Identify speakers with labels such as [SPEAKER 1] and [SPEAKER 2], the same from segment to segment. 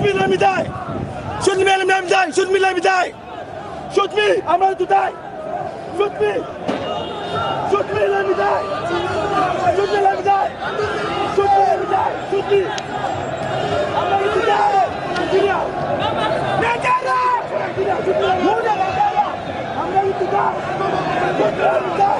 [SPEAKER 1] me, let me die. Shoot me, let me die. Shoot me, let me die. Shoot me, I'm ready to die. Shoot me. Shoot me, let me die. Shoot me, let me die. Shoot me, let me die. Shoot me. I'm ready to die. Nigeria. Nigeria. Shoot me, I'm ready to die. Shoot me, let me die.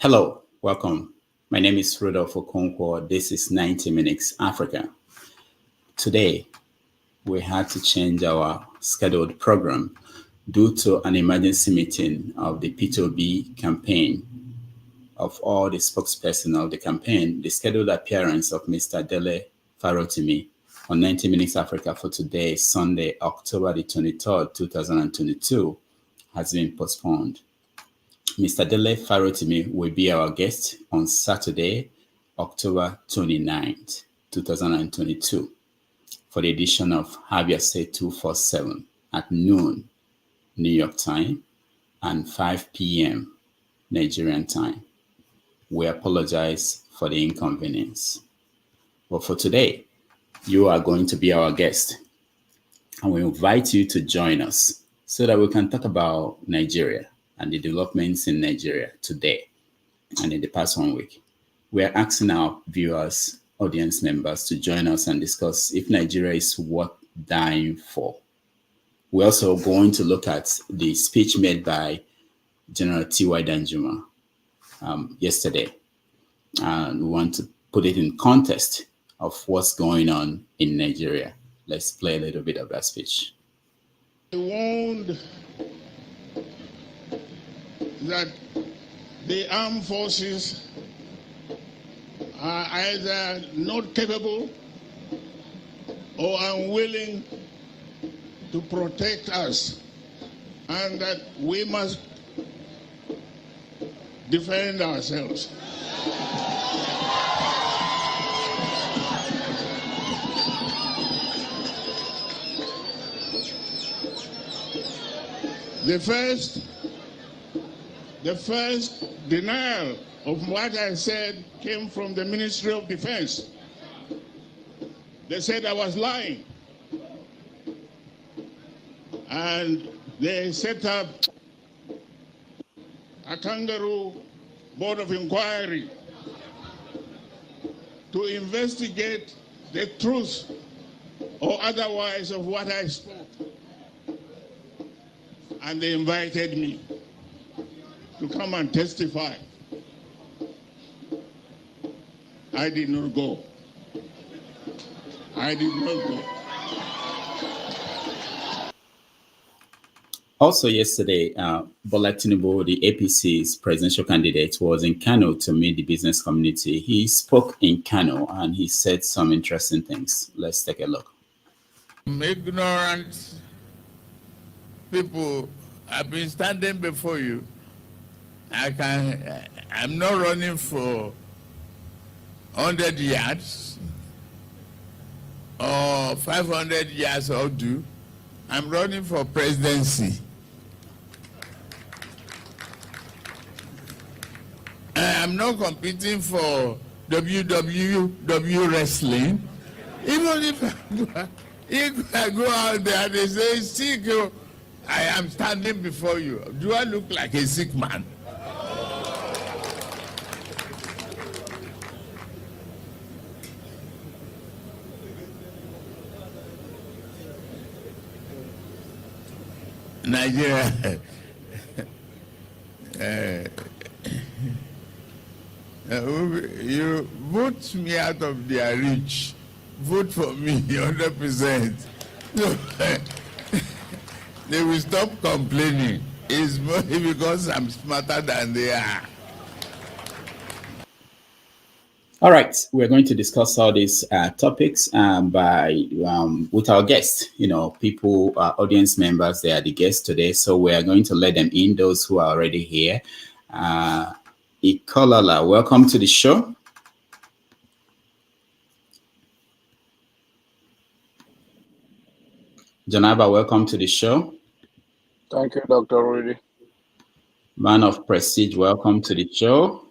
[SPEAKER 2] Hello, welcome. My name is Rudolph Okonkwo. This is 90 Minutes Africa. Today, we had to change our scheduled program due to an emergency meeting of the P2B campaign. Of all the spokesperson of the campaign, the scheduled appearance of Mr. Dele Farotimi on 90 Minutes Africa for today, Sunday, October the 23rd, 2022, has been postponed. Mr. Dele Farotimi will be our guest on Saturday, October 29th, 2022, for the edition of Have Your Say 247 at noon, New York time, and 5 p.m. Nigerian time. We apologize for the inconvenience. But for today, you are going to be our guest, and we invite you to join us so that we can talk about Nigeria and the developments in Nigeria today and in the past 1 week. We are asking our viewers, audience members to join us and discuss if Nigeria is worth dying for. We're also going to look at the speech made by General T.Y. Danjuma yesterday. And we want to put it in context of what's going on in Nigeria. Let's play a little bit of that speech.
[SPEAKER 3] I warned that the armed forces are either not capable or unwilling to protect us, and that we must defend ourselves. The first denial of what I said came from the Ministry of Defense. They said I was lying. And they set up a kangaroo board of inquiry to investigate the truth or otherwise of what I spoke. And they invited me to come and testify. I did not go. I did not go.
[SPEAKER 2] Also yesterday, Bola Tinubu, the APC's presidential candidate, was in Kano to meet the business community. He spoke in Kano and he said some interesting things. Let's take a look.
[SPEAKER 4] Ignorant people have been standing before you. I'm not running for 100 yards or 500 yards or do. I'm running for presidency. I'm not competing for WWW wrestling. Even if I go out there and they say, sick, I am standing before you. Do I look like a sick man? Nigeria, you vote me out of their reach. Vote for me 100%. They will stop complaining. It's mostly because I'm smarter than they are.
[SPEAKER 2] All right, we're going to discuss all these topics with our guests. You know, people, audience members, they are the guests today, so we are going to let them in. Those who are already here, Ikolala, welcome to the show. Janaba, welcome to the show.
[SPEAKER 5] Thank you, Dr. Rudy.
[SPEAKER 2] Man of Prestige, welcome to the show.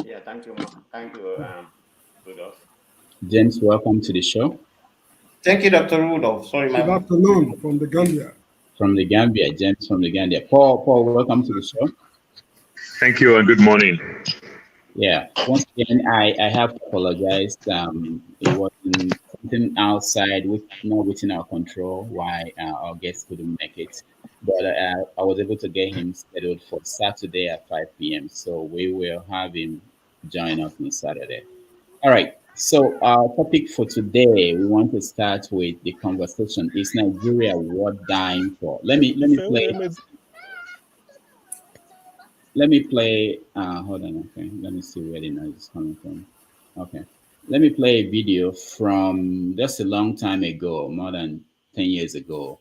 [SPEAKER 6] Yeah, thank you, Rudolph.
[SPEAKER 2] James, welcome to the show.
[SPEAKER 6] Thank you, Dr. Rudolph. Sorry,
[SPEAKER 7] Good afternoon from the Gambia.
[SPEAKER 2] From the Gambia, James from the Gambia. Paul, welcome to the show.
[SPEAKER 8] Thank you and good morning.
[SPEAKER 2] Yeah, once again, I have to apologize. It was something outside, not within our control, why our guest couldn't make it. But I was able to get him scheduled for Saturday at 5 p.m. So we will have him join us on Saturday. All right. So our topic for today, we want to start with the conversation. Is Nigeria worth dying for? Let me play. Hold on. Okay. Let me see where the noise is coming from. Okay. Let me play a video from just a long time ago, more than 10 years ago,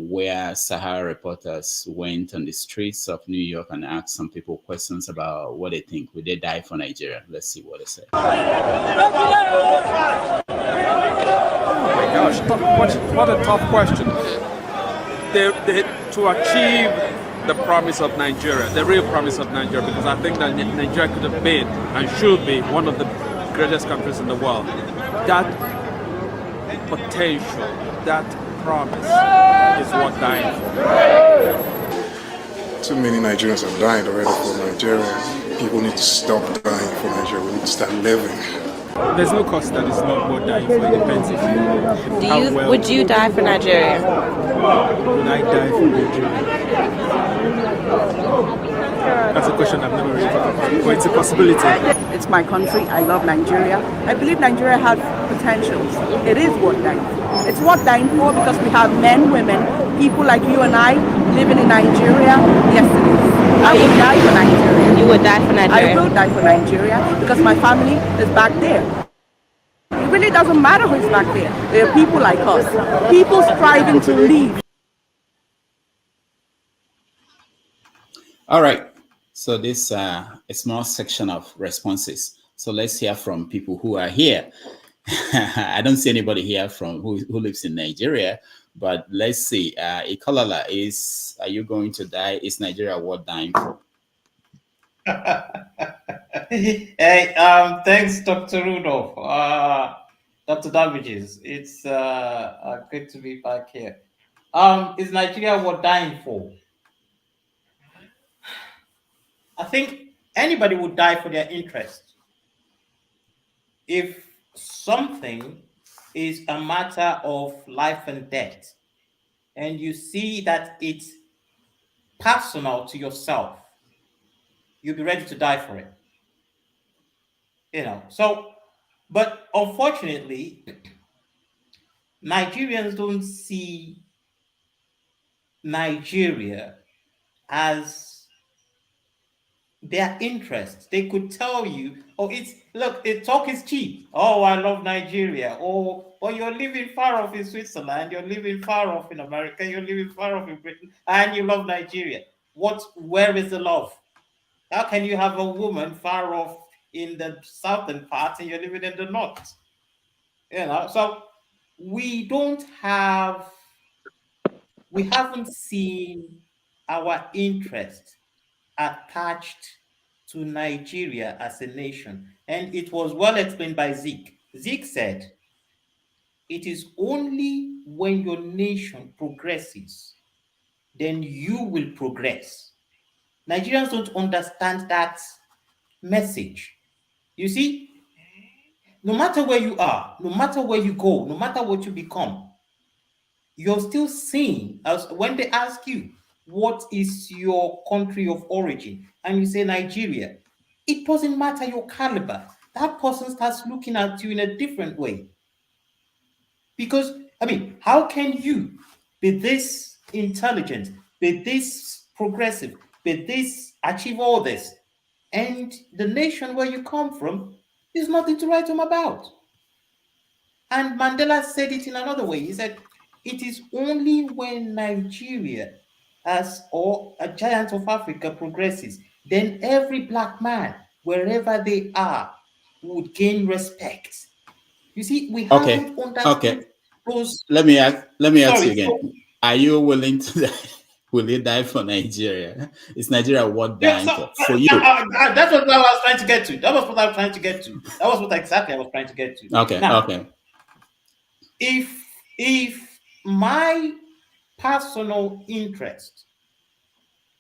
[SPEAKER 2] where Sahara reporters went on the streets of New York and asked some people questions about what they think. Would they die for Nigeria? Let's see what they say.
[SPEAKER 9] Oh my gosh, what a tough question. To achieve the promise of Nigeria, the real promise of Nigeria, because I think that Nigeria could have been and should be one of the greatest countries in the world. That potential, that promise is worth dying for.
[SPEAKER 10] Too many Nigerians have died already for Nigeria. People need to stop dying for Nigeria. We need to start living.
[SPEAKER 9] There's no cost that is not worth dying for. It depends if you.
[SPEAKER 11] Would you die for Nigeria?
[SPEAKER 9] Would I die for Nigeria? That's a question I've never really thought about, but it's a possibility.
[SPEAKER 12] It's my country. I love Nigeria. I believe Nigeria has potentials. It is worth dying for. It's worth dying for because we have men, women, people like you and I living in Nigeria. Yes, it is. I would die for Nigeria.
[SPEAKER 11] You would die for Nigeria?
[SPEAKER 12] I will die for Nigeria because my family is back there. It really doesn't matter who's back there. There are people like us. People striving to leave.
[SPEAKER 2] All right. So this a small section of responses. So let's hear from people who are here. I don't see anybody here from who lives in Nigeria, but let's see. Ikolala, are you going to die? Is Nigeria worth dying for?
[SPEAKER 6] Hey, thanks, Dr. Rudolph. Dr. Damages, it's good to be back here. Is Nigeria worth dying for? I think anybody would die for their interest. If something is a matter of life and death, and you see that it's personal to yourself, you'll be ready to die for it. So, but unfortunately, Nigerians don't see Nigeria as their interest. They could tell you, talk is cheap. Oh, I love Nigeria. Or you're living far off in Switzerland, you're living far off in America, you're living far off in Britain, and you love Nigeria. Where is the love? How can you have a woman far off in the southern part and you're living in the north? So we haven't seen our interest attached to Nigeria as a nation. And it was well explained by Zeke. Zeke said, it is only when your nation progresses, then you will progress. Nigerians don't understand that message. You see, no matter where you are, no matter where you go, no matter what you become, you're still seen as when they ask you, what is your country of origin? And you say Nigeria. It doesn't matter your caliber. That person starts looking at you in a different way. Because, how can you be this intelligent, be this progressive, be this, achieve all this, and the nation where you come from is nothing to write home about? And Mandela said it in another way. He said, it is only when Nigeria, or a giant of Africa, progresses, then every black man, wherever they are, would gain respect. You see, we haven't understood those.
[SPEAKER 2] Let me ask you
[SPEAKER 6] Sorry.
[SPEAKER 2] again. Are you willing to die? Will you die for Nigeria? Is Nigeria worth dying for you?
[SPEAKER 6] That's what I was trying to get to. That was what I was trying to get to. That was what exactly I was trying to get to.
[SPEAKER 2] Okay.
[SPEAKER 6] Now,
[SPEAKER 2] okay.
[SPEAKER 6] If my personal interest,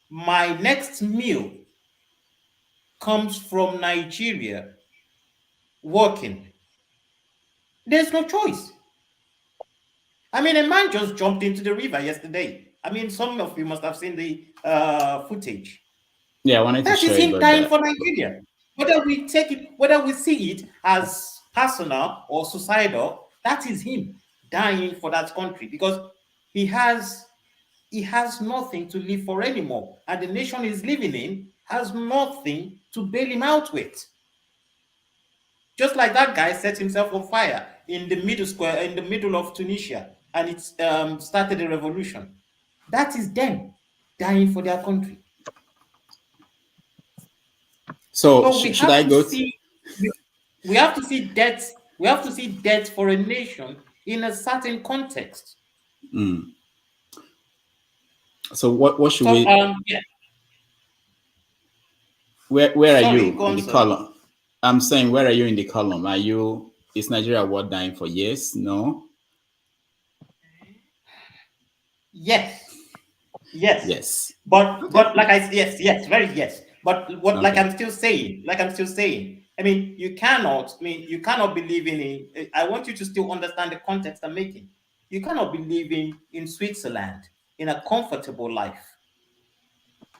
[SPEAKER 6] my next meal comes from Nigeria working, there's no choice. I mean, a man just jumped into the river yesterday. I mean, some of you must have seen the footage.
[SPEAKER 2] Yeah, I wanted to
[SPEAKER 6] That
[SPEAKER 2] show
[SPEAKER 6] is
[SPEAKER 2] you
[SPEAKER 6] him dying for Nigeria. Whether we take it, whether we see it as personal or societal, that is him dying for that country because he has nothing to live for anymore, and the nation he's living in has nothing to bail him out with. Just like that guy set himself on fire in the middle of Tunisia, and it started a revolution. That is them dying for their country.
[SPEAKER 2] So should I go?
[SPEAKER 6] We have to see death. We have to see death for a nation in a certain context.
[SPEAKER 2] So what should we?
[SPEAKER 6] Yeah.
[SPEAKER 2] Where are you in the column? I'm saying, where are you in the column? Is Nigeria worth dying for? Yes, no?
[SPEAKER 6] Yes.
[SPEAKER 2] Yes.
[SPEAKER 6] But like I yes, very yes. But what like I'm still saying, I mean, you cannot be living in, I want you to still understand the context I'm making. You cannot be living in Switzerland in a comfortable life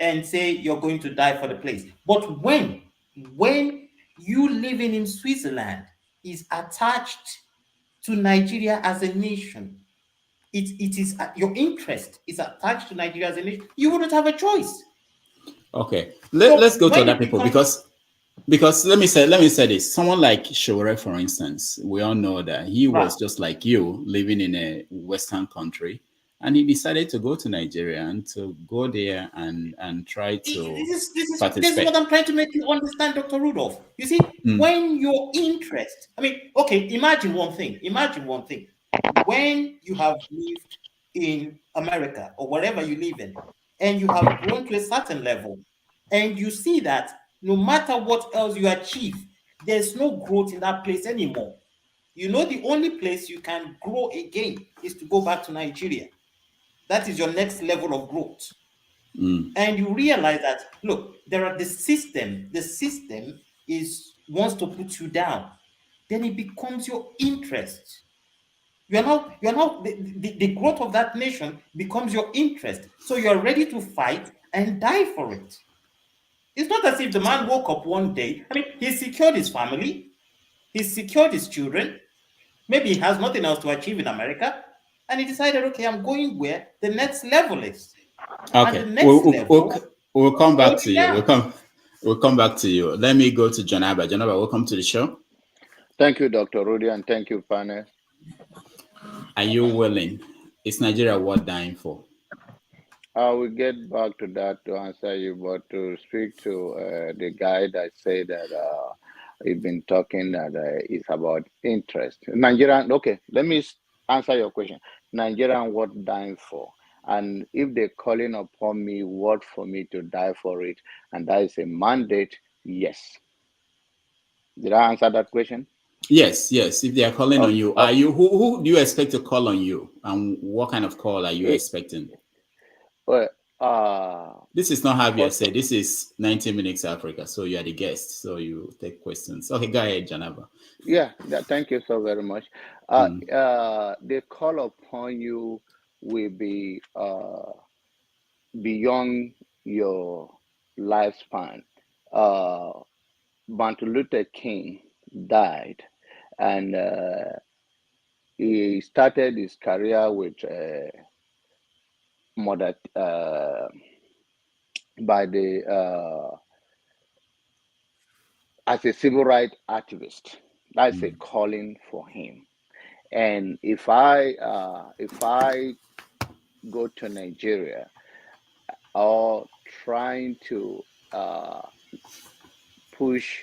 [SPEAKER 6] and say you're going to die for the place. But when you living in Switzerland is attached to Nigeria as a nation, it is your interest is attached to Nigeria as a nation, you wouldn't have a choice.
[SPEAKER 2] Okay, let's go to other people because let me say this. Someone like Shore, for instance, we all know that he was just like you, living in a Western country, and he decided to go to Nigeria and to go there and try to participate.
[SPEAKER 6] This is what I'm trying to make you understand, Dr. Rudolph. You see, when your interest, I mean, okay, imagine one thing. When you have lived in America or wherever you live in, and you have grown to a certain level, and you see that no matter what else you achieve, there's no growth in that place anymore. You know, the only place you can grow again is to go back to Nigeria. That is your next level of growth. And you realize that, look, the system wants to put you down. Then it becomes your interest. You're now the growth of that nation becomes your interest. So you're ready to fight and die for it. It's not as if the man woke up one day. I mean, he secured his family, he secured his children. Maybe he has nothing else to achieve in America, and he decided, okay, I'm going where the next level is.
[SPEAKER 2] Okay, we'll come back to you. We'll come back to you. Let me go to Janaba. Janaba, welcome to the show.
[SPEAKER 5] Thank you, Dr. Rudy, and thank you, panel.
[SPEAKER 2] Are you willing? Is Nigeria worth dying for?
[SPEAKER 5] I will get back to that to answer you, but to speak to the guy that said that he's been talking that it's about interest. Nigerian, okay, let me answer your question. Nigerian worth dying for? And if they're calling upon me, what for me to die for it, and that is a mandate, yes. Did I answer that question?
[SPEAKER 2] Yes. If they are calling on you, are you who do you expect to call on you, and what kind of call are you expecting?
[SPEAKER 5] Well,
[SPEAKER 2] this is not Javier said. This is 90 Minutes Africa. So you are the guest, so you take questions. Okay, go ahead, Janaba.
[SPEAKER 5] Yeah, thank you so very much. The call upon you will be beyond your lifespan. Martin Luther King died, and he started his career with as a civil rights activist. That's a calling for him. And if I go to Nigeria or trying to push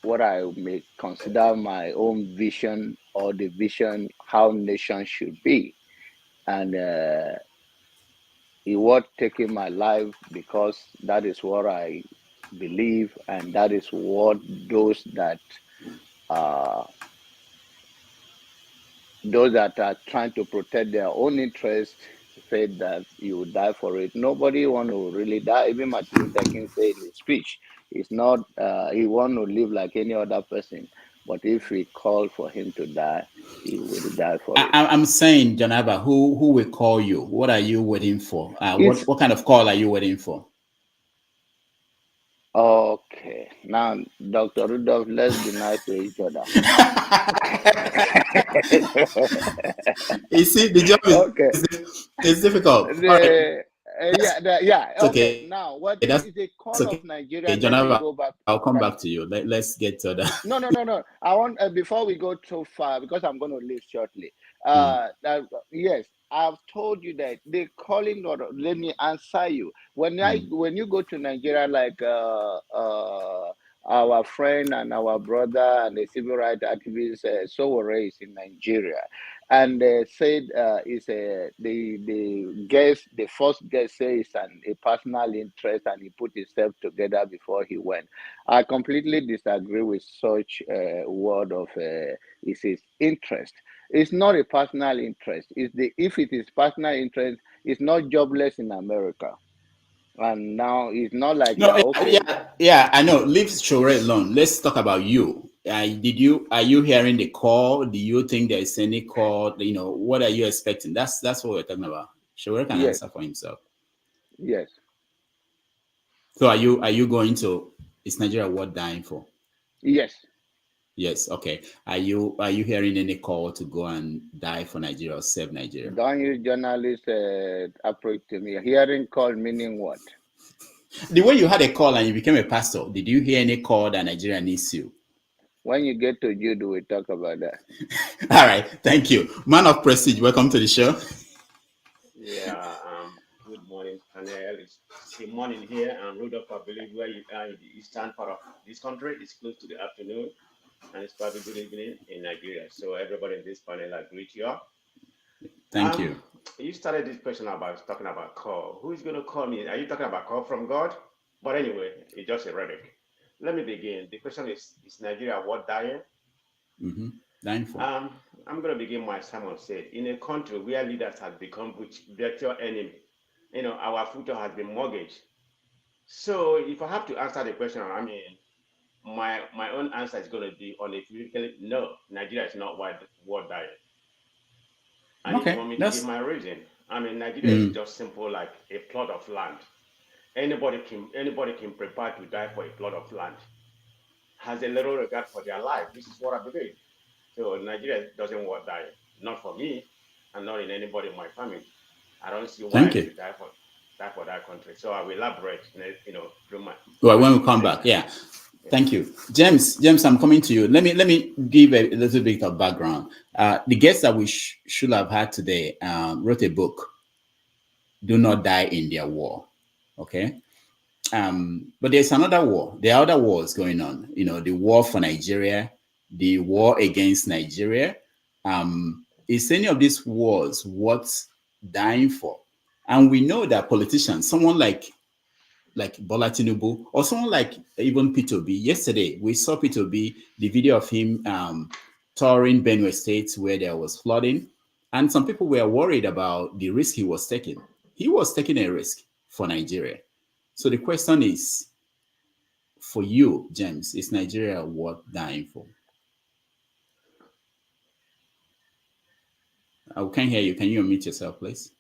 [SPEAKER 5] what I may consider my own vision, or the vision how nations should be. And it was taking my life because that is what I believe, and that is what uh, those that are trying to protect their own interest said that you would die for it. Nobody want to really die. Even Martin Luther King said in his speech, it's not he want to live like any other person. But if we call for him to die, he will die for it.
[SPEAKER 2] I'm saying, Janaba, who will call you? What are you waiting for? What kind of call are you waiting for?
[SPEAKER 5] Okay, now Dr. Rudolph, let's be nice to each other.
[SPEAKER 2] You see, the job is difficult.
[SPEAKER 5] Yeah.
[SPEAKER 2] It's
[SPEAKER 5] okay. Now, what is the call of Nigeria?
[SPEAKER 2] Okay,
[SPEAKER 5] Let me
[SPEAKER 2] Janaba,
[SPEAKER 5] go back.
[SPEAKER 2] I'll come back to you. Let's get to that.
[SPEAKER 5] No. I want before we go too far, because I'm going to leave shortly. Yes, I've told you that they calling. Or let me answer you. When you go to Nigeria, like our friend and our brother and the civil rights activist Sowore is in Nigeria, and said the first guest says a personal interest, and he put himself together before he went. I completely disagree with such a word of is his interest. It's not a personal interest. If it is personal interest, it's not jobless in America. And now it's not like okay.
[SPEAKER 2] Yeah, I know. Leave Sowore alone. Let's talk about you. Are you hearing the call? Do you think there is any call? What are you expecting? That's what we're talking about. Sowore can answer for himself.
[SPEAKER 5] Yes.
[SPEAKER 2] So are you going to? Is Nigeria worth dying for?
[SPEAKER 5] Yes.
[SPEAKER 2] Yes. Okay. Are you hearing any call to go and die for Nigeria or save Nigeria?
[SPEAKER 5] Don't you journalists approach to me? Hearing call meaning what?
[SPEAKER 2] The way you had a call and you became a pastor, did you hear any call that Nigeria needs you?
[SPEAKER 5] When you get to Jude, we talk about that.
[SPEAKER 2] All right. Thank you. Man of Prestige, welcome to the show.
[SPEAKER 13] Yeah. Good morning, panel. It's the morning here, and Rudolph, I believe where you are in the eastern part of this country, it's close to the afternoon, and it's probably good evening in Nigeria. So everybody in this panel, I greet you all.
[SPEAKER 2] Thank you.
[SPEAKER 13] You started this question about talking about call. Who is going to call me? Are you talking about call from God? But anyway, it's just a rhetoric. Let me begin. The question is Nigeria worth dying?
[SPEAKER 2] Dying for.
[SPEAKER 13] I'm going to begin my sermon said, in a country where leaders have become virtual enemy, our future has been mortgaged. So if I have to answer the question, my own answer is going to be unequivocally no. Nigeria is not worth dying. And if you want me to give my reason, Nigeria is just simple like a plot of land. Anybody can prepare to die for a plot of land. Has a little regard for their life. This is what I believe. So Nigeria doesn't worth dying. Not for me, and not in anybody in my family. I don't see why I should die for that country. So I will elaborate, through my.
[SPEAKER 2] Well, when we come back, yeah. Thank you, James. I'm coming to you. Let me give a little bit of background. The guest that we should have had today wrote a book, "Do Not Die in Their War." Okay, but there's another war. There are other wars going on. The war for Nigeria, the war against Nigeria. Is any of these wars worth dying for? And we know that politicians, someone like Bola Tinubu, or someone like even Peter Obi. Yesterday, we saw Peter Obi, the video of him touring Benue State where there was flooding. And some people were worried about the risk he was taking. He was taking a risk for Nigeria. So the question is, for you, James, is Nigeria worth dying for? I can't hear you. Can you unmute yourself, please?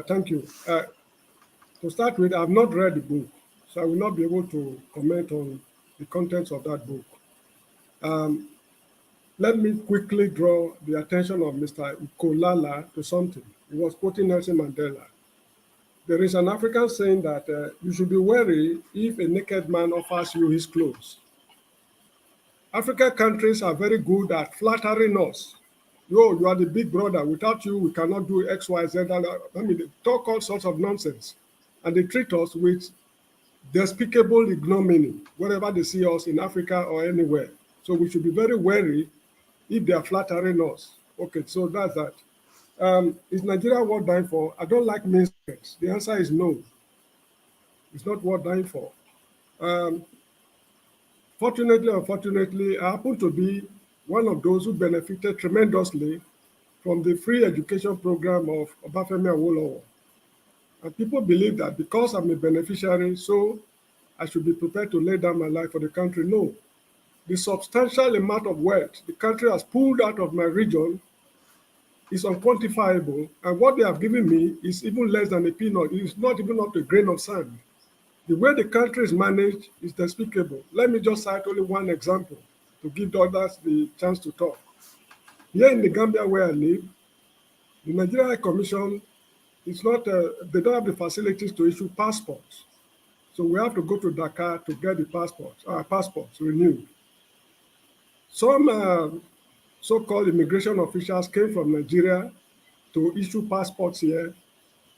[SPEAKER 7] Thank you. To start with, I've not read the book, so I will not be able to comment on the contents of that book. Let me quickly draw the attention of Mr. Ikolala to something. He was quoting Nelson Mandela. There is an African saying that you should be wary if a naked man offers you his clothes. African countries are very good at flattering us you are the big brother. Without you, we cannot do X, Y, Z. And, I mean, they talk all sorts of nonsense. And they treat us with despicable ignominy wherever they see us in Africa or anywhere. So we should be very wary if they are flattering us. Okay, so that's that. Is Nigeria worth dying for? I don't like mindsets. The answer is no. It's not worth dying for. Fortunately or unfortunately, I happen to be one of those who benefited tremendously from the free education program of Obafemi Awolowo. And people believe that because I'm a beneficiary, so I should be prepared to lay down my life for the country. No. The substantial amount of wealth the country has pulled out of my region is unquantifiable, and what they have given me is even less than a peanut. It is not even up to a grain of sand. The way the country is managed is despicable. Let me just cite only one example to give others the chance to talk. Here in the Gambia where I live, the Nigeria High Commission is not, they don't have the facilities to issue passports. So we have to go to Dakar to get the passports renewed. Some so-called immigration officials came from Nigeria to issue passports here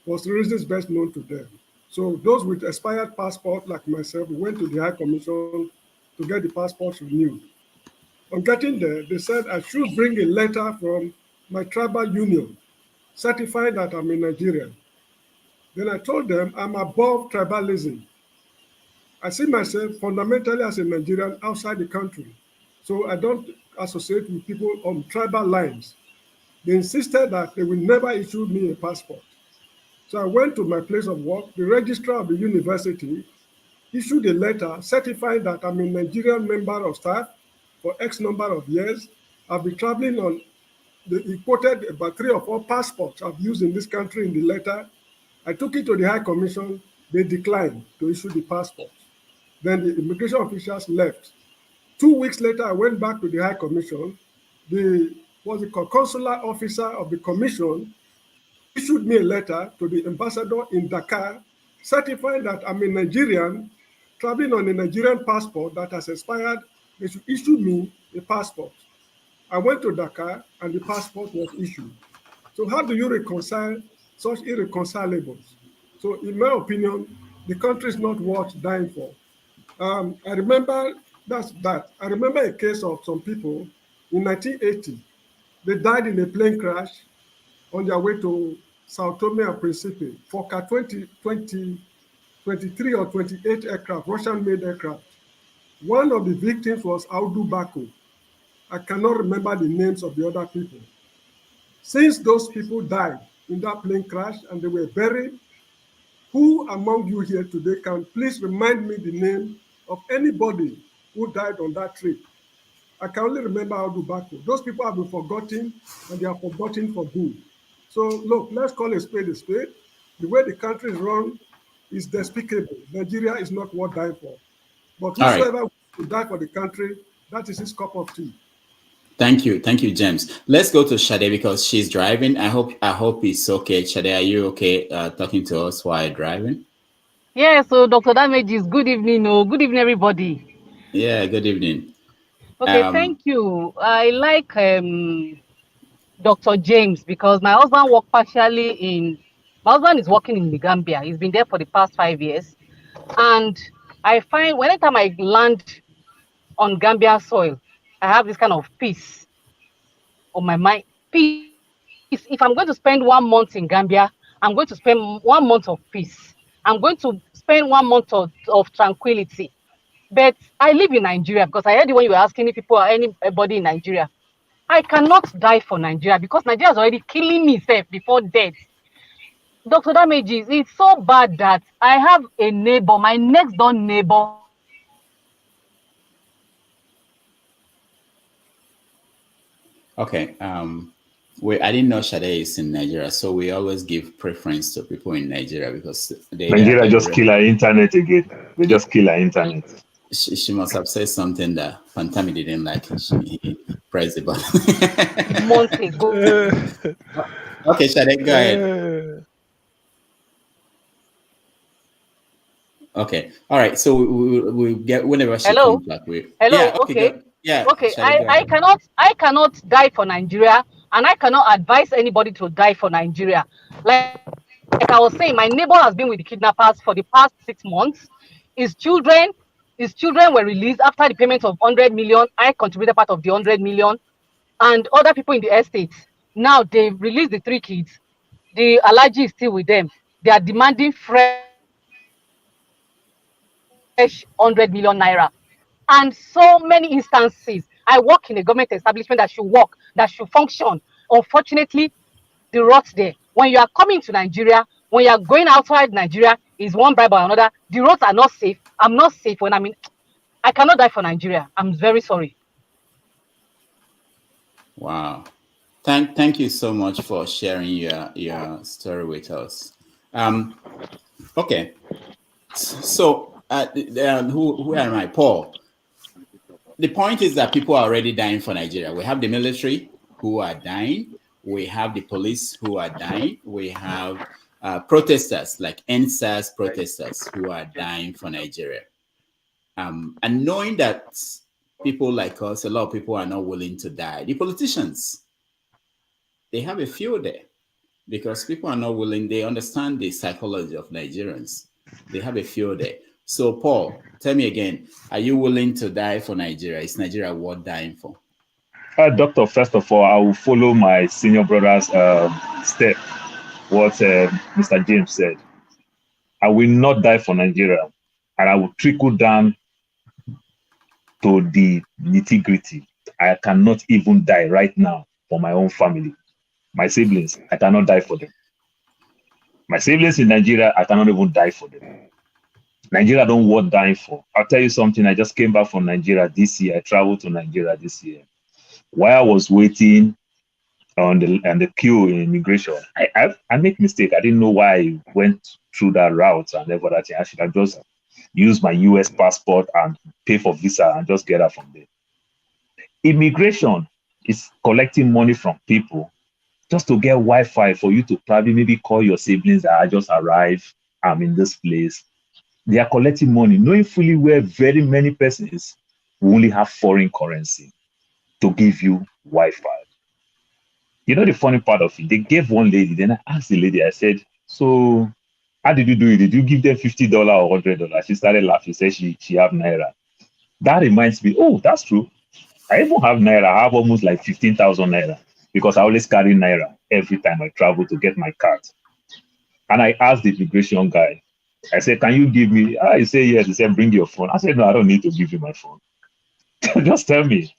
[SPEAKER 7] for reasons best known to them. So those with expired passports like myself, we went to the High Commission to get the passports renewed. On getting there, they said I should bring a letter from my tribal union certifying that I'm a Nigerian. Then I told them I'm above tribalism. I see myself fundamentally as a Nigerian outside the country. So I don't associate with people on tribal lines. They insisted that they will never issue me a passport. So I went to my place of work. The registrar of the university issued a letter certifying that I'm a Nigerian member of staff for X number of years. I've been traveling on, he quoted about 3 or 4 passports I've used in this country in the letter. I took it to the High Commission. They declined to issue the passport. Then the immigration officials left. 2 weeks later, I went back to the High Commission. The consular officer of the commission issued me a letter to the ambassador in Dakar certifying that I'm a Nigerian traveling on a Nigerian passport that has expired. They should issue me a passport. I went to Dakar and the passport was issued. So how do you reconcile such irreconcilables? So in my opinion, the country is not worth dying for. I remember I remember a case of some people in 1980. They died in a plane crash on their way to Sao Tome and Principe. Fokker 23 or 28 aircraft, Russian-made aircraft. One of the victims was Audu Bako. I cannot remember the names of the other people. Since those people died in that plane crash and they were buried, who among you here today can please remind me the name of anybody who died on that trip? I can only remember Audu Bako. Those people have been forgotten and they are forgotten for good. So look, let's call a spade a spade. The way the country is run is despicable. Nigeria is not worth dying for. But whosoever will die for the country, that is his cup of tea.
[SPEAKER 2] Thank you, James. Let's go to Shade because she's driving. I hope it's okay. Shade, are you okay talking to us while driving?
[SPEAKER 14] Yeah. So Dr. Damages, good evening. Good evening, everybody.
[SPEAKER 2] Yeah, good evening.
[SPEAKER 14] Okay, thank you. I like Dr. James because my husband my husband is working in the Gambia. He's been there for the past 5 years. And I find whenever I land on Gambia soil, I have this kind of peace on my mind. Peace. If I'm going to spend 1 month in Gambia, I'm going to spend 1 month of peace. I'm going to spend 1 month of tranquility. But I live in Nigeria because I heard when you were asking if people are anybody in Nigeria. I cannot die for Nigeria because Nigeria is already killing me before death. Dr. Damages, it's so bad that I have a neighbor, my next door neighbor.
[SPEAKER 2] Okay. I didn't know Shade is in Nigeria, so we always give preference to people in Nigeria because
[SPEAKER 8] Nigeria just kill our internet again. They just kill our internet.
[SPEAKER 2] She must have said something that Fantami didn't like. He pressed the button.
[SPEAKER 14] Months ago.
[SPEAKER 2] Okay, Shade, go ahead. Okay, all right. So we get whenever she comes back.
[SPEAKER 14] Hello. Yeah, okay.
[SPEAKER 2] Yeah.
[SPEAKER 14] Okay. I cannot die for Nigeria and I cannot advise anybody to die for Nigeria. Like I was saying, my neighbor has been with the kidnappers for the past 6 months. His children were released after the payment of 100 million. I contributed part of the 100 million, and other people in the estates. Now they've released the 3 kids. The allergy is still with them. They are demanding fresh 100 million naira. And so many instances. I work in a government establishment that should work, that should function. Unfortunately, the rot there. When you are coming to Nigeria, when you are going outside Nigeria, is one bribe or another. The roads are not safe. I'm not safe when I'm in. I cannot die for Nigeria. I'm very sorry.
[SPEAKER 2] Wow. Thank you so much for sharing your story with us. Okay. So who am I? Paul. The point is that people are already dying for Nigeria. We have the military who are dying. We have the police who are dying. We have protesters like NSAS protesters who are dying for Nigeria. And knowing that people like us, a lot of people are not willing to die. The politicians, they have a few there because people are not willing. They understand the psychology of Nigerians. They have a few there. So, Paul, tell me again, are you willing to die for Nigeria? Is Nigeria worth dying for?
[SPEAKER 8] Doctor, first of all, I will follow my senior brother's step, what Mr. James said. I will not die for Nigeria, and I will trickle down to the nitty-gritty. I cannot even die right now for my own family. My siblings, I cannot die for them. My siblings in Nigeria, I cannot even die for them. Nigeria don't worth dying for. I'll tell you something. I just came back from Nigeria this year. I traveled to Nigeria this year. While I was waiting on the queue in immigration, I make mistake. I didn't know why I went through that route and everything. I should have just used my US passport and pay for visa and just get out from there. Immigration is collecting money from people just to get Wi-Fi for you to probably maybe call your siblings that I just arrived, I'm in this place. They are collecting money, knowing fully well very many persons who only have foreign currency to give you Wi-Fi. You know the funny part of it? They gave one lady, then I asked the lady, I said, so how did you do it? Did you give them $50 or $100? She started laughing, said she have Naira. That reminds me, oh, that's true. I even have Naira. I have almost like 15,000 Naira because I always carry Naira every time I travel to get my card. And I asked the immigration guy, I said, can you give me? He said, yes. He said, bring your phone. I said, no, I don't need to give you my phone. Just tell me.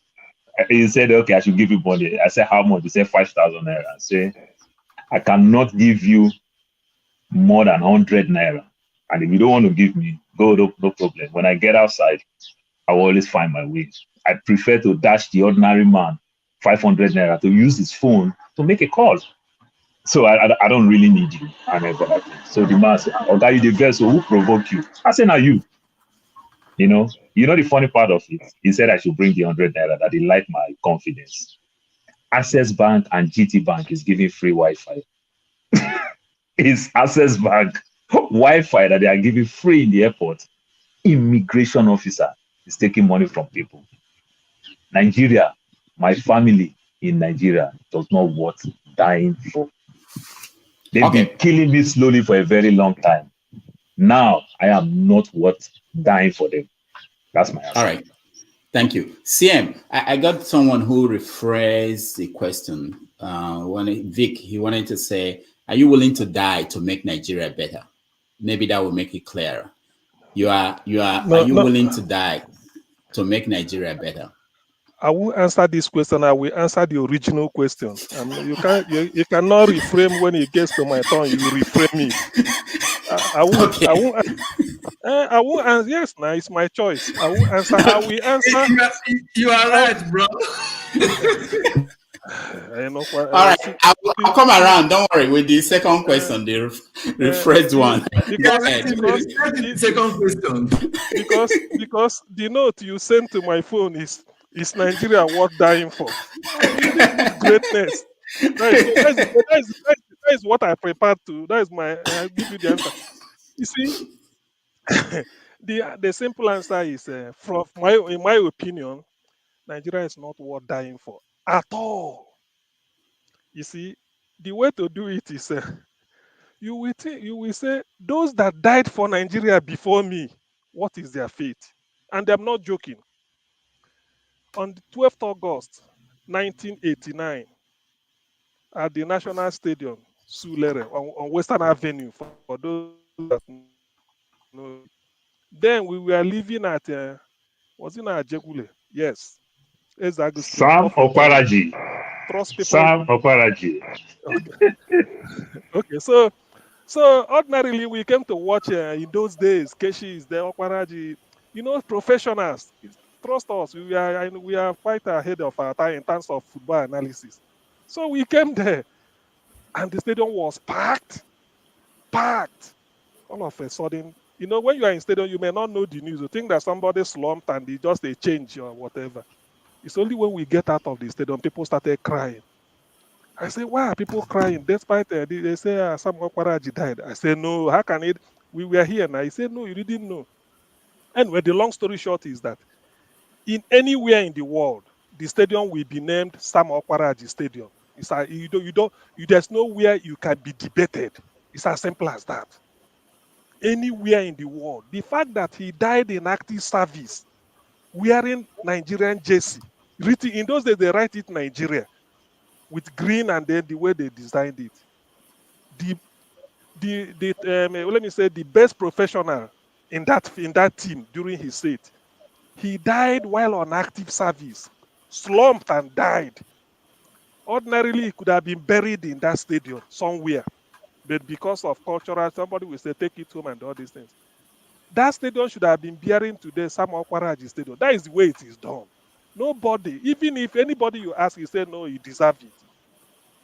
[SPEAKER 8] He said, okay, I should give you money. I said, how much? He said, 5,000 Naira. I said, I cannot give you more than 100 Naira. And if you don't want to give me, go, no problem. When I get outside, I will always find my way. I prefer to dash the ordinary man 500 Naira to use his phone to make a call. So I don't really need you and everything. So the man said, oh, you the best, so who provoked you? I said, now you. You know the funny part of it? He said I should bring the 100 Naira, that he liked my confidence. Access Bank and GT Bank is giving free Wi-Fi. It's Access Bank Wi-Fi that they are giving free in the airport. Immigration officer is taking money from people. Nigeria, my family in Nigeria does not worth dying for. They've been killing me slowly for a very long time. Now I am not worth dying for them. That's my answer.
[SPEAKER 2] All right. Thank you. CM, I got someone who rephrased the question. Vic, he wanted to say, are you willing to die to make Nigeria better? Maybe that will make it clearer. Are you willing to die to make Nigeria better?
[SPEAKER 15] I will answer this question. I will answer the original question. You cannot reframe when it gets to my turn. You reframe it. I won't answer. Yes, now it's my choice. I will answer.
[SPEAKER 16] You are right, bro.
[SPEAKER 2] All right, I'll come around. Don't worry. With the second question, the rephrased one.
[SPEAKER 16] Second question.
[SPEAKER 15] Because the note you sent to my phone is Nigeria worth dying for? Greatness. That is what I prepared to. That is I'll give you the answer. You see, the simple answer is, in my opinion, Nigeria is not worth dying for at all. You see, the way to do it is you will say, those that died for Nigeria before me, what is their fate? And I'm not joking. On the 12th August 1989, at the National Stadium, Sulere, on Western Avenue, for those that know. Then we were living at, was it not Jegule? Yes, Ezagu Street,
[SPEAKER 8] Sam
[SPEAKER 15] off Okoye.
[SPEAKER 8] Okwaraji.
[SPEAKER 15] Trust people.
[SPEAKER 8] Sam Okwaraji.
[SPEAKER 15] Okay. Okay, so ordinarily we came to watch in those days. Keshi is there, Okwaraji, professionals. Trust us, we are quite ahead of our time in terms of football analysis. So we came there, and the stadium was packed. All of a sudden, when you are in stadium, you may not know the news. You think that somebody slumped and it's just a change or whatever. It's only when we get out of the stadium, people started crying. I say, why are people crying? Despite they say Sam Okwaraji died. I say, no, how can it? We were here now. He said, no, you didn't know. Anyway, the long story short is that in anywhere in the world, the stadium will be named Sam Okwaraji Stadium. It's there's nowhere you can be debated. It's as simple as that. Anywhere in the world, the fact that he died in active service, wearing Nigerian jersey, written in those days they write it Nigeria, with green, and then the way they designed it. Let me say, the best professional in that team during his state, he died while on active service, slumped and died. Ordinarily, he could have been buried in that stadium somewhere, but because of cultural, somebody will say, take it home and all these things. That stadium should have been bearing today Sam Okwaraji Stadium. That is the way it is done. Nobody, even if anybody you ask, you say, no, he deserves it.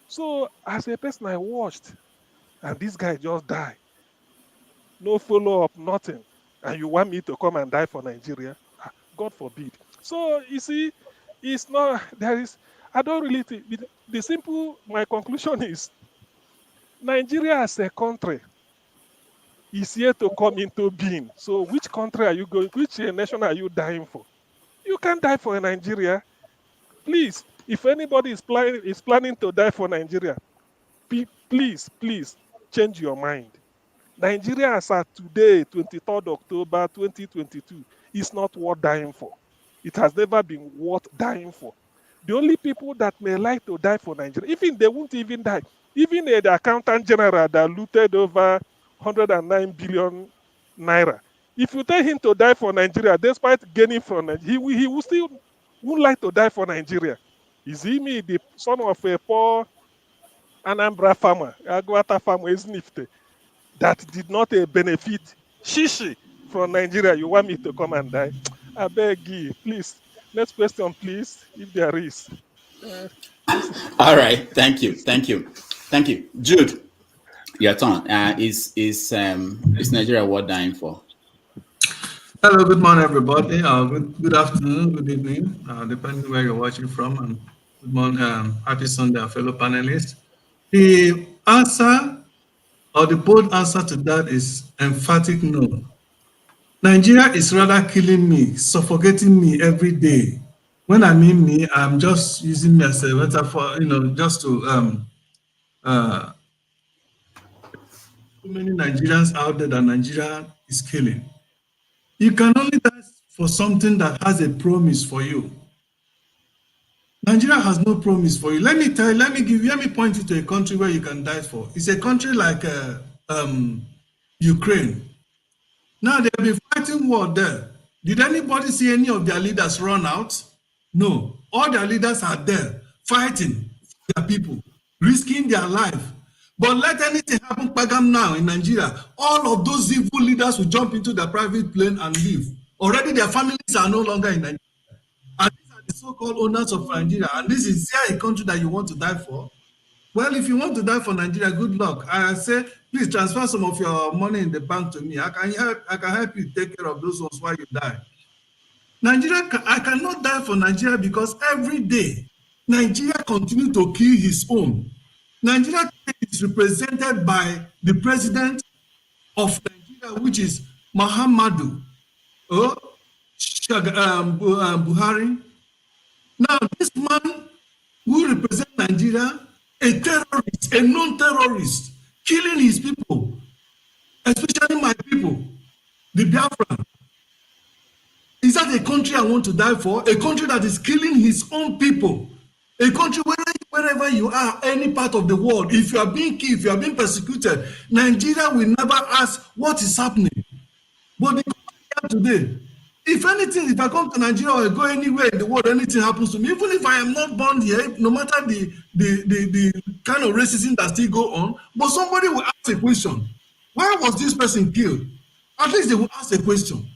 [SPEAKER 15] So, as a person, I watched, and this guy just died. No follow-up, nothing. And you want me to come and die for Nigeria? God forbid. So, you see, it's not, I don't really think, my conclusion is, Nigeria as a country is here to come into being. So, which country are you going, which nation are you dying for? You can't die for Nigeria. Please, if anybody is planning to die for Nigeria, please change your mind. Nigeria as at today, 23rd October 2022, is not worth dying for. It has never been worth dying for. The only people that may like to die for Nigeria, even they won't even die. Even the accountant general that looted over 109 billion naira, if you tell him to die for Nigeria, despite gaining from Nigeria, he will still won't like to die for Nigeria. Is he me, the son of a poor Anambra farmer, Aguata farmer, Nifte, that did not benefit shishi from Nigeria? You want me to come and die? I beg you, please. Next question, please, if there is.
[SPEAKER 2] All right, thank you. Jude, your turn. Is Nigeria worth dying for?
[SPEAKER 16] Hello, good morning, everybody. Good afternoon, good evening, depending where you're watching from. And good morning, happy Sunday, fellow panelists. The answer, or the bold answer to that, is emphatic no. Nigeria is rather killing me, suffocating me every day. When I mean me, I'm just using me as a metaphor, just to so many Nigerians out there that Nigeria is killing. You can only die for something that has a promise for you. Nigeria has no promise for you. Let me point you to a country where you can die for. It's a country like Ukraine. Now they've been fighting war there. Did anybody see any of their leaders run out? No. All their leaders are there fighting for their people, risking their life. But let anything happen, Pagam, now in Nigeria, all of those evil leaders will jump into their private plane and leave. Already their families are no longer in Nigeria. And these are the so-called owners of Nigeria. And this is there a country that you want to die for? Well, if you want to die for Nigeria, good luck. I say, please transfer some of your money in the bank to me. I can help you take care of those ones while you die. I cannot die for Nigeria because every day, Nigeria continues to kill his own. Nigeria is represented by the president of Nigeria, which is Muhammadu Buhari. Now, this man who represents Nigeria a terrorist, a known terrorist, killing his people, especially my people, the Biafran. Is that a country I want to die for? A country that is killing his own people? A country wherever you are, any part of the world, if you are being killed, if you are being persecuted, Nigeria will never ask what is happening. But the country today, if anything, if I come to Nigeria or go anywhere in the world, anything happens to me, even if I am not born here, no matter the kind of racism that still go on, but somebody will ask a question. Why was this person killed? At least they will ask a question.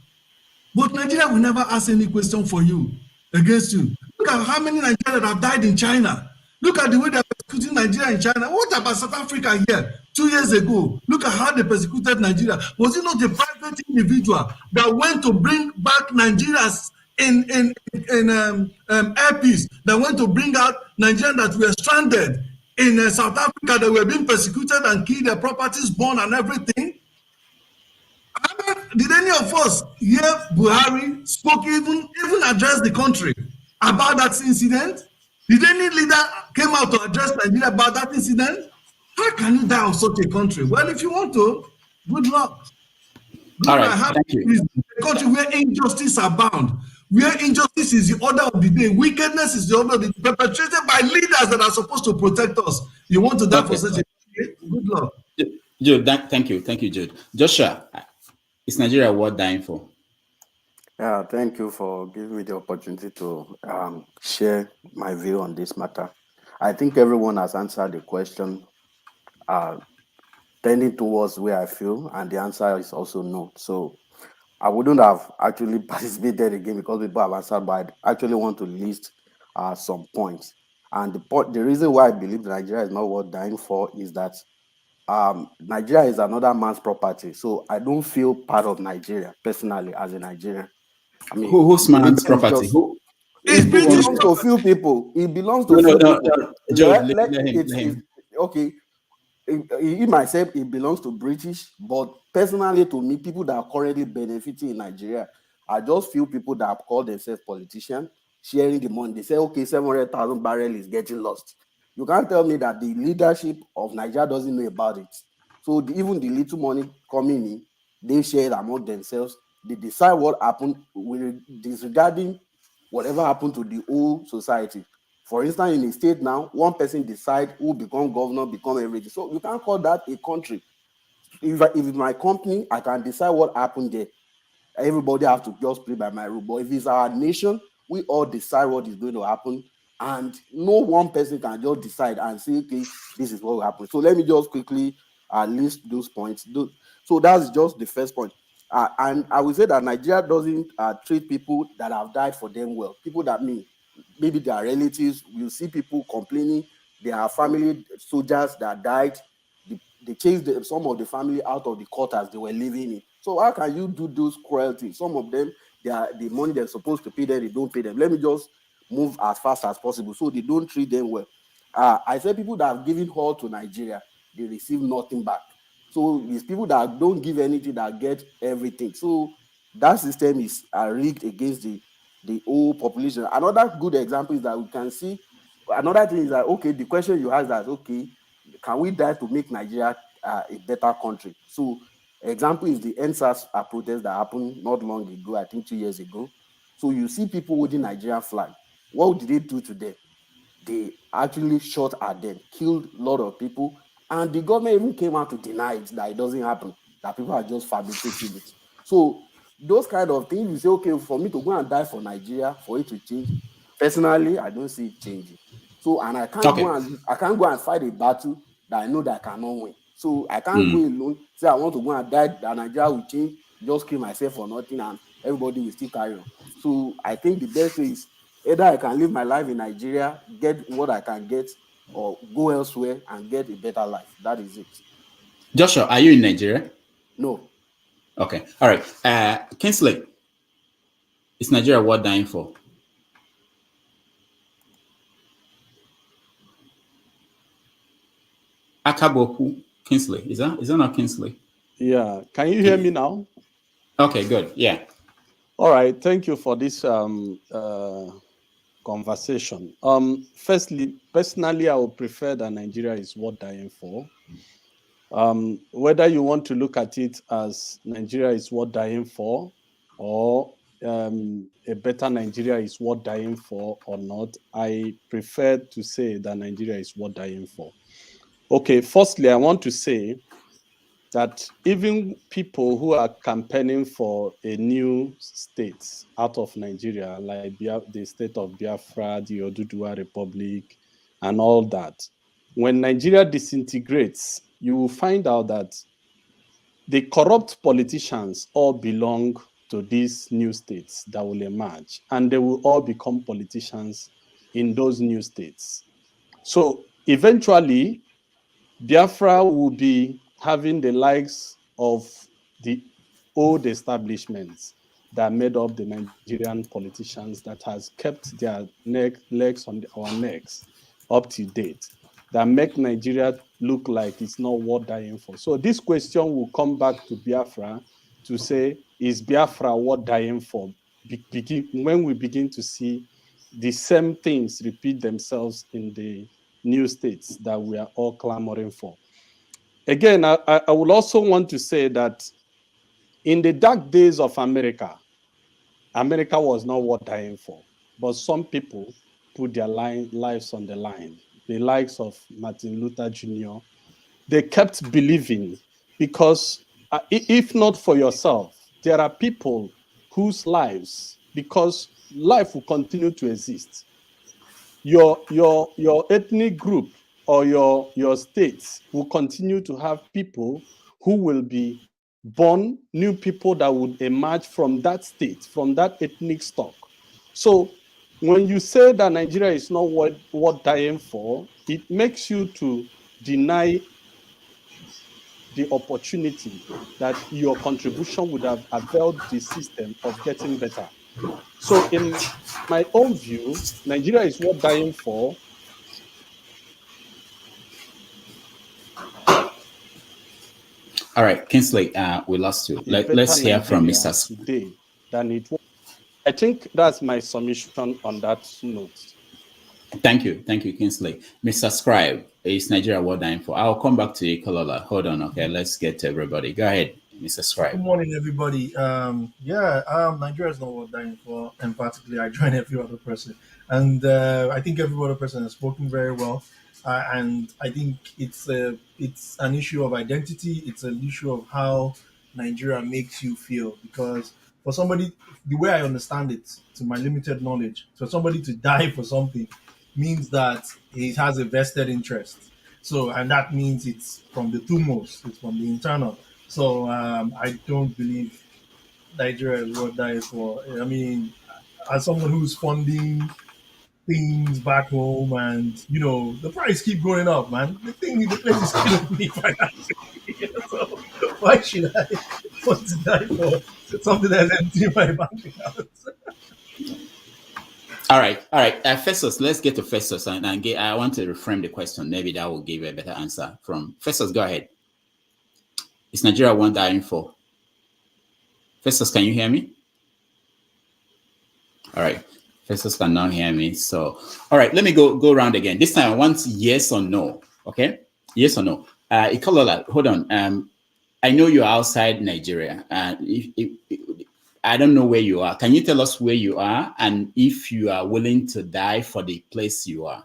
[SPEAKER 16] But Nigeria will never ask any question for you, against you. Look at how many Nigerians have died in China. Look at the way they are persecuting Nigeria in China. What about South Africa here 2 years ago? Look at how they persecuted Nigeria. Was it not a private individual that went to bring back Nigerians in airpeace, that went to bring out Nigerians that were stranded in South Africa, that were being persecuted and killed, their properties burned and everything? Did any of us hear Buhari spoke, even address the country about that incident? Did any leader came out to address Nigeria about that incident? How can you die of such a country? Well, if you want to, good luck.
[SPEAKER 2] All right, thank you.
[SPEAKER 16] A country where injustice abound, where injustice is the order of the day, wickedness is the order of the day, perpetrated by leaders that are supposed to protect us. You want to die for such a country? Good luck.
[SPEAKER 2] Jude, thank you, Jude. Joshua, is Nigeria worth dying for?
[SPEAKER 17] Yeah, thank you for giving me the opportunity to share my view on this matter. I think everyone has answered the question, tending towards where I feel, and the answer is also no. So I wouldn't have actually participated again because people have answered, but I actually want to list some points. And the reason why I believe Nigeria is not worth dying for is that Nigeria is another man's property. So I don't feel part of Nigeria personally as a Nigerian. I mean,
[SPEAKER 2] who's man's property?
[SPEAKER 17] It belongs to a few people. It belongs to few people.
[SPEAKER 2] Let him.
[SPEAKER 17] Okay. He might say it belongs to British, but personally to me, people that are currently benefiting in Nigeria are just few people that call themselves politicians, sharing the money. They say, okay, 700,000 barrels is getting lost. You can't tell me that the leadership of Nigeria doesn't know about it. So even the little money coming in, they share it among themselves. They decide what happened, disregarding whatever happened to the whole society. For instance, in a state now, one person decides who become governor, become everything. So you can't call that a country. If it's my company, I can decide what happened there. Everybody have to just play by my rule. But if it's our nation, we all decide what is going to happen. And no one person can just decide and say, okay, this is what will happen. So let me just quickly list those points. So that's just the first point. And I would say that Nigeria doesn't treat people that have died for them well. People that maybe their relatives, you see people complaining, their family soldiers that died, they chased some of the family out of the quarters they were living in. So how can you do those cruelties? Some of them, the money they're supposed to pay them, they don't pay them. Let me just move as fast as possible so they don't treat them well. I say people that have given all to Nigeria, they receive nothing back. So these people that don't give anything, that get everything. So that system is rigged against the whole population. Another good example is that we can see, another thing is that, okay, the question you asked that, okay, can we die to make Nigeria a better country? So example is the NSAS protest that happened not long ago, I think 2 years ago. So you see people holding Nigerian flag. What did they do to them? They actually shot at them, killed a lot of people, and the government even came out to deny it, that it doesn't happen, that people are just fabricating it. So those kind of things, you say, okay, for me to go and die for Nigeria, for it to change, personally, I don't see it changing. So, and I can't go and fight a battle that I know that I cannot win. So I can't go alone, say I want to go and die, that Nigeria will change, just kill myself for nothing, and everybody will still carry on. So I think the best way is either I can live my life in Nigeria, get what I can get, or go elsewhere and get a better life. That is it.
[SPEAKER 2] Joshua, are you in Nigeria?
[SPEAKER 17] No.
[SPEAKER 2] Okay. All right. Kingsley, is Nigeria worth dying for? Akaboku Kingsley. Is that not Kingsley?
[SPEAKER 18] Yeah. Can you hear me now?
[SPEAKER 2] Okay, good. Yeah.
[SPEAKER 18] All right. Thank you for this conversation. Firstly, personally, I would prefer that Nigeria is worth dying for. Whether you want to look at it as Nigeria is worth dying for, or a better Nigeria is worth dying for or not, I prefer to say that Nigeria is worth dying for. Okay, firstly, I want to say that even people who are campaigning for a new state out of Nigeria, like the state of Biafra, the Oduduwa Republic, and all that, when Nigeria disintegrates, you will find out that the corrupt politicians all belong to these new states that will emerge, and they will all become politicians in those new states. So eventually, Biafra will be having the likes of the old establishments that made up the Nigerian politicians that has kept their legs on our necks up to date, that make Nigeria look like it's not worth dying for. So this question will come back to Biafra to say, is Biafra worth dying for? When we begin to see the same things repeat themselves in the new states that we are all clamoring for. Again, I would also want to say that in the dark days of America, America was not worth dying for, but some people put their lives on the line. The likes of Martin Luther Jr., they kept believing, because if not for yourself, there are people whose lives, because life will continue to exist, your ethnic group or your states will continue to have people who will be born, new people that would emerge from that state, from that ethnic stock. So when you say that Nigeria is not worth dying for, it makes you to deny the opportunity that your contribution would have availed the system of getting better. So in my own view, Nigeria is worth dying for.
[SPEAKER 2] All right, Kingsley, we lost you. Let's hear from Mr.
[SPEAKER 18] Today than it was. I think that's my submission on that note.
[SPEAKER 2] Thank you, Kingsley. Mr. Scribe, is Nigeria worth dying for? I'll come back to you, Kalola. Hold on, okay? Let's get to everybody. Go ahead, Mr. Scribe.
[SPEAKER 19] Good morning, everybody. Nigeria is not worth dying for, and particularly I join every other person. And I think every other person has spoken very well. And I think it's an issue of identity. It's an issue of how Nigeria makes you feel. Because for somebody, the way I understand it, to my limited knowledge, for somebody to die for something means that he has a vested interest. So, and that means it's from the thumos, it's from the internal. So I don't believe Nigeria is worth dying for. I mean, as someone who's funding things back home, and the price keep going up, man. The place is killing me financially. So why should I want to die for something that's empty in my bank account?
[SPEAKER 2] All right. Festus, let's get to Festus, and I want to reframe the question. Maybe that will give a better answer from Festus. Go ahead. Is Nigeria worth dying for? Festus, can you hear me? All right. Festus cannot hear me. So, all right, let me go around again. This time I want yes or no. Okay? Yes or no. Ikolola, hold on. I know you're outside Nigeria. I don't know where you are. Can you tell us where you are and if you are willing to die for the place you are?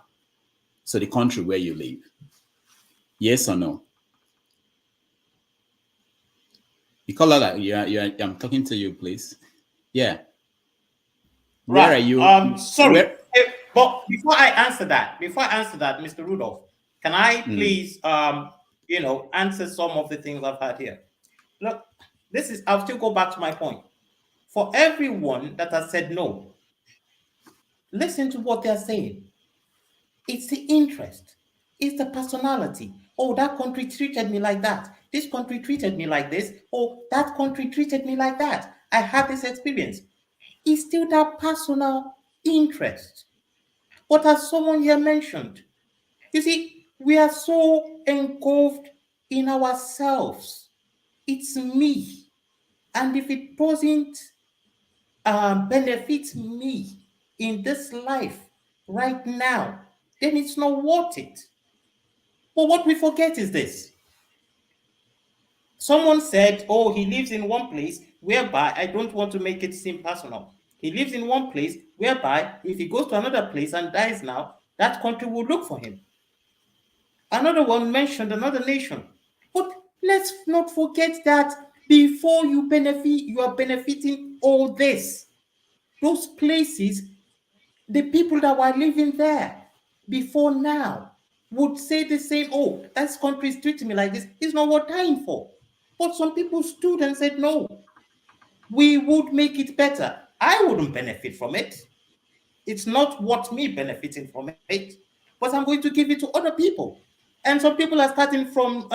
[SPEAKER 2] So the country where you live. Yes or no? Ikolola, I'm talking to you, please. Yeah. Where are you?
[SPEAKER 6] Sorry. But before I answer that, Mr. Rudolph, can I please, answer some of the things I've had here? Look, I'll still go back to my point. For everyone that has said no, listen to what they're saying. It's the interest. It's the personality. Oh, that country treated me like that. This country treated me like this. Oh, that country treated me like that. I had this experience. It's still that personal interest. But as someone here mentioned, you see, we are so engulfed in ourselves. It's me. And if it doesn't benefit me in this life, right now, then it's not worth it. But what we forget is this. Someone said, oh, he lives in one place whereby, I don't want to make it seem personal. He lives in one place whereby if he goes to another place and dies now, that country will look for him. Another one mentioned another nation. But let's not forget that before you benefit, you are benefiting all this. Those places, the people that were living there before now would say the same, oh, that country is treating me like this. It's not worth dying for. But some people stood and said, no, we would make it better. I wouldn't benefit from it. It's not worth me benefiting from it, but I'm going to give it to other people. And some people are starting from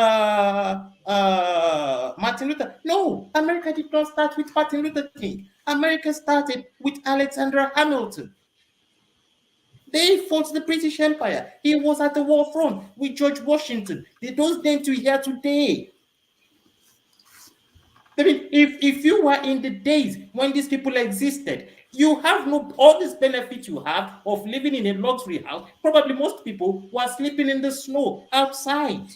[SPEAKER 6] Martin Luther. No, America did not start with Martin Luther King. America started with Alexander Hamilton. They fought the British Empire. He was at the war front with George Washington. Those names we hear today. I mean, if you were in the days when these people existed, you have all this benefit you have of living in a luxury house. Probably most people were sleeping in the snow outside.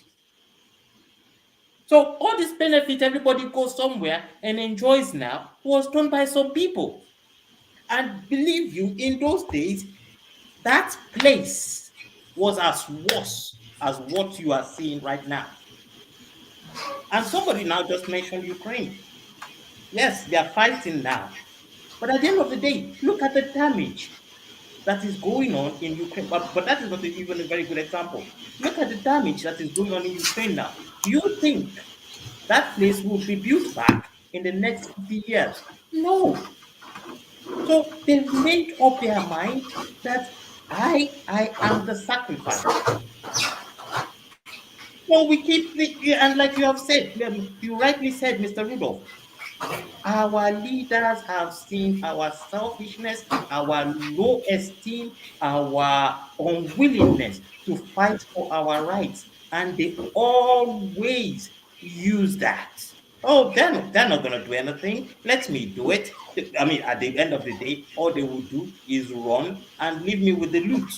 [SPEAKER 6] So all this benefit everybody goes somewhere and enjoys now was done by some people. And believe you, in those days, that place was as worse as what you are seeing right now. And somebody now just mentioned Ukraine. Yes, they are fighting now. But at the end of the day, look at the damage that is going on in Ukraine. But that is not even a very good example. Look at the damage that is going on in Ukraine now. Do you think that place will be built back in the next 50 years? No. So they've made up their mind that I am the sacrifice. So we keep and like you have said, you rightly said, Mr. Rudolph, our leaders have seen our selfishness, our low esteem, our unwillingness to fight for our rights, and they always use that. Oh, they're not going to do anything. Let me do it. I mean, at the end of the day, all they will do is run and leave me with the loot.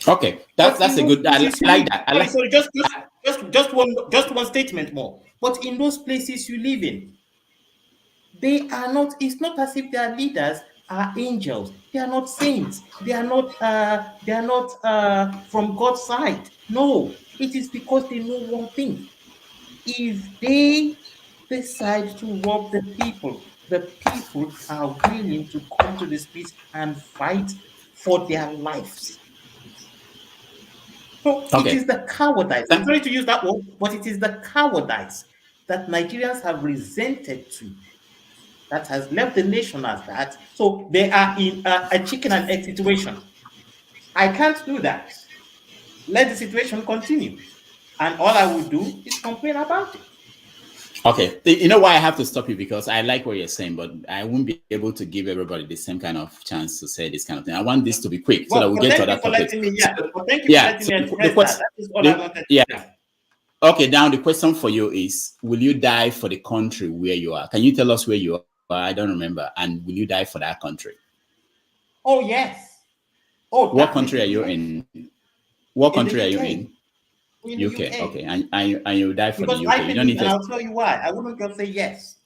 [SPEAKER 2] Okay, that's a good. I like that.
[SPEAKER 6] Sorry, just one statement more. But in those places you live in, they are not. It's not as if their leaders are angels. They are not saints. They are not. They are not from God's side. No, it is because they know one thing. If they decide to rob the people are willing to come to the streets and fight for their lives. So It is the cowardice. I'm sorry to use that word, but it is the cowardice that Nigerians have resented to that has left the nation as that. So they are in a chicken and egg situation. I can't do that. Let the situation continue. And all I will do is complain about it.
[SPEAKER 2] Okay, you know why I have to stop you? Because I like what you're saying, but I won't be able to give everybody the same kind of chance to say this kind of thing. I want this to be quick so that we get to other topics.
[SPEAKER 6] Thank you for letting me express that. That is all I wanted to say.
[SPEAKER 2] Okay, now the question for you is, will you die for the country where you are? Can you tell us where you are? I don't remember. And will you die for that country?
[SPEAKER 6] Oh, yes. Oh,
[SPEAKER 2] what country are you in? What country are you in?
[SPEAKER 6] UK.
[SPEAKER 2] Okay, and you die for
[SPEAKER 6] because
[SPEAKER 2] the UK. You don't need to.
[SPEAKER 6] I'll tell you why. I wouldn't just say yes.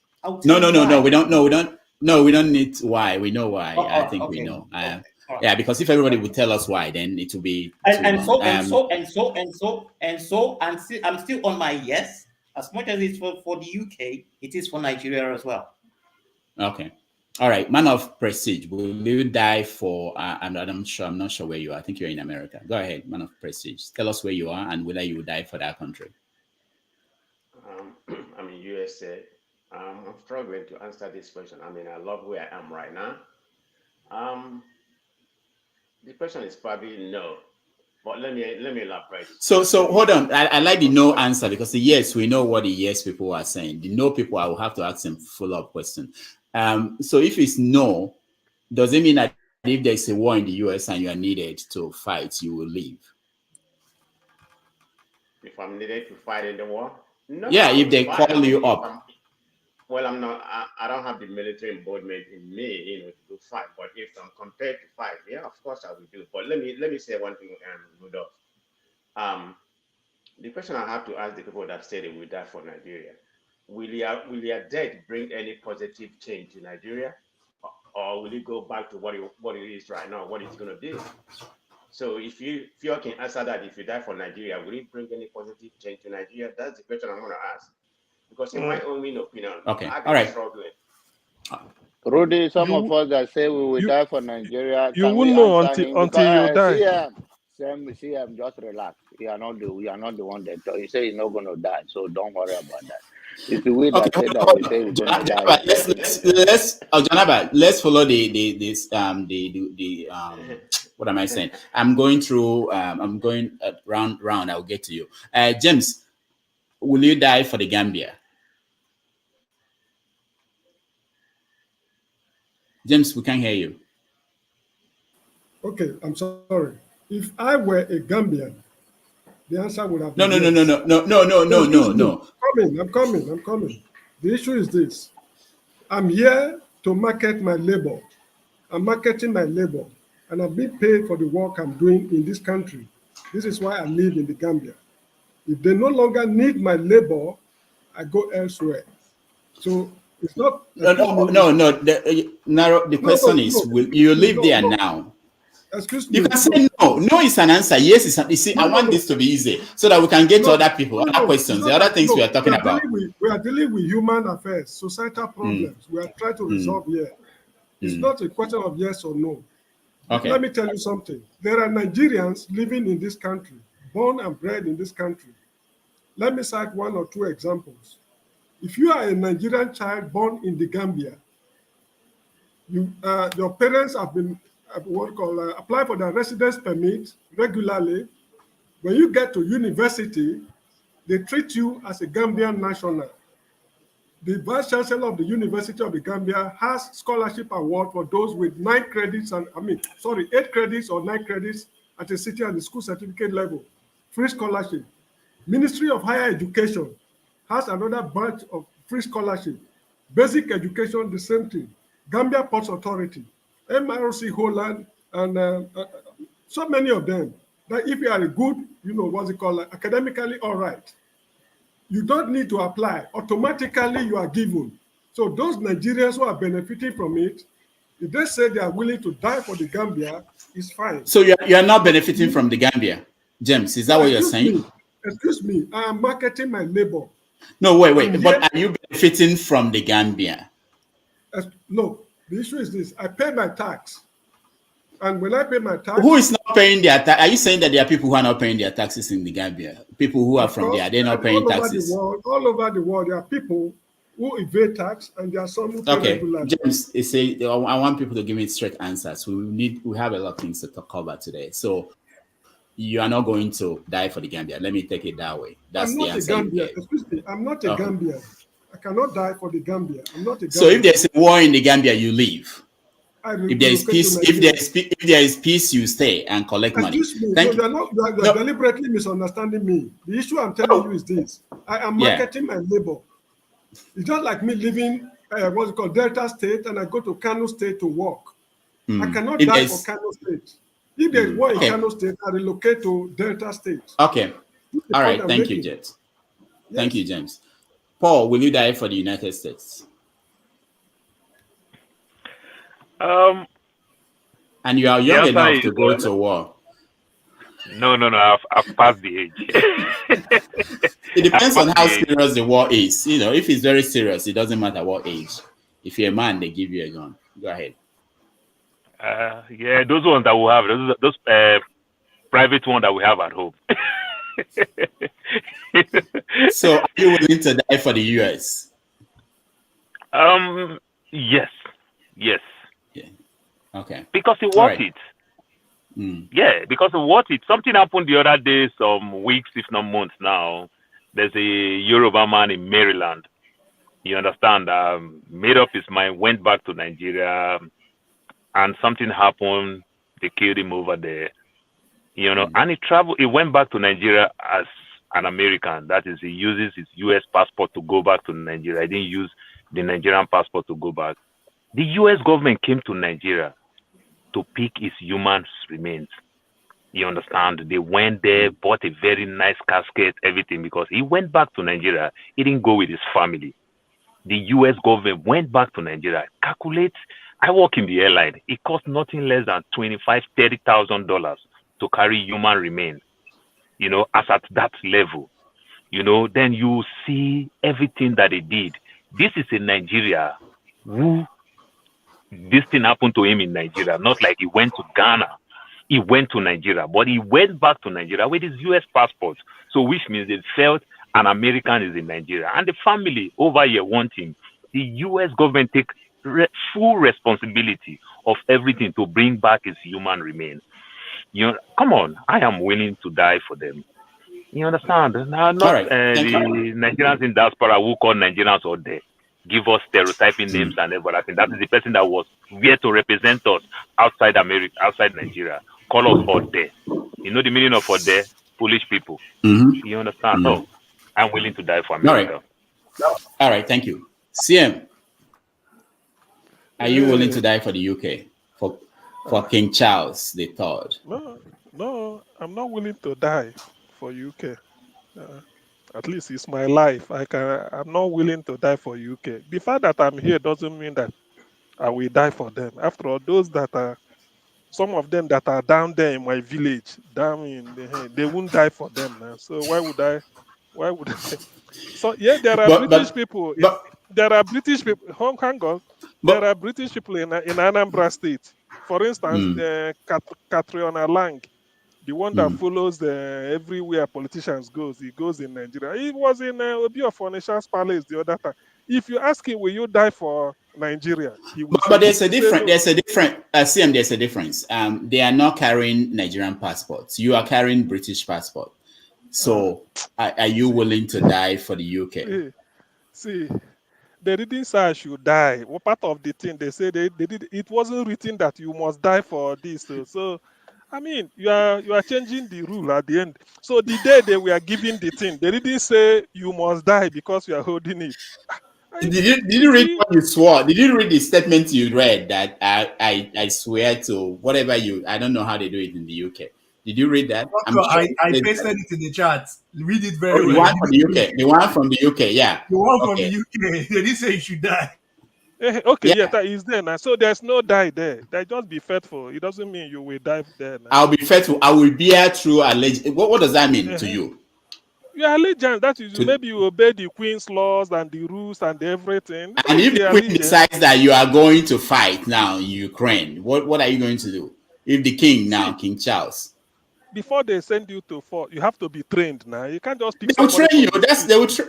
[SPEAKER 2] No. We don't need why. We know why. I think we know. Yeah, because if everybody would tell us why, then it would be.
[SPEAKER 6] I'm still on my yes. As much as it's for the UK, it is for Nigeria as well.
[SPEAKER 2] Okay. All right, man of prestige, will you die for? I'm not sure where you are. I think you're in America. Go ahead, man of prestige. Tell us where you are and whether you will die for that country.
[SPEAKER 13] I'm in USA. I'm struggling to answer this question. I mean, I love where I am right now. The question is probably no, but let me elaborate.
[SPEAKER 2] So hold on. I like the no answer because the yes, we know what the yes people are saying. The no people, I will have to ask them follow-up question. So if it's no, does it mean that if there's a war in the US and you are needed to fight, you will leave?
[SPEAKER 13] If I'm needed to fight in the war? No.
[SPEAKER 2] Yeah, if they call you up.
[SPEAKER 13] well, I'm not. I don't have the military involvement in me, to do fight. But if I'm compared to fight, yeah, of course I will do. But let me say one thing, Rudolph. The question I have to ask the people that say they will die for Nigeria: will your death bring any positive change to Nigeria, or will it go back to what it is right now, what it's going to be? So if you can answer that, if you die for Nigeria, will it bring any positive change to Nigeria? That's the question I'm going to ask. Because in my own opinion,
[SPEAKER 2] Okay,
[SPEAKER 13] I've
[SPEAKER 2] all
[SPEAKER 13] been
[SPEAKER 2] right.
[SPEAKER 13] struggling.
[SPEAKER 5] Rudy, some of us that say we will die for Nigeria,
[SPEAKER 15] You
[SPEAKER 5] can we
[SPEAKER 15] won't know
[SPEAKER 5] answer him?
[SPEAKER 15] until you
[SPEAKER 5] Because
[SPEAKER 15] die.
[SPEAKER 5] CM, just relax. We are not the one that talk. You say you're not going to die, so don't worry about that. It's the way that say that we say we're going to die.
[SPEAKER 2] Let's follow what am I saying? I'm going through. I'm going round. I'll get to you. James, will you die for the Gambia? James, we can't hear you.
[SPEAKER 7] Okay, I'm sorry. If I were a Gambian, the answer would have
[SPEAKER 2] No.
[SPEAKER 7] been yes.
[SPEAKER 2] No.
[SPEAKER 7] I'm coming. The issue is this. I'm here to market my labor. I'm marketing my labor, and I'm being paid for the work I'm doing in this country. This is why I live in the Gambia. If they no longer need my labor, I go elsewhere. So it's not.
[SPEAKER 2] No. The question is, will you live there now?
[SPEAKER 7] Excuse me.
[SPEAKER 2] You can say no. No is an answer. Yes is an. You see, I want this to be easy so that we can get to other people, other questions, the other things we are talking about.
[SPEAKER 7] We are dealing with human affairs, societal problems. We are trying to resolve here. It's not a question of yes or no.
[SPEAKER 2] Okay.
[SPEAKER 7] Let me tell you something. There are Nigerians living in this country, born and bred in this country. Let me cite one or two examples. If you are a Nigerian child born in the Gambia, your parents have been apply for their residence permit regularly. When you get to university, they treat you as a Gambian national. The Vice Chancellor of the University of the Gambia has scholarship award for those with 8 credits or 9 credits at a city and the school certificate level. Free scholarship. Ministry of Higher Education has another batch of free scholarship. Basic education, the same thing. Gambia Ports Authority, MRC Holland, and so many of them. That if you are a good, academically all right, you don't need to apply. Automatically, you are given. So those Nigerians who are benefiting from it, if they say they are willing to die for the Gambia, it's fine.
[SPEAKER 2] So you are not benefiting from the Gambia, James? Is that what you're saying?
[SPEAKER 7] Excuse me. I am marketing my labor.
[SPEAKER 2] No, wait. But are you benefiting from the Gambia?
[SPEAKER 7] No. The issue is this. I pay my tax. And when I pay my tax...
[SPEAKER 2] Who is not paying their tax? Are you saying that there are people who are not paying their taxes in the Gambia? People who are from there, they're not paying taxes?
[SPEAKER 7] All over the world, there are people who evade tax, and there are some who pay regularly.
[SPEAKER 2] James, I want people to give me straight answers. We have a lot of things to cover today. So you are not going to die for the Gambia. Let me take it that way. That's the answer.
[SPEAKER 7] Excuse me. I'm not a Gambian. I cannot die for the Gambia. I'm not a Gambian.
[SPEAKER 2] So if there's a war in the Gambia, you leave. If there is peace, if there is peace, you stay and collect money.
[SPEAKER 7] Thank you. You are deliberately misunderstanding me. The issue I'm telling you is this: I am marketing my labor. It's just like me leaving Delta State, and I go to Kano State to work. I cannot die for Kano State. If there is war in Kano State, I relocate to Delta State.
[SPEAKER 2] Okay. All right. Thank you, Jet. Yes. Thank you, James. Paul, will you die for the United States? And you are young enough to go to war.
[SPEAKER 20] No. I've passed the age.
[SPEAKER 2] It depends on how serious the war is. If it's very serious, it doesn't matter what age. If you're a man, they give you a gun. Go ahead.
[SPEAKER 20] Yeah, those ones that we have, those private ones that we have at home.
[SPEAKER 2] So, are you willing to die for the U.S.?
[SPEAKER 20] Yes.
[SPEAKER 2] Yeah. Okay.
[SPEAKER 20] Because it worth it. Yeah, because it worth it. Something happened the other day, some weeks, if not months now. There's a Yoruba man in Maryland. You understand? Made up his mind, went back to Nigeria, and something happened. They killed him over there. And he traveled. He went back to Nigeria as an American. That is, he uses his U.S. passport to go back to Nigeria. He didn't use the Nigerian passport to go back. The US government came to Nigeria to pick its human remains. You understand? They went there, bought a very nice casket, everything, because he went back to Nigeria. He didn't go with his family. The US government went back to Nigeria. Calculate, I work in the airline. It costs nothing less than $25,000, $30,000 to carry human remains, as at that level. Then you see everything that they did. This is in Nigeria who this thing happened to him in Nigeria, not like he went to Ghana. He went to Nigeria, but he went back to Nigeria with his US passport. So which means they felt an American is in Nigeria. And the family over here wanting the US government take full responsibility of everything to bring back his human remains. Come on, I am willing to die for them. You understand? Now, not
[SPEAKER 2] right.
[SPEAKER 20] the Nigerians in diaspora who call Nigerians or they give us stereotyping names and everything. That is the person that was here to represent us outside America, outside Nigeria. Call us Ode. You know the meaning of Ode? Foolish people. You understand? No, I'm willing to die for America.
[SPEAKER 2] All right, thank you. CM, are you willing to die for the UK? For King Charles III?
[SPEAKER 15] No, I'm not willing to die for UK. At least it's my life. I'm not willing to die for UK. The fact that I'm here doesn't mean that I will die for them. After all, those that are, some of them that are down there in my village, down in the, they won't die for them now. So why would I? So yeah, there are British people. There are British people. Hang on. There are British people in Anambra State. For instance, Catriona Lang, the one that follows everywhere politicians goes. He goes in Nigeria. He was in Obi of Onisha's palace the other time. If you ask him, will you die for Nigeria? He will.
[SPEAKER 2] But there's a different. There's a different. CM, there's a difference. They are not carrying Nigerian passports. You are carrying British passport. So, are you willing to die for the UK?
[SPEAKER 15] See, they didn't say I should die. What part of the thing they say they did? It wasn't written that you must die for this. So I mean, you are changing the rule at the end. So the day they were giving the thing, they didn't say you must die because you are holding it.
[SPEAKER 2] Did you read what you swore? Did you read the statement you read that I swear to whatever I don't know how they do it in the UK. Did you read that?
[SPEAKER 19] I pasted it in the chat. Read it very well.
[SPEAKER 2] The one from the UK. The one from the UK, yeah.
[SPEAKER 19] The one from the UK. They didn't say you should die.
[SPEAKER 15] Okay, yeah, that is there now. So there's no die there. They just be faithful. It doesn't mean you will die there now.
[SPEAKER 2] I'll be faithful. I will bear true allegiance. What does that mean to you?
[SPEAKER 15] Your allegiance, that is, maybe you obey the Queen's laws and the rules and everything.
[SPEAKER 2] And if the Queen decides that you are going to fight now in Ukraine, what are you going to do? If the King now, King Charles.
[SPEAKER 15] Before they send you to fight, you have to be trained now. You can't just pick.
[SPEAKER 2] They will train you.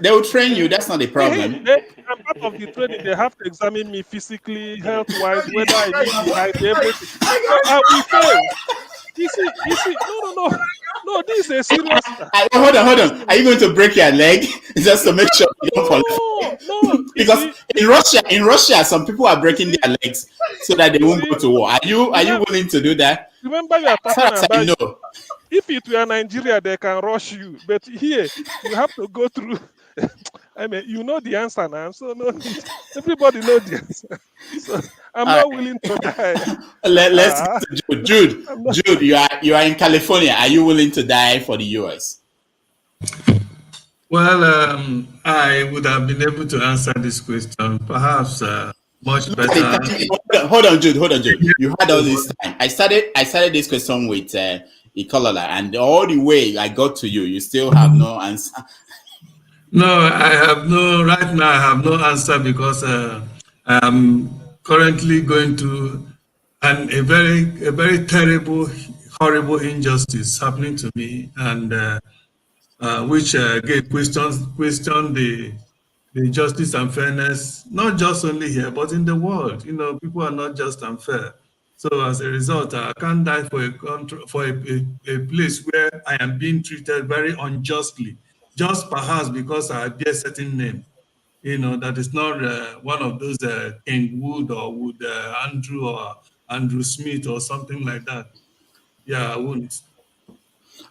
[SPEAKER 2] They will train you. That's not the problem.
[SPEAKER 15] And part of the training, they have to examine me physically, health-wise, whether I need the height, everything. So I will fail. You see, no, this is a serious.
[SPEAKER 2] Hold on. Are you going to break your leg just to make sure you don't fall?
[SPEAKER 15] No.
[SPEAKER 2] Because in Russia, some people are breaking their legs so that they won't go to war. Are you willing to do that?
[SPEAKER 15] Remember, you are talking about. If it were Nigeria, they can rush you. But here, you have to go through. I mean, you know the answer now. So no need. Everybody knows the answer. So I'm not willing to die.
[SPEAKER 2] Let's Jude. Jude, you are in California. Are you willing to die for the US?
[SPEAKER 16] Well, I would have been able to answer this question perhaps much better.
[SPEAKER 2] Hold on, Jude. You had all this time. I started this question with Ecolola, and all the way I got to you, you still have no answer.
[SPEAKER 16] No, right now I have no answer because I'm currently going to a very terrible, horrible injustice happening to me, and which again question the justice and fairness, not just only here, but in the world. People are not just unfair. So as a result, I can't die for a place where I am being treated very unjustly, just perhaps because I bear a certain name. That is not one of those King Wood or Wood Andrew or Andrew Smith or something like that. Yeah, I wouldn't.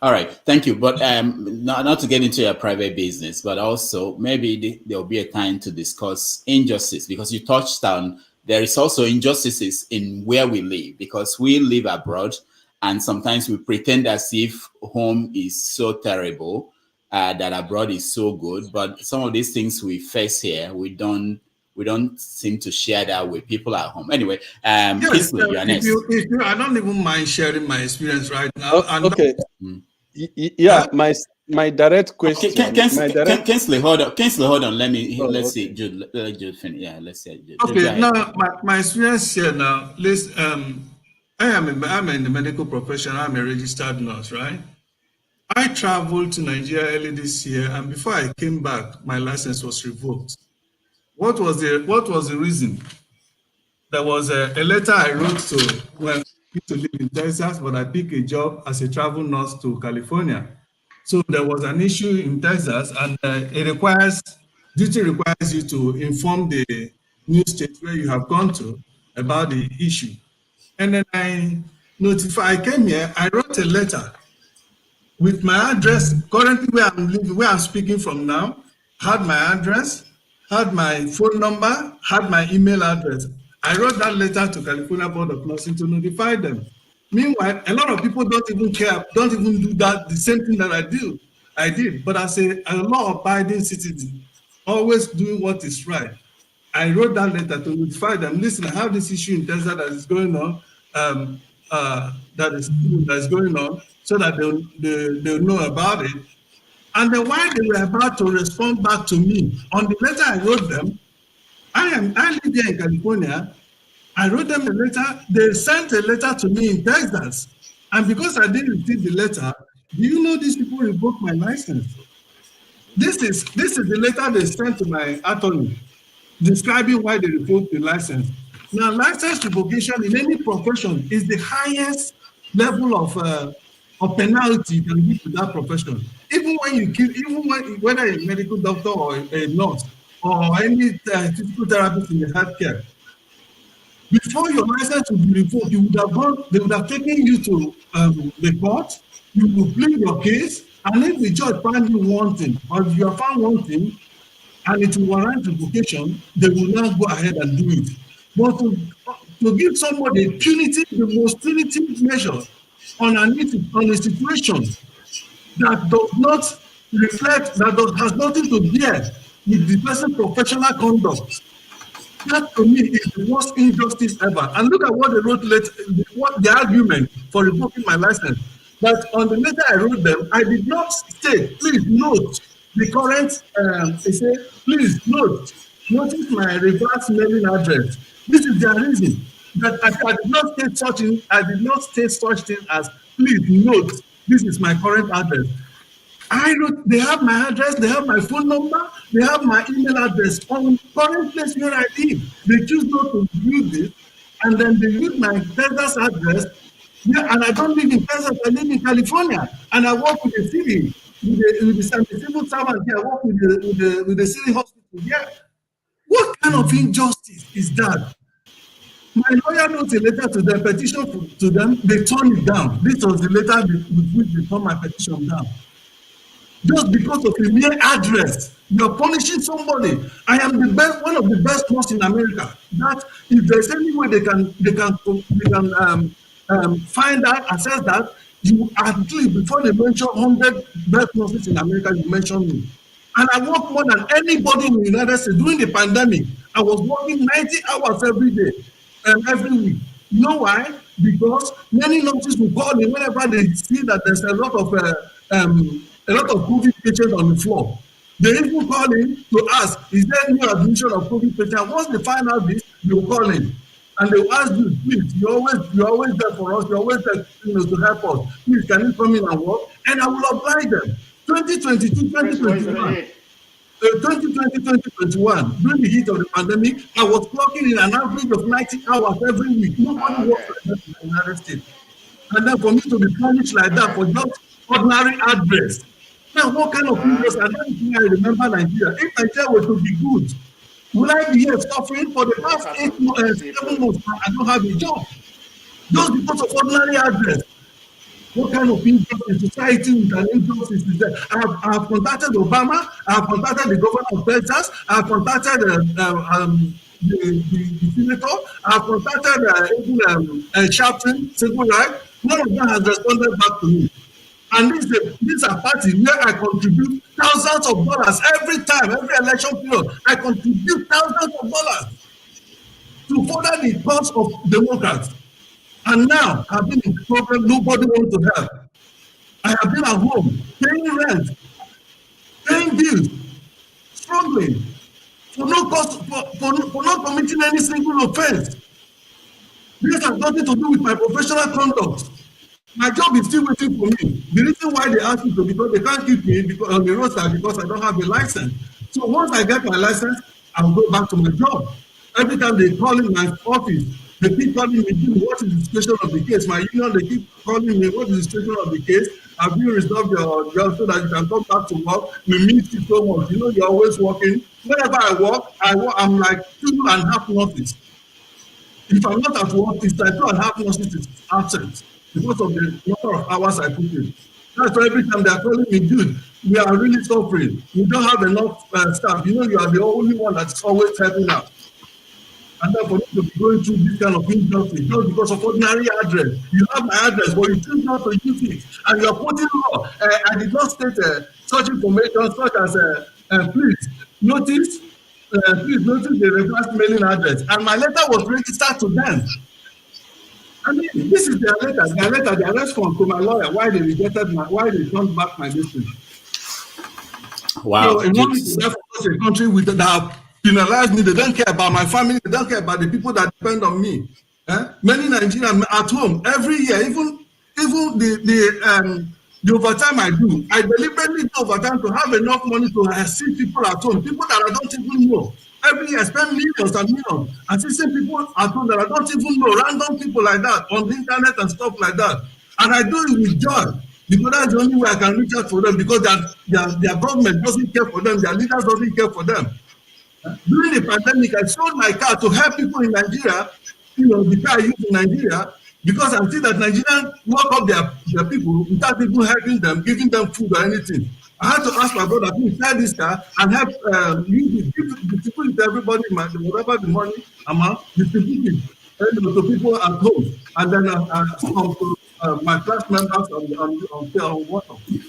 [SPEAKER 2] All right, thank you. But not to get into your private business, but also maybe there'll be a time to discuss injustice, because you touched on there is also injustices in where we live, because we live abroad and sometimes we pretend as if home is so terrible, that abroad is so good. But some of these things we face here, we don't seem to share that with people at home. Anyway,
[SPEAKER 16] Yes,
[SPEAKER 2] Kingsley, you are next.
[SPEAKER 16] if you, I don't even mind sharing my experience right now.
[SPEAKER 18] Okay. Yeah, my direct question.
[SPEAKER 2] Kingsley, hold on. Kingsley, hold on. Let's
[SPEAKER 18] okay.
[SPEAKER 2] see. Jude, let Jude finish. Yeah, let's see. Jude.
[SPEAKER 16] Okay, now my experience here now. I'm in the medical profession. I'm a registered nurse, right? I traveled to Nigeria early this year, and before I came back, my license was revoked. What was the reason? There was a letter I wrote to live in Texas, but I picked a job as a travel nurse to California. So there was an issue in Texas, and duty requires you to inform the new state where you have gone to about the issue. And then I came here, I wrote a letter with my address, currently where I'm living, where I'm speaking from now, had my address, had my phone number, had my email address. I wrote that letter to California Board of Nursing to notify them. Meanwhile, a lot of people don't even care, don't even do that, the same thing that I did. But as a law-abiding citizen, always doing what is right, I wrote that letter to notify them. Listen, I have this issue in Texas that is going on, that is going on, so that they'll know about it. And then while they were about to respond back to me on the letter I wrote them, I live here in California. I wrote them a letter. They sent a letter to me in Texas, and because I didn't receive the letter, do you know these people revoked my license? This is the letter they sent to my attorney, describing why they revoked the license. Now, license revocation in any profession is the highest level of penalty you can give to that profession. Even when you kill, whether a medical doctor or a nurse or any physical therapist in the healthcare, before your license would be revoked, they would have taken you to the court. You will plead your case, and if the judge finds you wanting, or if you are found wanting, and it will warrant revocation, they will not go ahead and do it. But to give somebody the most punitive measure on a situation that does not reflect, has nothing to bear with the person's professional conduct, that to me is the worst injustice ever. And look at what they wrote the argument for revoking my license. That on the letter I wrote them, I did not state, please note the current, they say, please notice my reverse mailing address. This is their reason. That I did not state such thing as, please note, this is my current address. I wrote, they have my address, they have my phone number, they have my email address on current place where I live. They choose not to use this, and then they use my Texas address. Yeah, and I don't live in Texas, I live in California, and I work with the city, with the civil servant here, I work with the city hospital here. What kind of injustice is that? My lawyer wrote a letter to them, petition to them, they turned it down. This was the letter with which they turned my petition down. Just because of a mere address, you're punishing somebody. I am one of the best nurses in America. That if there's any way they can find out, assess that, you at least before they mention 100 best nurses in America, you mention me. And I work more than anybody in the United States. During the pandemic, I was working 90 hours every day and every week. You know why? Because many nurses will call me whenever they see that there's a lot of COVID patients on the floor. They even call in to ask, is there any admission of COVID patients? Once they find out this, they will call in. And they will ask you, please, you're always there for us, you're always there to help us. Please, can you come in and work? And I will oblige them. 2022, 2021. 2020, 2021, during the heat of the pandemic, I was clocking in an average of 90 hours every week. Nobody works like that in the United States. And then for me to be punished like that for just ordinary address. Now, what kind of people? I don't think I remember Nigeria. If Nigeria were to be good, will I be here suffering for the past 7 months? I don't have a job. Just because of ordinary address. What kind of injustice society with an injustice is there? I have contacted Obama. I have contacted the governor of Texas. I have contacted the senator. I have contacted even Sharpton, civil rights. None of them has responded back to me. And this is a party where I contribute thousands of dollars every time, every election period. I contribute thousands of dollars to further the cause of Democrats. And now I've been in problem, nobody wants to help. I have been at home, paying rent, paying bills, struggling for no cause, for not committing any single offense. This has nothing to do with my professional conduct. My job is still waiting for me. The reason why they ask me to, because they can't keep me because on the roadside because I don't have a license. So once I get my license, I'll go back to my job. Every time they call in my office, they keep calling me, what is the situation of the case? My union, they keep calling me, what is the situation of the case? Have you resolved your job so that you can come back to work? We miss you so much. You know, you're always working. Whenever I work, I'm like 2.5 notice. If I'm not at work, it's like 2.5 notice is absent because of the number of hours I put in. That's why every time they're calling me, dude, we are really suffering. We don't have enough staff. You know, you are the only one that's always helping out. And then for me to be going through this kind of injustice just because of ordinary address. You have my address, but you choose not to use it. And you're putting law. I did not state such information such as please notice the reverse mailing address. And my letter was registered to them. I mean, this is their letter, their response to my lawyer, why they turned back my district.
[SPEAKER 2] Wow.
[SPEAKER 16] So in order to therefore a country with that have penalized me, they don't care about my family, they don't care about the people that depend on me. Many Nigerians at home every year, even the overtime I do, I deliberately do overtime to have enough money to assist people at home, people that I don't even know. Every year I spend millions and millions assisting people at home that I don't even know, random people like that on the internet and stuff like that. And I do it with joy. Because that's the only way I can reach out for them, because their government doesn't care for them, their leaders doesn't care for them. During the pandemic, I sold my car to help people in Nigeria, the car I use in Nigeria, because I see that Nigerians work up their people without even helping them, giving them food or anything. I had to ask my brother to sell this car and help distribute to everybody, whatever the money amount, distribute it to people at home. And then some my class members on WhatsApp.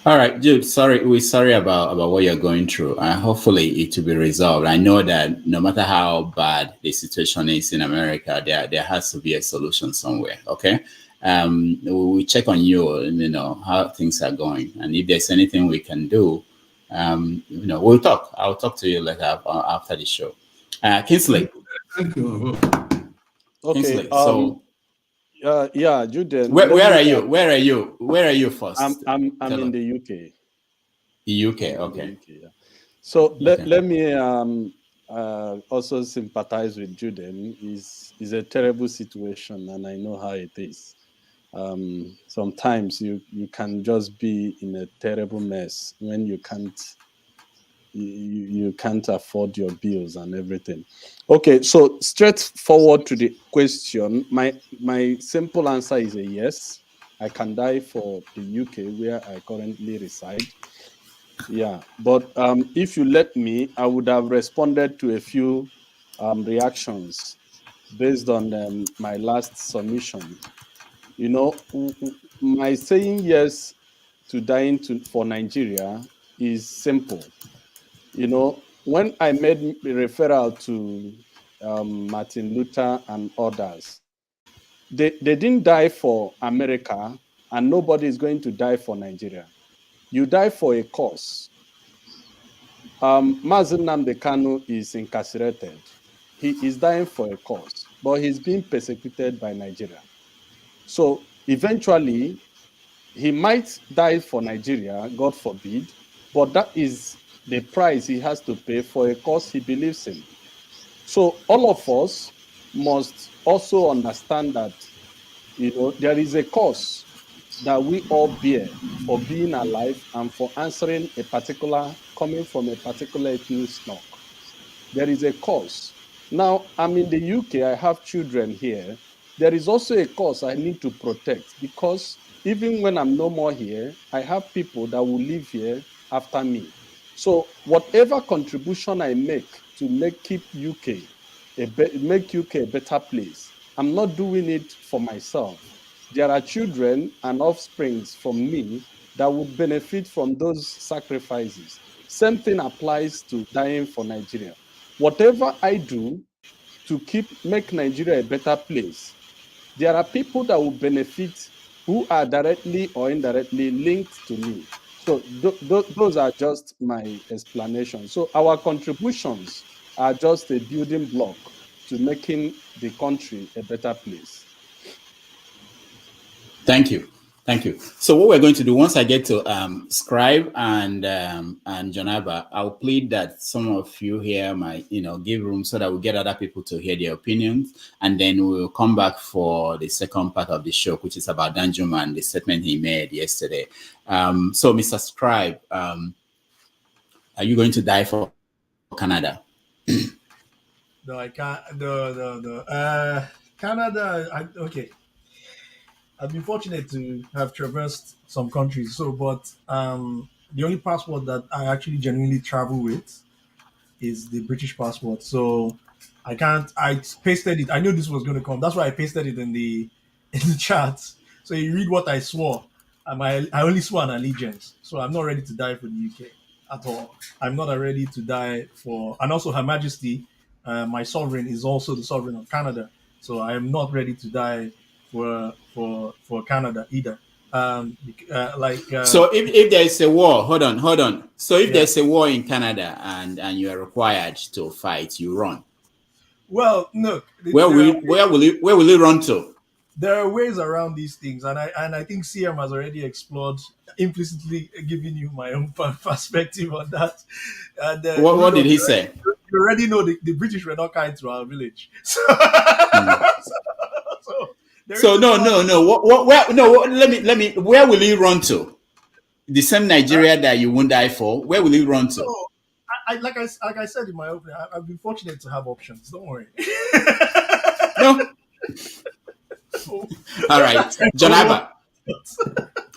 [SPEAKER 2] All right, Jude, we're sorry about what you're going through. Hopefully it will be resolved. I know that no matter how bad the situation is in America, there has to be a solution somewhere, okay? We check on you, how things are going. And if there's anything we can do, we'll talk. I'll talk to you later after the show. Kingsley.
[SPEAKER 16] Thank you.
[SPEAKER 18] Okay.
[SPEAKER 2] Kingsley,
[SPEAKER 18] yeah, Juden.
[SPEAKER 2] Where are you? Where are you first?
[SPEAKER 18] I'm in the UK.
[SPEAKER 2] The UK, okay.
[SPEAKER 18] The UK, yeah. So let me also sympathize with Juden. It's a terrible situation, and I know how it is. Sometimes you can just be in a terrible mess when you can't afford your bills and everything. Okay, so straight forward to the question, my simple answer is a yes. I can die for the UK where I currently reside. Yeah, but if you let me, I would have responded to a few reactions based on my last submission. My saying yes to dying for Nigeria is simple. When I made a referral to Martin Luther and others, they didn't die for America, and nobody is going to die for Nigeria. You die for a cause. Mazen Nnamdi Kanu is incarcerated. He is dying for a cause, but he's being persecuted by Nigeria. So eventually, he might die for Nigeria, God forbid, but that is the price he has to pay for a cause he believes in. So all of us must also understand that, there is a cause that we all bear for being alive and for answering coming from a particular ethnic stock. There is a cause. Now, I'm in the UK, I have children here. there is also a cause I need to protect, because even when I'm no more here, I have people that will live here after me. So whatever contribution I make to make UK a better place, I'm not doing it for myself. There are children and offsprings from me that would benefit from those sacrifices. Same thing applies to dying for Nigeria. Whatever I do to make Nigeria a better place, there are people that will benefit who are directly or indirectly linked to me. So those are just my explanations. So our contributions are just a building block to making the country a better place.
[SPEAKER 2] Thank you. Thank you. So what we're going to do, once I get to Scribe and Jonaba, I'll plead that some of you here might, give room so that we get other people to hear their opinions, and then we'll come back for the second part of the show, which is about Danjuma and the statement he made yesterday. So, Mr. Scribe, are you going to die for Canada?
[SPEAKER 19] No, I can't. No. Canada. Okay. I've been fortunate to have traversed some countries. So, but the only passport that I actually genuinely travel with is the British passport. So I can't. I pasted it. I knew this was going to come. That's why I pasted it in the chat. So you read what I swore. I only swore an allegiance. So I'm not ready to die for the UK at all. I'm not ready to die for, and also Her Majesty, my sovereign, is also the sovereign of Canada. So I am not ready to die for Canada either.
[SPEAKER 2] So if there is a war, hold on. So if there's a war in Canada and you are required to fight, you run.
[SPEAKER 19] Well, look,
[SPEAKER 2] where will you run to?
[SPEAKER 19] There are ways around these things, and I think CM has already explored, implicitly giving you my own perspective on that. And,
[SPEAKER 2] what did he say?
[SPEAKER 19] You already know the British were not kind to our village. So,
[SPEAKER 2] Where will you run to? The same Nigeria that you won't die for. Where will you run to?
[SPEAKER 19] So, like I said in my opening, I've been fortunate to have options. Don't worry.
[SPEAKER 2] No. All right, Jonaba.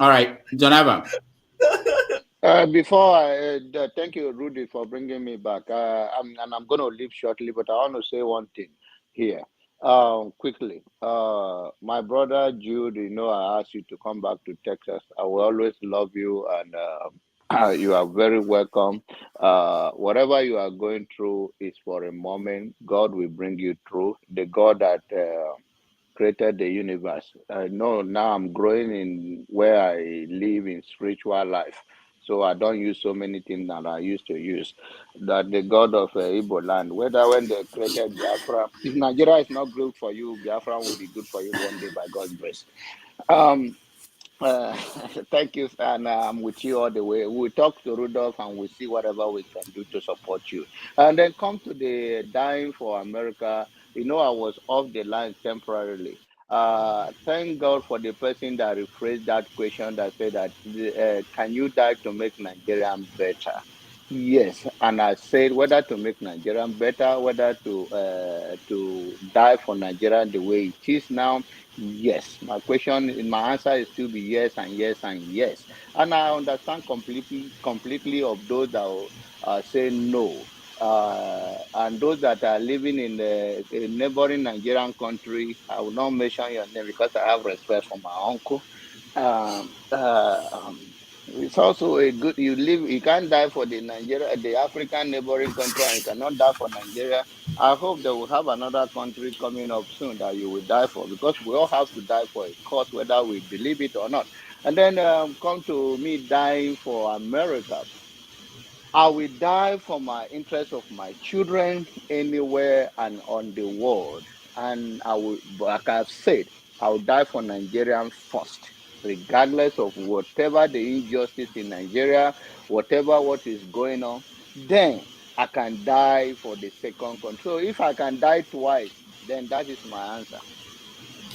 [SPEAKER 2] All right, Jonaba.
[SPEAKER 5] Before thank you, Rudy, for bringing me back. I'm going to leave shortly, but I want to say one thing here. Quickly, my brother Jude, I asked you to come back to Texas. I will always love you, and you are very welcome. Whatever you are going through is for a moment. God will bring you through. The God that created the universe. I know now I'm growing in where I live in spiritual life. So I don't use so many things that I used to use. That the God of Igbo land, whether when they created Biafra, if Nigeria is not good for you, Biafra will be good for you one day by God's grace. Thank you, and I'm with you all the way. We'll talk to Rudolph and we'll see whatever we can do to support you. And then come to the dying for America. I was off the line temporarily. Thank God for the person that rephrased that question that said that can you die to make Nigeria better? Yes, and I said whether to make Nigeria better, whether to die for Nigeria the way it is now. Yes, my answer is still be yes and yes and yes, and I understand completely of those that say no, and those that are living in a neighboring Nigerian country. I will not mention your name because I have respect for my uncle. It's also a good you can't die for the African neighboring country, and you cannot die for Nigeria. I hope they will have another country coming up soon that you will die for, because we all have to die for a cause, whether we believe it or not. And then come to me dying for America. I will die for my interest of my children anywhere and on the world. And I will, like I've said, I will die for Nigerian first, regardless of whatever the injustice in Nigeria, whatever what is going on. Then I can die for the second country. So if I can die twice, then that is my answer.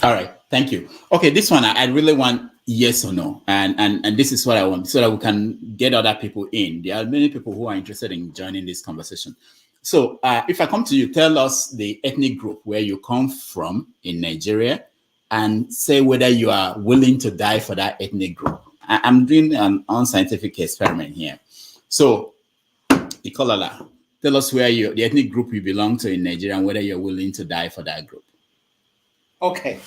[SPEAKER 2] All right, thank you. Okay, this one I really want yes or no, and this is what I want so that we can get other people in. There are many people who are interested in joining this conversation. So if I come to you, tell us the ethnic group where you come from in Nigeria, and say whether you are willing to die for that ethnic group. I'm doing an unscientific experiment here. So, Ikolala, tell us where the ethnic group you belong to in Nigeria and whether you're willing to die for that group.
[SPEAKER 6] Okay.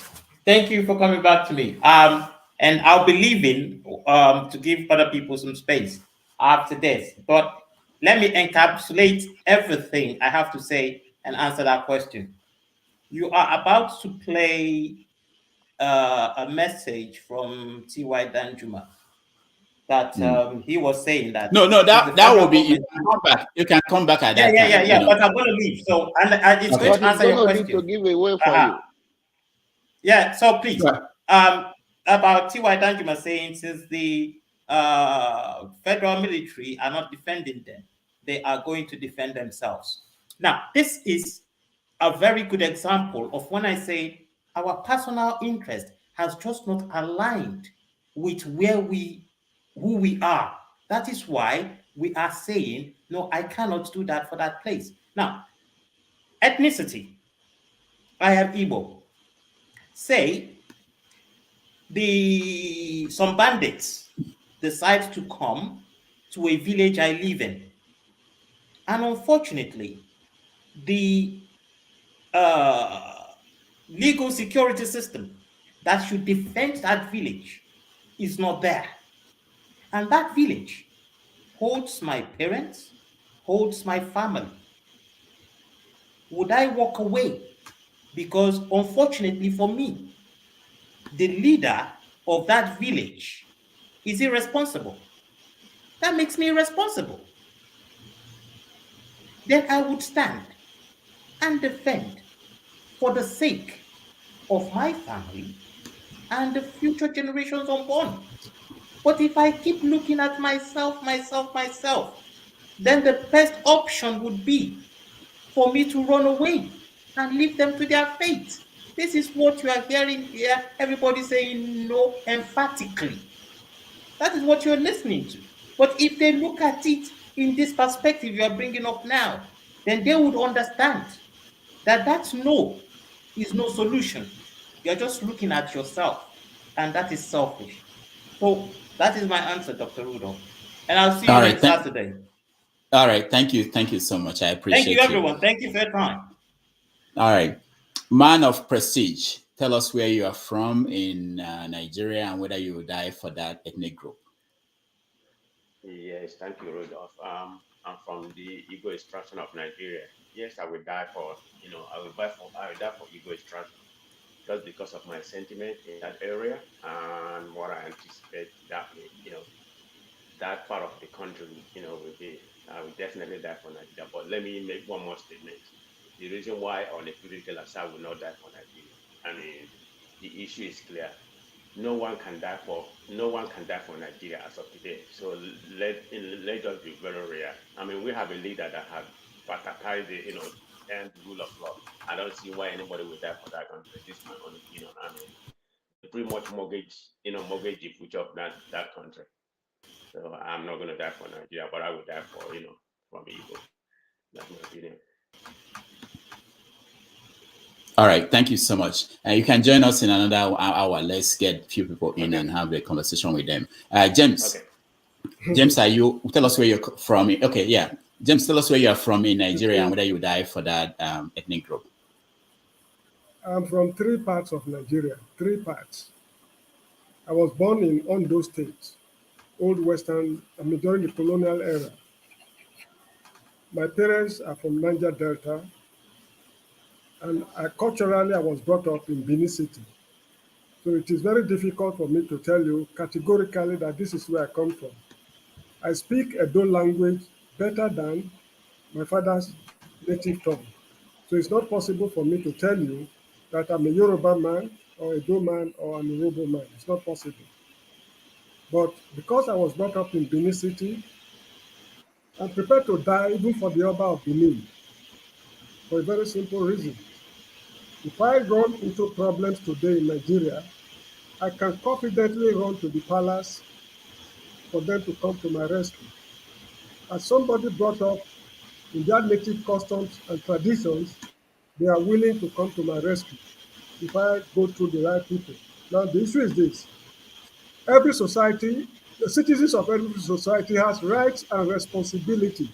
[SPEAKER 6] Thank you for coming back to me. And I'll be leaving to give other people some space after this. But let me encapsulate everything I have to say and answer that question. You are about to play a message from T.Y. Danjuma that he was saying that
[SPEAKER 2] no, that will be. You can come back. You can come back at that time.
[SPEAKER 6] Yeah. But I'm going to leave. So and it's going to answer your question.
[SPEAKER 5] To give away for you.
[SPEAKER 6] Yeah. So please, about T.Y. Danjuma saying since the federal military are not defending them, they are going to defend themselves. Now, this is a very good example of when I say our personal interest has just not aligned with who we are. That is why we are saying, no, I cannot do that for that place. Now, ethnicity. I am Igbo. Say some bandits decide to come to a village I live in. And unfortunately, the legal security system that should defend that village is not there. And that village holds my parents, holds my family. Would I walk away? Because unfortunately for me, the leader of that village is irresponsible. That makes me irresponsible. Then I would stand and defend for the sake of my family and the future generations unborn. But if I keep looking at myself, then the best option would be for me to run away and leave them to their fate. This is what you are hearing here, everybody saying no emphatically. That is what you're listening to. But if they look at it in this perspective you are bringing up now, then they would understand that that no is no solution. You're just looking at yourself, and that is selfish. So that is my answer, Dr. Rudolph. And I'll see you next Saturday.
[SPEAKER 2] All right. Thank you so much. I appreciate it.
[SPEAKER 6] Thank you, everyone. Thank you for your time.
[SPEAKER 2] All right. Man of prestige, tell us where you are from in Nigeria and whether you will die for that ethnic group.
[SPEAKER 13] Yes, thank you, Rudolph. I'm from the Igbo extraction of Nigeria. Yes, I will die for, I will die for Igbo extraction, just because of my sentiment in that area and what I anticipate that, that part of the country, will be. I will definitely die for Nigeria. But let me make one more statement. The reason why on a political aside will not die for Nigeria, I mean, the issue is clear. No one can die for Nigeria as of today. So let us be very real. I mean, we have a leader that has bastardized the and rule of law. I don't see why anybody would die for that country. This is my own opinion. I mean, pretty much mortgage the future of that country. So I'm not going to die for Nigeria, but I would die for from Igbo. That's my opinion.
[SPEAKER 2] All right, thank you so much. You can join us in another hour. Let's get a few people in and have a conversation with them. James, James, tell us where you're from? Okay, yeah. James, tell us where you're from in Nigeria and whether you die for that ethnic group.
[SPEAKER 7] I'm from 3 parts of Nigeria, 3 parts. I was born in Ondo State, Old Western, during the colonial era. My parents are from Niger Delta, and culturally I was brought up in Benin City. So it is very difficult for me to tell you categorically that this is where I come from. I speak Edo language better than my father's native tongue. So it's not possible for me to tell you that I'm a Yoruba man or Edo man or I'm a Yoruba man. It's not possible. But because I was brought up in Benin City, I'm prepared to die even for the Oba of Benin for a very simple reason. If I run into problems today in Nigeria, I can confidently run to the palace for them to come to my rescue. As somebody brought up in their native customs and traditions, they are willing to come to my rescue. if I go through the right people. Now, the issue is this. Every society, the citizens of every society has rights and responsibilities.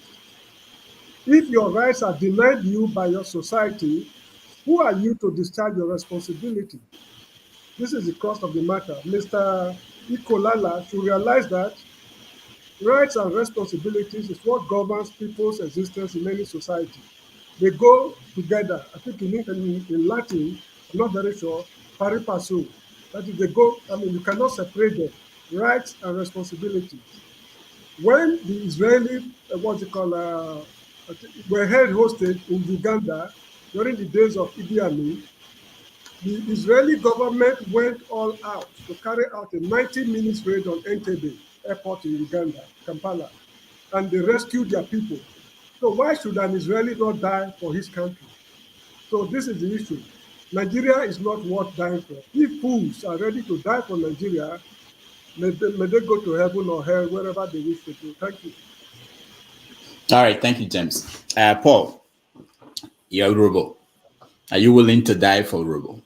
[SPEAKER 7] If your rights are denied you by your society, who are you to discharge your responsibility? This is the crux of the matter. Mr. Ikolala should realize that rights and responsibilities is what governs people's existence in any society. They go together. I think in Latin, I'm not very sure, pari passu. That is, they go, I mean, you cannot separate them, rights and responsibilities. When the Israeli, what's it called, were held hostage in Uganda during the days of Idi Amin, the Israeli government went all out to carry out a 90-minute raid on Entebbe airport in Uganda, Kampala, and they rescued their people. So why should an Israeli not die for his country? So this is the issue. Nigeria is not worth dying for. If fools are ready to die for Nigeria, may they go to heaven or hell, wherever they wish to go. Thank you.
[SPEAKER 2] All right, thank you, James. Paul, you're Robo. Are you willing to die for Robo?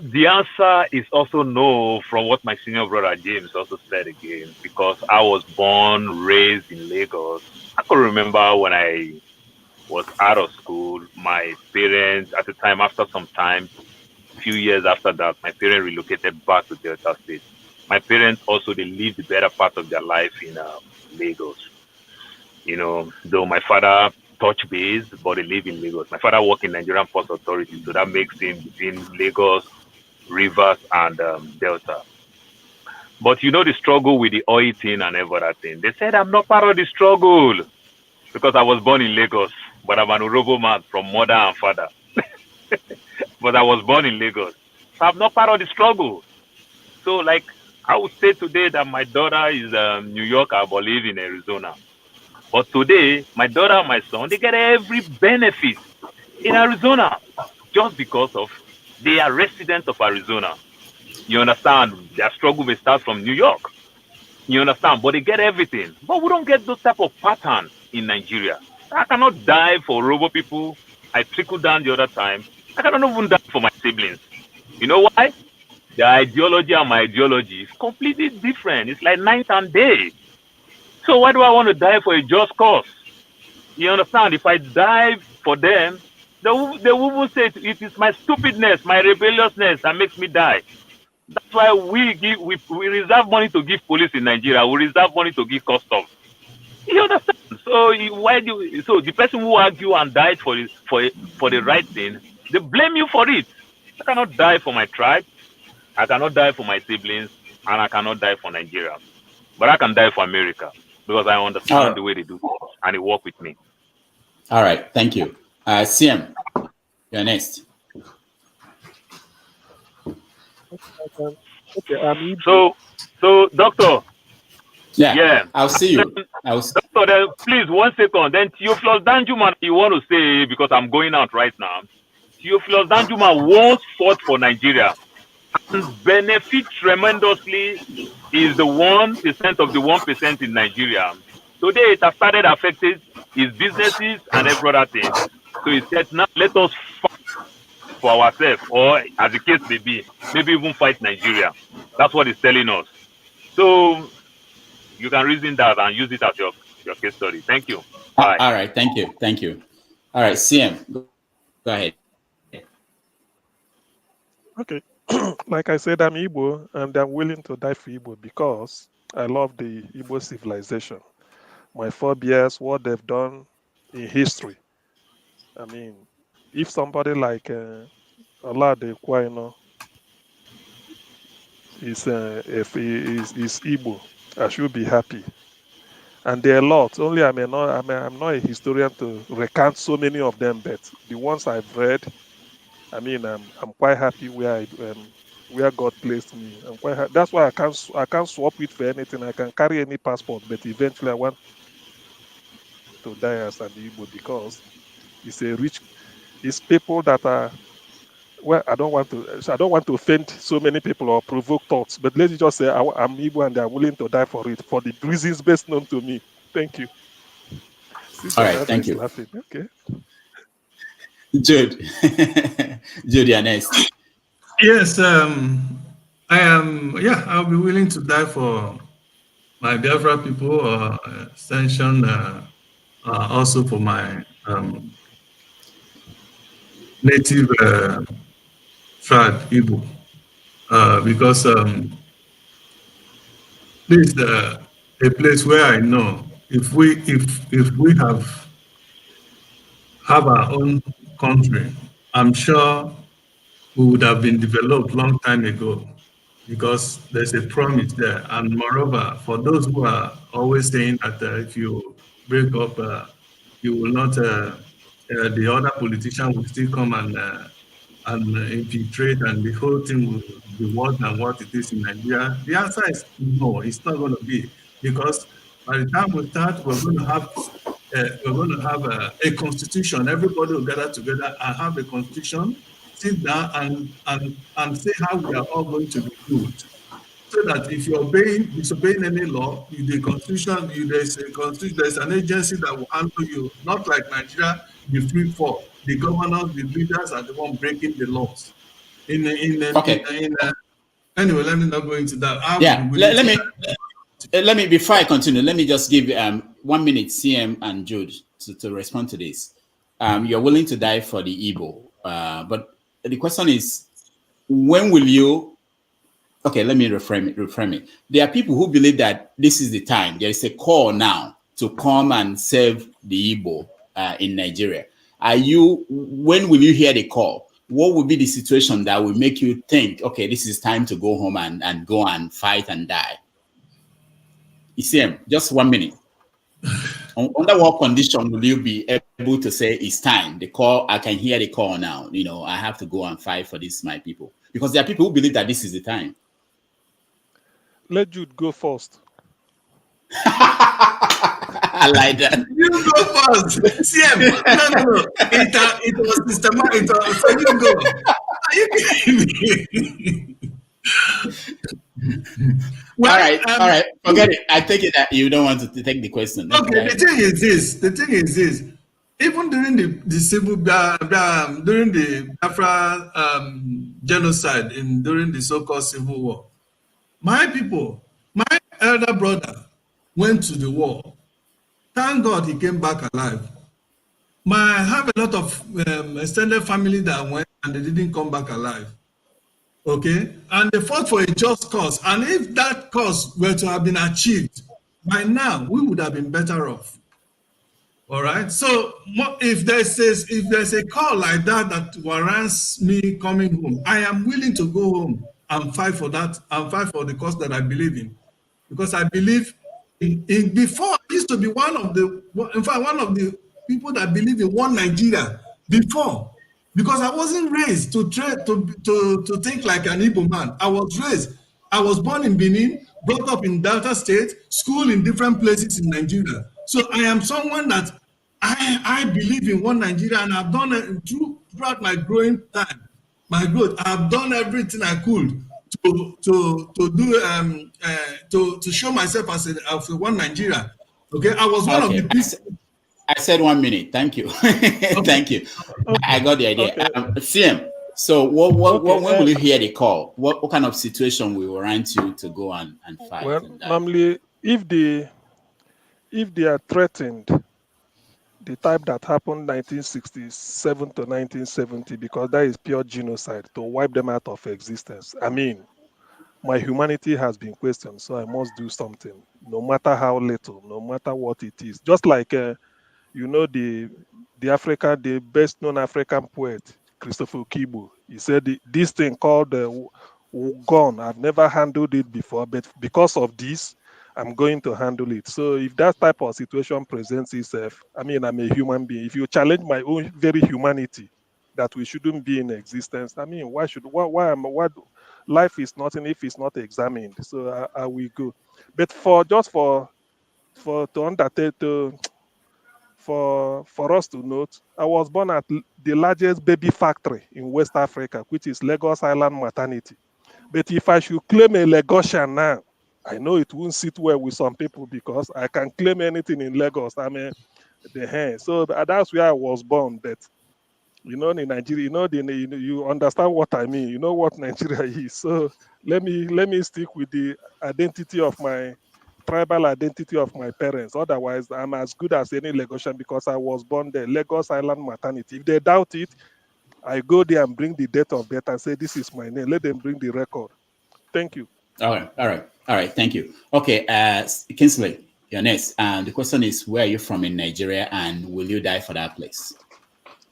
[SPEAKER 20] The answer is also no, from what my senior brother James also said again, because I was born, raised in Lagos. I can remember when I was out of school, my parents, at the time, after some time, a few years after that, my parents relocated back to Delta State. My parents also, they lived the better part of their life in Lagos. You know, though my father touch base, but they live in Lagos. My father worked in Nigerian Ports Authority, so that makes him between Lagos, Rivers, and Delta. But you know the struggle with the oil thing and every other thing. They said I'm not part of the struggle because I was born in Lagos, but I'm an Urobo man from mother and father. But I was born in Lagos, so I'm not part of the struggle. So, like, I would say today that my daughter is New Yorker, but live in Arizona. But today, my daughter and my son, they get every benefit in Arizona just because of they are residents of Arizona. You understand? Their struggle may start from New York. You understand? But they get everything. But we don't get those type of patterns in Nigeria. I cannot die for Robo people. I trickled down the other time. I cannot even die for my siblings. You know why? Their ideology and my ideology is completely different. It's like night and day. So why do I want to die for a just cause? You understand? If I die for them, they will say it is my stupidness, my rebelliousness that makes me die. That's why we reserve money to give police in Nigeria. We reserve money to give customs. You understand? So so the person who argue and died for the right thing, they blame you for it. I cannot die for my tribe. I cannot die for my siblings, and I cannot die for Nigeria. But I can die for America because I understand the way they do it, and it work with me.
[SPEAKER 2] All right, thank you. CM, you're next.
[SPEAKER 15] Okay,
[SPEAKER 20] So, doctor.
[SPEAKER 2] Yeah. I'll see you.
[SPEAKER 20] Doctor, please, 1 second. Then Theophilus Danjuma, you want to say, because I'm going out right now. Theophilus Danjuma once fought for Nigeria and benefit tremendously is the 1% of the 1% in Nigeria. Today, it has started affecting his businesses and every other thing. So he said, now let us fight for ourselves, or as the case may be, maybe even fight Nigeria. That's what he's telling us. So you can reason that and use it as your case study. Thank you. Bye.
[SPEAKER 2] All right, thank you. Thank you. All right, CM, go ahead.
[SPEAKER 15] Okay. Like I said, I'm Igbo and I'm willing to die for Igbo because I love the Igbo civilization. My forebears, what they've done in history. I mean, if somebody like Olade Kwaino is Igbo, I should be happy. And there are lots. Only I'm not a historian to recount so many of them, but the ones I've read, I mean, I'm quite happy where God placed me. I'm quite happy. That's why I can't swap it for anything. I can carry any passport, but eventually I want to die as an Igbo because it's people that are. Well, I don't want to offend so many people or provoke thoughts, but let's just say I'm Igbo and I'm willing to die for it for the reasons best known to me. Thank you.
[SPEAKER 2] All right, thank you.
[SPEAKER 15] Laughing. Okay.
[SPEAKER 2] Jude. Jude, you're next.
[SPEAKER 16] Yes, I am. Yeah, I'll be willing to die for my Biafra people, or extension, also for my native tribe, Igbo, because this is a place where I know if we have our own country, I'm sure we would have been developed long time ago, because there's a promise there. And moreover, for those who are always saying that if you break up, you will not, the other politician will still come and infiltrate, and the whole thing will be worse than what it is in Nigeria. The answer is no, it's not going to be, because by the time we start, we're going to have a constitution. Everybody will gather together and have a constitution, sit down and say how we are all going to be good. So that if you're disobeying any law, the constitution, there's an agency that will handle you. Not like Nigeria, the free fall. The governors, the leaders are the one breaking the laws.
[SPEAKER 2] Okay.
[SPEAKER 16] Anyway, let me not go into that.
[SPEAKER 2] Let me before I continue, let me just give 1 minute CM and Jude to respond to this. You're willing to die for the Igbo, but the question is, when will you? Okay, let me reframe it. There are people who believe that this is the time. There is a call now to come and save the Igbo in Nigeria. When will you hear the call? What will be the situation that will make you think, okay, this is time to go home and go and fight and die? ECM, just 1 minute. Under what condition will you be able to say it's time? The call, I can hear the call now. I have to go and fight for this, my people. Because there are people who believe that this is the time.
[SPEAKER 15] Let Jude go first.
[SPEAKER 2] I like that.
[SPEAKER 16] You go first. CM, no. It was systematic. So you go. Are you kidding me?
[SPEAKER 2] Well, all right. Forget it. I take it that you don't want to take the question.
[SPEAKER 16] Okay, the thing is this. Even during the civil during the Biafra genocide, during the so-called civil war, my elder brother went to the war. Thank God he came back alive. I have a lot of extended family that went and they didn't come back alive. Okay, and they fought for a just cause. And if that cause were to have been achieved, by now we would have been better off. All right. So if there's a call like that warrants me coming home, I am willing to go home and fight for that and fight for the cause that I believe in, because I believe before I used to be one of the people that believe in one Nigeria before, because I wasn't raised to think like an Igbo man. I was born in Benin, brought up in Delta State, school in different places in Nigeria. So I am someone that I believe in one Nigeria, and I've done it throughout my growth. I've done everything I could to show myself as a one Nigeria. Okay, I was one of the people.
[SPEAKER 2] I said 1 minute. Thank you. Thank you. Okay. I got the idea. Okay. CM. So when will you hear the call? What kind of situation will warrant you to go and fight?
[SPEAKER 15] Well, normally, if they are threatened, the type that happened 1967 to 1970, because that is pure genocide, to wipe them out of existence. I mean, my humanity has been questioned, so I must do something, no matter how little, no matter what it is. Just like, the best known African poet, Christopher Kibu, he said, this thing called gun, I've never handled it before, but because of this, I'm going to handle it. So if that type of situation presents itself, I mean, I'm a human being. If you challenge my own very humanity, that we shouldn't be in existence, I mean, why life is nothing if it's not examined. So I will go. But for us to note, I was born at the largest baby factory in West Africa, which is Lagos Island Maternity. But if I should claim a Lagosian now, I know it won't sit well with some people, because I can claim anything in Lagos. I mean, so that's where I was born. But You know, in Nigeria, you understand what I mean. You know what Nigeria is. So let me stick with the identity of my tribal identity of my parents. Otherwise, I'm as good as any Lagosian because I was born there, Lagos Island Maternity. If they doubt it, I go there and bring the date of birth and say, this is my name. Let them bring the record. Thank you.
[SPEAKER 2] All right. Thank you. Okay, Kingsley, you're next. The question is, where are you from in Nigeria, and will you die for that place?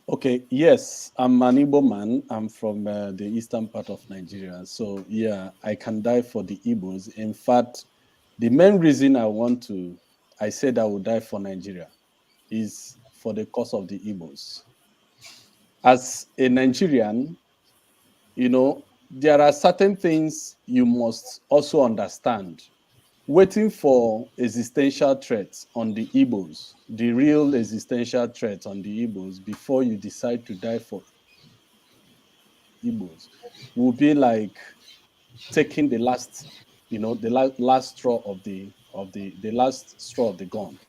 [SPEAKER 18] Okay, yes, I'm an Igbo man. I'm from the eastern part of Nigeria. So, yeah, I can die for the Igbos. In fact, the main reason I said I would die for Nigeria is for the cause of the Igbos. As a Nigerian, there are certain things you must also understand. Waiting for existential threats on the Igbos, the real existential threats on the Igbos, before you decide to die for Igbos, will be like taking the last, last straw of the last straw of the gun.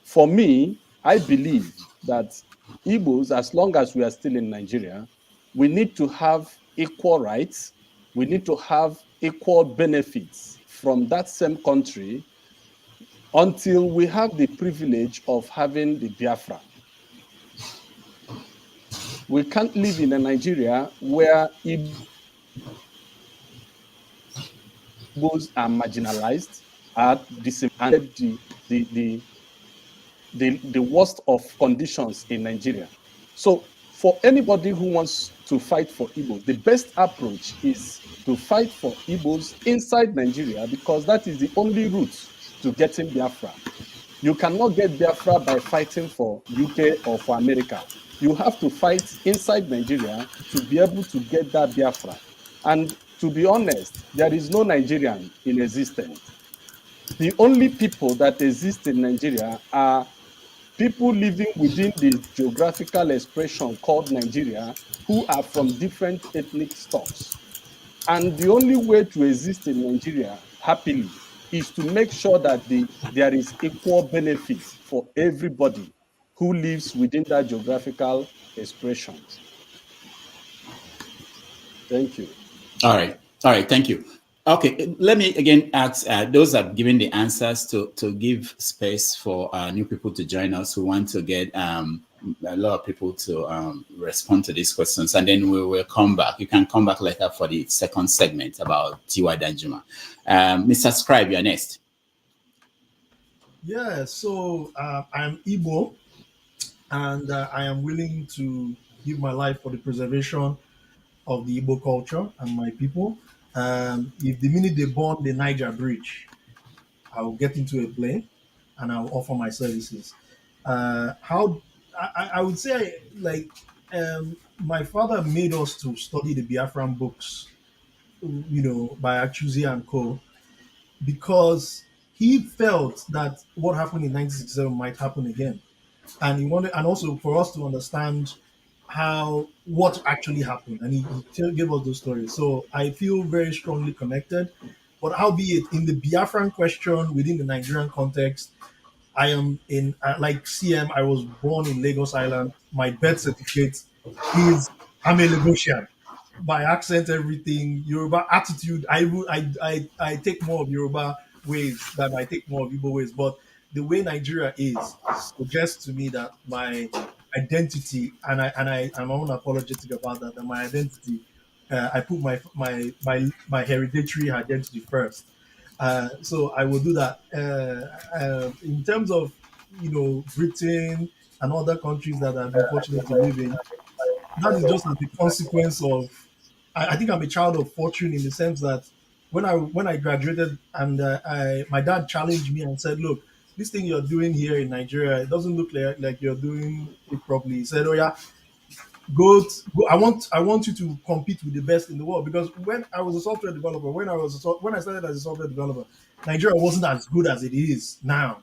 [SPEAKER 18] For me, I believe that Igbos, as long as we are still in Nigeria, we need to have equal rights. We need to have equal benefits from that same country until we have the privilege of having the Biafra. We can't live in a Nigeria where Igbos are marginalized, are disadvantaged, the worst of conditions in Nigeria. So for anybody who wants to fight for Igbos, the best approach is to fight for Igbos inside Nigeria, because that is the only route to getting Biafra. You cannot get Biafra by fighting for UK or for America. You have to fight inside Nigeria to be able to get that Biafra. And to be honest, there is no Nigerian in existence. The only people that exist in Nigeria are people living within the geographical expression called Nigeria, who are from different ethnic stocks. And the only way to exist in Nigeria happily is to make sure that there is equal benefit for everybody who lives within that geographical expression. Thank you.
[SPEAKER 2] All right. Thank you. Okay, let me again ask those that have given the answers to give space for new people to join us who want to get a lot of people to respond to these questions, and then we will come back. You can come back later for the second segment about Tiwa Danjuma. Mr. Scribe, you're next.
[SPEAKER 19] Yeah, so I'm Igbo, and I am willing to give my life for the preservation of the Igbo culture and my people. If the minute they burn the Niger Bridge, I will get into a plane and I'll offer my services. How I would say, like, my father made us to study the Biafran books, by Achuzi and Co, because he felt that what happened in 1967 might happen again, and he wanted, and also for us to understand what actually happened, and he gave us those stories. So I feel very strongly connected. But albeit in the Biafran question within the Nigerian context, I am in like CM. I was born in Lagos Island. My birth certificate is I'm a Lagosian. My accent, everything, Yoruba attitude. I take more of Yoruba ways than I take more of Igbo ways. But the way Nigeria is suggests to me that my identity, I'm unapologetic about that. That my identity, I put my hereditary identity first. So I will do that. In terms of Britain and other countries that I've been fortunate to live in, that is just as the consequence of. I think I'm a child of fortune in the sense that when I graduated and my dad challenged me and said, "Look, this thing you're doing here in Nigeria, it doesn't look like you're doing it properly." He said, "Oh yeah, go. I want you to compete with the best in the world." Because when I was a software developer, when I started as a software developer, Nigeria wasn't as good as it is now.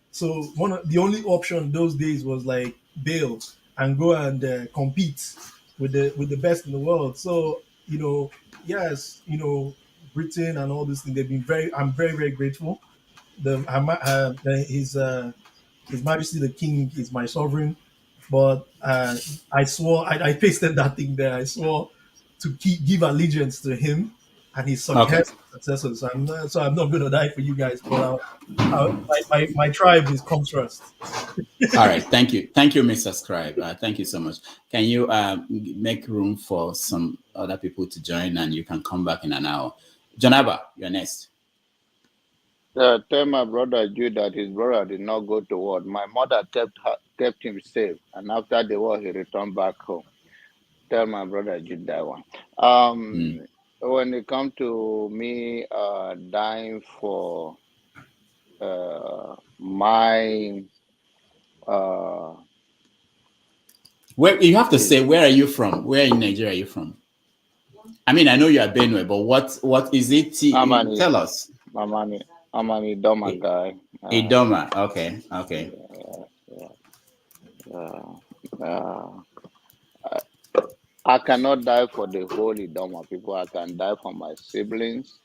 [SPEAKER 19] So the only option those days was like bail and go and compete with the best in the world. So yes, Britain and all this thing, they've been very. I'm very, very grateful. His Majesty the King is my sovereign but I swore, I pasted that thing there. I swore to give allegiance to him and his successors. So I'm not going to die for you guys, but my tribe comes first.
[SPEAKER 2] All right, thank you, Mr. Scribe. Thank you so much. Can you make room for some other people to join, and you can come back in an hour? Jonaba, you're next.
[SPEAKER 5] Tell my brother Jude that his brother did not go to war. My mother kept him safe, and after the war, he returned back home. Tell my brother Jude that one. When it comes to me dying for my
[SPEAKER 2] where you have to say, where are you from? Where in Nigeria are you from? I mean, I know you are Benue, but what is it? Tell us.
[SPEAKER 5] I'm an Idoma guy.
[SPEAKER 2] Idoma, okay.
[SPEAKER 5] I cannot die for the whole Idoma people. I can die for my siblings.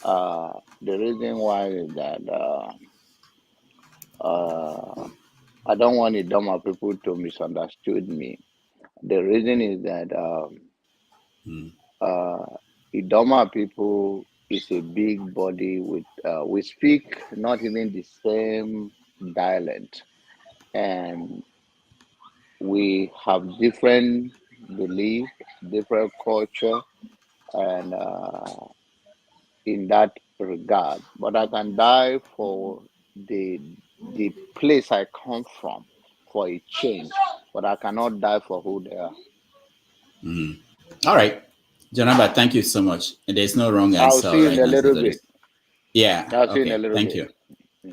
[SPEAKER 5] The reason why is that I don't want Idoma people to misunderstood me. The reason is that Idoma people is a big body with we speak not even the same dialect, and we have different belief, different culture, and in that regard. But I can die for the place I come from for a change, but I cannot die for who they are.
[SPEAKER 2] All right, Janaba, thank you so much. And there's no wrong answer.
[SPEAKER 5] I'll see you in a little bit.
[SPEAKER 2] Yeah.
[SPEAKER 5] I'll see you in a little bit.
[SPEAKER 2] Thank you.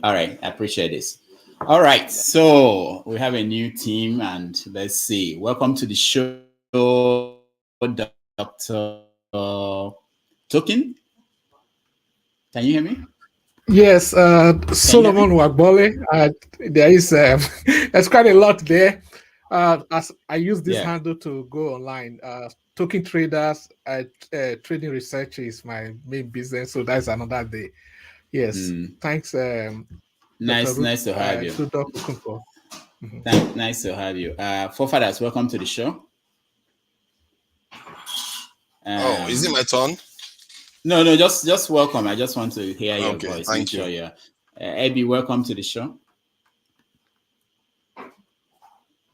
[SPEAKER 2] All right, I appreciate this. All right, so we have a new team, and let's see. Welcome to the show, Dr. Tokin. Can you hear me?
[SPEAKER 21] Yes, Solomon Wagbole. There is there's quite a lot there. As I use this handle to go online, Token Traders, trading research is my main business, so that's another day. Yes, thanks.
[SPEAKER 2] Nice to have you. Nice to have you. Forefathers, welcome to the show.
[SPEAKER 22] Is it my turn?
[SPEAKER 2] No, just welcome. I just want to hear your voice.
[SPEAKER 22] Thank you.
[SPEAKER 2] Sure Abby, welcome to the show.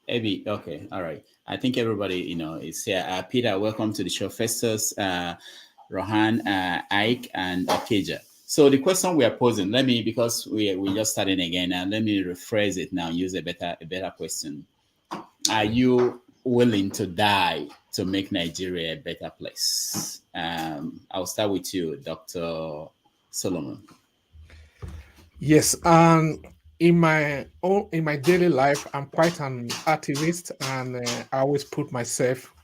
[SPEAKER 2] Abby, okay, all right. I think everybody, is here. Peter, welcome to the show. Festus, Rohan, Ike, and Akeja. So the question we are posing, because we're just starting again, and let me rephrase it now. Use a better question. Are you willing to die to make Nigeria a better place? I'll start with you, Dr. Solomon.
[SPEAKER 21] Yes, in my daily life, I'm quite an activist, and I always put myself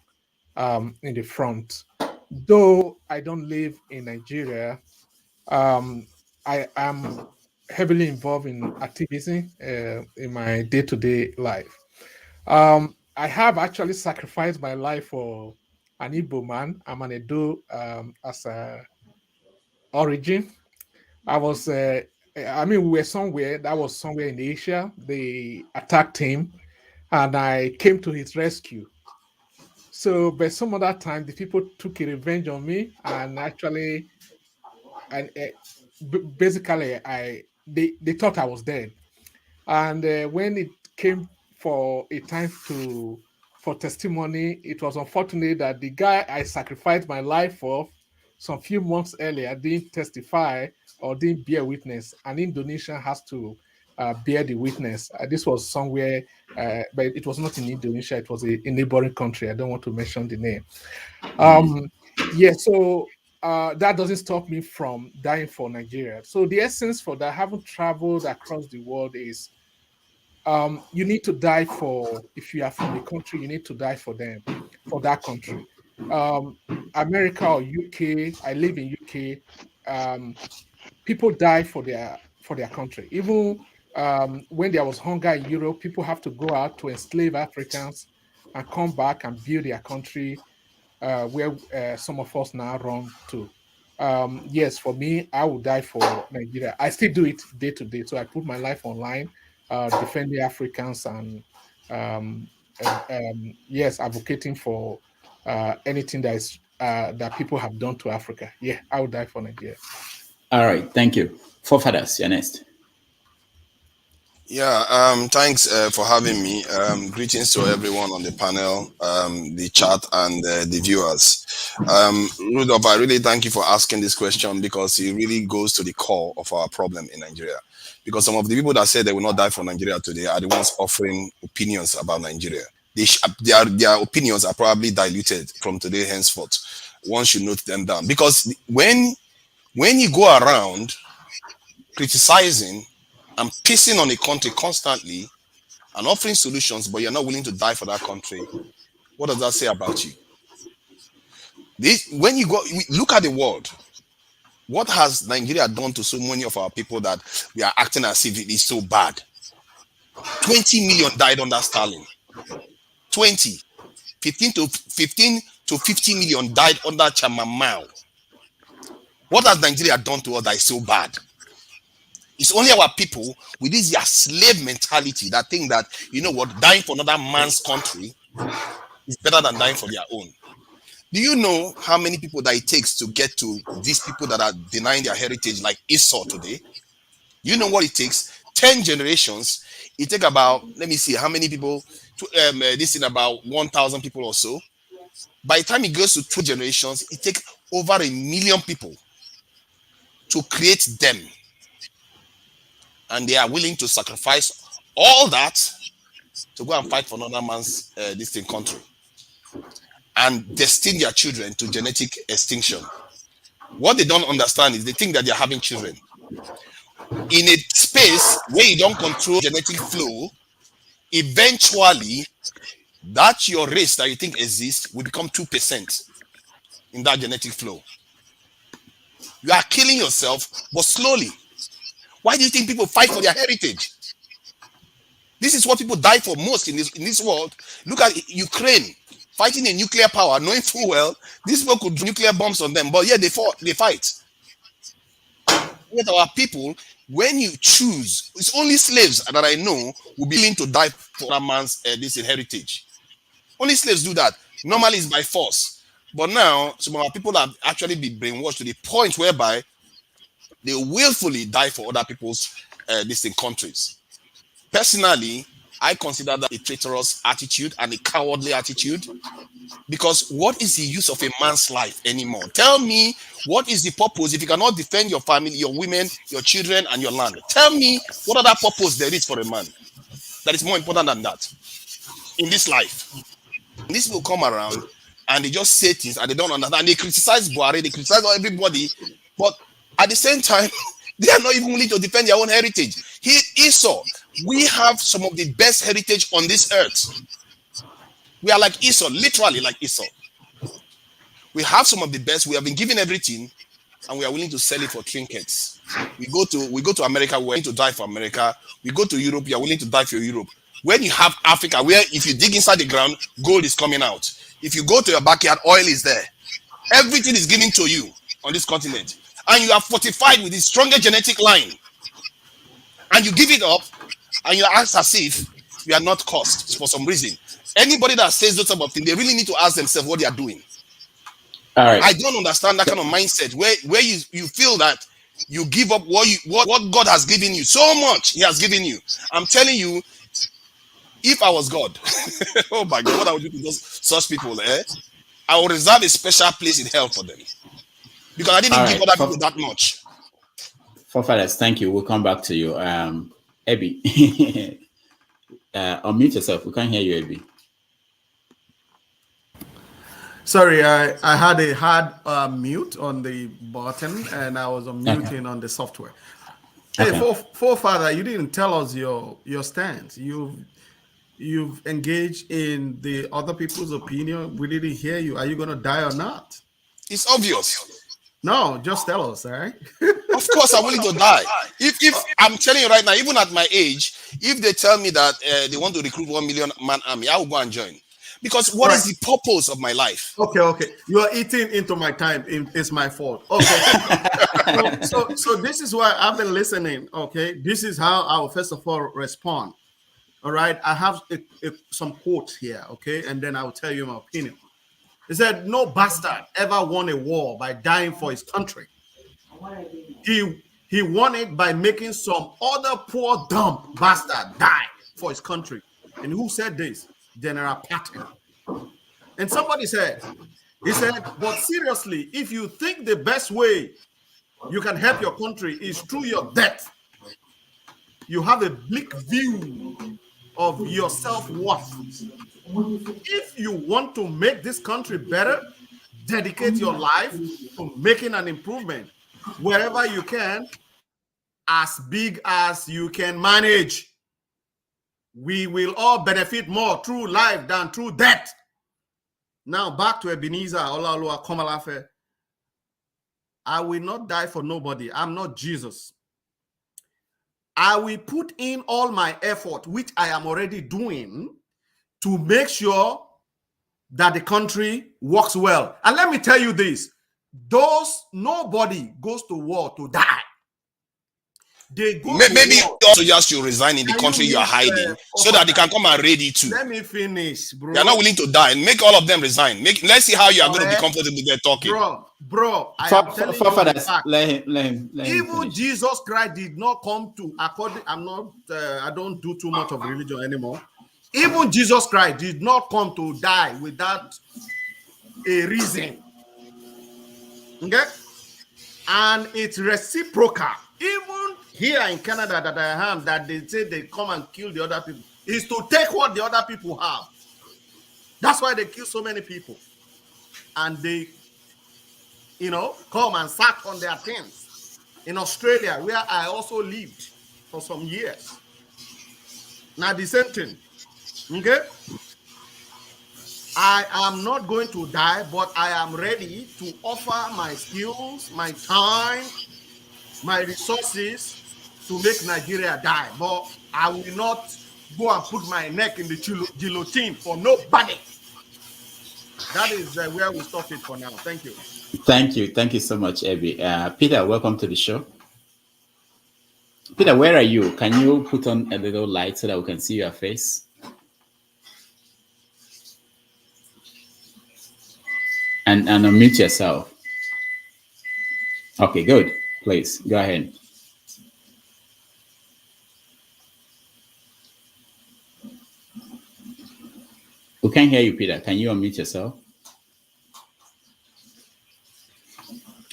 [SPEAKER 21] in the front. Though I don't live in Nigeria, I am heavily involved in activism in my day-to-day life. I have actually sacrificed my life for an Igbo man. I'm an Edo as a origin. I was, we were somewhere in Asia. They attacked him, and I came to his rescue. So, but some other time, the people took a revenge on me, and actually, basically, they thought I was dead. And when it came for a time for testimony, it was unfortunate that the guy I sacrificed my life for some few months earlier didn't testify or didn't bear witness, and Indonesia has to bear the witness. This was somewhere, but it was not in Indonesia. It was a neighboring country. I don't want to mention the name. So that doesn't stop me from dying for Nigeria. So the essence for that, having traveled across the world, is you need to die for, if you are from a country, you need to die for them, for that country. America or UK, I live in UK, people die for their country. Even when there was hunger in Europe, people have to go out to enslave Africans and come back and build their country, where some of us now run to. Yes, for me, I would die for Nigeria. I still do it day to day. So I put my life online, defend the Africans and yes, advocating for anything that is that people have done to Africa. Yeah, I would die for Nigeria.
[SPEAKER 2] All right, thank you. Forefathers, you're next.
[SPEAKER 22] Yeah, thanks for having me. Greetings to everyone on the panel, the chat, and the viewers. Rudolph, I really thank you for asking this question because it really goes to the core of our problem in Nigeria. Because some of the people that say they will not die for Nigeria today are the ones offering opinions about Nigeria. Their opinions are probably diluted from today henceforth. One should note them down. Because when you go around criticizing and pissing on a country constantly and offering solutions, but you're not willing to die for that country, what does that say about you? When you go look at the world, what has Nigeria done to so many of our people that we are acting as if it is so bad? 20 million died under Stalin. 15 to 50 million died under Chairman Mao. What has Nigeria done to us that is so bad? It's only our people with this their slave mentality that think that, you know what, dying for another man's country is better than dying for their own. Do you know how many people that it takes to get to these people that are denying their heritage like Esau today? You know what it takes? 10 generations. It takes about, let me see, how many people? This is about 1,000 people or so. By the time it goes to 2 generations, it takes over 1 million people to create them. And they are willing to sacrifice all that to go and fight for another man's distant country and destine their children to genetic extinction. What they don't understand is they think that they're having children. In a space where you don't control genetic flow, eventually that your race that you think exists will become 2% in that genetic flow. You are killing yourself, but slowly. Why do you think people fight for their heritage? This is what people die for most in this world. Look at Ukraine fighting a nuclear power, knowing full well these people could do nuclear bombs on them, but yeah, they fight. With our people, when you choose, it's only slaves that I know will be willing to die for that man's this heritage. Only slaves do that. Normally it's by force. But now, some of our people have actually been brainwashed to the point whereby they willfully die for other people's distant countries. Personally, I consider that a traitorous attitude and a cowardly attitude, because what is the use of a man's life anymore? Tell me, what is the purpose if you cannot defend your family, your women, your children, and your land? Tell me what other purpose there is for a man that is more important than that in this life. And these people come around and they just say things and they don't understand. They criticize Buhari, they criticize everybody, but at the same time, they are not even willing to defend their own heritage. Esau, we have some of the best heritage on this earth. We are like Esau, literally like Esau. We have some of the best. We have been given everything, and we are willing to sell it for trinkets. We go to America, we're willing to die for America. We go to Europe, you are willing to die for Europe. When you have Africa, where if you dig inside the ground, gold is coming out. If you go to your backyard, oil is there. Everything is given to you on this continent. And you are fortified with the strongest genetic line. And you give it up, and you ask as if you are not cursed for some reason. Anybody that says those type of things, they really need to ask themselves what they are doing.
[SPEAKER 2] All right.
[SPEAKER 22] I don't understand that kind of mindset where you feel that you give up what God has given you. So much He has given you. I'm telling you, if I was God, oh my God, what I would do to those such people, I would reserve a special place in hell for them. Because I didn't give other people that much.
[SPEAKER 2] Forefathers, thank you. We'll come back to you. Abby, unmute yourself. We can't hear you, Abby.
[SPEAKER 1] Sorry, I had a hard mute on the button and I was unmuting on the software. Hey, forefather, you didn't tell us your stance. You've engaged in the other people's opinion. We didn't hear you. Are you going to die or not?
[SPEAKER 22] It's obvious.
[SPEAKER 1] No, just tell us, all right?
[SPEAKER 22] Of course, I'm willing to die. If I'm telling you right now, even at my age, if they tell me that they want to recruit 1 million man army, I will go and join. Because what is the purpose of my life?
[SPEAKER 1] Okay. You are eating into my time. It's my fault. Okay. so this is why I've been listening. Okay. This is how I will first of all respond. All right, I have some quotes here, okay, and then I will tell you my opinion. He said, "No bastard ever won a war by dying for his country. He won it by making some other poor dumb bastard die for his country." And who said this? General Patton. And somebody said, he said, "But seriously, if you think the best way you can help your country is through your death, you have a bleak view of your self-worth. If you want to make this country better, dedicate your life to making an improvement wherever you can, as big as you can manage. We will all benefit more through life than through death." Now back to Ebenezer Olaoluwa Komalafe. I will not die for nobody. I'm not Jesus. I will put in all my effort, which I am already doing, to make sure that the country works well. And let me tell you this, nobody goes to war to die. They go
[SPEAKER 22] Maybe
[SPEAKER 1] to war.
[SPEAKER 22] also just you resign in the country you are hiding so that they can come and raid you too.
[SPEAKER 1] Let me finish, bro.
[SPEAKER 22] You are not willing to die. Make all of them resign. Let's see how you are going to be comfortable there talking.
[SPEAKER 1] Bro, I am telling you the fact.
[SPEAKER 2] Let him
[SPEAKER 1] Even
[SPEAKER 2] finish.
[SPEAKER 1] Jesus Christ did not come to, I don't do too much of religion anymore. Even Jesus Christ did not come to die without a reason. Okay? And it's reciprocal. Even here in Canada that I am, that they say they come and kill the other people, is to take what the other people have. That's why they kill so many people. And they, come and sack on their things. In Australia, where I also lived for some years. Now the same thing. Okay? I am not going to die, but I am ready to offer my skills, my time, my resources to make Nigeria die. But I will not go and put my neck in the guillotine for nobody. That is where we stop it for now. Thank you.
[SPEAKER 2] Thank you so much, Ebi. Peter, welcome to the show. Peter, where are you? Can you put on a little light so that we can see your face? And unmute yourself. Okay, good. Please, go ahead. We can't hear you, Peter. Can you unmute yourself?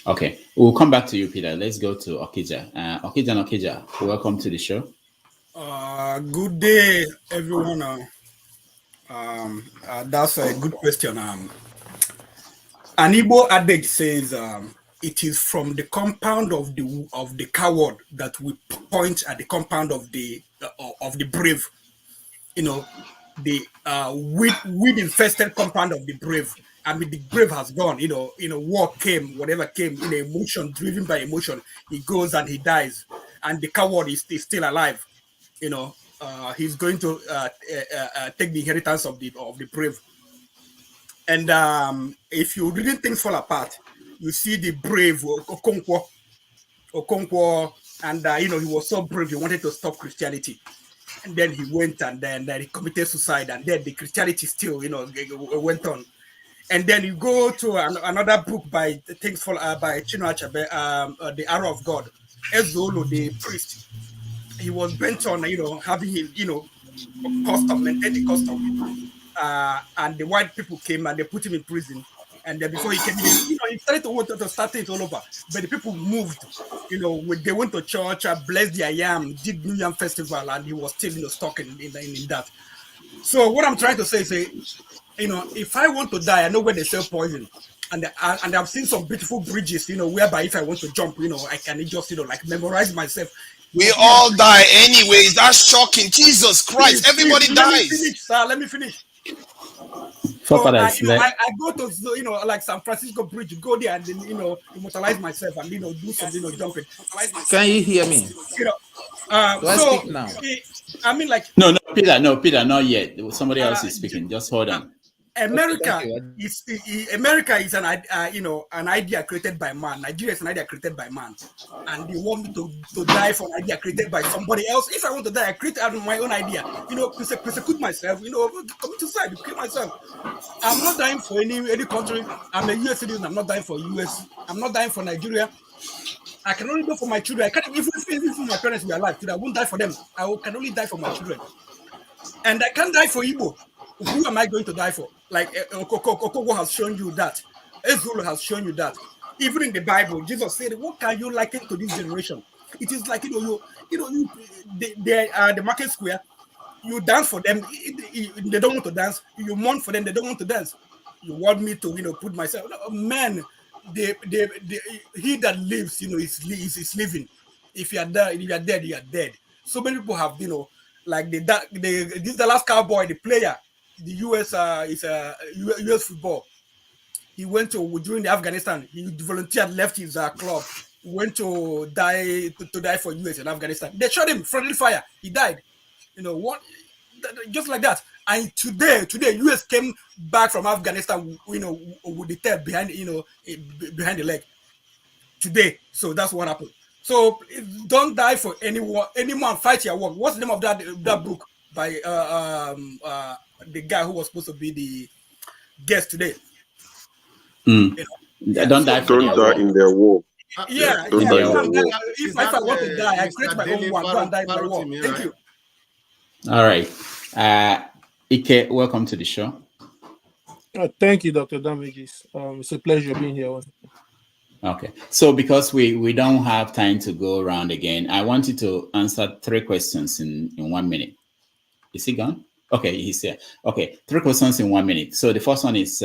[SPEAKER 2] Okay, we'll come back to you, Peter. Let's go to Okija. Okija, welcome to the show.
[SPEAKER 3] Good day, everyone. That's a good question. An Igbo adage says, "It is from the compound of the coward that we point at the compound of the brave." The weed-infested compound of the brave. I mean, the brave has gone. War came, whatever came, emotion, driven by emotion, he goes and he dies, and the coward is still alive. He's going to take the inheritance of the brave. And if you really things fall apart, you see the brave Okonkwo, and he was so brave. He wanted to stop Christianity, and then he went and then he committed suicide, and then the Christianity still went on. And then you go to another book by Chinua Achebe, The Arrow of God. Ezolo, the priest, he was bent on having him maintain the custom. And the white people came and they put him in prison. And then before he came, he started to want to start it all over. But the people moved. They went to church, blessed their yam, did New Yam Festival, and he was still stuck in that. So what I'm trying to say is, if I want to die, I know where they sell poison. And I've seen some beautiful bridges, whereby if I want to jump, I can just, memorize myself.
[SPEAKER 22] We all die anyways. That's shocking. Jesus Christ. Everybody dies.
[SPEAKER 3] Let me finish. So I go to like San Francisco Bridge, go there and then immortalize myself and do some jumping.
[SPEAKER 4] Can you hear me? Do I speak now?
[SPEAKER 3] I mean, like
[SPEAKER 2] no, Peter, not yet. Somebody else is speaking. Just hold on.
[SPEAKER 3] America
[SPEAKER 4] Okay, thank
[SPEAKER 3] is America is an an idea created by man. Nigeria is an idea created by man, and they want me to die for an idea created by somebody else. If I want to die, I create out of my own idea. Persecute myself. Commit suicide, kill myself. I'm not dying for any country. I'm a US citizen. I'm not dying for US. I'm not dying for Nigeria. I can only die for my children. I can't even if my parents were alive today, I won't die for them. Can only die for my children. And I can't die for Igbo. Who am I going to die for? Like Okogo has shown you that. Ezulu has shown you that. Even in the Bible, Jesus said, "What can you liken to this generation?" It is like they are the market square. You dance for them. They don't want to dance. You mourn for them. They don't want to dance. You want me to put myself? No, man, he that lives is living. If you are dead, you are dead. So many people have like this is the last cowboy, the player, the US is US football. He went during the Afghanistan. He volunteered, left his club, went to die for US in Afghanistan. They shot him, friendly fire. He died. What? Just like that. And today, US came back from Afghanistan, with the tail behind the leg. Today, so that's what happened. So don't die for anyone. Fight your work. What's the name of that book by the guy who was supposed to be the guest today?
[SPEAKER 2] Don't die for
[SPEAKER 9] Don't die in their war.
[SPEAKER 3] Yeah.
[SPEAKER 9] Don't die in their war.
[SPEAKER 3] If I want to die, I create my own one. Go and die in my war. Thank you.
[SPEAKER 2] All right. Ike, welcome to the show.
[SPEAKER 10] Thank you, Dr. Damages. It's a pleasure being here.
[SPEAKER 2] Okay. So because we don't have time to go around again, I want you to answer 3 questions in 1 minute. Is he gone? Okay, he's here. Okay, 3 questions in 1 minute. So the first one is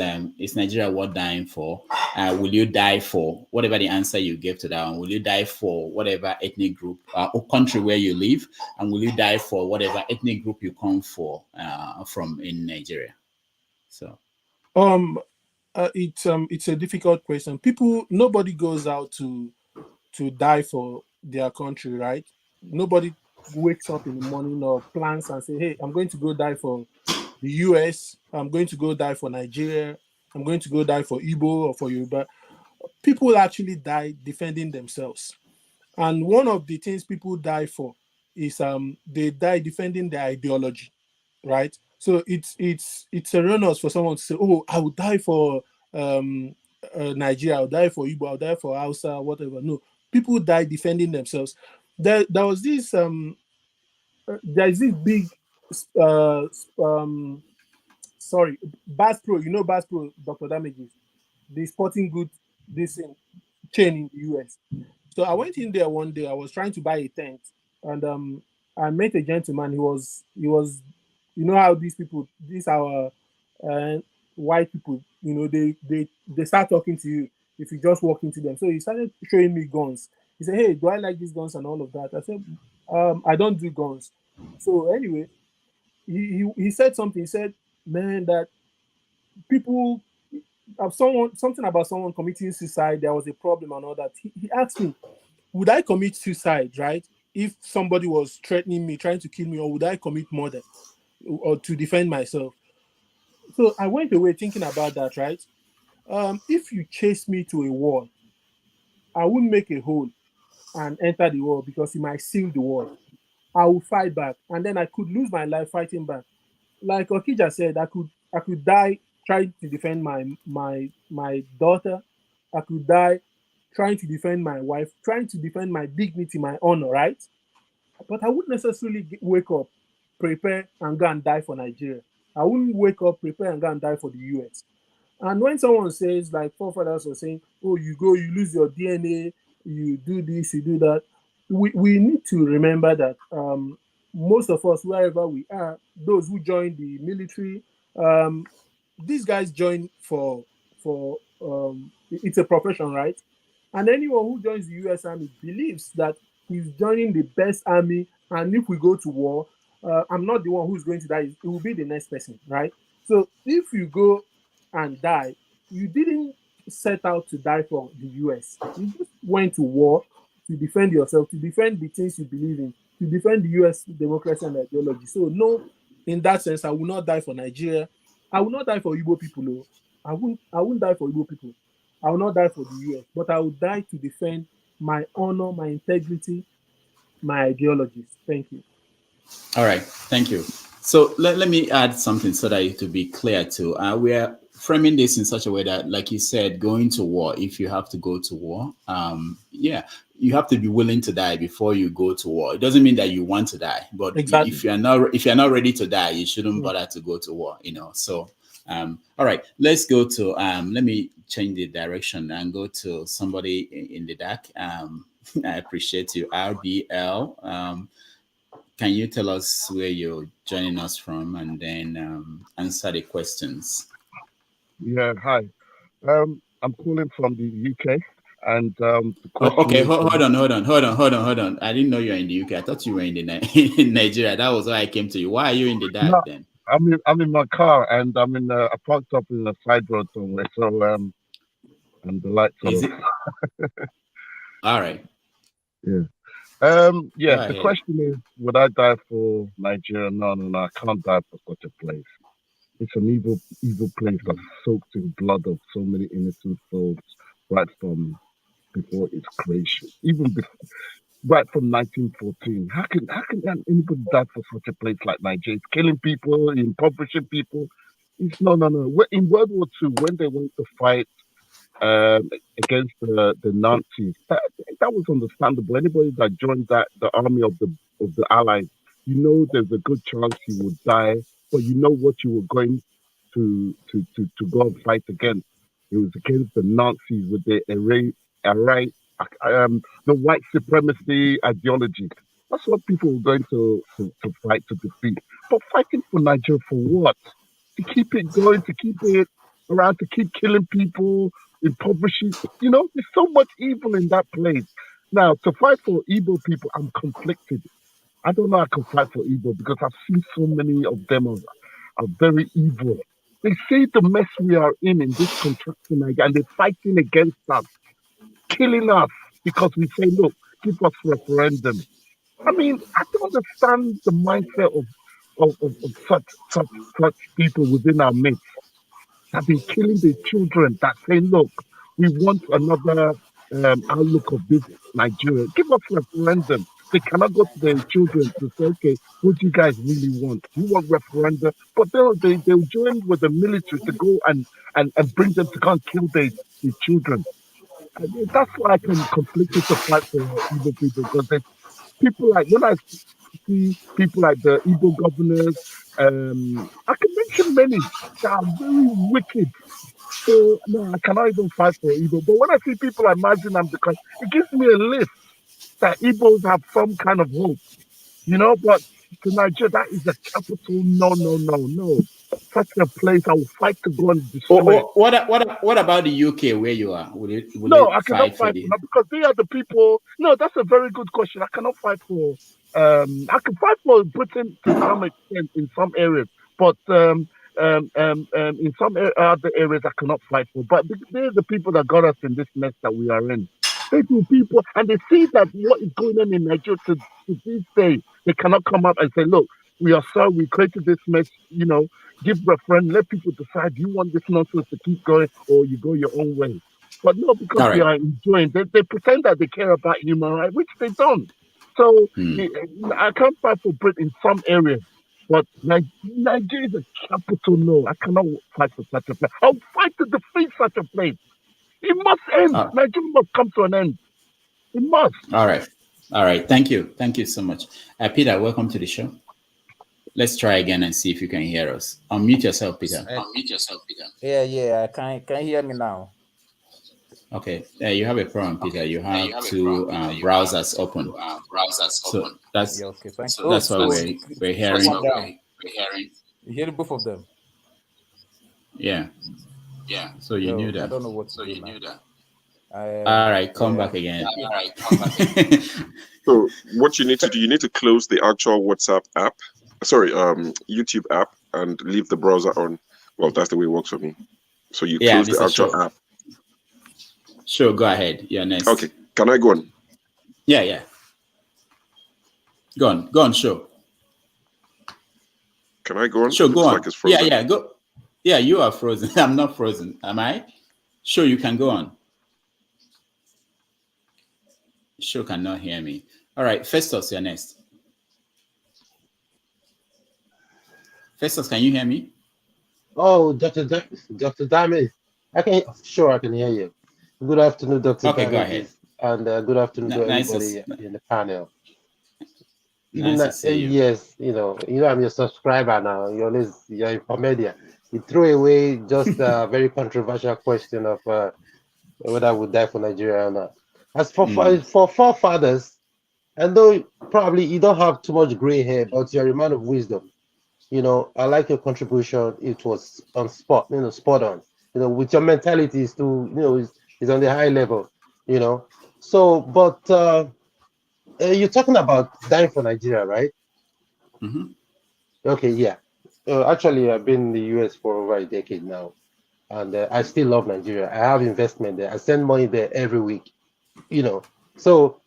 [SPEAKER 2] Nigeria worth dying for? Will you die for whatever the answer you gave to that one? Will you die for whatever ethnic group or country where you live? And will you die for whatever ethnic group you come from in Nigeria? So
[SPEAKER 10] it's a difficult question. Nobody goes out to die for their country, right? Nobody wakes up in the morning or plans and say, hey, I'm going to go die for the US, I'm going to go die for Nigeria, I'm going to go die for Igbo or for Yoruba. People actually die defending themselves. And one of the things people die for is they die defending their ideology, right? So it's erroneous for someone to say, oh, I would die for Nigeria, I'll die for Igbo, I'll die for Hausa, whatever. No, people die defending themselves. There was this there's this big Bass Pro, Bass Pro, Dr. Damages, the sporting goods chain in the US. So I went in there one day. I was trying to buy a tent, and I met a gentleman. He was how these our white people, they start talking to you if you just walk into them. So he started showing me guns. He said, hey, do I like these guns and all of that? I said, I don't do guns. So anyway, he said something. He said, man, that people have something about someone committing suicide. There was a problem and all that. He asked me, would I commit suicide, right? If somebody was threatening me, trying to kill me, or would I commit murder or to defend myself? So I went away thinking about that, right? If you chase me to a wall, I wouldn't make a hole and enter the wall because it might seal the wall. I will fight back, and then I could lose my life fighting back. Like Okija said, I could die trying to defend my daughter. I could die trying to defend my wife, trying to defend my dignity, my honor, right? But I wouldn't necessarily wake up, prepare, and go and die for Nigeria. I wouldn't wake up, prepare, and go and die for the US. And when someone says, like forefathers were saying, oh, you lose your DNA, you do this, you do that, we need to remember that most of us, wherever we are, those who join the military, these guys join for it's a profession, right? And anyone who joins the US Army believes that he's joining the best army, and if we go to war, I'm not the one who's going to die, it will be the next person, right? So if you go and die, you didn't set out to die for the US. You just went to war to defend yourself, to defend the things you believe in, to defend the US democracy and ideology. So no, in that sense, I will not die for Nigeria. I will not die for Igbo people. No, I won't die for Igbo people. I will not die for the US, but I will die to defend my honor, my integrity, my ideologies. Thank you.
[SPEAKER 2] All right, thank you. So let me add something so that it will be clear too. We are framing this in such a way that, like you said, going to war, if you have to go to war, yeah, you have to be willing to die before you go to war. It doesn't mean that you want to die, but
[SPEAKER 10] exactly.
[SPEAKER 2] if you're not ready to die, you shouldn't bother to go to war, you know. So all right, let's go to let me change the direction and go to somebody in the dark. I appreciate you, RBL. Can you tell us where you're joining us from, and then answer the questions?
[SPEAKER 9] Yeah, hi. I'm calling from the UK, and the question
[SPEAKER 2] okay,
[SPEAKER 9] is,
[SPEAKER 2] hold on. I didn't know you were in the UK. I thought you were in in Nigeria. That was why I came to you. Why are you in the dark
[SPEAKER 9] no,
[SPEAKER 2] then?
[SPEAKER 9] I'm in my car, and I parked up in a side road somewhere, so and the lights are
[SPEAKER 2] Is
[SPEAKER 9] off.
[SPEAKER 2] it? All right.
[SPEAKER 9] Yeah. Yeah, the question is, would I die for Nigeria? No, I can't die for such a place. It's an evil place that's soaked in blood of so many innocent souls, right from before its creation, even before, right from 1914. How can anybody die for such a place like Nigeria? It's killing people, impoverishing people. It's no. In World War II, when they went to fight against the Nazis, that was understandable. Anybody that joined the army of the Allies, you know, there's a good chance you would die, but you know what you were going to go and fight against. It was against the Nazis with the the white supremacy ideology. That's what people were going to fight to defeat. But fighting for Nigeria for what? To keep it going, to keep it around, to keep killing people, impoverishing. You know, there's so much evil in that place. Now, to fight for Igbo people, I'm conflicted. I don't know I can fight for Igbo because I've seen so many of them are very evil. They see the mess we are in this contraction, and they're fighting against us, killing us because we say, look, give us referendum. I mean, I don't understand the mindset of such people within our midst that they're killing their children, that say, look, we want another outlook of this Nigeria. Give us referendum. They cannot go to their children to say, okay, what do you guys really want? Do you want referendum? But they'll join with the military to go and bring them to go and kill their children. That's why I can conflicted to fight for Igbo people, because there's people like, when I see people like the Igbo governors, I can mention many that are very wicked. So no, I cannot even fight for Igbo. But when I see people like Mazin Amdekai, it gives me a lift that Igbos have some kind of hope, you know. But to Nigeria, that is a capital no. Such a place, I will fight to go and destroy it.
[SPEAKER 2] What about the UK where you are?
[SPEAKER 9] No, I cannot fight for them because they are the people. No, that's a very good question. I cannot fight for. I can fight for Britain to some extent in some areas, but in some other areas I cannot fight for. But they're the people that got us in this mess that we are in. They do people, and they see that what is going on in Nigeria to this day. They cannot come up and say, "Look, we are sorry, we created this mess." You know, give referendum, let people decide. Do you want this nonsense to keep going, or you go your own way? But no, because they are enjoying, they pretend that they care about human rights, which they don't. So I can't fight for Britain in some areas, but Nigeria is a capital no. I cannot fight for such a place. I'll fight to defeat such a place. It must end. Nigeria must come to an end. It must.
[SPEAKER 2] All right. Thank you so much. Peter, welcome to the show. Let's try again and see if you can hear us. Unmute yourself, Peter.
[SPEAKER 4] Yeah. Can you hear me now?
[SPEAKER 2] Okay. You have a problem, Peter. You have two browsers open. So that's
[SPEAKER 4] okay.
[SPEAKER 2] That's what we're hearing.
[SPEAKER 4] You hear both of them?
[SPEAKER 2] Yeah. So you knew that.
[SPEAKER 4] I don't know what to do now.
[SPEAKER 2] All right, come back again.
[SPEAKER 11] So what you need to do, you need to close the actual WhatsApp app. Sorry, YouTube app, and leave the browser on. Well, that's the way it works for me. So you close the actual app.
[SPEAKER 2] Sure, go ahead. You're next.
[SPEAKER 11] Okay, can I go on?
[SPEAKER 2] Yeah. Go on, sure.
[SPEAKER 11] Can I go on?
[SPEAKER 2] Sure, go on.
[SPEAKER 11] Like it's frozen.
[SPEAKER 2] Yeah, go. Yeah, you are frozen. I'm not frozen. Am I? Sure, you can go on. Sure cannot hear me. All right, Festus, you're next. Festus, can you hear me?
[SPEAKER 12] Oh, Dr. Damages, I can hear you. Good afternoon, Dr.
[SPEAKER 2] Okay, go ahead.
[SPEAKER 12] Damages, and good afternoon to
[SPEAKER 2] Nice
[SPEAKER 12] everybody in the panel.
[SPEAKER 2] Nice to see you.
[SPEAKER 12] Yes, I'm your subscriber now. You're in Comedia. You threw away just a very controversial question of whether I would die for Nigeria or not. As for forefathers, and though probably you don't have too much gray hair, but you're a man of wisdom. I like your contribution. It was on spot, spot on. With your mentality is to, is on the high level. So, but you're talking about dying for Nigeria, right?
[SPEAKER 2] Mm-hmm.
[SPEAKER 12] Okay, yeah. Actually, I've been in the US for over a decade now, and I still love Nigeria. I have investment there. I send money there every week. So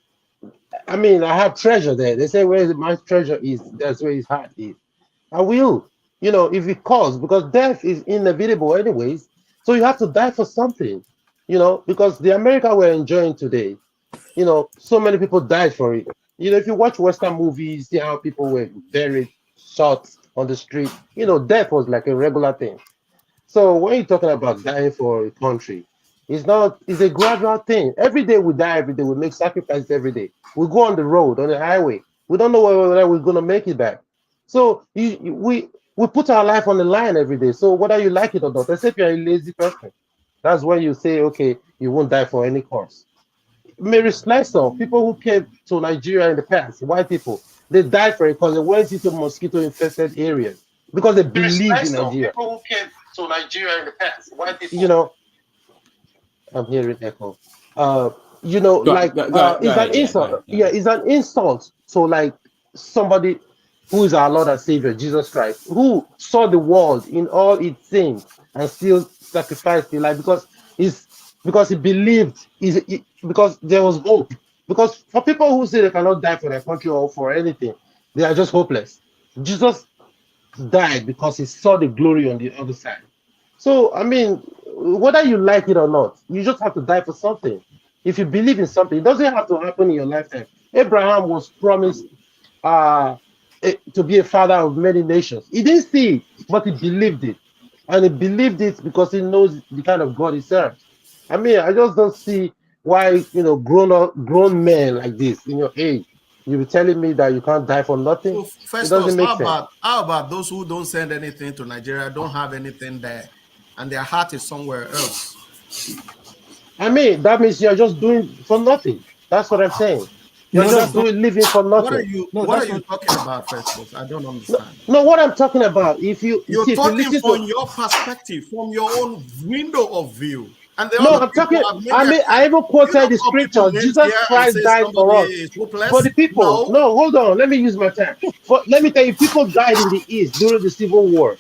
[SPEAKER 12] I mean, I have treasure there. They say where my treasure is, that's where his heart is. I will, if it calls, because death is inevitable anyways. So you have to die for something, because the America we're enjoying today, so many people died for it. If you watch Western movies, see how people were buried, shot on the street, death was like a regular thing. So when you're talking about dying for a country, it's a gradual thing. Every day we die, every day we make sacrifices every day. We go on the road, on the highway. We don't know whether we're gonna make it back. So we put our life on the line every day. So whether you like it or not, except you're a lazy person, that's when you say, okay, you won't die for any cause. Mary Slicer, people who came to Nigeria in the past, white people, they died for it because they went into mosquito-infested areas because they believed in Nigeria.
[SPEAKER 14] People who came to Nigeria in the past, white people.
[SPEAKER 12] I'm hearing echo. It's an insult. Yeah, it's an insult. So like somebody who is our Lord and Savior, Jesus Christ, who saw the world in all its sins and still sacrificed his life because he believed, because there was hope. Because for people who say they cannot die for their country or for anything, they are just hopeless. Jesus died because he saw the glory on the other side. So, I mean, whether you like it or not, you just have to die for something. If you believe in something, it doesn't have to happen in your lifetime. Abraham was promised to be a father of many nations. He didn't see it, but he believed it. And he believed it because he knows the kind of God he serves. I mean, I just don't see why, grown men like this in your age, you be telling me that you can't die for nothing.
[SPEAKER 1] So first
[SPEAKER 12] It doesn't make sense.
[SPEAKER 1] how about those who don't send anything to Nigeria, don't have anything there, and their heart is somewhere else?
[SPEAKER 12] I mean, that means you're just doing for nothing. That's what I'm saying. You're just living for nothing.
[SPEAKER 1] What are you talking about, Festus? I don't understand.
[SPEAKER 12] No, what I'm talking about, you're
[SPEAKER 1] talking from your perspective, from your own window of view. And
[SPEAKER 12] I'm talking. I even quoted the scripture. Jesus Christ died for us. For the people. No, hold on. Let me use my time. Let me tell you, people died in the East during the Civil War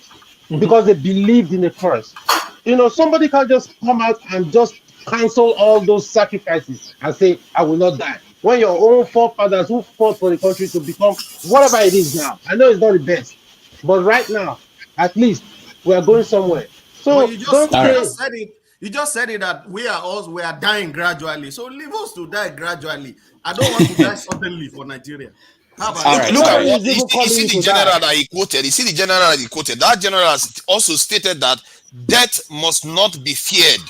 [SPEAKER 12] because they believed in the curse. Somebody can just come out and just cancel all those sacrifices and say, I will not die. When your own forefathers who fought for the country to become whatever it is now, I know it's not the best, but right now, at least we are going somewhere. So
[SPEAKER 1] you just said it that we are dying gradually. So leave us to die gradually. I don't want to die suddenly for Nigeria. How about
[SPEAKER 22] Look at what you see the general that he quoted. You see the general that he quoted. That general has also stated that death must not be feared.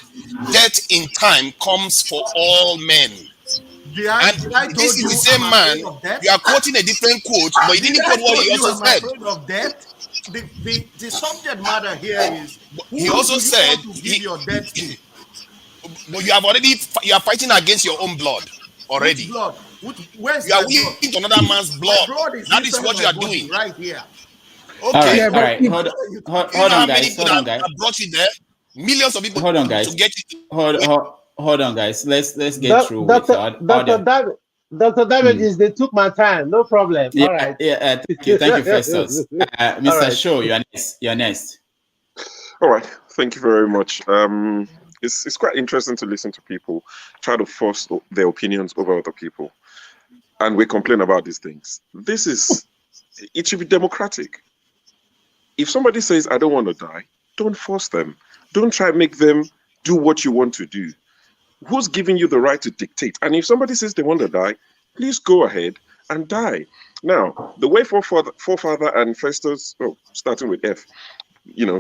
[SPEAKER 22] Death in time comes for all men. This is the same man. You are quoting a different quote, but he didn't quote what he also said.
[SPEAKER 1] Of death? The subject matter here is
[SPEAKER 22] he also said
[SPEAKER 1] give your death to.
[SPEAKER 22] But you are fighting against your own blood already.
[SPEAKER 1] Which blood? Where's
[SPEAKER 22] you are willing to another man's blood. That is what you are doing
[SPEAKER 1] right here.
[SPEAKER 22] Okay.
[SPEAKER 2] All right. Hold on, guys.
[SPEAKER 22] That brought you there. Millions of people.
[SPEAKER 2] Hold on, guys.
[SPEAKER 22] To get it.
[SPEAKER 2] Hold on, guys. Let's get through with
[SPEAKER 12] Dr. Damages, they took my time. No problem.
[SPEAKER 2] Yeah,
[SPEAKER 12] all right.
[SPEAKER 2] Yeah. Thank you, Festus. Mr. Right. Show, you're next.
[SPEAKER 11] All right. Thank you very much. It's quite interesting to listen to people try to force their opinions over other people, and we complain about these things. It should be democratic. If somebody says, I don't want to die, Don't force them. Don't try to make them do what you want to do. Who's giving you the right to dictate? And if somebody says they want to die, please go ahead and die. Now, the way forefather and Festus, starting with F,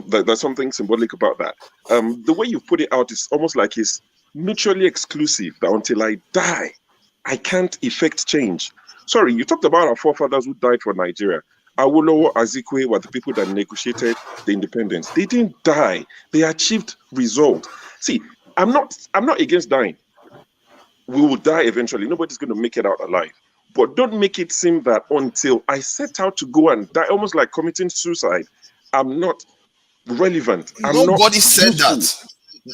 [SPEAKER 11] there's something symbolic about that. The way you put it out is almost like it's mutually exclusive, that until I die, I can't effect change. Sorry, you talked about our forefathers who died for Nigeria. Awolowo, Azikwe were the people that negotiated the independence. They didn't die. They achieved result. See, I'm not against dying. We will die eventually. Nobody's going to make it out alive. But don't make it seem that until I set out to go and die, almost like committing suicide, I'm not relevant.
[SPEAKER 22] Nobody said that.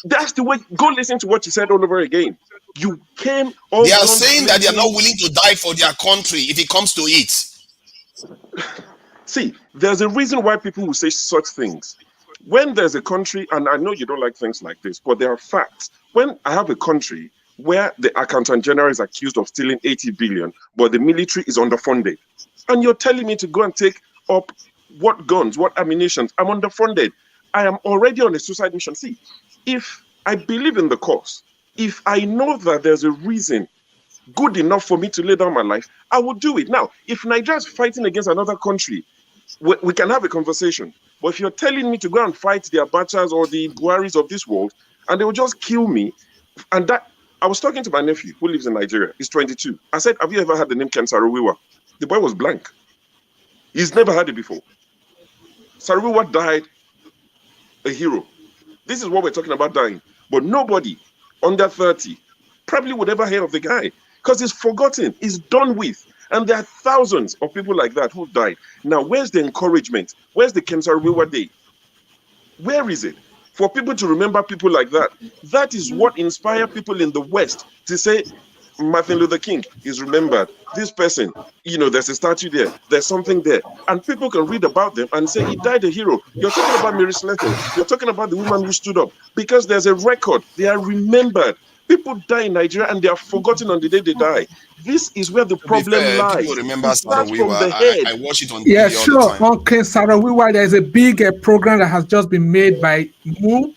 [SPEAKER 11] That's the way. Go listen to what you said all over again. You came.
[SPEAKER 22] They are saying that they are not willing to die for their country if it comes to it.
[SPEAKER 11] See, there's a reason why people will say such things. When there's a country, and I know you don't like things like this, but there are facts. When I have a country where the accountant general is accused of stealing 80 billion, but the military is underfunded, and you're telling me to go and take up what guns, what ammunition, I'm underfunded. I am already on a suicide mission. See, if I believe in the cause, if I know that there's a reason good enough for me to lay down my life, I will do it. Now, if Nigeria is fighting against another country, we can have a conversation. But if you're telling me to go and fight the Abachas or the Buharis of this world, and they will just kill me, and that, I was talking to my nephew who lives in Nigeria. He's 22. I said, have you ever had the name Ken Saro-Wiwa? The boy was blank. He's never heard it before. Saro-Wiwa died a hero. This is what we're talking about, dying. But nobody under 30 probably would ever hear of the guy because he's forgotten, he's done with. And there are thousands of people like that who died. Now, where's the encouragement? Where's the Ken Saro-Wiwa Day? Where is it? For people to remember people like that. That is what inspired people in the West to say, Martin Luther King is remembered. This person, there's a statue there. There's something there. And people can read about them and say, he died a hero. You're talking about Mary Slessor. You're talking about the woman who stood up. Because there's a record. They are remembered. People die in Nigeria and they are forgotten on the day they die. This is where the problem lies.
[SPEAKER 22] People remember Saro-Wiwa. I watch it on
[SPEAKER 21] Yeah,
[SPEAKER 22] TV all
[SPEAKER 21] sure.
[SPEAKER 22] the time.
[SPEAKER 21] On Ken Saro-Wiwa, there's a big program that has just been made by Mu.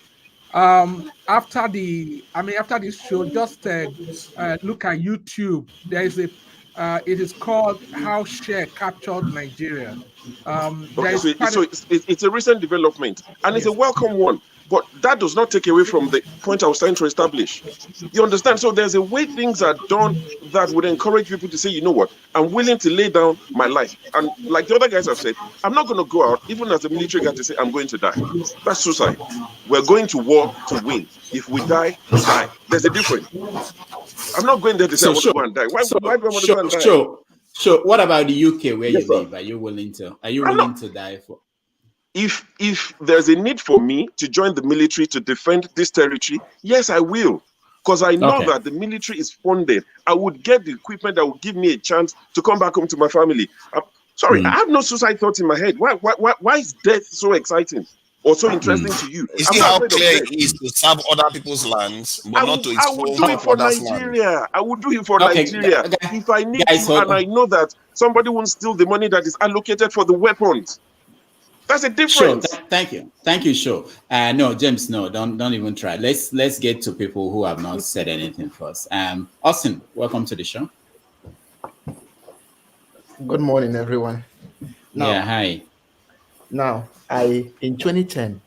[SPEAKER 21] After this show, just look at YouTube. There is a it is called How Share Captured Nigeria.
[SPEAKER 11] Okay, so it's a recent development and it's a welcome one. But that does not take away from the point I was trying to establish. You understand? So there's a way things are done that would encourage people to say, you know what, I'm willing to lay down my life. And like the other guys have said, I'm not going to go out, even as a military guy, to say I'm going to die. That's suicide. We're going to war to win. If we die, we die. There's a difference. I'm not going there to say I want to go and die. Why do I want to go and die?
[SPEAKER 2] Sure. What about the UK where you live? Are you willing to die for?
[SPEAKER 11] If there's a need for me to join the military to defend this territory, yes, I will. Because I know that the military is funded. I would get the equipment that would give me a chance to come back home to my family. I have no suicide thoughts in my head. Why is death so exciting or so interesting to you?
[SPEAKER 22] You see how clear it is to serve other people's lands, but not to expose others' land.
[SPEAKER 11] I would do it for Nigeria. If I need to, and I know that somebody won't steal the money that is allocated for the weapons. That's a difference.
[SPEAKER 2] Sure. Thank you. Sure. No, James. No, don't even try. Let's get to people who have not said anything first. Austin, welcome to the show.
[SPEAKER 4] Good morning, everyone.
[SPEAKER 2] Hi.
[SPEAKER 4] Now, in 2010,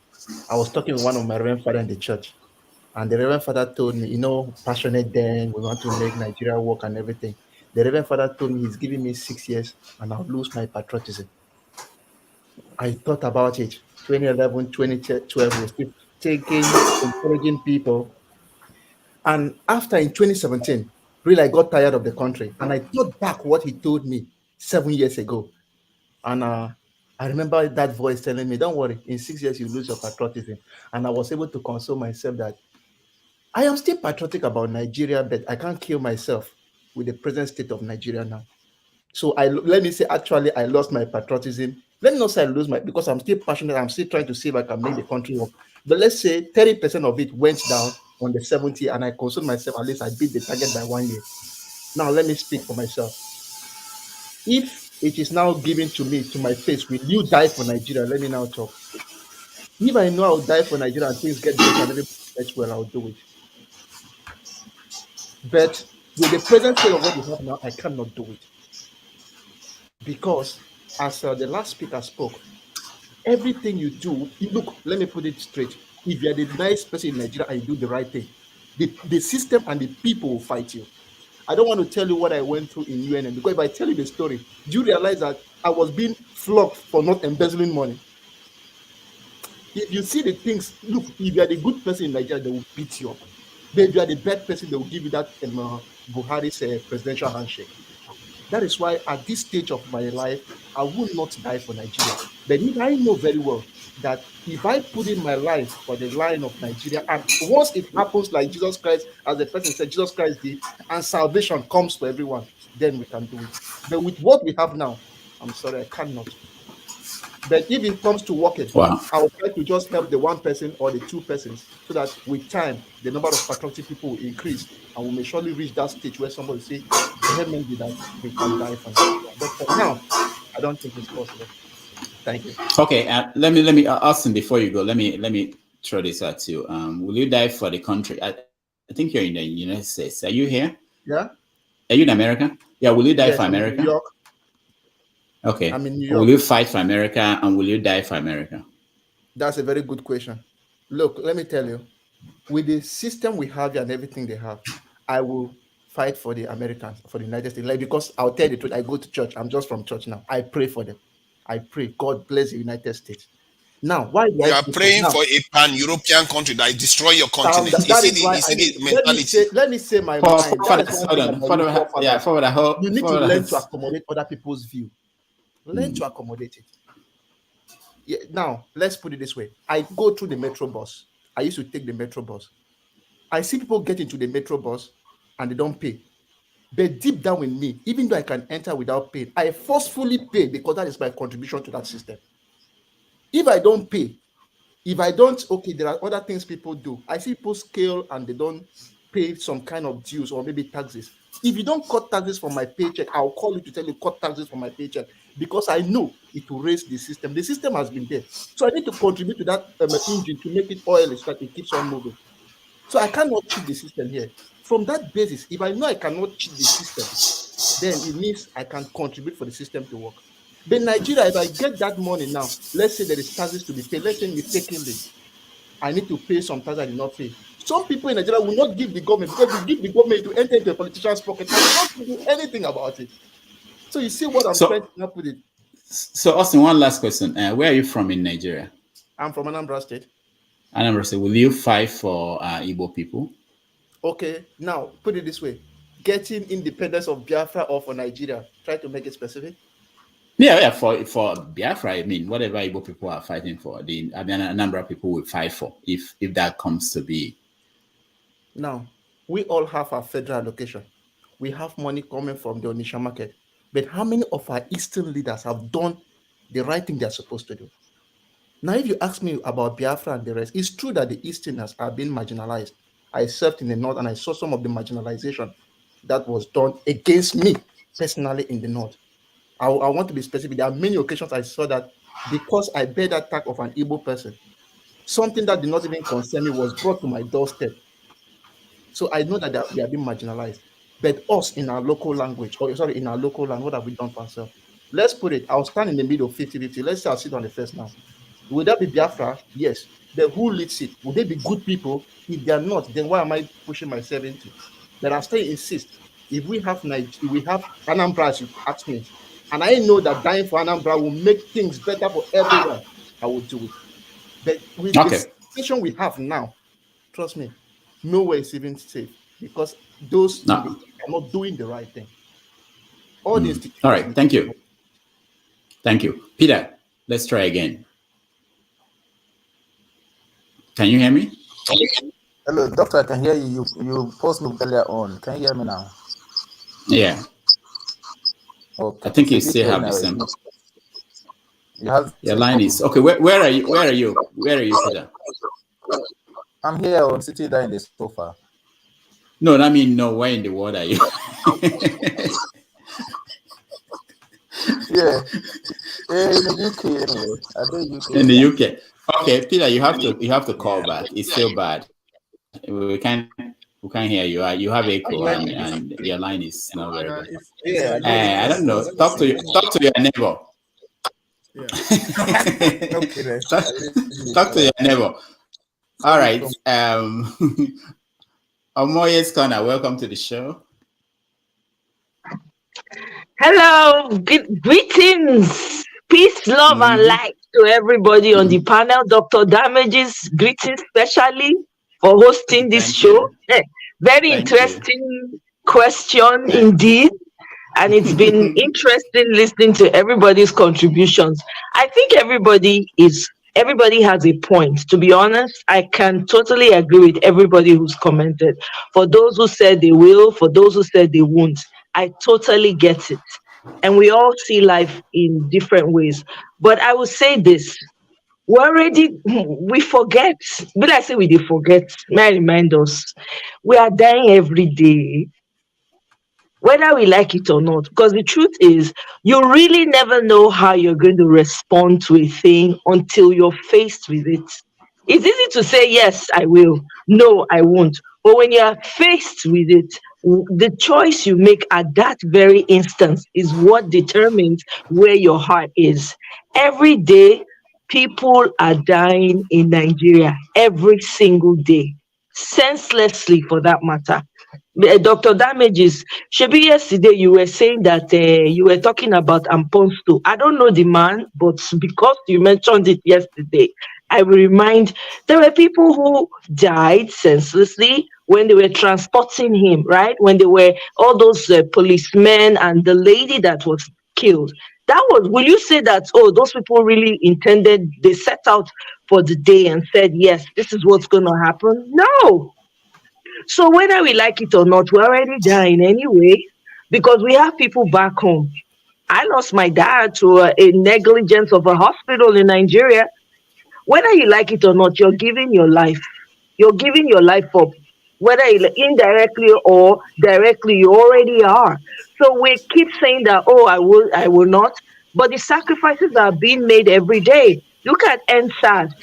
[SPEAKER 4] I was talking with one of my Reverend Father in the church, and the Reverend Father told me, passionate then, we want to make Nigeria work and everything. The Reverend Father told me he's giving me 6 years and I'll lose my patriotism. I thought about it. 2011, 2012, we're still encouraging people. And after in 2017, really, I got tired of the country. And I thought back what he told me 7 years ago. And I remember that voice telling me, don't worry, in 6 years, you lose your patriotism. And I was able to console myself that I am still patriotic about Nigeria, but I can't kill myself with the present state of Nigeria now. So let me say, actually, I lost my patriotism. Let me not say I lose because I'm still passionate. I'm still trying to see if I can make the country work. But let's say 30% of it went down on the 70th, and I consoled myself, at least I beat the target by 1 year. Now, let me speak for myself. If it is now given to me, to my face, will you die for Nigeria? Let me now talk. If I know I'll die for Nigeria and things get better and everybody gets well, I'll do it. But with the present state of what we have now, I cannot do it. Because as the last speaker spoke, everything you do, look, let me put it straight. If you're the nice person in Nigeria and you do the right thing, the system and the people will fight you. I don't want to tell you what I went through in UNM, because if I tell you the story, do you realize that I was being flogged for not embezzling money? If you see the things, look, if you are the good person in Nigeria, they will beat you up. But if you are the bad person, they will give you that Buhari's presidential handshake. That is why at this stage of my life, I will not die for Nigeria. But I know very well that if I put in my life for the line of Nigeria, and once it happens like Jesus Christ, as the person said, Jesus Christ did, and salvation comes for everyone, then we can do it. But with what we have now, I'm sorry, I cannot. But if it comes to working,
[SPEAKER 2] Wow.
[SPEAKER 4] I will try to just help the one person or the two persons, so that with time, the number of patriotic people will increase, and we may surely reach that stage where somebody say, maybe that we can die for Nigeria. But for now, I don't think it's possible. Thank you.
[SPEAKER 2] Okay, let me Austin, before you go, let me throw this at you. Will you die for the country? I think you're in the United States. Are you here?
[SPEAKER 4] Yeah.
[SPEAKER 2] Are you in America? Yeah. Will you die for
[SPEAKER 4] I'm in
[SPEAKER 2] America?
[SPEAKER 4] New York.
[SPEAKER 2] Okay.
[SPEAKER 4] I'm in New York.
[SPEAKER 2] Will you fight for America and will you die for America?
[SPEAKER 4] That's a very good question. Look, let me tell you, with the system we have and everything they have, I will fight for the Americans, for the United States. Like, because I'll tell you the truth, I go to church. I'm just from church now. I pray for them. I pray, God bless the United States. Now, why do
[SPEAKER 22] You
[SPEAKER 4] I
[SPEAKER 22] are praying for a pan-European country that destroy your continent.
[SPEAKER 4] that is why
[SPEAKER 22] the mentality.
[SPEAKER 4] let me say my mind. That is one thing
[SPEAKER 2] about
[SPEAKER 4] you need to learn to accommodate other people's view. Learn to accommodate it. Yeah, now, let's put it this way. I go through the metro bus. I used to take the metro bus. I see people get into the metro bus and they don't pay. But deep down in me, even though I can enter without paying, I forcefully pay because that is my contribution to that system. If I don't pay, if I don't, okay, there are other things people do. I see people scale and they don't pay some kind of dues or maybe taxes. If you don't cut taxes from my paycheck, I'll call you to tell you cut taxes from my paycheck, because I know it will raise the system. The system has been there. So I need to contribute to that engine to make it oily so that it keeps on moving. So I cannot cheat the system here. From that basis, if I know I cannot cheat the system, then it means I can contribute for the system to work. But Nigeria, if I get that money now, let's say there is taxes to be paid, let's say mistakenly, I need to pay some tax I did not pay. Some people in Nigeria will not give the government, because they give the government to enter into a politician's pocket and they don't do anything about it. So you see what I'm trying to put it.
[SPEAKER 2] So Austin, one last question. Where are you from in Nigeria?
[SPEAKER 4] I'm from Anambra State.
[SPEAKER 2] Anambra State. Will you fight for Igbo people?
[SPEAKER 4] Okay, now put it this way: getting independence of Biafra or for Nigeria. Try to make it specific.
[SPEAKER 2] Yeah, for Biafra, I mean, whatever Igbo people are fighting for, a number of people will fight for if that comes to be.
[SPEAKER 4] Now, we all have our federal allocation. We have money coming from the Onitsha market. But how many of our Eastern leaders have done the right thing they're supposed to do? Now, if you ask me about Biafra and the rest, it's true that the Easterners are being marginalized. I served in the North and I saw some of the marginalization that was done against me personally in the North. I want to be specific. There are many occasions I saw that because I bear that tag of an Igbo person, something that did not even concern me was brought to my doorstep. So I know that we are being marginalized. But us in our local language, in our local language, what have we done for ourselves? Let's put it, I'll stand in the middle of 50-50. Let's say I'll sit on the first now. Would that be Biafra? Yes. But who leads it? Would they be good people? If they are not, then why am I pushing myself into? But I still insist, if we have Anambra, as you ask me, and I know that dying for Anambra will make things better for everyone, I will do it. But with the situation we have now, trust me, nowhere is even safe, because those are not doing the right thing. All these.
[SPEAKER 2] All right, thank you. Thank you. Peter, let's try again. Can you hear me?
[SPEAKER 8] Hello, doctor, I can hear you. You posed me earlier on. Can you hear me now?
[SPEAKER 2] Yeah.
[SPEAKER 8] Okay.
[SPEAKER 2] I think you still have the same.
[SPEAKER 8] Your
[SPEAKER 2] line is okay. Where are you? Where are you? Where are you, Peter?
[SPEAKER 8] I'm here. I'm sitting there in the sofa.
[SPEAKER 2] No, I mean, no. Where in the world are you?
[SPEAKER 8] Yeah. In the UK anyway. I think UK.
[SPEAKER 2] In the UK. Okay, Peter, you have to call back. It's still bad. We can't hear you. You have echo and your line is not very good. I don't know. Talk to your neighbor.
[SPEAKER 1] Yeah.
[SPEAKER 2] Talk to your neighbor. All right. Omoye's Corner, welcome to the show.
[SPEAKER 6] Hello, greetings, peace, love, and light to everybody on the panel. Dr. Damages, greetings specially for hosting this show. Very interesting question indeed. And it's been interesting listening to everybody's contributions. I think everybody has a point. To be honest, I can totally agree with everybody who's commented. For those who said they will, for those who said they won't, I totally get it. And we all see life in different ways. But I will say this. We forget. But I say we did forget. May I remind us, we are dying every day, whether we like it or not. Because the truth is, you really never know how you're going to respond to a thing until you're faced with it. It's easy to say, yes, I will. No, I won't. But when you're faced with it, the choice you make at that very instance is what determines where your heart is. Every day, people are dying in Nigeria. Every single day. Senselessly, for that matter. Dr. Damages, Shebi, yesterday you were saying that you were talking about Amponsto. I don't know the man, but because you mentioned it yesterday, I will remind there were people who died senselessly when they were transporting him, right? When they were all those policemen and the lady that was killed. Will you say that, oh, those people really intended, they set out for the day and said, yes, this is what's going to happen? No. So whether we like it or not, we're already dying anyway, because we have people back home. I lost my dad to a negligence of a hospital in Nigeria. Whether you like it or not, you're giving your life. You're giving your life up. Whether indirectly or directly, you already are. So we keep saying that, oh, I will not. But the sacrifices are being made every day. Look at NSAS.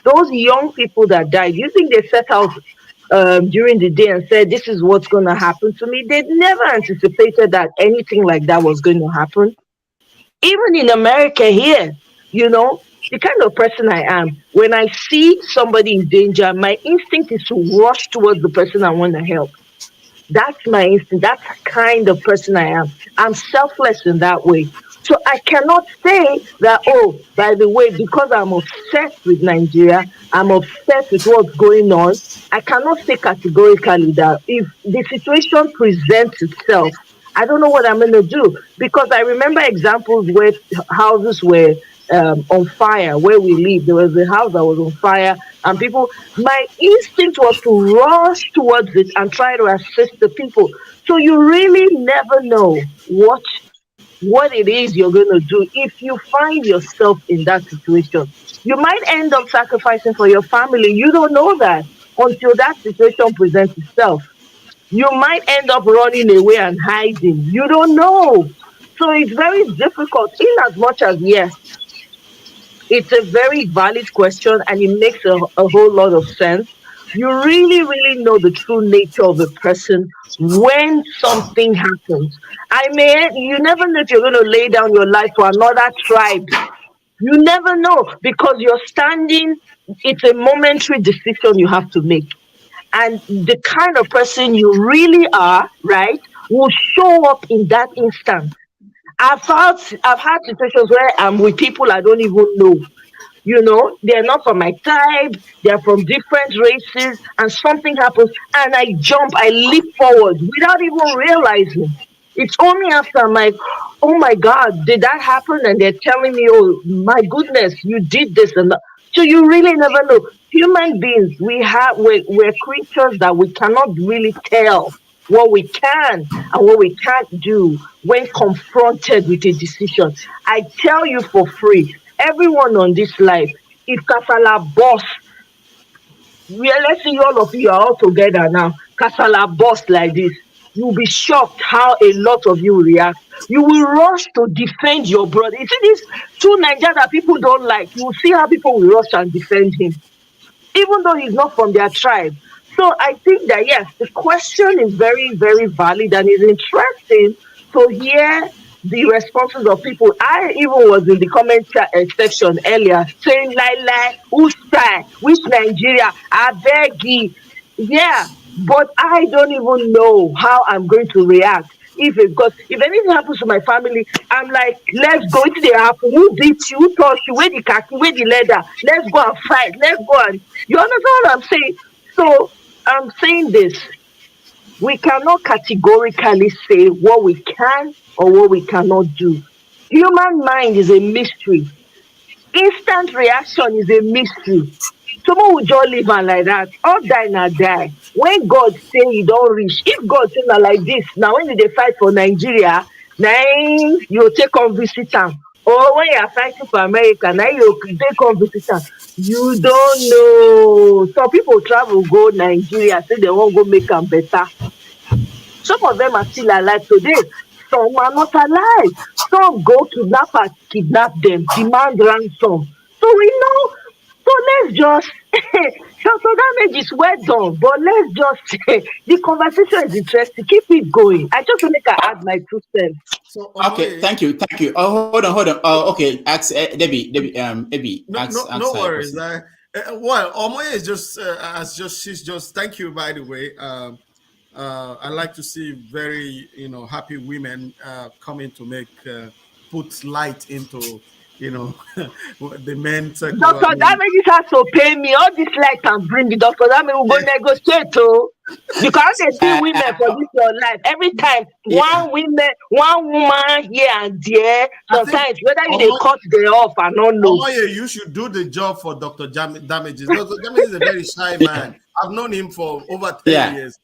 [SPEAKER 6] Those young people that died, you think they set out during the day and said, this is what's going to happen to me? They never anticipated that anything like that was going to happen. Even in America here, the kind of person I am, when I see somebody in danger, my instinct is to rush towards the person I want to help. That's my instinct. That's the kind of person I am. I'm selfless in that way. So I cannot say that, oh, by the way, because I'm obsessed with Nigeria, I'm obsessed with what's going on. I cannot say categorically that if the situation presents itself, I don't know what I'm going to do. Because I remember examples where houses were on fire where we live. There was a house that was on fire, and my instinct was to rush towards it and try to assist the people. So you really never know what it is you're going to do if you find yourself in that situation. You might end up sacrificing for your family. You don't know that until that situation presents itself. You might end up running away and hiding. You don't know. So it's very difficult, in as much as, yes, it's a very valid question and it makes a whole lot of sense. You really, really know the true nature of a person when something happens. You never know if you're going to lay down your life for another tribe. You never know, because you're standing, it's a momentary decision you have to make. And the kind of person you really are, right, will show up in that instant. I've had situations where I'm with people I don't even know. They're not from my tribe, they're from different races, and something happens, and I jump, I leap forward without even realizing. It's only after I'm like, oh my God, did that happen? And they're telling me, oh my goodness, you did this and that. So you really never know. Human beings, we're creatures that we cannot really tell what we can and what we can't do when confronted with a decision. I tell you for free, everyone on this life, if Kasala boss, let's see all of you are all together now, Kasala boss like this, you'll be shocked how a lot of you react. You will rush to defend your brother. You see this two Nigeria that people don't like. You will see how people will rush and defend him, even though he's not from their tribe. So I think that yes, the question is very, very valid and it's interesting to hear the responses of people. I even was in the comment section earlier saying, "Lie, who's side? Which Nigeria? I beg you." Yeah, but I don't even know how I'm going to react. Because if anything happens to my family, I'm like, let's go into the happen. Who beat you? Who touched you? Where the khaki? Where the leather? Let's go and fight. Let's go and you understand what I'm saying? So I'm saying this. We cannot categorically say what we can or what we cannot do. Human mind is a mystery. Instant reaction is a mystery. Someone will just live am like that. All die na die. When God say you don't reach, if God say na like this, now when they fight for Nigeria, now you take on visit am. Or when you are fighting for America, now you take on visit am. You don't know. Some people travel go Nigeria, say they won't go make am better. Some of them are still alive today. Some are not alive. Some go kidnappers, kidnap them, demand ransom. So we know. So let's just, so damage is well done, but let's just, the conversation is interesting. Keep it going. I just want to add my 2 cents.
[SPEAKER 1] So,
[SPEAKER 2] okay, thank you. Oh, hold on. Oh, okay. Ask Debbie. Debbie.
[SPEAKER 1] No worries. Well, Omoye is she's just. Thank you, by the way. I like to see very happy women coming to make put light into the men.
[SPEAKER 6] Dr. Damages has to pay me all this light and bring it. Dr. Damages will go negotiate too. Because they see women for this your life every time. One woman here and there. Sometimes whether you they cut they off, I don't know.
[SPEAKER 1] Omoye, you should do the job for Dr. Damages. Dr. Damages is a very shy man. I've known him for over 10 years.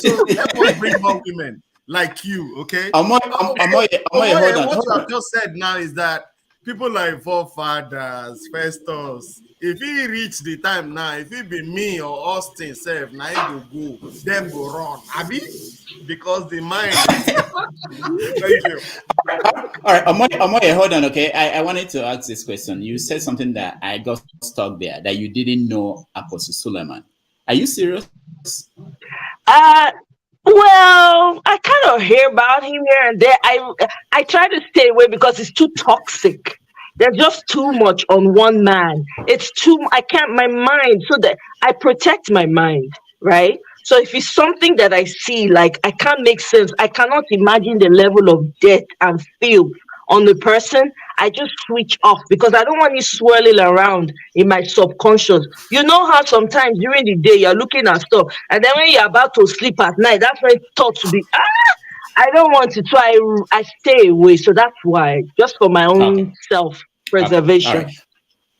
[SPEAKER 1] So help us bring more women like you, okay?
[SPEAKER 2] Omoye, hold on.
[SPEAKER 1] What you have just said now is that people like forefathers, Festus, if he reach the time now, if it be me or Austin self, now he will go, them go run. Abi? Because the mind. Thank you.
[SPEAKER 2] All right, Omoye, hold on, okay? I wanted to ask this question. You said something that I got stuck there, that you didn't know Apostle Suleiman. Are you serious?
[SPEAKER 6] Well, I kind of hear about him here and there. I try to stay away because it's too toxic. There's just too much on one man. It's too. I can't. My mind. So that I protect my mind, right? So if it's something that I see, like I can't make sense. I cannot imagine the level of death and filth on the person. I just switch off because I don't want it swirling around in my subconscious. You know how sometimes during the day you're looking at stuff, and then when you're about to sleep at night, that's when thoughts will be, I don't want to try. I stay away. So that's why, just for my own self-preservation.
[SPEAKER 2] Okay.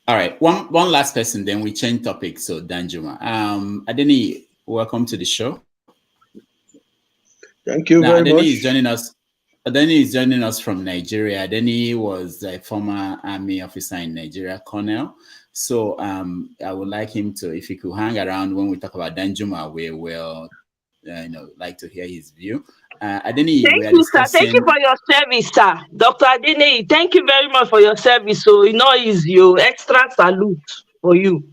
[SPEAKER 2] All right. One last person, then we change topic. So Danjuma. Adeni, welcome to the show.
[SPEAKER 13] Thank you very much.
[SPEAKER 2] Adeni is joining us from Nigeria. Adeni was a former army officer in Nigeria, colonel. So I would like him to, if he could hang around when we talk about Danjuma, we will, like to hear his view. Adeni,
[SPEAKER 6] thank you, sir. Thank you for your service, sir. Dr. Adeni, thank you very much for your service. So it's your extra salute for you.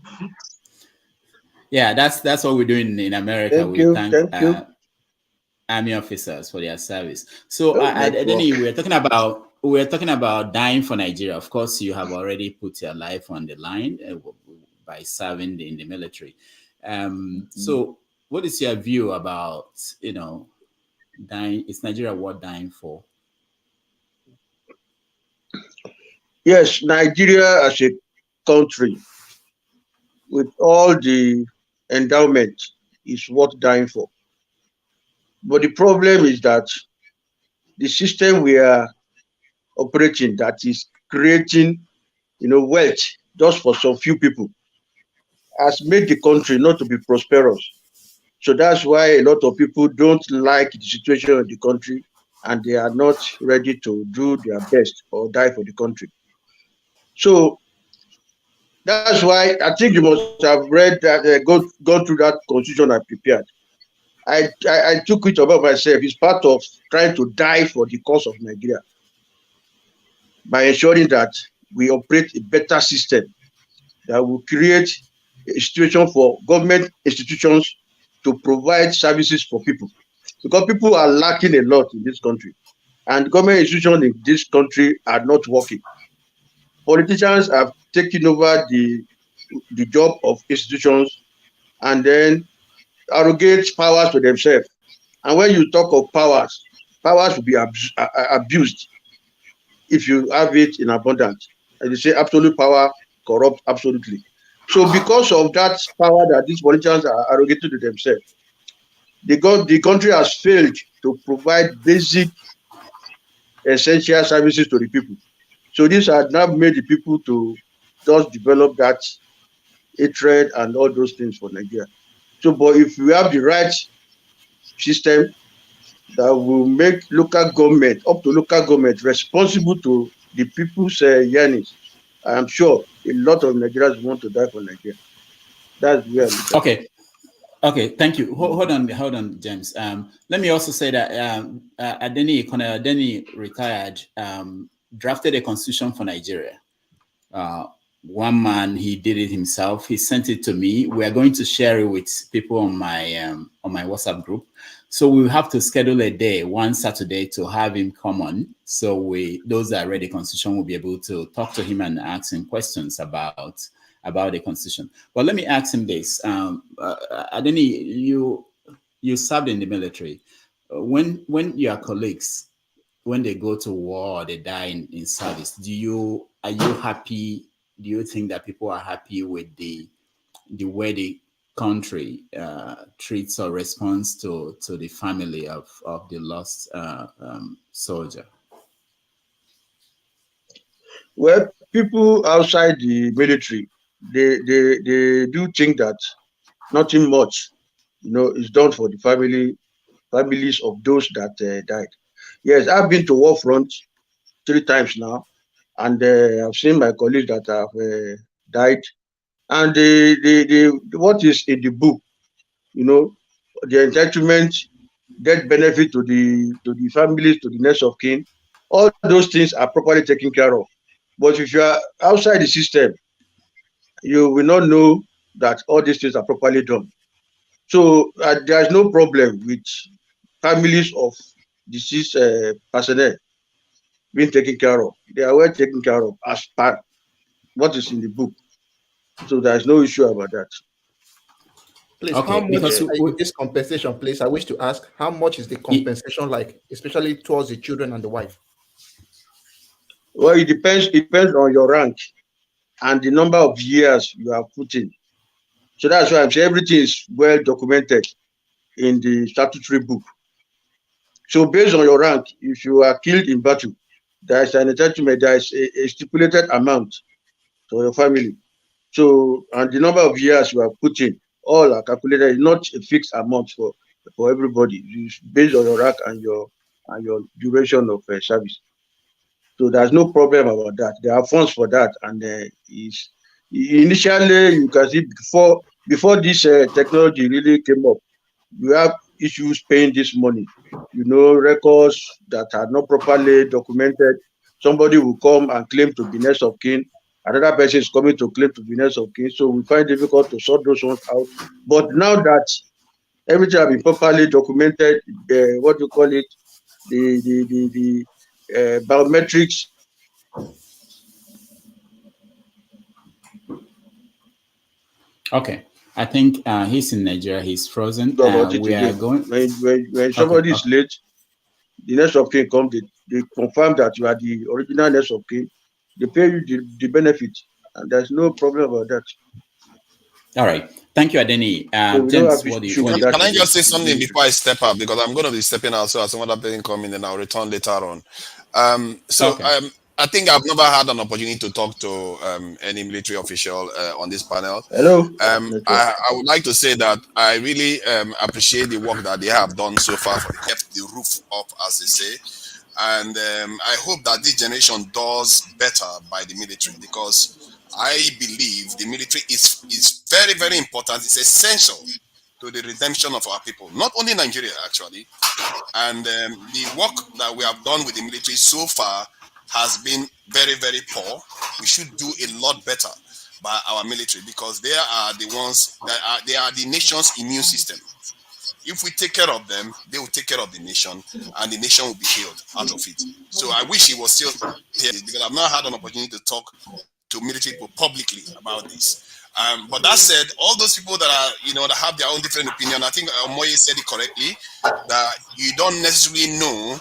[SPEAKER 2] Yeah, that's what we're doing in America.
[SPEAKER 13] Thank you.
[SPEAKER 2] Army officers for their service. So Adeni, we're talking about dying for Nigeria. Of course, you have already put your life on the line by serving in the military. So what is your view about, dying? Is Nigeria worth dying for?
[SPEAKER 13] Yes, Nigeria as a country with all the endowment is worth dying for. But the problem is that the system we are operating that is creating, wealth just for some few people has made the country not to be prosperous. So that's why a lot of people don't like the situation of the country and they are not ready to do their best or die for the country. So that's why I think you must have read that, gone through that constitution I prepared. I took it about myself. It's part of trying to die for the cause of Nigeria by ensuring that we operate a better system that will create a situation for government institutions to provide services for people. Because people are lacking a lot in this country. And government institutions in this country are not working. Politicians have taken over the job of institutions and then arrogate powers to themselves. And when you talk of powers, powers will be abused if you have it in abundance. And they say absolute power corrupts absolutely. So because of that power that these politicians are arrogating to themselves, the country has failed to provide basic essential services to the people. So this has now made the people to just develop that hatred and all those things for Nigeria. So, but if we have the right system that will make local government, up to local government, responsible to the people's yearnings, I'm sure a lot of Nigerians want to die for Nigeria. That's where I look at
[SPEAKER 2] Okay. Okay, thank you. Hold on, James. Let me also say that Colonel Adeni retired, drafted a constitution for Nigeria. One man, he did it himself. He sent it to me. We are going to share it with people on my WhatsApp group. So we will have to schedule a day, one Saturday, to have him come on. So those that read the constitution will be able to talk to him and ask him questions about the constitution. But let me ask him this. Adeni, you served in the military. When your colleagues, when they go to war or they die in service, are you happy? Do you think that people are happy with the way the country treats or responds to the family of the lost soldier?
[SPEAKER 13] Well, people outside the military, they do think that nothing much, is done for the families of those that died. Yes, I've been to war front 3 times now, and I've seen my colleagues that have died. And what is in the book, the entitlement, death benefit to the families, to the next of kin, all those things are properly taken care of. But if you are outside the system, you will not know that all these things are properly done. So there is no problem with families of deceased personnel being taken care of. They are well taken care of as per what is in the book. So there is no issue about that.
[SPEAKER 4] Please, how much this compensation, please? I wish to ask, how much is the compensation like, especially towards the children and the wife?
[SPEAKER 13] Well, it depends on your rank and the number of years you have put in. So that's why I'm saying everything is well documented in the statutory book. So based on your rank, if you are killed in battle, there is an entitlement, there is a stipulated amount for your family. So, and the number of years you have put in, all are calculated, not a fixed amount for everybody. It's based on your rank and your duration of service. So there's no problem about that. There are funds for that, and initially you can see before this technology really came up, you have issues paying this money. Records that are not properly documented. Somebody will come and claim to be next of kin. Another person is coming to claim to be next of kin. So we find it difficult to sort those ones out. But now that everything has been properly documented, the biometrics.
[SPEAKER 2] Okay, I think he's in Nigeria. He's frozen. We are going.
[SPEAKER 13] When somebody is late, the next of kin come. They confirm that you are the original next of kin. They pay you the benefit, and there's no problem about that.
[SPEAKER 2] All right. Thank you, Adeni. James,
[SPEAKER 22] can I just say something before I step up? Because I'm going to be stepping out, so as some other person come in, and I'll return later on. I think I've never had an opportunity to talk to any military official on this panel.
[SPEAKER 13] Hello.
[SPEAKER 22] I would like to say that I really appreciate the work that they have done so far for kept the roof up, as they say. And I hope that this generation does better by the military, because I believe the military is very, very important. It's essential to the redemption of our people, not only Nigeria, actually. And the work that we have done with the military so far has been very, very poor. We should do a lot better by our military, because they are the ones that they are the nation's immune system. If we take care of them, they will take care of the nation, and the nation will be healed out of it. So I wish he was still here, because I've not had an opportunity to talk to military people publicly about this. But that said, all those people that are, that have their own different opinion, I think Moye said it correctly, that you don't necessarily know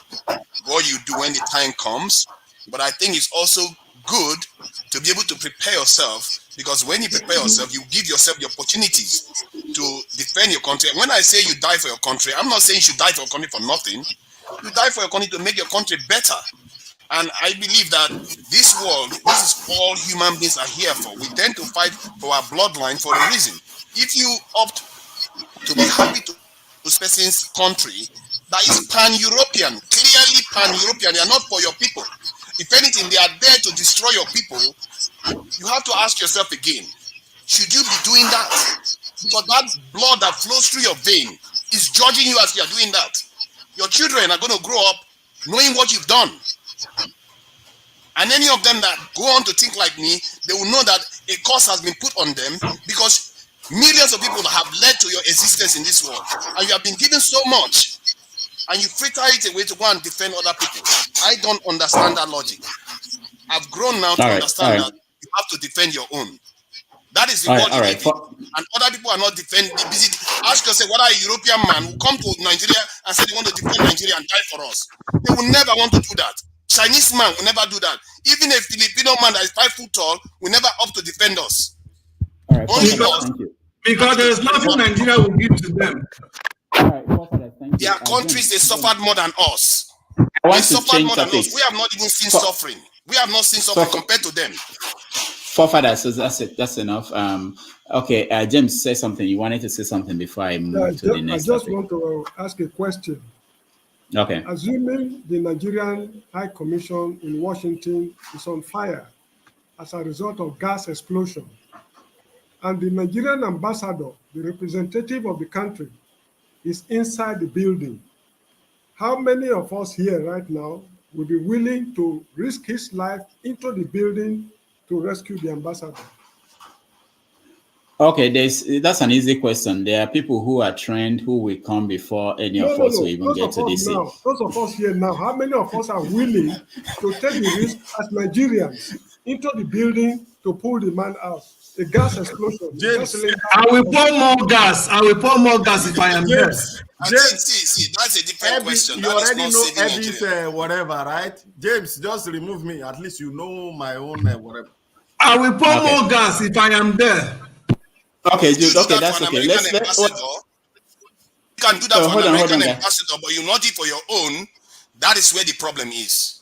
[SPEAKER 22] what you do when the time comes. But I think it's also good to be able to prepare yourself, because when you prepare yourself, you give yourself the opportunities to defend your country. And when I say you die for your country, I'm not saying you should die for your country for nothing. You die for your country to make your country better. And I believe that this world, this is all human beings are here for. We tend to fight for our bloodline for a reason. If you opt to be happy to this person's country, that is pan-European, clearly pan-European. They are not for your people. If anything, they are there to destroy your people. You have to ask yourself again, should you be doing that? Because that blood that flows through your vein is judging you as you are doing that. Your children are going to grow up knowing what you've done. And any of them that go on to think like me, they will know that a curse has been put on them, because millions of people have led to your existence in this world. And you have been given so much, and you fritter it away to go and defend other people. I don't understand that logic. I've grown now to understand that you have to defend your own. That is the word you live in. And other people are not defending. Ask yourself, what are a European man who come to Nigeria and say they want to defend Nigeria and die for us? They will never want to do that. Chinese man will never do that. Even a Filipino man that is 5 foot tall will never opt to defend us.
[SPEAKER 16] Because there is nothing Nigeria will give to them.
[SPEAKER 22] Their countries, they suffered more than us.
[SPEAKER 2] They suffered more than
[SPEAKER 22] us. We have not even seen suffering. We have not seen suffering compared to them.
[SPEAKER 2] Forefathers, so that's it. That's enough. Okay, James, say something. You wanted to say something before I move to the next
[SPEAKER 7] I just
[SPEAKER 2] topic.
[SPEAKER 7] want to ask a question.
[SPEAKER 2] Okay.
[SPEAKER 7] Assuming the Nigerian High Commission in Washington is on fire as a result of gas explosion, and the Nigerian ambassador, the representative of the country, is inside the building, how many of us here right now would be willing to risk his life into the building to rescue the ambassador?
[SPEAKER 2] Okay, that's an easy question. There are people who are trained who will come before any of us will even get to this.
[SPEAKER 7] Those of us here now, how many of us are willing to take the risk as Nigerians into the building to pull the man out? A gas explosion.
[SPEAKER 16] James, I will pour more gas. I will pour more gas if I am there.
[SPEAKER 22] James, see, that's a different question.
[SPEAKER 1] You already know Eddie's whatever, right? James, just remove me. At least you know my own whatever.
[SPEAKER 16] I will pour more gas if I am there.
[SPEAKER 2] Okay, dude. Okay, that's okay.
[SPEAKER 22] You can do that for an American ambassador, but you not it for your own. That is where the problem is.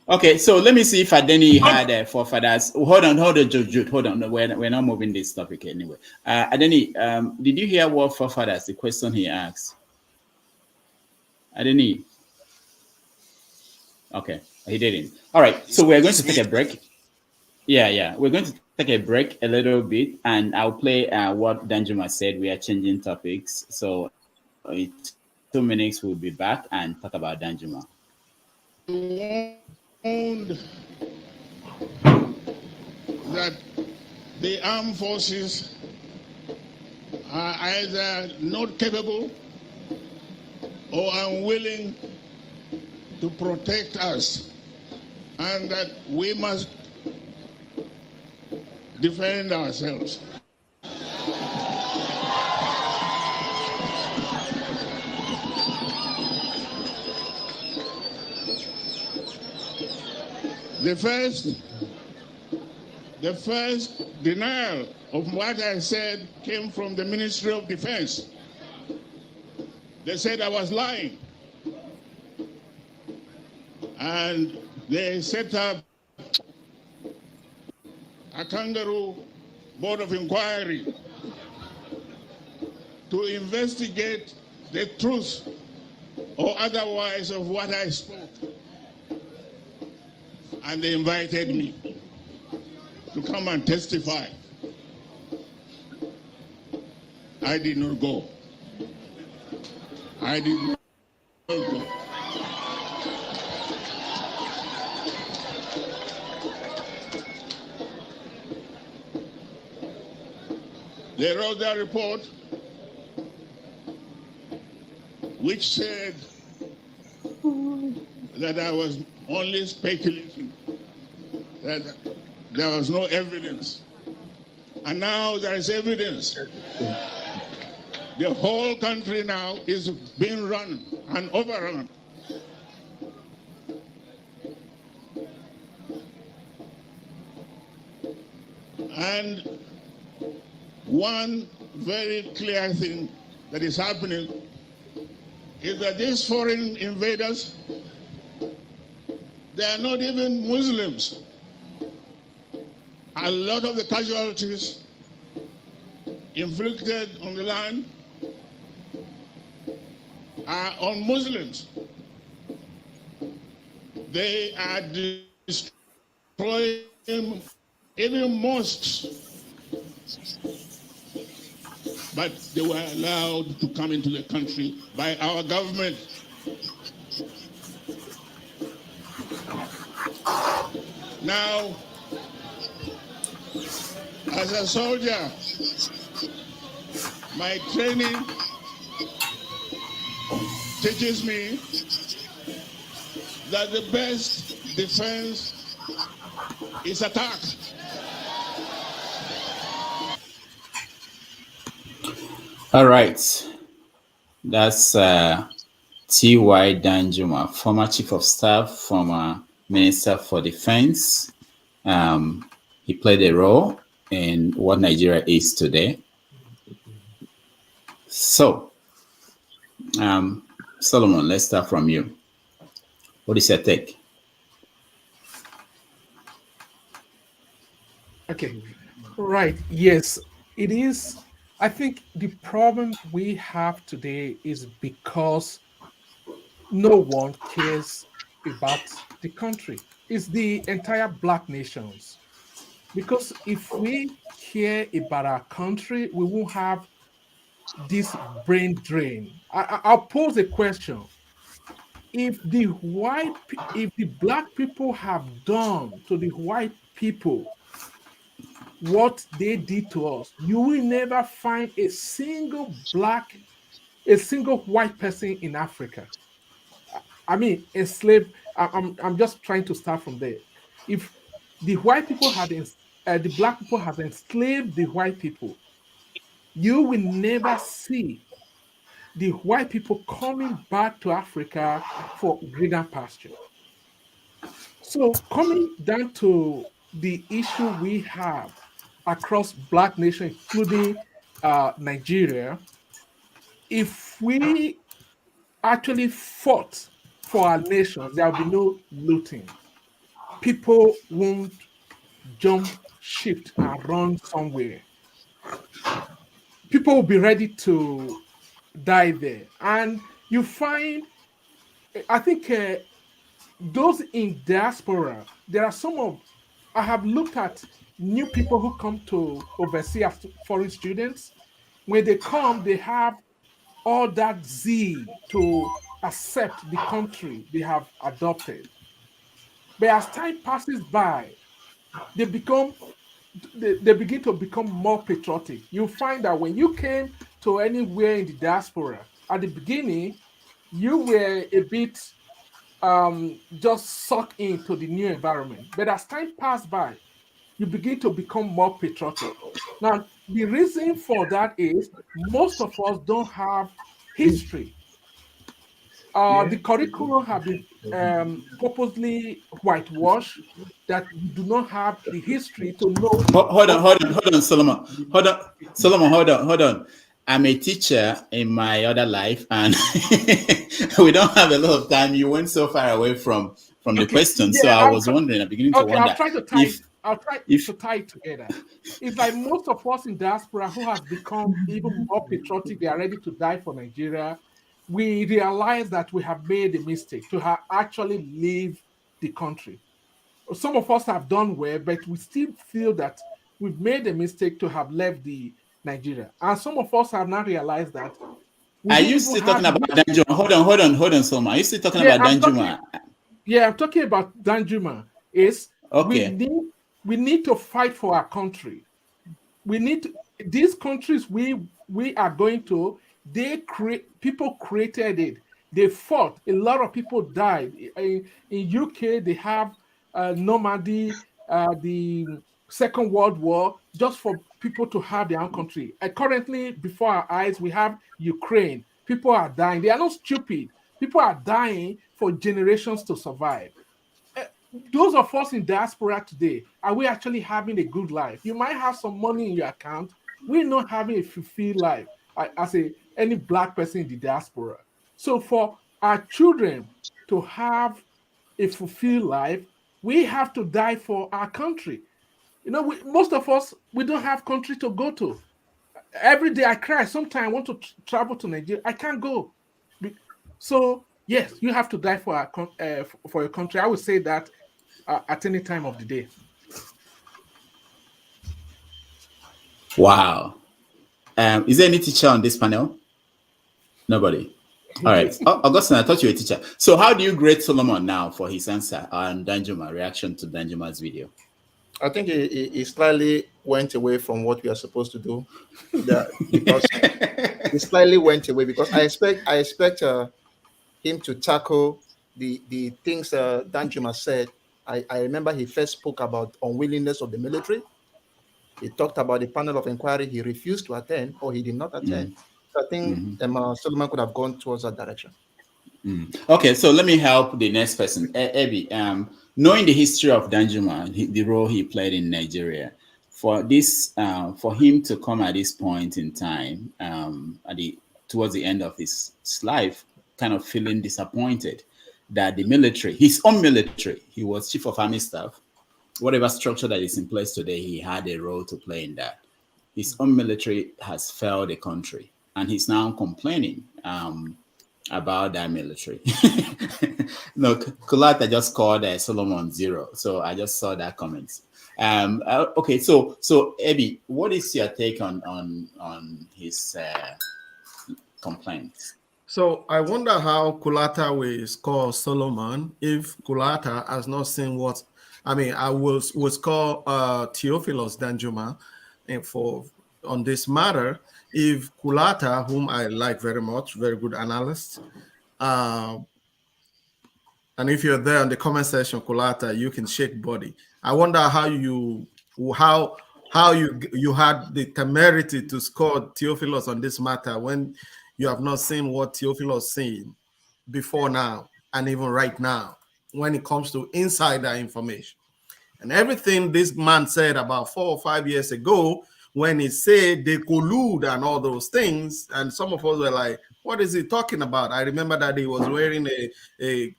[SPEAKER 2] Okay, so let me see if Adeni had forefathers. Hold on, Jude. Hold on. We're not moving this topic anyway. Adeni, did you hear what forefathers? The question he asked. Adeni. Okay, he didn't. All right, so we're going to take a break. Yeah, we're going to take a break a little bit, and I'll play what Danjuma said. We are changing topics, so in 2 minutes we'll be back and talk about Danjuma.
[SPEAKER 17] That the armed forces are either not capable or unwilling to protect us, and that we must defend ourselves. The first denial of what I said came from the Ministry of Defense. They said I was lying. And they set up a kangaroo board of inquiry to investigate the truth or otherwise of what I spoke. And they invited me to come and testify. I did not go. I did not go. They wrote their report, which said that I was only speculating, that there was no evidence. And now there is evidence. The whole country now is being run and overrun. And one very clear thing that is happening is that these foreign invaders, they are not even Muslims. A lot of the casualties inflicted on the land are on Muslims. They are destroying even mosques, but they were allowed to come into the country by our government. Now, as a soldier, my training teaches me that the best defense is attack.
[SPEAKER 2] All right. That's T.Y. Danjuma, former Chief of Staff, former Minister for Defense. He played a role in what Nigeria is today. So, Solomon, let's start from you. What is your take?
[SPEAKER 21] Okay, right. Yes, it is. I think the problem we have today is because no one cares about the country. It's the entire Black nations. Because if we care about our country, we won't have this brain drain. I'll pose a question. If the Black people have done to the white people what they did to us, you will never find a single white person in Africa. I mean, enslaved. I'm just trying to start from there. If the white people the Black people have enslaved the white people, you will never see the white people coming back to Africa for greener pasture. So coming down to the issue we have across Black nations, including Nigeria, if we actually fought for our nations, there will be no looting. People won't jump ship and run somewhere. People will be ready to die there. And you find, I think those in diaspora, there are I have looked at new people who come to oversee as foreign students. When they come, they have all that zeal to accept the country they have adopted. But as time passes by, they begin to become more patriotic. You find that when you came to anywhere in the diaspora, at the beginning, you were a bit just sucked into the new environment. But as time passed by, you begin to become more patriotic. Now, the reason for that is most of us don't have history. The curriculum have been purposely whitewashed, that we do not have the history to know.
[SPEAKER 2] Hold on, Solomon. Hold on. I'm a teacher in my other life, and we don't have a lot of time. You went so far away from the question,
[SPEAKER 21] Yeah,
[SPEAKER 2] so I was wondering. I'm beginning to wonder.
[SPEAKER 21] I'll try to tie it together. It's like most of us in diaspora who has become even more patriotic. They are ready to die for Nigeria. We realize that we have made a mistake to actually leave the country. Some of us have done well, but we still feel that we've made a mistake to have left the Nigeria. And some of us have not realized that
[SPEAKER 2] Are you still talking about Danjuma? Hold on, Soma. Are you still talking about Danjuma?
[SPEAKER 21] Yeah, I'm talking about Danjuma. Is
[SPEAKER 2] okay.
[SPEAKER 21] We need to fight for our country. We need to, these countries we are going to, people created it. They fought. A lot of people died. In UK, they have Normandy, the Second World War, just for people to have their own country. Currently, before our eyes, we have Ukraine. People are dying. They are not stupid. People are dying for generations to survive. Those of us in diaspora today, are we actually having a good life? You might have some money in your account. We're not having a fulfilled life as any Black person in the diaspora. So for our children to have a fulfilled life, we have to die for our country. You know, most of us, we don't have country to go to. Every day I cry. Sometimes I want to travel to Nigeria. I can't go. So yes, you have to die for your country. I would say that at any time of the day.
[SPEAKER 2] Wow. Is there any teacher on this panel? Nobody. All right. Augustine, I thought you were a teacher. So how do you grade Solomon now for his answer on Danjuma, reaction to Danjuma's video?
[SPEAKER 4] I think he slightly went away from what we are supposed to do. Because he slightly went away, because I expect him to tackle the things Danjuma said. I remember he first spoke about unwillingness of the military. He talked about the panel of inquiry he refused to attend, or he did not attend. So I think Solomon could have gone towards that direction.
[SPEAKER 2] Okay, so let me help the next person. Ebi, knowing the history of Danjuma, the role he played in Nigeria, for him to come at this point in time, towards the end of his life, kind of feeling disappointed that the military, his own military, he was chief of army staff, whatever structure that is in place today, he had a role to play in that. His own military has failed the country, and he's now complaining about that military. No, Kulata just called Solomon zero, so I just saw that comment. Okay, so Ebi, what is your take on his complaints?
[SPEAKER 1] So I wonder how Kulata will score Solomon if Kulata has not seen what. I mean, I will score Theophilus Danjuma on this matter if Kulata, whom I like very much, very good analyst, and if you're there in the comment section, Kulata, you can shake body. I wonder how you had the temerity to score Theophilus on this matter when you have not seen what Theophilus seen before now and even right now when it comes to insider information. And everything this man said about 4 or 5 years ago when he said they collude and all those things, and some of us were like, what is he talking about? I remember that he was wearing a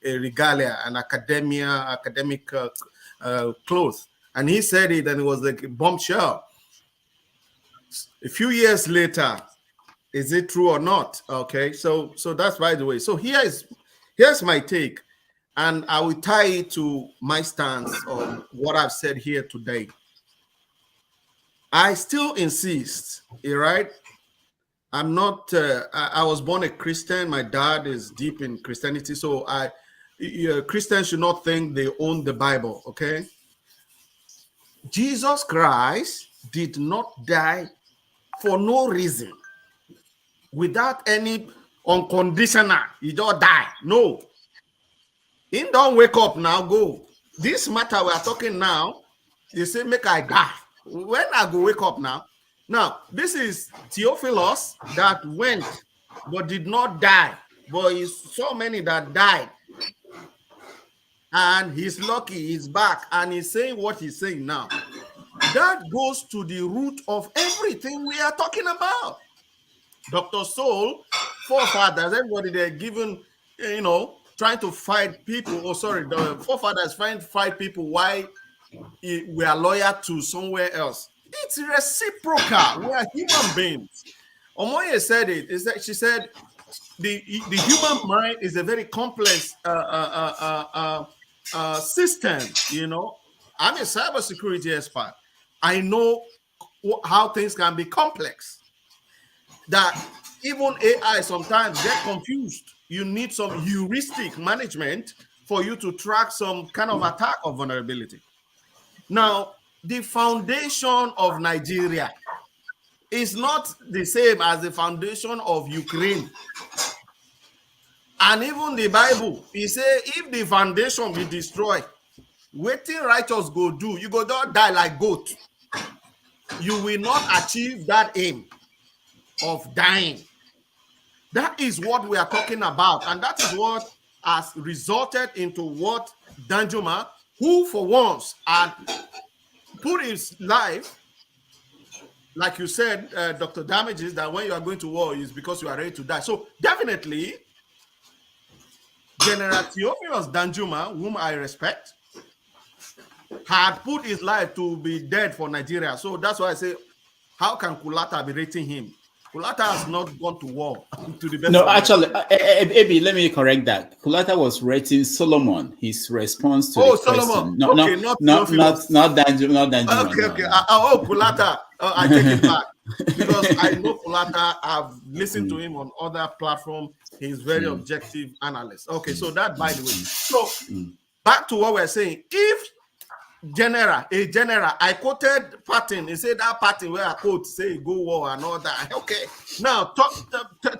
[SPEAKER 1] regalia, an academic clothes, and he said it and it was like a bombshell. A few years later, is it true or not? Okay, so that's by the way. So here's my take, and I will tie it to my stance on what I've said here today. I still insist, right? I'm not. I was born a Christian. My dad is deep in Christianity, so Christians should not think they own the Bible. Okay, Jesus Christ did not die for no reason, without any unconditional. He just died. No, he don't wake up now. Go. This matter we are talking now. You say make I die. When I go wake up now. Now, this is Theophilus that went but did not die. But it's so many that died. And he's lucky, he's back, and he's saying what he's saying now. That goes to the root of everything we are talking about. Dr. Soul, forefathers, everybody they're given, trying to fight people. Oh, sorry, the forefathers trying to fight people why we are loyal to somewhere else. It's reciprocal. We are human beings. Omoye said it. Is that she said the human mind is a very complex system. I'm a cybersecurity expert. I know how things can be complex. that even AI sometimes get confused. You need some heuristic management for you to track some kind of attack or vulnerability. Now, the foundation of Nigeria is not the same as the foundation of Ukraine. And even the Bible, he say, if the foundation be destroyed, wetin righteous go do? You go don't die like goat. You will not achieve that aim of dying. That is what we are talking about. And that is what has resulted into what Danjuma, who for once had put his life, like you said, Dr. Damages, that when you are going to war is because you are ready to die. So definitely, General Theophilus Danjuma, whom I respect, had put his life to be dead for Nigeria. So that's why I say, how can Kulata be rating him? Kulata has not gone to war. To the best
[SPEAKER 2] No,
[SPEAKER 1] of my
[SPEAKER 2] actually, Ebi, let me correct that. Kulata was rating Solomon, his response to the
[SPEAKER 1] Solomon.
[SPEAKER 2] question. No,
[SPEAKER 1] Okay,
[SPEAKER 2] not
[SPEAKER 1] Danjuma.
[SPEAKER 2] not Danjuma.
[SPEAKER 1] Okay. Kulata. I take it back because I know Kulata. I've listened to him on other platforms. He's very objective analyst. Okay, so that by the way. So back to what we're saying. If a general, I quoted Patton. He said that Patton where I quote say go war and all that. Okay, now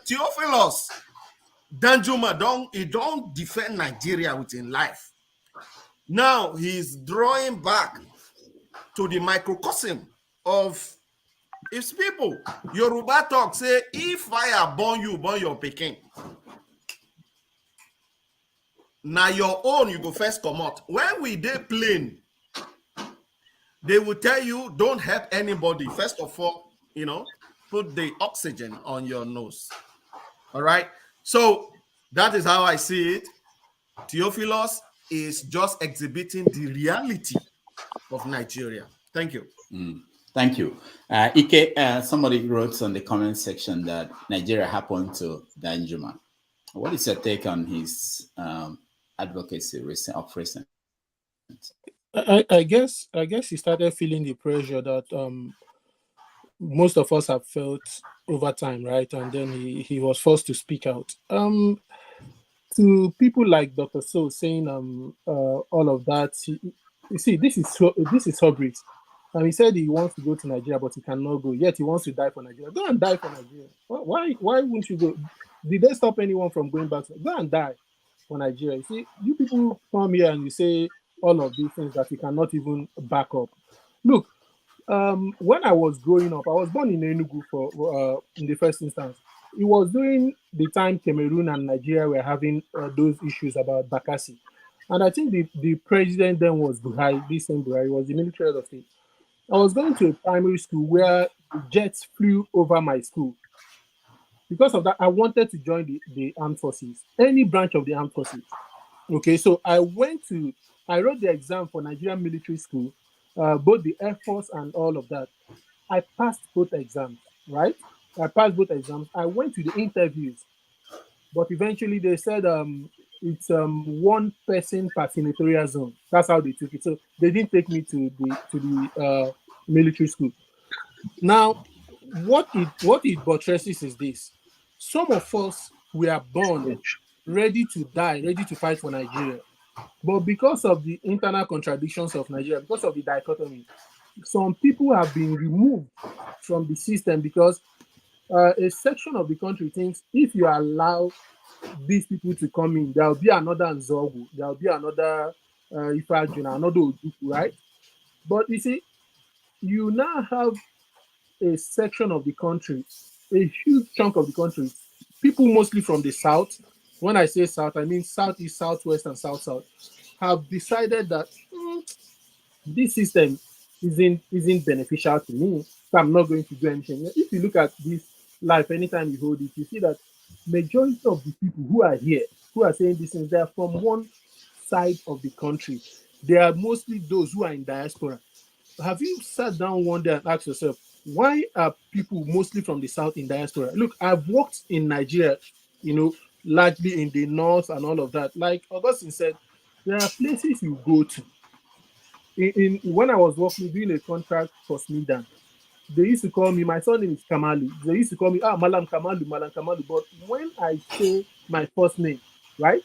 [SPEAKER 1] Theophilus Danjuma don't defend Nigeria within life. Now he's drawing back to the microcosm of his people. Yoruba talk say if fire burn you, burn your Peking. Now your own you go first come out. When we dey plane, they will tell you don't help anybody. First of all, put the oxygen on your nose. All right. So that is how I see it. Theophilus is just exhibiting the reality of Nigeria. Thank you.
[SPEAKER 2] Thank you. Ike, somebody wrote on the comment section that Nigeria happened to Danjuma. What is your take on his advocacy of recent?
[SPEAKER 10] I guess he started feeling the pressure that most of us have felt over time, right? And then he was forced to speak out. To people like Dr. So saying all of that, you see, this is hubris. And he said he wants to go to Nigeria, but he cannot go. Yet he wants to die for Nigeria. Go and die for Nigeria. Why wouldn't you go? Did they stop anyone from going back? Go and die for Nigeria. You see, you people come here and you say all of these things that you cannot even back up. Look, when I was growing up, I was born in Enugu for in the first instance. It was during the time Cameroon and Nigeria were having those issues about Bakassi. And I think the president then was Buhari, this same Buhari, was the military head of state. I was going to a primary school where jets flew over my school. Because of that, I wanted to join the armed forces, any branch of the armed forces. Okay, so I wrote the exam for Nigerian military school, both the Air Force and all of that. I passed both exams, right? I passed both exams. I went to the interviews, but eventually they said it's one person per senatorial zone. That's how they took it. So they didn't take me to the military school. Now, what it buttresses is this: some of us were born ready to die, ready to fight for Nigeria, but because of the internal contradictions of Nigeria, because of the dichotomy, some people have been removed from the system because a section of the country thinks if you allow these people to come in, there will be another Nzogu, there will be another Ifajuna, another Ojuku, right? But you see, you now have a section of the country, a huge chunk of the country, people mostly from the south. When I say south, I mean southeast, southwest, and south-south, have decided that this system isn't beneficial to me, so I'm not going to do anything. If you look at this life, anytime you hold it, you see that majority of the people who are here, who are saying these things, they are from one side of the country. They are mostly those who are in diaspora. Have you sat down one day and asked yourself, why are people mostly from the south in diaspora? Look, I've worked in Nigeria, largely in the north and all of that. Like Augustine said, there are places you go to. When I was working, doing a contract for Smidan, they used to call me, my surname is Kamalu. They used to call me, Malam Kamalu, Malam Kamalu. But when I say my first name, right,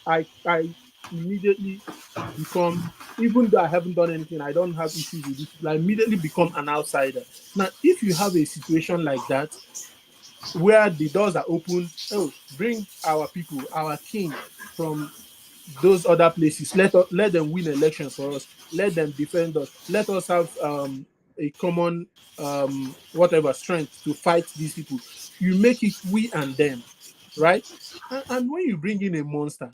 [SPEAKER 10] I immediately become, even though I haven't done anything, I don't have issues with it, I immediately become an outsider. Now, if you have a situation like that, where the doors are opened, oh, bring our people, our king from those other places. Let them win elections for us. Let them defend us. Let us have a common whatever strength to fight these people. You make it we and them, right? And when you bring in a monster,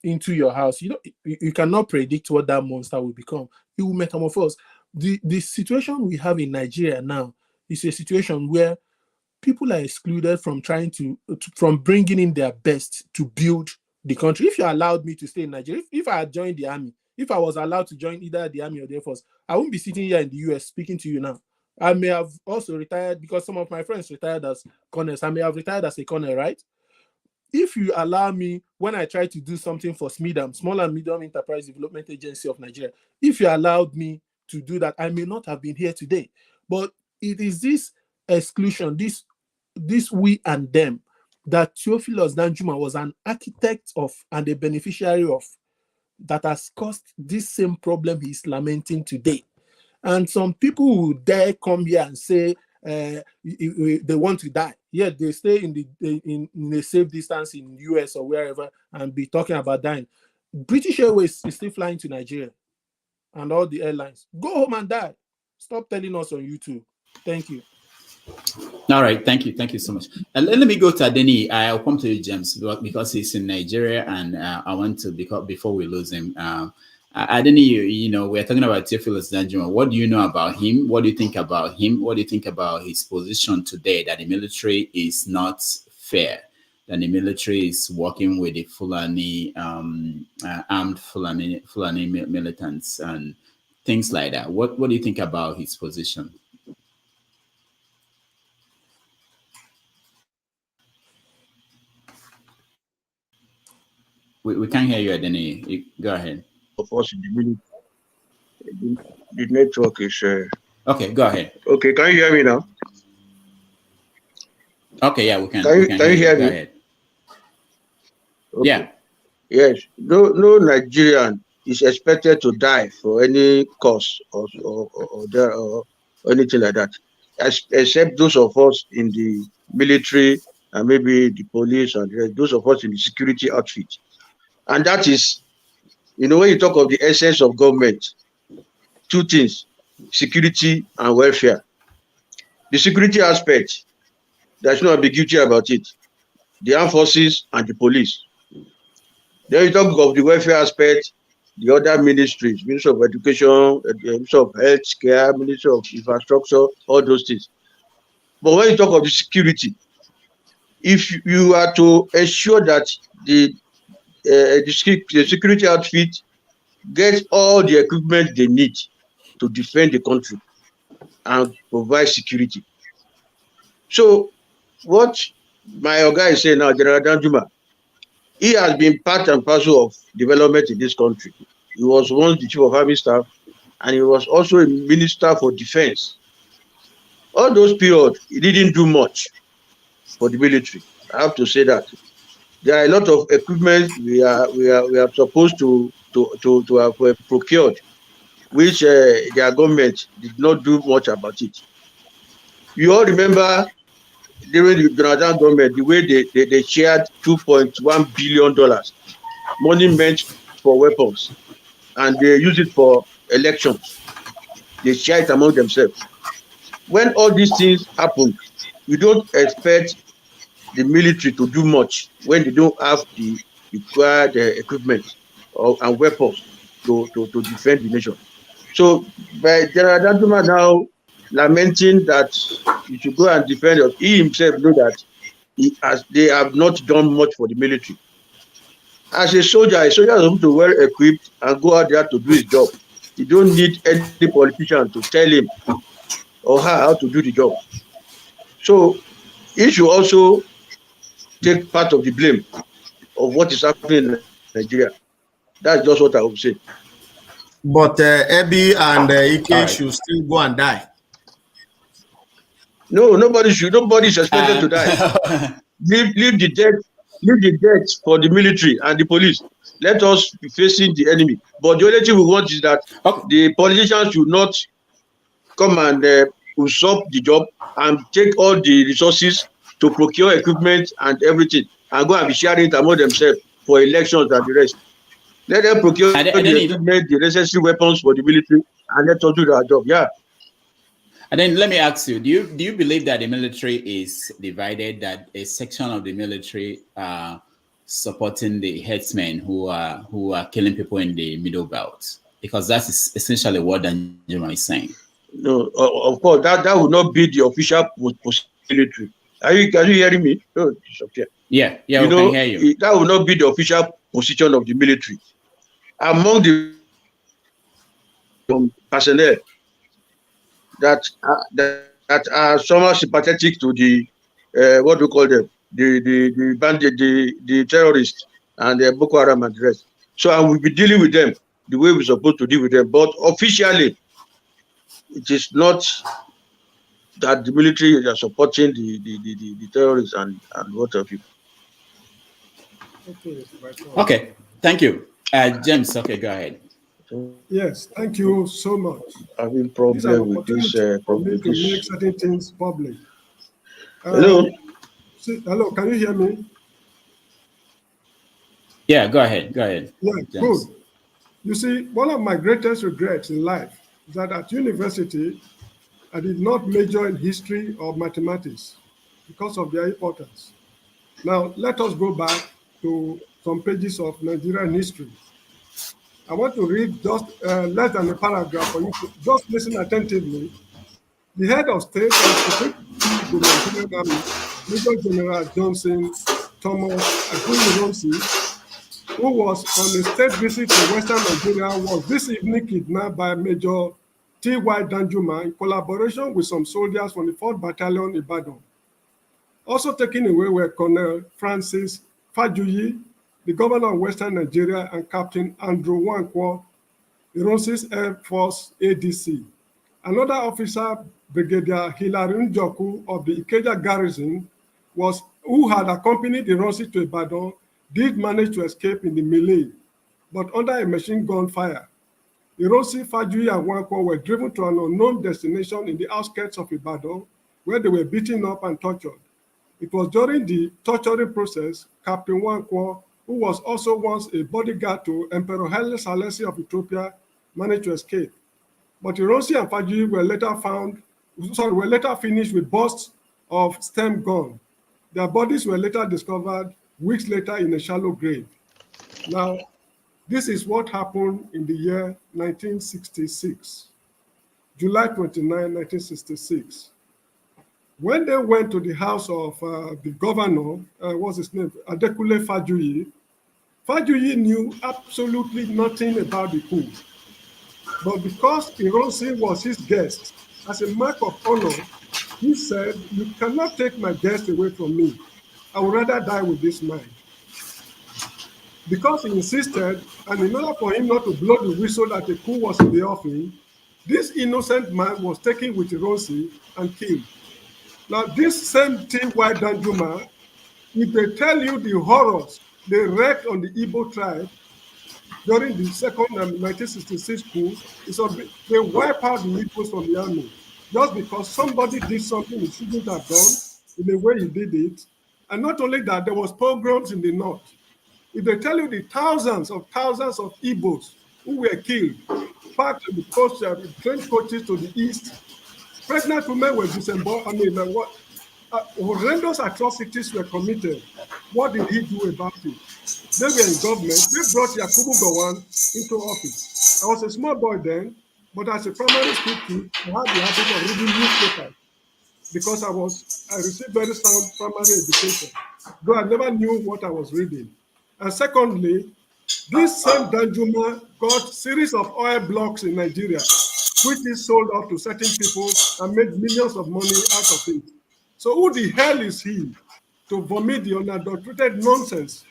[SPEAKER 10] into your house, you cannot predict what that monster will become. It will metamorphose. The situation we have in Nigeria now is a situation where people are excluded from from bringing in their best to build the country. If you allowed me to stay in Nigeria, if I had joined the army, if I was allowed to join either the army or the Air Force, I wouldn't be sitting here in the US speaking to you now. I may have also retired because some of my friends retired as colonels. I may have retired as a colonel, right? If you allow me, when I try to do something for SMEDAM, Small and Medium Enterprise Development Agency of Nigeria, if you allowed me to do that, I may not have been here today. But it is this exclusion, this we and them, that Theophilus Danjuma was an architect of and a beneficiary of, that has caused this same problem he's lamenting today. And some people who dare come here and say they want to die, yet they stay in a safe distance in the US or wherever and be talking about dying. British Airways is still flying to Nigeria and all the airlines. Go home and die. Stop telling us on YouTube. Thank you.
[SPEAKER 2] All right, thank you so much. And let me go to Adeni. I'll come to you, James, because he's in Nigeria, and I want to, because before we lose him, Adeni, you know, we're talking about Theophilus Danjuma. What do you know about him? What do you think about him? What do you think about his position today, that the military is not fair, that the military is working with the Fulani, armed Fulani militants and things like that? What do you think about his position? We can't hear you, Adeni. Go ahead.
[SPEAKER 13] Of course, in the minute, the network is.
[SPEAKER 2] Okay, go ahead.
[SPEAKER 13] Okay, can you hear me now?
[SPEAKER 2] Okay, yeah, we can.
[SPEAKER 13] Can you hear me?
[SPEAKER 2] Go ahead. Okay. Yeah.
[SPEAKER 13] Yes. No Nigerian is expected to die for any cause or anything like that, except those of us in the military and maybe the police and those of us in the security outfit. And that is, you know, when you talk of the essence of government, two things: security and welfare. The security aspect, there's no ambiguity about it. The armed forces and the police. Then you talk of the welfare aspect, the other ministries, Ministry of Education, Ministry of Health Care, Ministry of Infrastructure, all those things. But when you talk of the security, if you are to ensure that the security outfit get all the equipment they need to defend the country and provide security. So what my guy is saying now, General Danjuma, he has been part and parcel of development in this country. He was once the Chief of Army Staff, and he was also a Minister for Defense. All those periods, he didn't do much for the military. I have to say that. There are a lot of equipment we are supposed to have procured, which their government did not do much about it. You all remember during the Jonathan government, the way they shared $2.1 billion, money meant for weapons, and they use it for elections. They share it among themselves. When all these things happen, you don't expect the military to do much when they don't have the required equipment and weapons to defend the nation. So by General Danjuma now lamenting that he should go and defend us, he himself know that they have not done much for the military. As a soldier is supposed to be well equipped and go out there to do his job. You don't need any politician to tell him or her how to do the job. So he should also take part of the blame of what is happening in Nigeria. That's just what I would say.
[SPEAKER 1] But Ebi and Ike
[SPEAKER 2] right.
[SPEAKER 1] should still go and die.
[SPEAKER 13] No, nobody is expected to die. Leave the debt for the military and the police. Let us be facing the enemy. But the only thing we want is that the politicians should not come and usurp the job and take all the resources to procure equipment and everything and go and be sharing it among themselves for elections and the rest. Let them procure the equipment, the necessary weapons for the military, and let us do their job. Yeah.
[SPEAKER 2] And then let me ask you: Do you believe that the military is divided? That a section of the military supporting the headsmen who are killing people in the middle belt? Because that is essentially what Danjuma is saying.
[SPEAKER 13] No, of course that would not be the official military. Can you hearing me? No, it's okay.
[SPEAKER 2] Yeah,
[SPEAKER 13] you
[SPEAKER 2] we
[SPEAKER 13] know,
[SPEAKER 2] can hear you.
[SPEAKER 13] That would not be the official position of the military. Among the personnel that are somehow sympathetic to the what we call them, the bandit, the terrorists and the Boko Haram and the rest. So I will be dealing with them the way we're supposed to deal with them. But officially, it is not that the military are supporting the terrorists and what have you.
[SPEAKER 2] Okay, thank you. James, okay, go ahead.
[SPEAKER 7] Yes, thank you so much.
[SPEAKER 13] Having problem with this
[SPEAKER 7] for me to make certain things public.
[SPEAKER 13] Hello?
[SPEAKER 7] Hello, can you hear me?
[SPEAKER 2] Yeah, go ahead.
[SPEAKER 7] Yeah,
[SPEAKER 2] James.
[SPEAKER 7] Good. You see, one of my greatest regrets in life is that at university, I did not major in history or mathematics because of their importance. Now, let us go back to some pages of Nigerian history. I want to read just less than a paragraph for you to just listen attentively. The head of state of the Nigerian Army, Major General Johnson Thomas Aguiyi-Ironsi, who was on a state visit to Western Nigeria, was this evening kidnapped by Major T.Y. Danjuma in collaboration with some soldiers from the 4th Battalion Ibadan. Also taken away were Colonel Francis Fajuyi, the governor of Western Nigeria, and Captain Andrew Wankwo, Ironsi's Air Force ADC. Another officer, Brigadier Hilary Njoku of the Ikeja garrison, who had accompanied Ironsi to Ibadan, did manage to escape in the melee, but under a machine gun fire. Ironsi, Fajuyi, and Wankwo were driven to an unknown destination in the outskirts of Ibadan, where they were beaten up and tortured. It was during the torturing process, Captain Wankwo, who was also once a bodyguard to Emperor Haile Selassie of Ethiopia, managed to escape. But Ironsi and Fajuyi were later finished with bursts of stem gun. Their bodies were later discovered weeks later in a shallow grave. Now, this is what happened in the year 1966, July 29, 1966. When they went to the house of the governor, what's his name, Adekunle Fajuyi, Fajuyi knew absolutely nothing about the coup. But because Ironsi was his guest, as a mark of honor, he said, "You cannot take my guest away from me. I would rather die with this man." Because he insisted, and in order for him not to blow the whistle that a coup was in the offing, this innocent man was taken with Ironsi and killed. Now, this same T.Y. Danjuma, if they tell you the horrors they wreaked on the Igbo tribe during the second 1966 coup, they wipe out the Igbos from the army just because somebody did something he shouldn't have done in the way he did it. And not only that, there was pogroms in the north. If they tell you the thousands of Igbos who were killed, packed to the train coaches to the east, pregnant women were disemboweled. Horrendous atrocities were committed. What did he do about it? They were in government. They brought Yakubu Gowon into office. I was a small boy then, but as a primary school kid, I had the habit of reading newspapers because I received very sound primary education, though I never knew what I was reading. And secondly, this same Danjuma got series of oil blocks in Nigeria, which is sold off to certain people and made millions of money out of it. So who the hell is he to vomit the unadulterated nonsense,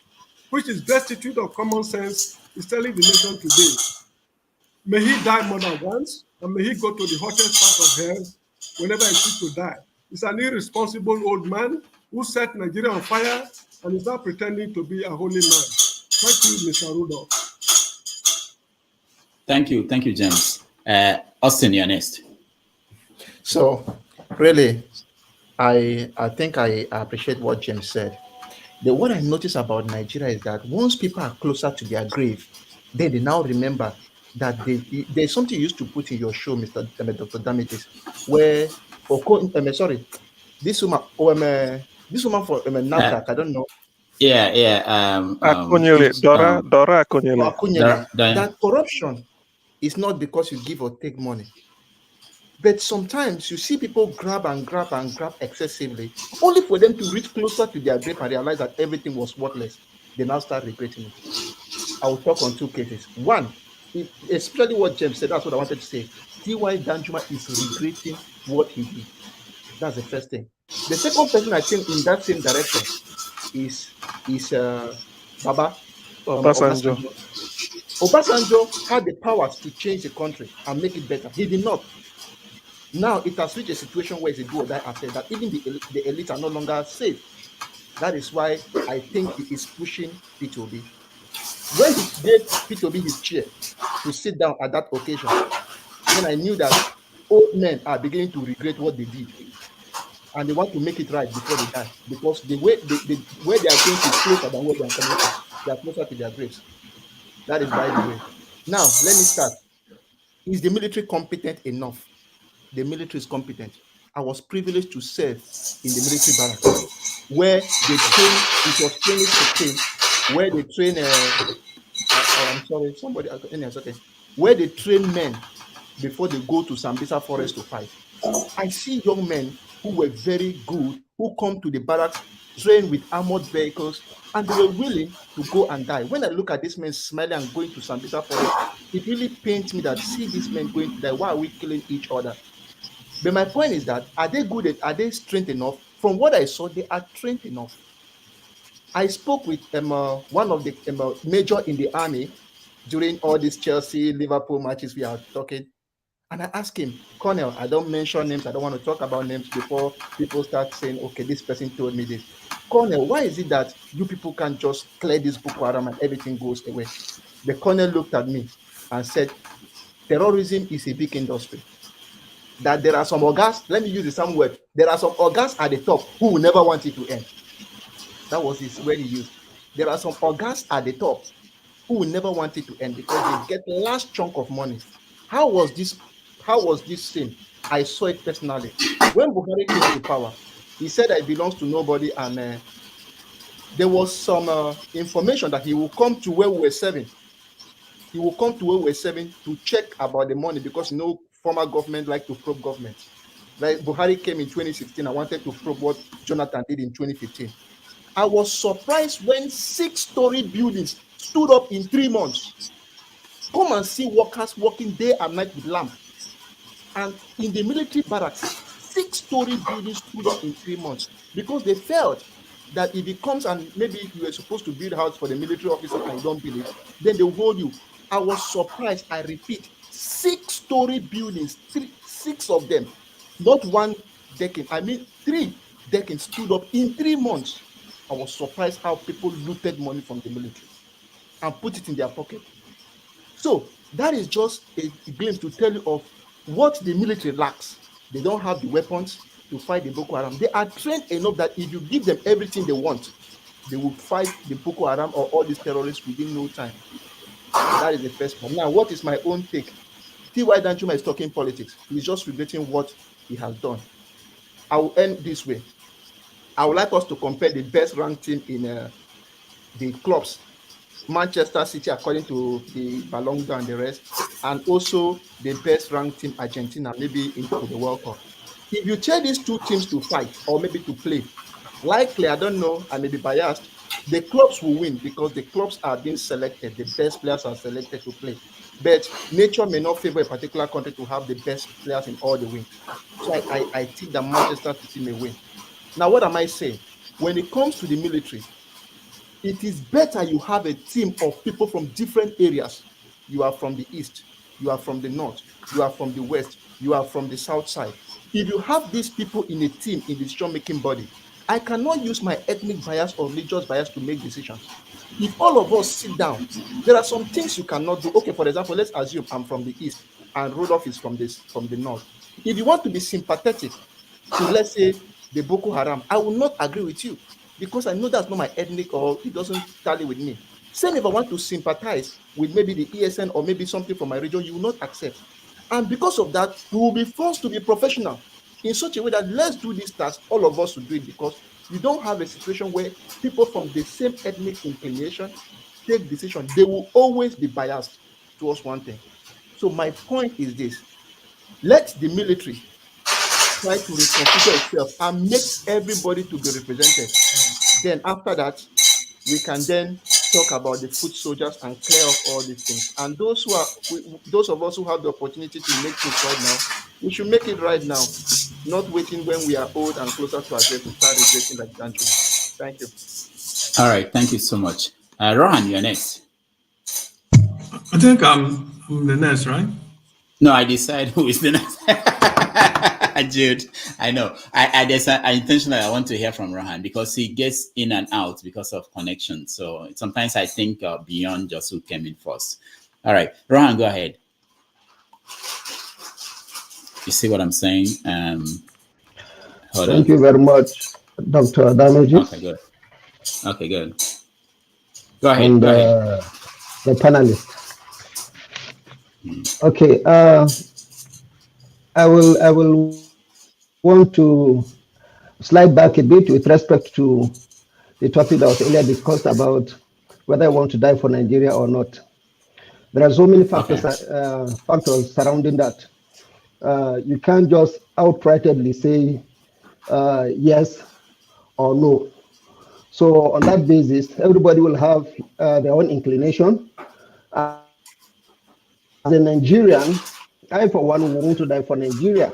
[SPEAKER 7] which is destitute of common sense, is telling the nation today? May he die more than once, and may he go to the hottest part of hell whenever he chooses to die. He's an irresponsible old man who set Nigeria on fire and is now pretending to be a holy man. Thank you, Mr. Rudolph.
[SPEAKER 2] Thank you, James. Austin, you're next.
[SPEAKER 4] So, really, I think I appreciate what James said. What I notice about Nigeria is that once people are closer to their grave, then they now remember that there's something you used to put in your show, Dr. Damages, where this woman, this woman for NAFDAC, I don't know.
[SPEAKER 15] Akunyele, Dora Akunyele.
[SPEAKER 4] That corruption is not because you give or take money. But sometimes you see people grab excessively, only for them to reach closer to their grave and realize that everything was worthless. They now start regretting it. I will talk on two cases. One, especially what James said, that's what I wanted to say. T.Y. Danjuma is regretting what he did. That's the first thing. The second person I think in that same direction is Baba
[SPEAKER 15] Obasanjo.
[SPEAKER 4] Obasanjo had the powers to change the country and make it better. He did not. Now it has reached a situation where it's a do or die affair that even the elite are no longer safe. That is why I think he is pushing P2B. When he gave P2B his chair to sit down at that occasion, then I knew that old men are beginning to regret what they did. And they want to make it right before they die. Because the way where they are going is closer than where they are coming from. They are closer to their graves. That is by the way. Now, let me start. Is the military competent enough? The military is competent. I was privileged to serve in the military barracks where they train, it was training to train, where they train, I'm sorry, somebody, okay, where they train men before they go to Sambisa forest to fight. I see young men who were very good, who come to the barracks, train with armored vehicles, and they were willing to go and die. When I look at these men smiling and going to Sambisa forest, it really pains me that see these men going to die. Why are we killing each other? But my point is that are they good? Are they trained enough? From what I saw, they are trained enough. I spoke with one of the major in the army during all these Chelsea, Liverpool matches we are talking. And I asked him, Colonel, I don't mention names. I don't want to talk about names before people start saying, okay, this person told me this. Colonel, why is it that you people can't just clear this Boko Haram and everything goes away? The Colonel looked at me and said, terrorism is a big industry. That there are some organs, let me use the same word, there are some organs at the top who will never want it to end. That was his word he used. There are some organs at the top who will never want it to end because they get the last chunk of money. How was this thing? I saw it personally. When Buhari came to power, he said that it belongs to nobody, and there was some information that he will come to where we were serving. He will come to where we were serving to check about the money because former government like to probe government. Like Buhari came in 2016 and wanted to probe what Jonathan did in 2015. I was surprised when 6-story buildings stood up in 3 months. Come and see workers working day and night with lamp. And in the military barracks, 6-story buildings stood up in 3 months because they felt that if it comes and maybe you were supposed to build a house for the military officer and you don't build it, then they will hold you. I was surprised. I repeat, 6-story buildings, 6 of them, not one decking. I mean, 3 deckings stood up in 3 months. I was surprised how people looted money from the military and put it in their pocket. So that is just a glimpse to tell you of what the military lacks. They don't have the weapons to fight the Boko Haram. They are trained enough that if you give them everything they want, they will fight the Boko Haram or all these terrorists within no time. That is the first one. Now, what is my own take? T.Y. Danjuma is talking politics. He's just regretting what he has done. I will end this way. I would like us to compare the best ranked team in the clubs. Manchester City, according to the Ballon d'Or and the rest, and also the best ranked team, Argentina, maybe into the World Cup. If you tell these two teams to fight or maybe to play, likely, I don't know, I may be biased, the clubs will win because the clubs are being selected. The best players are selected to play. But nature may not favor a particular country to have the best players in all the win. So I think that Manchester City may win. Now, what am I saying? When it comes to the military, it is better you have a team of people from different areas. You are from the east, you are from the north, you are from the west, you are from the south side. If you have these people in a team in the decision-making body, I cannot use my ethnic bias or religious bias to make decisions. If all of us sit down, there are some things you cannot do. Okay, for example, let's assume I'm from the east and Rudolph is from the north. If you want to be sympathetic to, let's say, the Boko Haram, I will not agree with you because I know that's not my ethnic or it doesn't tally with me. Same if I want to sympathize with maybe the ESN or maybe something from my region, you will not accept. And because of that, we will be forced to be professional in such a way that let's do this task, all of us will do it, because you don't have a situation where people from the same ethnic inclination take decision. They will always be biased towards one thing. So my point is this: let the military try to reconfigure itself and make everybody to be represented. Then after that, we can then talk about the foot soldiers and clear off all these things. And those of us who have the opportunity to make things right now, we should make it right now, not waiting when we are old and closer to our death to start regretting like Danjuma. Thank you.
[SPEAKER 2] All right, thank you so much. Rohan, you're next.
[SPEAKER 16] I think I'm the next, right?
[SPEAKER 2] No, I decide who is the next. Jude, I know. I intentionally I want to hear from Rohan because he gets in and out because of connection. So sometimes I think beyond just who came in first. All right, Rohan, go ahead. You see what I'm saying?
[SPEAKER 18] Thank you very much, Dr. Damages.
[SPEAKER 2] Okay, good. Okay, good. Go ahead.
[SPEAKER 18] And
[SPEAKER 2] go ahead.
[SPEAKER 18] The panelists. Okay, I will want to slide back a bit with respect to the topic that was earlier discussed about whether I want to die for Nigeria or not. There are so many factors, factors surrounding that. You can't just outrightly say yes or no. So on that basis, everybody will have their own inclination. As a Nigerian, I for one want to die for Nigeria.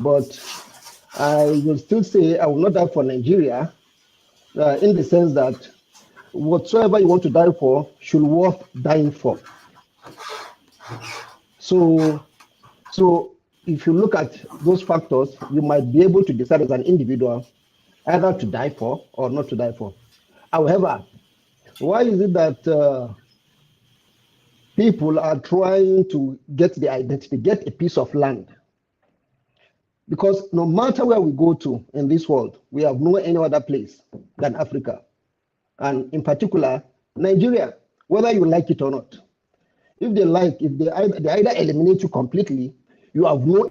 [SPEAKER 18] But I will still say I will not die for Nigeria in the sense that whatsoever you want to die for should worth dying for. So if you look at those factors, you might be able to decide as an individual either to die for or not to die for. However, why is it that people are trying to get the identity, get a piece of land? Because no matter where we go to in this world, we have no any other place than Africa. And in particular, Nigeria, whether you like it or not. If they either eliminate you completely, you have no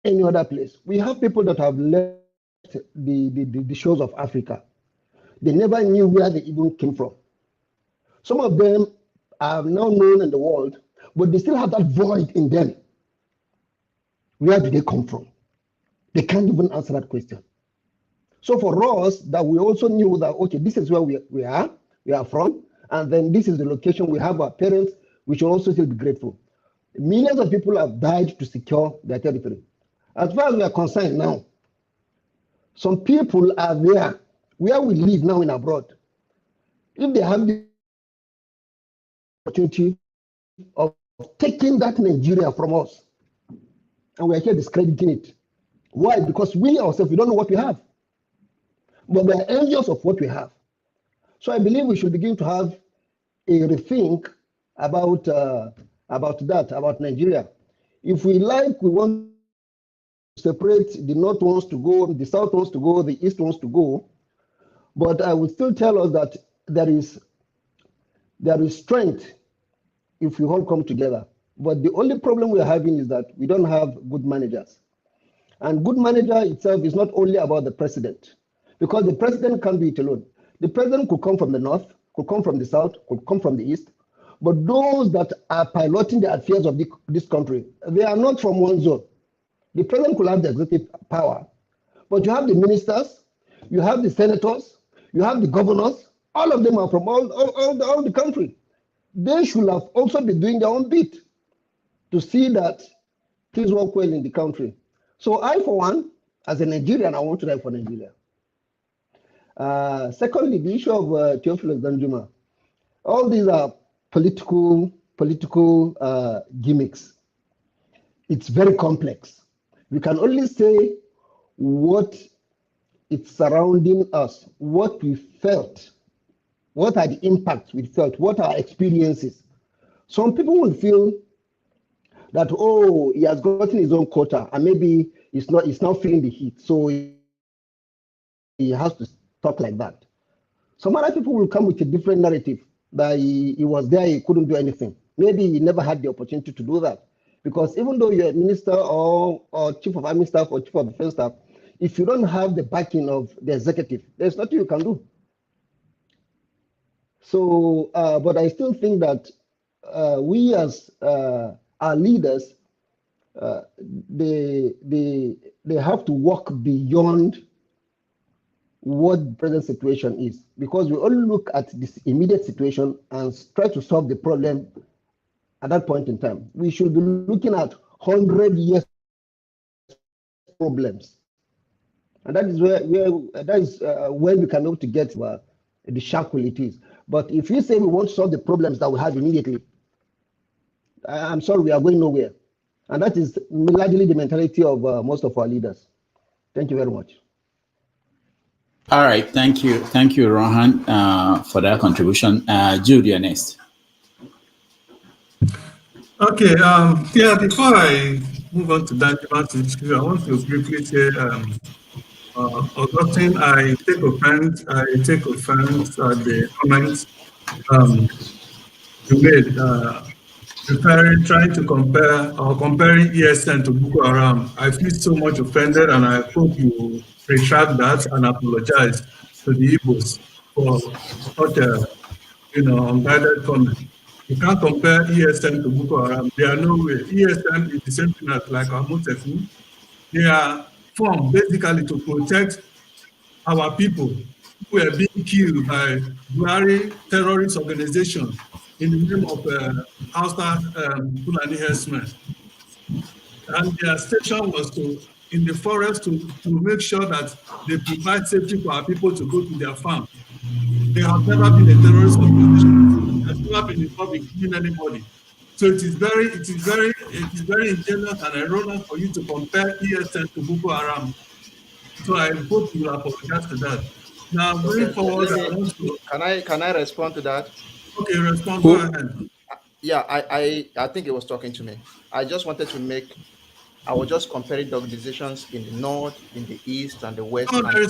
[SPEAKER 18] any other place. We have people that have left the shores of Africa. They never knew where they even came from. Some of them are now known in the world, but they still have that void in them. Where do they come from? They can't even answer that question. So for us, that we also knew that, okay, this is where we are from, and then this is the location we have our parents, we should also still be grateful. Millions of people have died to secure their territory. As far as we are concerned now, some people are there where we live now in abroad. If they have the opportunity of taking that Nigeria from us, and we are here discrediting it. Why? Because we ourselves, we don't know what we have. But we are envious of what we have. So I believe we should begin to have a rethink about Nigeria. If we want to separate, the north wants to go, the south wants to go, the east wants to go. But I would still tell us that there is strength if we all come together. But the only problem we are having is that we don't have good managers. And good manager itself is not only about the president, because the president can't do it alone. The president could come from the north, could come from the south, could come from the east. But those that are piloting the affairs of this country, they are not from one zone. The president could have the executive power, but you have the ministers, you have the senators, you have the governors, all of them are from all the country. They should have also been doing their own bit to see that things work well in the country. So I, for one, as a Nigerian, I want to die for Nigeria. Secondly, the issue of Theophilus Danjuma. All these are political gimmicks. It's very complex. We can only say what is surrounding us, what we felt, what are the impacts we felt, what are our experiences. Some people will feel that, oh, he has gotten his own quota and maybe he's not feeling the heat, so he has to talk like that. Some other people will come with a different narrative that he was there, he couldn't do anything. Maybe he never had the opportunity to do that. Because even though you're a minister or chief of army staff or chief of defense staff, if you don't have the backing of the executive, there's nothing you can do. So, but I still think that we as our leaders, they have to walk beyond what the present situation is, because we only look at this immediate situation and try to solve the problem at that point in time. We should be looking at 100 years problems, and that is where we can be able to get the shackle it is. But if you say we want to solve the problems that we have immediately, I'm sorry, we are going nowhere, and that is largely the mentality of most of our leaders. Thank you very much.
[SPEAKER 2] All right, thank you, Rohan, for that contribution. Jude, you're next.
[SPEAKER 16] Okay, yeah, before I move on to Danjuma's issue, I want to briefly say, Augustine, I take offense at the comments you made, trying to comparing ESN to Boko Haram. I feel so much offended, and I hope you retract that and apologize to the Igbos for such a unguided comment. You can't compare ESN to Boko Haram. There are no way. ESN is the same thing as like Amotefu. They are formed basically to protect our people who are being killed by Buhari terrorist organization in the name of Hausa Fulani herdsmen. And their station was in the forest to make sure that they provide safety for our people to go to their farm. They have never been a terrorist organization. They have never been involved in killing anybody. So it is very ingenious and erroneous for you to compare ESN to Boko Haram. So I hope you will apologize to that. Now going forward,
[SPEAKER 4] can I respond to that?
[SPEAKER 16] Okay, respond. Go ahead.
[SPEAKER 4] Yeah, I think he was talking to me. I just wanted to I was just comparing the organizations in the north, in the east, and the west.
[SPEAKER 16] No, there's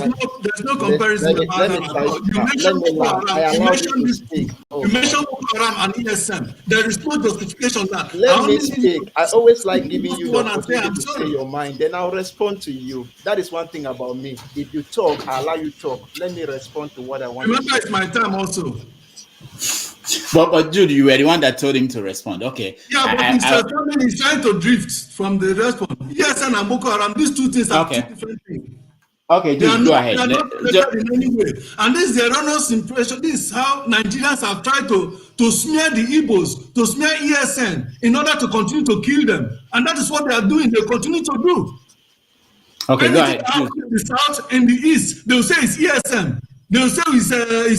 [SPEAKER 16] no comparison. You mentioned Boko Haram. You mentioned this thing. You mentioned Boko Haram and ESN. There is no justification that.
[SPEAKER 4] Let me speak. I always like giving you the opportunity to say your mind. Then I'll respond to you. That is one thing about me. If you talk, I allow you to talk. Let me respond to what I want.
[SPEAKER 16] Remember, it's my time also.
[SPEAKER 2] But Jude, you were the one that told him to respond. Okay.
[SPEAKER 16] Yeah, but he's trying to drift from the response. ESN and Boko Haram, these two things are two different things.
[SPEAKER 2] Okay, Jude, go ahead.
[SPEAKER 16] They are not related in any way. And this is the erroneous impression. This is how Nigerians have tried to smear the Igbos, to smear ESN in order to continue to kill them. And that is what they are doing. They continue to do.
[SPEAKER 2] Okay, go ahead.
[SPEAKER 16] Out in the south, in the east, they will say it's ESM. They will say ESM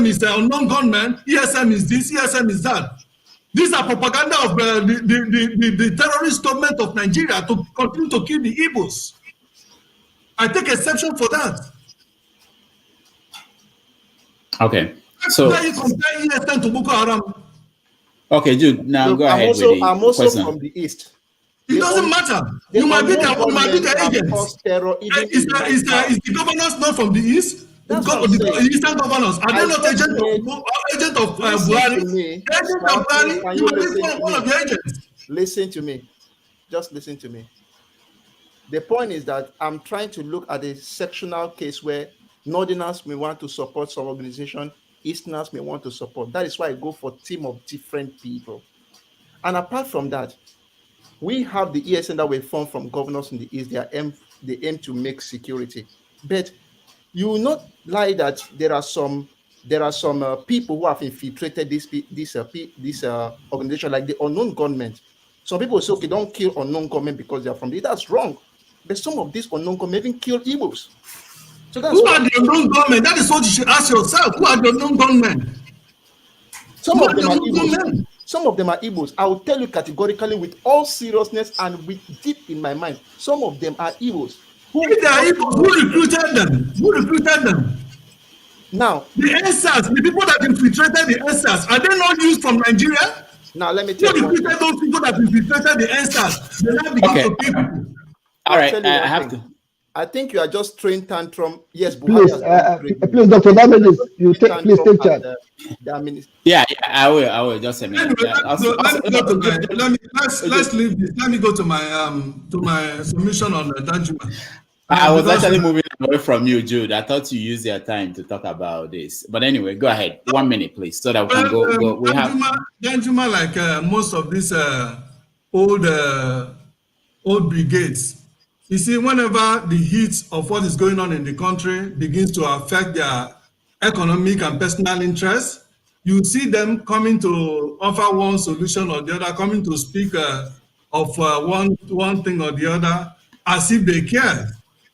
[SPEAKER 16] is an unknown gunman, ESM is this, ESM is that. These are propaganda of the terrorist government of Nigeria to continue to kill the Igbos. I take exception for that.
[SPEAKER 2] Okay. So
[SPEAKER 16] you compare ESM to Boko Haram.
[SPEAKER 2] Okay, Jude, now go ahead.
[SPEAKER 4] I'm also from the east.
[SPEAKER 16] It doesn't matter. You might be the agent. Is the governors not from the east? The eastern governors are they not agent of Buhari? Agent of Buhari, you might be one of the agents.
[SPEAKER 4] Listen to me. Just listen to me. The point is that I'm trying to look at a sectional case where Northerners may want to support some organization, Easterners may want to support. That is why I go for a team of different people. And apart from that, we have the ESN that were formed from governors in the East. They aim to make security. But you will not lie that there are some people who have infiltrated this organization, like the unknown government. Some people say, okay, don't kill unknown government because they are from the East. That's wrong. But some of these unknown government even kill Igbos. So
[SPEAKER 16] who are the unknown government? That is what you should ask yourself. Who are the unknown government?
[SPEAKER 4] Some of them are Igbos. Some of them are Igbos. I will tell you categorically with all seriousness and with deep in my mind. Some of them are Igbos.
[SPEAKER 16] Who recruited them? Who recruited them?
[SPEAKER 4] Now,
[SPEAKER 16] the ESAs, the people that infiltrated the ESAs, are they not used from Nigeria?
[SPEAKER 4] Now, let me tell you.
[SPEAKER 16] Who recruited those people that infiltrated the ESAs? They now begin to pay people.
[SPEAKER 2] All right, I have to.
[SPEAKER 4] I think you are just throwing tantrum. Yes,
[SPEAKER 18] please, please, Dr. Damages, you take, please take charge.
[SPEAKER 2] Yeah, I will. Just a minute.
[SPEAKER 16] Anyway, let's leave this. Let me go to my submission on Danjuma.
[SPEAKER 2] I was actually moving away from you, Jude. I thought you used your time to talk about this. But anyway, go ahead. 1 minute, please, so that we can go. We have
[SPEAKER 16] Danjuma, like most of these old brigades. You see, whenever the heat of what is going on in the country begins to affect their economic and personal interests, you see them coming to offer one solution or the other, coming to speak of one thing or the other, as if they care.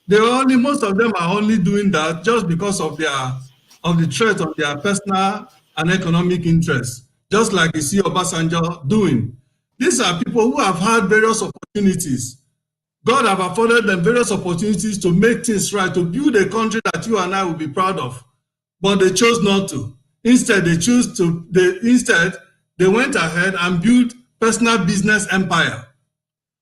[SPEAKER 16] Most of them are only doing that just because of the threat of their personal and economic interests, just like you see Obasanjo doing. These are people who have had various opportunities. God have afforded them various opportunities to make things right, to build a country that you and I will be proud of. But they chose not to. Instead, they went ahead and built personal business empire.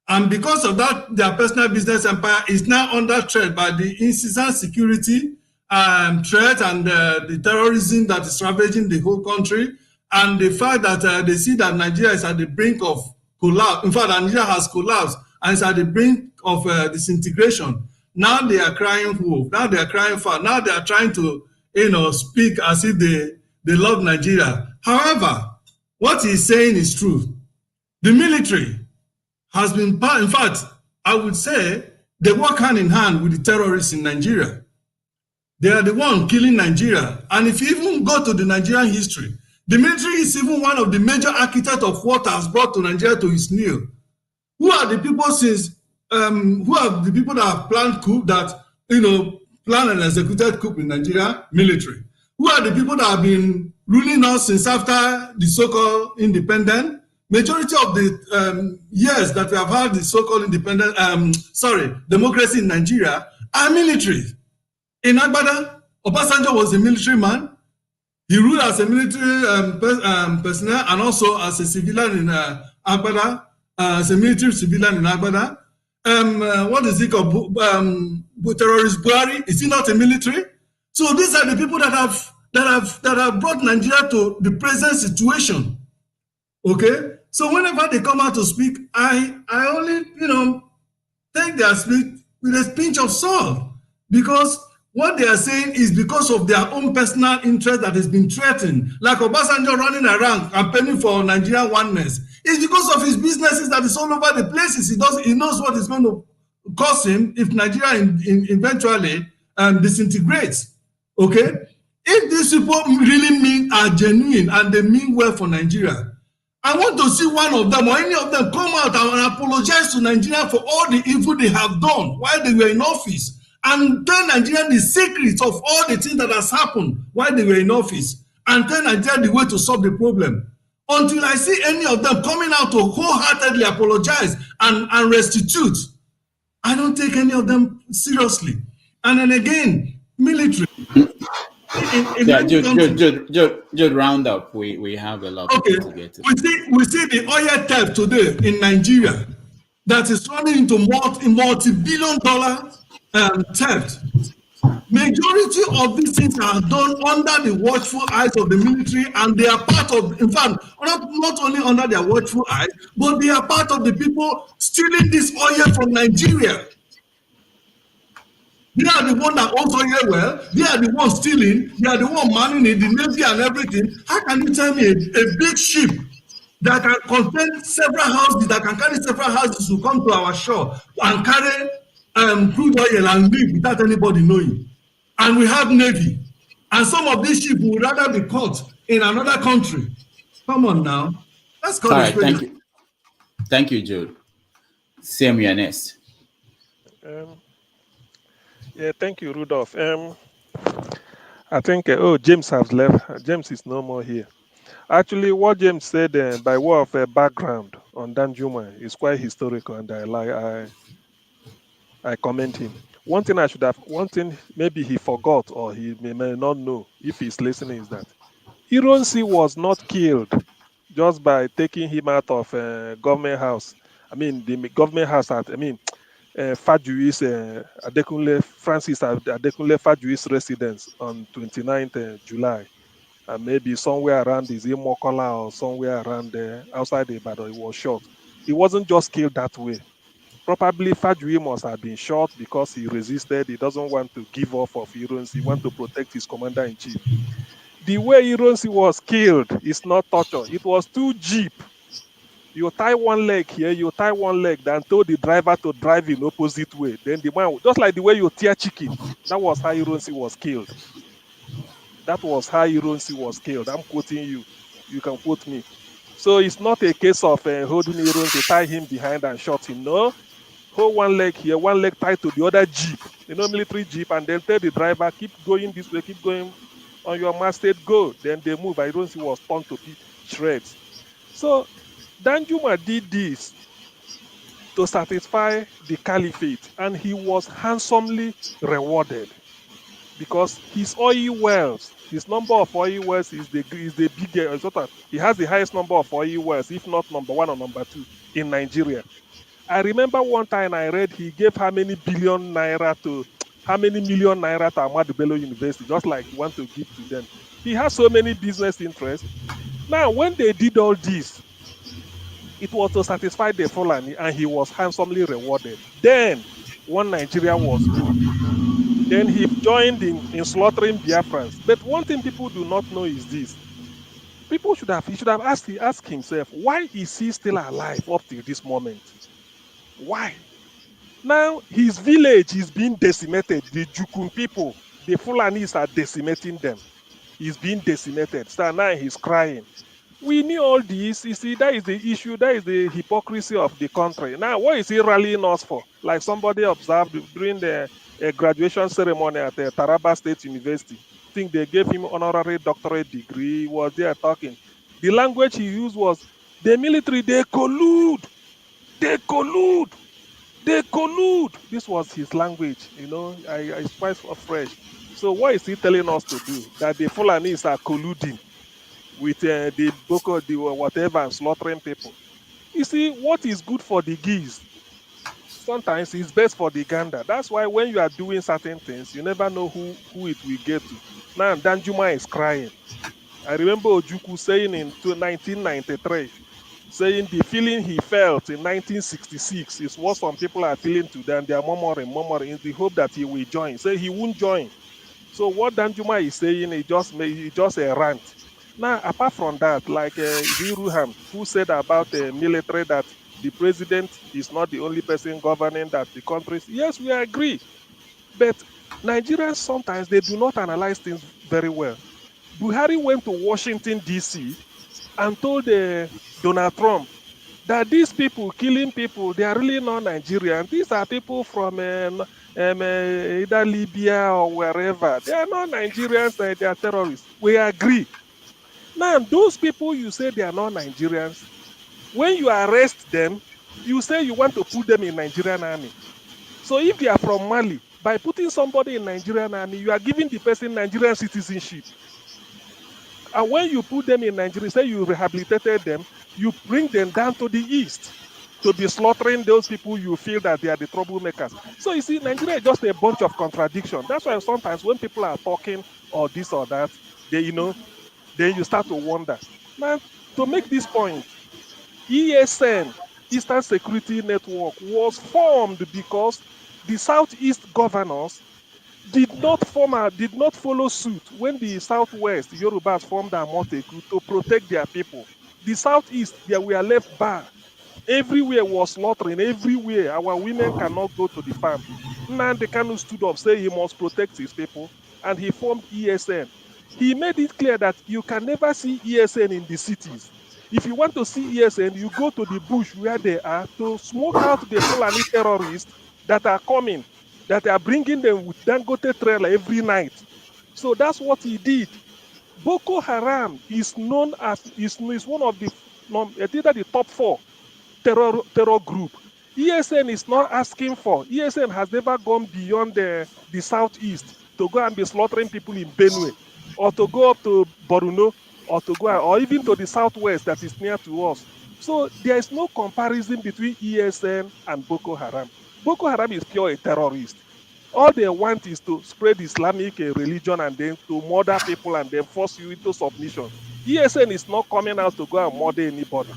[SPEAKER 16] And because of that, their personal business empire is now under threat by the incessant security threat and the terrorism that is ravaging the whole country, and the fact that they see that Nigeria is at the brink of collapse. In fact, Nigeria has collapsed and is at the brink of disintegration. Now they are crying wolf. Now they are crying foul. Now they are trying to, speak as if they love Nigeria. However, what he's saying is true. The military has been in fact, I would say they work hand in hand with the terrorists in Nigeria. They are the one killing Nigeria. And if you even go to the Nigerian history, the military is even one of the major architects of what has brought to Nigeria to its kneel. Who are the people that have planned coup, that planned and executed coup in Nigeria? Military. Who are the people that have been ruling us since after the so-called independence? Majority of the years that we have had the so-called democracy in Nigeria are military. In Agbada, Obasanjo was a military man. He ruled as a military personnel and also as a civilian in Agbada, as a military civilian in Agbada. What is it called? Terrorist Buhari, is he not a military? So these are the people that have brought Nigeria to the present situation. Okay, so whenever they come out to speak, I only take their speech with a pinch of salt, because what they are saying is because of their own personal interest that has been threatened. Like Obasanjo running around campaigning for Nigerian oneness. It's because of his businesses that is all over the places. He knows what is going to cost him if Nigeria eventually disintegrates. Okay? If these people really are genuine and they mean well for Nigeria, I want to see one of them or any of them come out and apologize to Nigeria for all the evil they have done while they were in office, and tell Nigeria the secrets of all the things that has happened while they were in office, and tell Nigeria the way to solve the problem. Until I see any of them coming out to wholeheartedly apologize and restitute, I don't take any of them seriously. And then again, military.
[SPEAKER 2] Jude, round up. We have a lot to get to.
[SPEAKER 16] We see the oil theft today in Nigeria that is running into multi-billion-dollar theft. Majority of these things are done under the watchful eyes of the military, and they are part of, in fact, not only under their watchful eyes, but they are part of the people stealing this oil from Nigeria. They are the one that owns oil well. They are the ones stealing. They are the one manning it, the Navy and everything. How can you tell me a big ship that can contain several houses, that can carry several houses to come to our shore and carry crude oil and leave without anybody knowing? And we have Navy. And some of these ships would rather be caught in another country. Come on now. Let's go.
[SPEAKER 2] All right, thank you. Thank you, Jude. Sam, you're next.
[SPEAKER 15] Yeah, thank you, Rudolph. I think, James has left. James is no more here. Actually, what James said by way of a background on Danjuma is quite historical, and I commend him. One thing maybe he forgot or he may not know if he's listening is that Ironsi was not killed just by taking him out of government house. I mean, the government house Fajui's Adekunle Francis Adekunle Fajui's residence on 29th July, and maybe somewhere around his Imokola or somewhere around there outside Ibadan, he was shot. He wasn't just killed that way. Probably Fajui must have been shot because he resisted. He doesn't want to give off of Ironsi. He wants to protect his commander in chief. The way Ironsi was killed is not torture. It was too cheap. You tie one leg here, you tie one leg, then told the driver to drive in opposite way. Then the man, just like the way you tear chicken, that was how Ironsi was killed. That was how Ironsi was killed. I'm quoting you. You can quote me. So it's not a case of holding Ironsi, tie him behind and shot him. No, hold one leg here, one leg tied to the other jeep, military jeep, and then tell the driver, keep going this way, keep going on your masthead, go. Then they move. Ironsi was torn to shreds. So Danjuma did this to satisfy the caliphate, and he was handsomely rewarded because his oil wells, his number of oil wells is the biggest. He has the highest number of oil wells, if not number one or number two in Nigeria. I remember one time I read he gave how many million naira to Ahmadu Bello University, just like he want to give to them. He has so many business interests. Now, when they did all this, it was to satisfy the Fulani, and he was handsomely rewarded. Then, one Nigeria was born. Then he joined in slaughtering Biafrans. But one thing people do not know is this. He should have asked himself, why is he still alive up till this moment? Why? Now, his village is being decimated. The Jukun people, the Fulanis are decimating them. He's being decimated. So now he's crying. We knew all this. You see, that is the issue. That is the hypocrisy of the country. Now, what is he rallying us for? Like somebody observed during the graduation ceremony at Taraba State University. I think they gave him honorary doctorate degree. He was there talking. The language he used was, the military, they collude. They collude. They collude. This was his language. It's quite fresh. So what is he telling us to do? That the Fulanis are colluding with the Boko, the whatever, and slaughtering people. You see, what is good for the geese sometimes is best for the gander. That's why when you are doing certain things, you never know who it will get to. Now, Danjuma is crying. I remember Ojukwu saying in 1993, saying the feeling he felt in 1966 is what some people are feeling today, and they are murmuring in the hope that he will join. Say he won't join. So what Danjuma is saying, he just a rant. Now, apart from that, like Hiruham, who said about the military that the president is not the only person governing that the countries. Yes, we agree. But Nigerians sometimes they do not analyze things very well. Buhari went to Washington, D.C. and told Donald Trump that these people killing people, they are really not Nigerians. These are people from either Libya or wherever. They are not Nigerians, they are terrorists. We agree. Now, those people you say they are not Nigerians, when you arrest them, you say you want to put them in Nigerian army. So if they are from Mali, by putting somebody in Nigerian army, you are giving the person Nigerian citizenship. And when you put them in Nigeria, say you rehabilitated them, you bring them down to the east to be slaughtering those people you feel that they are the troublemakers. So you see, Nigeria is just a bunch of contradictions. That's why sometimes when people are talking or this or that, then you start to wonder. Now, to make this point, ESN, Eastern Security Network, was formed because the Southeast governors did not follow suit when the Southwest Yorubas formed Amoteku to protect their people. The Southeast, they were left bar. Everywhere was slaughtering. Everywhere, our women cannot go to the farm. Nnamdi Kanu stood up, saying he must protect his people, and he formed ESN. He made it clear that you can never see ESN in the cities. If you want to see ESN, you go to the bush where they are to smoke out the Fulani terrorists that are coming, that are bringing them with Dangote trailer every night. So that's what he did. Boko Haram is known as is one of the either the top 4 terror group. ESN is not asking for. ESN has never gone beyond the southeast to go and be slaughtering people in Benue, or to go up to Borno, or to go or even to the southwest that is near to us. So there is no comparison between ESN and Boko Haram. Boko Haram is pure a terrorist. All they want is to spread Islamic religion and then to murder people and then force you into submission. ESN is not coming out to go and murder anybody.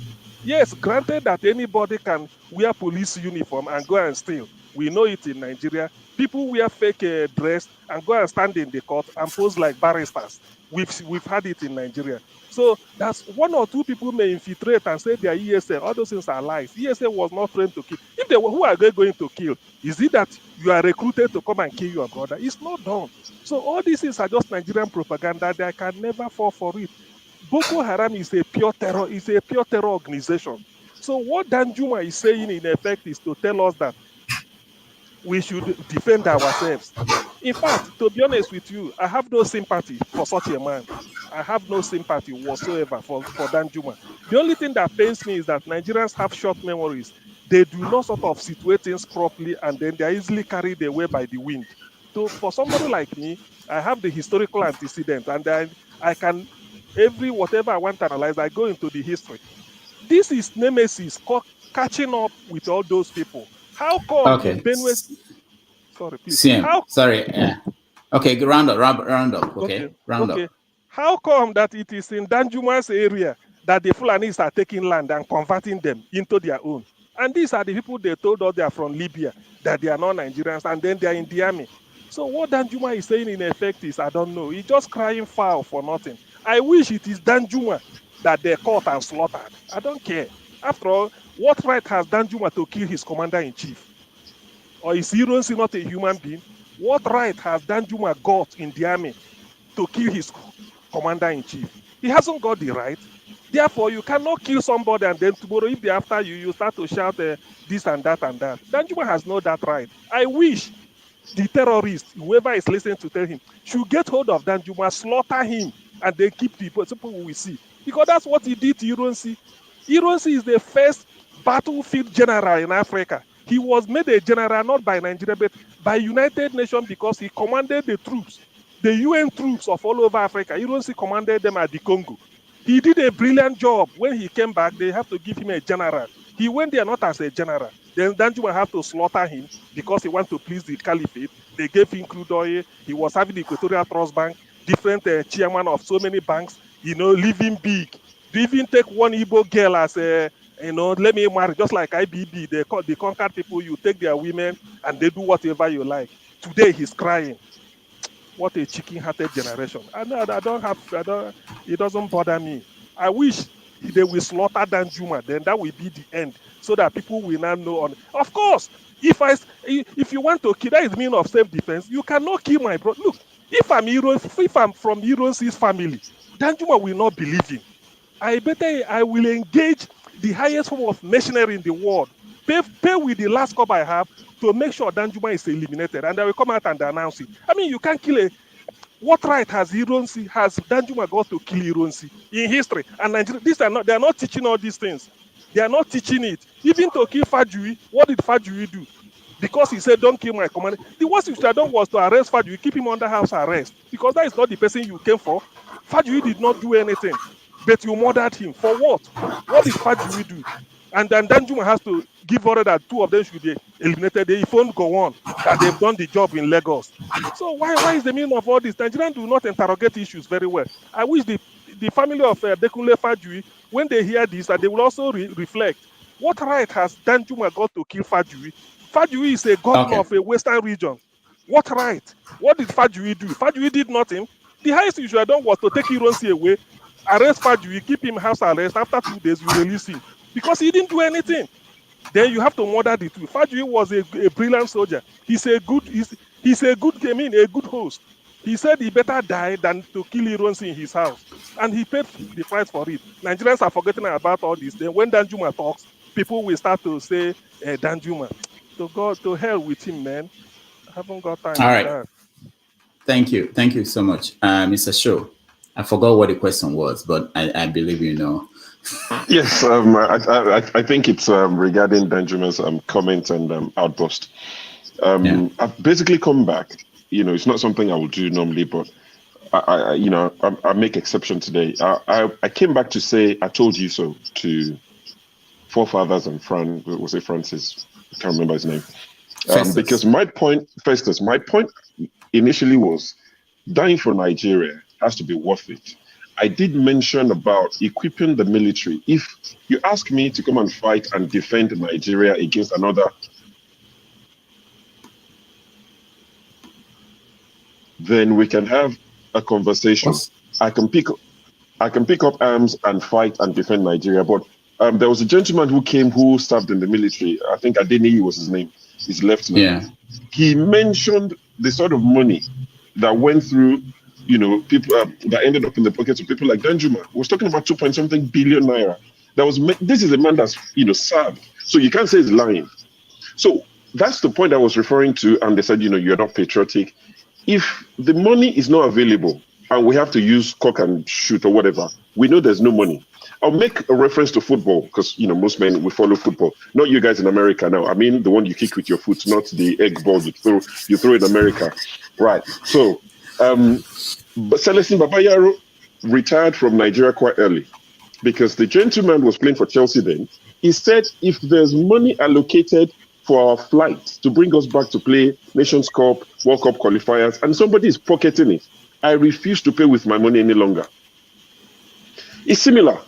[SPEAKER 15] Yes, granted that anybody can wear police uniform and go and steal. We know it in Nigeria. People wear fake dress and go and stand in the court and pose like barristers. We've had it in Nigeria. So that's 1 or 2 people may infiltrate and say they are ESN. All those things are lies. ESN was not trained to kill. If they were, who are they going to kill? Is it that you are recruited to come and kill your brother? It's not done. So all these things are just Nigerian propaganda. They can never fall for it. Boko Haram is a pure terror. It's a pure terror organization. So what Danjuma is saying in effect is to tell us that we should defend ourselves. In fact, to be honest with you, I have no sympathy for such a man. I have no sympathy whatsoever for Danjuma. The only thing that pains me is that Nigerians have short memories. They do not sort of situate things properly, and then they are easily carried away by the wind. So for somebody like me, I have the historical antecedent, and then I can, whatever I want to analyze, I go into the history. This is Nemesis catching up with all those people. How come in Benue? Sorry, please.
[SPEAKER 2] Okay, round up. Okay, round up.
[SPEAKER 15] How come that it is in Danjuma's area that the Fulanis are taking land and converting them into their own? And these are the people they told us they are from Libya, that they are not Nigerians, and then they are in the army. So what Danjuma is saying in effect is, I don't know, he's just crying foul for nothing. I wish it is Danjuma that they caught and slaughtered. I don't care. After all, what right has Danjuma to kill his commander-in-chief? Or is Ironsi not a human being? What right has Danjuma got in the army to kill his commander-in-chief? He hasn't got the right. Therefore, you cannot kill somebody and then tomorrow, if they're after you, you start to shout this and that and that. Danjuma has not that right. I wish the terrorist, whoever is listening to tell him, should get hold of Danjuma, slaughter him, and then keep people we see. Because that's what he did to Ironsi. Ironsi is the first battlefield general in Africa. He was made a general not by Nigeria, but by United Nations because he commanded the troops, the UN troops of all over Africa. Ironsi commanded them at the Congo. He did a brilliant job. When he came back, they have to give him a general. He went there not as a general. Then Danjuma have to slaughter him because he wants to please the caliphate. They gave him crude oil. He was having the Equatorial Trust Bank, different chairman of so many banks, living big. They even take one Igbo girl as a, let me marry, just like IBB. They conquered people, you take their women and they do whatever you like. Today he's crying. What a chicken-hearted generation. It doesn't bother me. I wish they will slaughter Danjuma, then that will be the end, so that people will not know. Of course, if you want to kill, that is mean of self-defense. You cannot kill my brother. Look, if I'm from Ironsi's family, Danjuma will not believe him. I will engage the highest form of machinery in the world, pay with the last cup I have to make sure Danjuma is eliminated, and I will come out and announce it. I mean, you can't kill what right has Danjuma got to kill Ironsi in history? And Nigeria, they are not teaching all these things. They are not teaching it. Even to kill Fajui, what did Fajui do? Because he said, don't kill my commander. The worst you should have done was to arrest Fajui, keep him under house arrest, because that is not the person you came for. Fajui did not do anything, but you murdered him. For what? What did Fajui do? And then Danjuma has to give order that 2 of them should be eliminated. If won't go on, that they've done the job in Lagos. So why is the meaning of all this? Nigerians do not interrogate issues very well. I wish the family of Dekunle Fajui, when they hear this, that they will also reflect. What right has Danjuma got to kill Fajui? Fajui is a governor of a western region. What right? What did Fajui do? Fajui did nothing. The highest you should have done was to take Ironsi away, arrest Fajui, keep him house arrest. After 2 days, you release him. Because he didn't do anything. Then you have to murder the two. Fajui was a brilliant soldier. He's a good host. He said he better die than to kill Ironsi in his house. And he paid the price for it. Nigerians are forgetting about all this. Then when Danjuma talks, people will start to say, Danjuma, to hell with him, man. I haven't got time for that.
[SPEAKER 2] Thank you so much, Mr. Shaw. I forgot what the question was, but I believe you know.
[SPEAKER 11] Yes, I think it's regarding Danjuma's comment and outburst. I've basically come back. It's not something I would do normally, but I make exception today. I came back to say I told you so to forefathers and was it Francis? I can't remember his name. Because my point initially was dying for Nigeria has to be worth it. I did mention about equipping the military. If you ask me to come and fight and defend Nigeria against another, then we can have a conversation. I can pick up arms and fight and defend Nigeria. But there was a gentleman who came who served in the military. I think Adeniyi was his name. He's left now.
[SPEAKER 2] Yeah.
[SPEAKER 11] He mentioned the sort of money that went through, people that ended up in the pockets of people like Danjuma. He was talking about 2.something billion naira. This is a man that's served. So you can't say he's lying. So that's the point I was referring to. And they said, you're not patriotic. If the money is not available and we have to use cock and shoot or whatever, we know there's no money. I'll make a reference to football because, most men, we follow football. Not you guys in America now. I mean, the one you kick with your foot, not the egg ball you throw in America. Right. So, but Celestine Babayaro retired from Nigeria quite early because the gentleman was playing for Chelsea then. He said if there's money allocated for our flight to bring us back to play Nations Cup, World Cup qualifiers, and somebody is pocketing it, I refuse to pay with my money any longer. It's similar.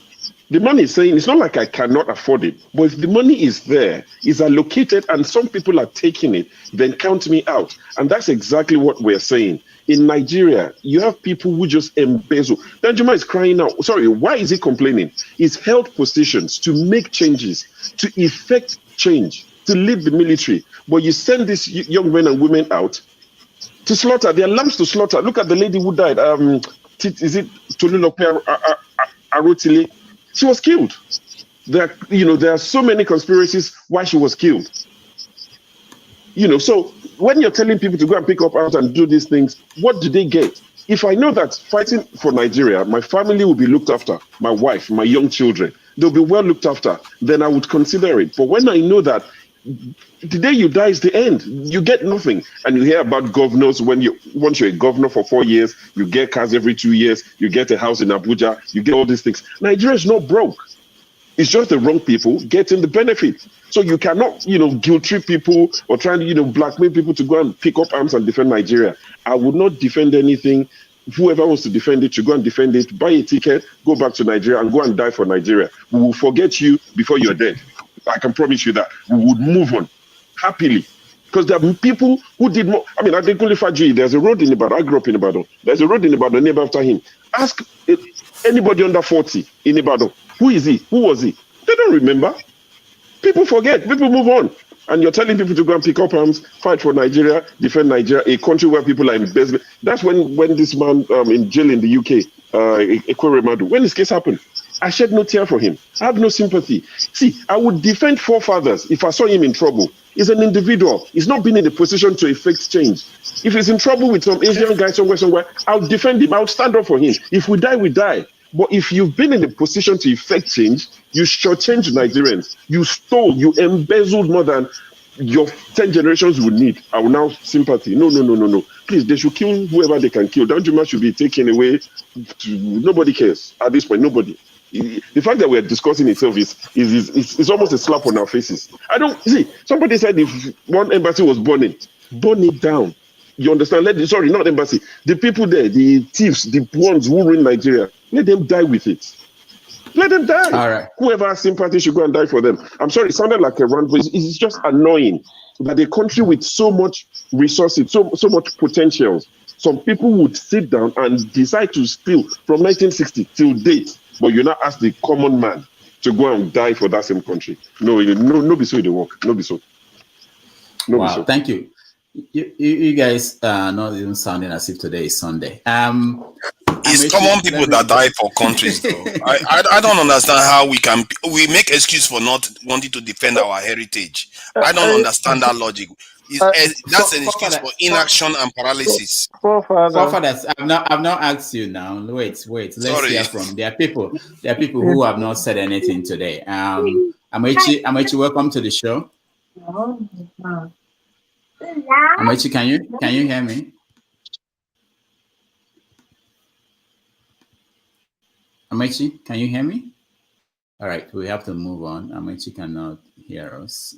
[SPEAKER 11] The money is saying it's not like I cannot afford it, but if the money is there, is allocated, and some people are taking it, then count me out. And that's exactly what we're saying. In Nigeria, you have people who just embezzle. Danjuma is crying out. Sorry, why is he complaining? He's held positions to make changes, to effect change, to lead the military. But you send these young men and women out to slaughter. They are lambs to slaughter. Look at the lady who died. Is it Tolulope Arotile? She was killed. There are so many conspiracies why she was killed. So when you're telling people to go and pick up arms and do these things, what do they get? If I know that fighting for Nigeria, my family will be looked after, my wife, my young children, they'll be well looked after, then I would consider it. But when I know that the day you die is the end, you get nothing. And you hear about governors, once you're a governor for 4 years, you get cars every 2 years, you get a house in Abuja, you get all these things. Nigeria is not broke. It's just the wrong people getting the benefit. So you cannot, guilt trip people or try to, blackmail people to go and pick up arms and defend Nigeria. I would not defend anything. Whoever wants to defend it should go and defend it, buy a ticket, go back to Nigeria and go and die for Nigeria. We will forget you before you're dead. I can promise you that. We would move on happily. Because there are people who did more. I mean, Adekunle Fajuyi, there's a road in Ibadan. I grew up in Ibadan. There's a road in Ibadan named after him. Ask anybody under 40 in Ibadan. Who is he? Who was he? They don't remember. People forget. People move on. And you're telling people to go and pick up arms, fight for Nigeria, defend Nigeria, a country where people are embezzling. That's when this man in jail in the UK, Ekweremadu, when this case happened, I shed no tear for him. I have no sympathy. See, I would defend forefathers if I saw him in trouble. He's an individual. He's not been in a position to effect change. If he's in trouble with some Asian guy somewhere, I'll defend him. I'll stand up for him. If we die, we die. But if you've been in a position to effect change, you shortchange Nigerians. You stole, you embezzled more than your 10 generations would need. I will now sympathy. No. Please, they should kill whoever they can kill. Danjuma should be taken away. Nobody cares at this point. Nobody. The fact that we're discussing itself is almost a slap on our faces. I don't see. Somebody said if one embassy was burn it down. You understand? Sorry, not embassy. The people there, the thieves, the ones who ruin Nigeria, let them die with it. Let them die.
[SPEAKER 2] All right.
[SPEAKER 11] Whoever has sympathy should go and die for them. I'm sorry, it sounded like a rant, but it's just annoying that a country with so much resources, so much potential, some people would sit down and decide to steal from 1960 till date, but you now ask the common man to go and die for that same country. No, be so they work. No be so. No
[SPEAKER 2] wow,
[SPEAKER 11] be so.
[SPEAKER 2] Thank you. You guys are not even sounding as if today is Sunday.
[SPEAKER 22] It's common people that die for countries, though. I don't understand how we make excuse for not wanting to defend our heritage. I don't understand that logic. That's an excuse for inaction and paralysis.
[SPEAKER 2] Forefathers, I've not asked you now. Wait. Let's hear from. There are people who have not said anything today. Amaechi, welcome to the show. Amaechi, can you hear me? Amaechi, can you hear me? All right, we have to move on. Amaechi cannot hear us.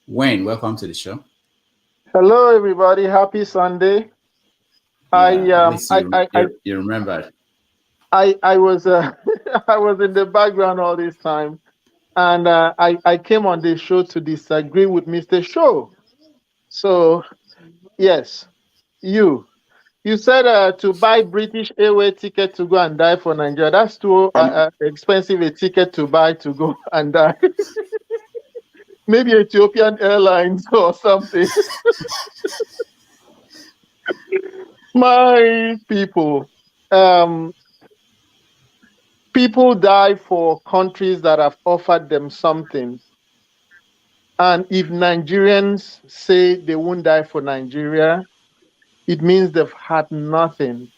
[SPEAKER 2] Wayne, welcome to the show.
[SPEAKER 19] Hello, everybody. Happy Sunday.
[SPEAKER 2] Yeah, you remembered.
[SPEAKER 19] I was I was in the background all this time, and I came on this show to disagree with Mr. Show. So yes, you said to buy British Airways ticket to go and die for Nigeria. That's too expensive a ticket to buy to go and die. Maybe Ethiopian Airlines or something. My people, people die for countries that have offered them something. And if Nigerians say they won't die for Nigeria, it means they've had nothing.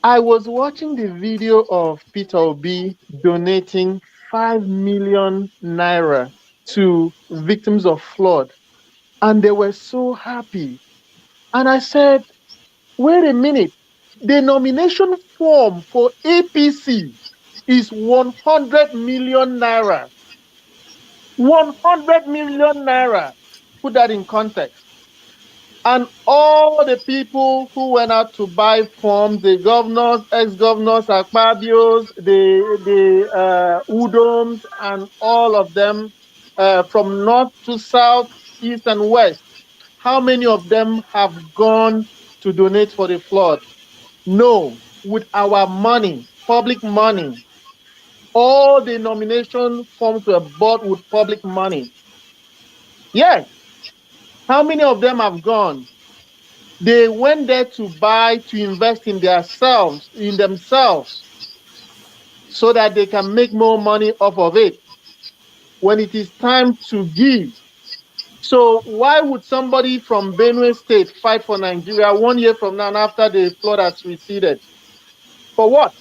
[SPEAKER 19] I was watching the video of Peter Obi donating 5 million naira to victims of flood, and they were so happy. And I said, wait a minute, the nomination form for APC is 100 million naira. 100 million naira. Put that in context. And all the people who went out to buy forms, the governors, ex-governors, Akpabios, the Udoms, and all of them from north to south, east and west, how many of them have gone to donate for the flood? No, with our money, public money. All the nomination forms were bought with public money. Yes. How many of them have gone? They went there to buy, to invest in themselves, so that they can make more money off of it when it is time to give. So why would somebody from Benue State fight for Nigeria 1 year from now after the flood has receded? For what?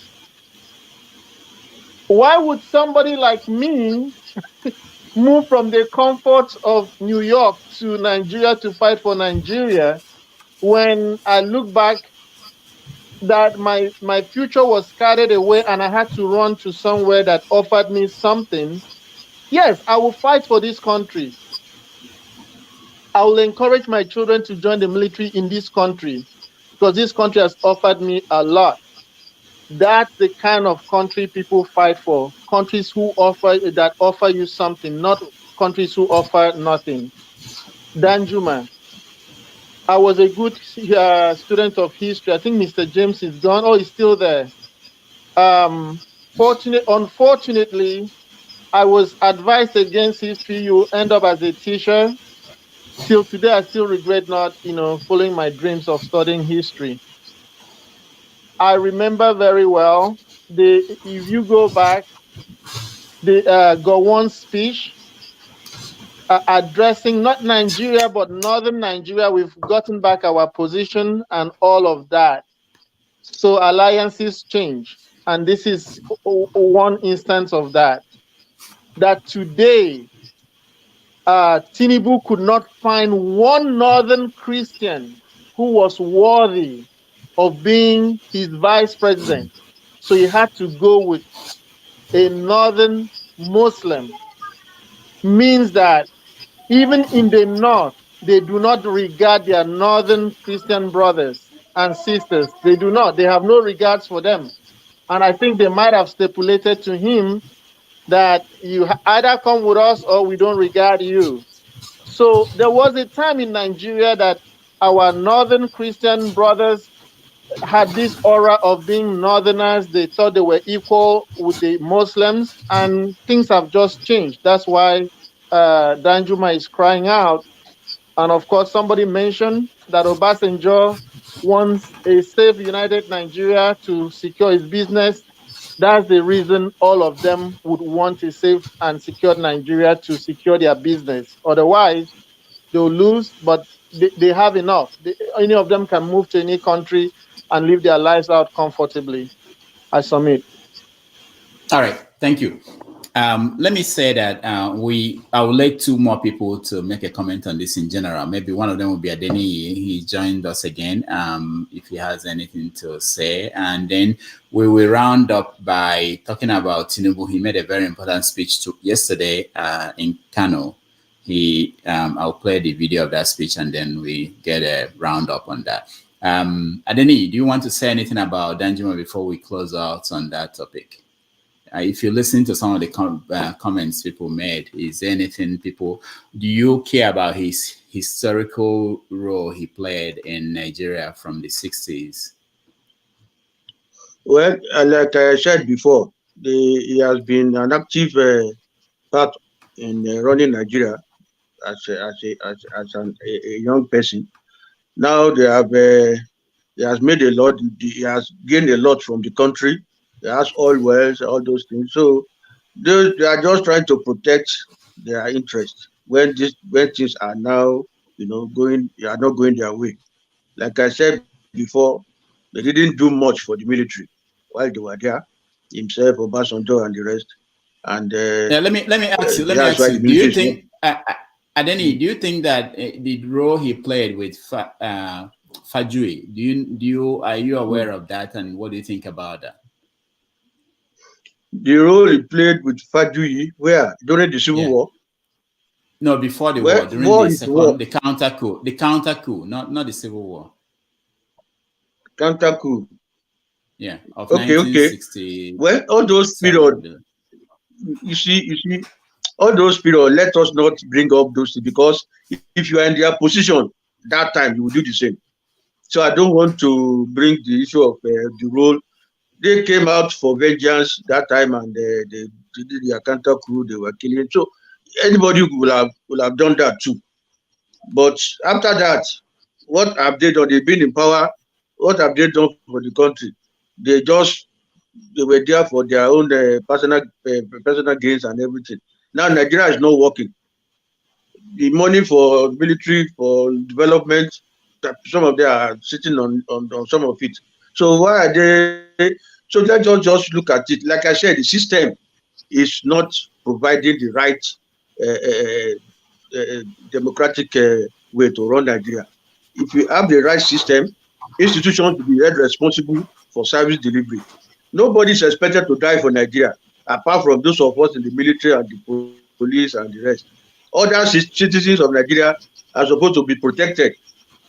[SPEAKER 19] Why would somebody like me move from the comfort of New York to Nigeria to fight for Nigeria when I look back that my future was carried away and I had to run to somewhere that offered me something? Yes, I will fight for this country. I will encourage my children to join the military in this country because this country has offered me a lot. That's the kind of country people fight for. Countries who offer you something, not countries who offer nothing. Danjuma, I was a good student of history. I think Mr. James is gone. Oh, he's still there. Unfortunately, I was advised against history. You end up as a teacher. Till today, I still regret not, following my dreams of studying history. I remember very well if you go back, the Gowon's speech addressing not Nigeria but northern Nigeria. We've gotten back our position and all of that. So alliances change, and this is one instance of that. That today, Tinubu could not find one northern Christian who was worthy of being his vice president. So he had to go with a northern Muslim. Means that even in the north, they do not regard their northern Christian brothers and sisters. They do not. They have no regards for them. And I think they might have stipulated to him that you either come with us or we don't regard you. So there was a time in Nigeria that our northern Christian brothers had this aura of being northerners. They thought they were equal with the Muslims, and things have just changed. That's why Danjuma is crying out. And of course, somebody mentioned that Obasanjo wants a safe, united Nigeria to secure his business. That's the reason all of them would want a safe and secured Nigeria to secure their business. Otherwise, they'll lose, but they have enough. Any of them can move to any country and live their lives out comfortably. I submit.
[SPEAKER 2] All right, thank you. Let me say that I would like two more people to make a comment on this in general. Maybe one of them will be Adeni. He joined us again. If he has anything to say, and then we will round up by talking about Tinubu. He made a very important speech yesterday in Kano. I'll play the video of that speech, and then we get a round up on that. Adeni, do you want to say anything about Danjuma before we close out on that topic? If you listen to some of the comments people made, is there anything do you care about his historical role he played in Nigeria from the 60s?
[SPEAKER 13] Well, like I said before, he has been an active part in running Nigeria as a young person. Now he has made a lot. He has gained a lot from the country. He has oil wells, all those things. So they are just trying to protect their interests when things are now, are not going their way. Like I said before, they didn't do much for the military while they were there. Himself, Obasanjo, and the rest. And
[SPEAKER 2] let me ask you.
[SPEAKER 13] That's why the
[SPEAKER 2] Do you
[SPEAKER 13] military
[SPEAKER 2] think, Adeni, do you think that the role he played with Fajui, are you aware of that, and what do you think about that?
[SPEAKER 13] The role he played with Fajui, where during the Civil War?
[SPEAKER 2] No, before the war, during the counter coup, not the Civil War.
[SPEAKER 13] Counter coup.
[SPEAKER 2] Yeah, of
[SPEAKER 13] okay.
[SPEAKER 2] 1960.
[SPEAKER 13] Well, all those periods, you see, all those periods, let us not bring up those things, because if you are in their position that time, you will do the same. So I don't want to bring the issue of the role. They came out for vengeance that time, and they did their counter coup. They were killing. So anybody will have done that too. But after that, what have they done? They've been in power. What have they done for the country? They were there for their own personal gains and everything. Now Nigeria is not working. The money for military, for development, some of them are sitting on some of it. So why are they? So let's just look at it. Like I said, the system is not providing the right democratic way to run Nigeria. If we have the right system, institutions will be held responsible for service delivery. Nobody is expected to die for Nigeria, apart from those of us in the military and the police and the rest. Other citizens of Nigeria are supposed to be protected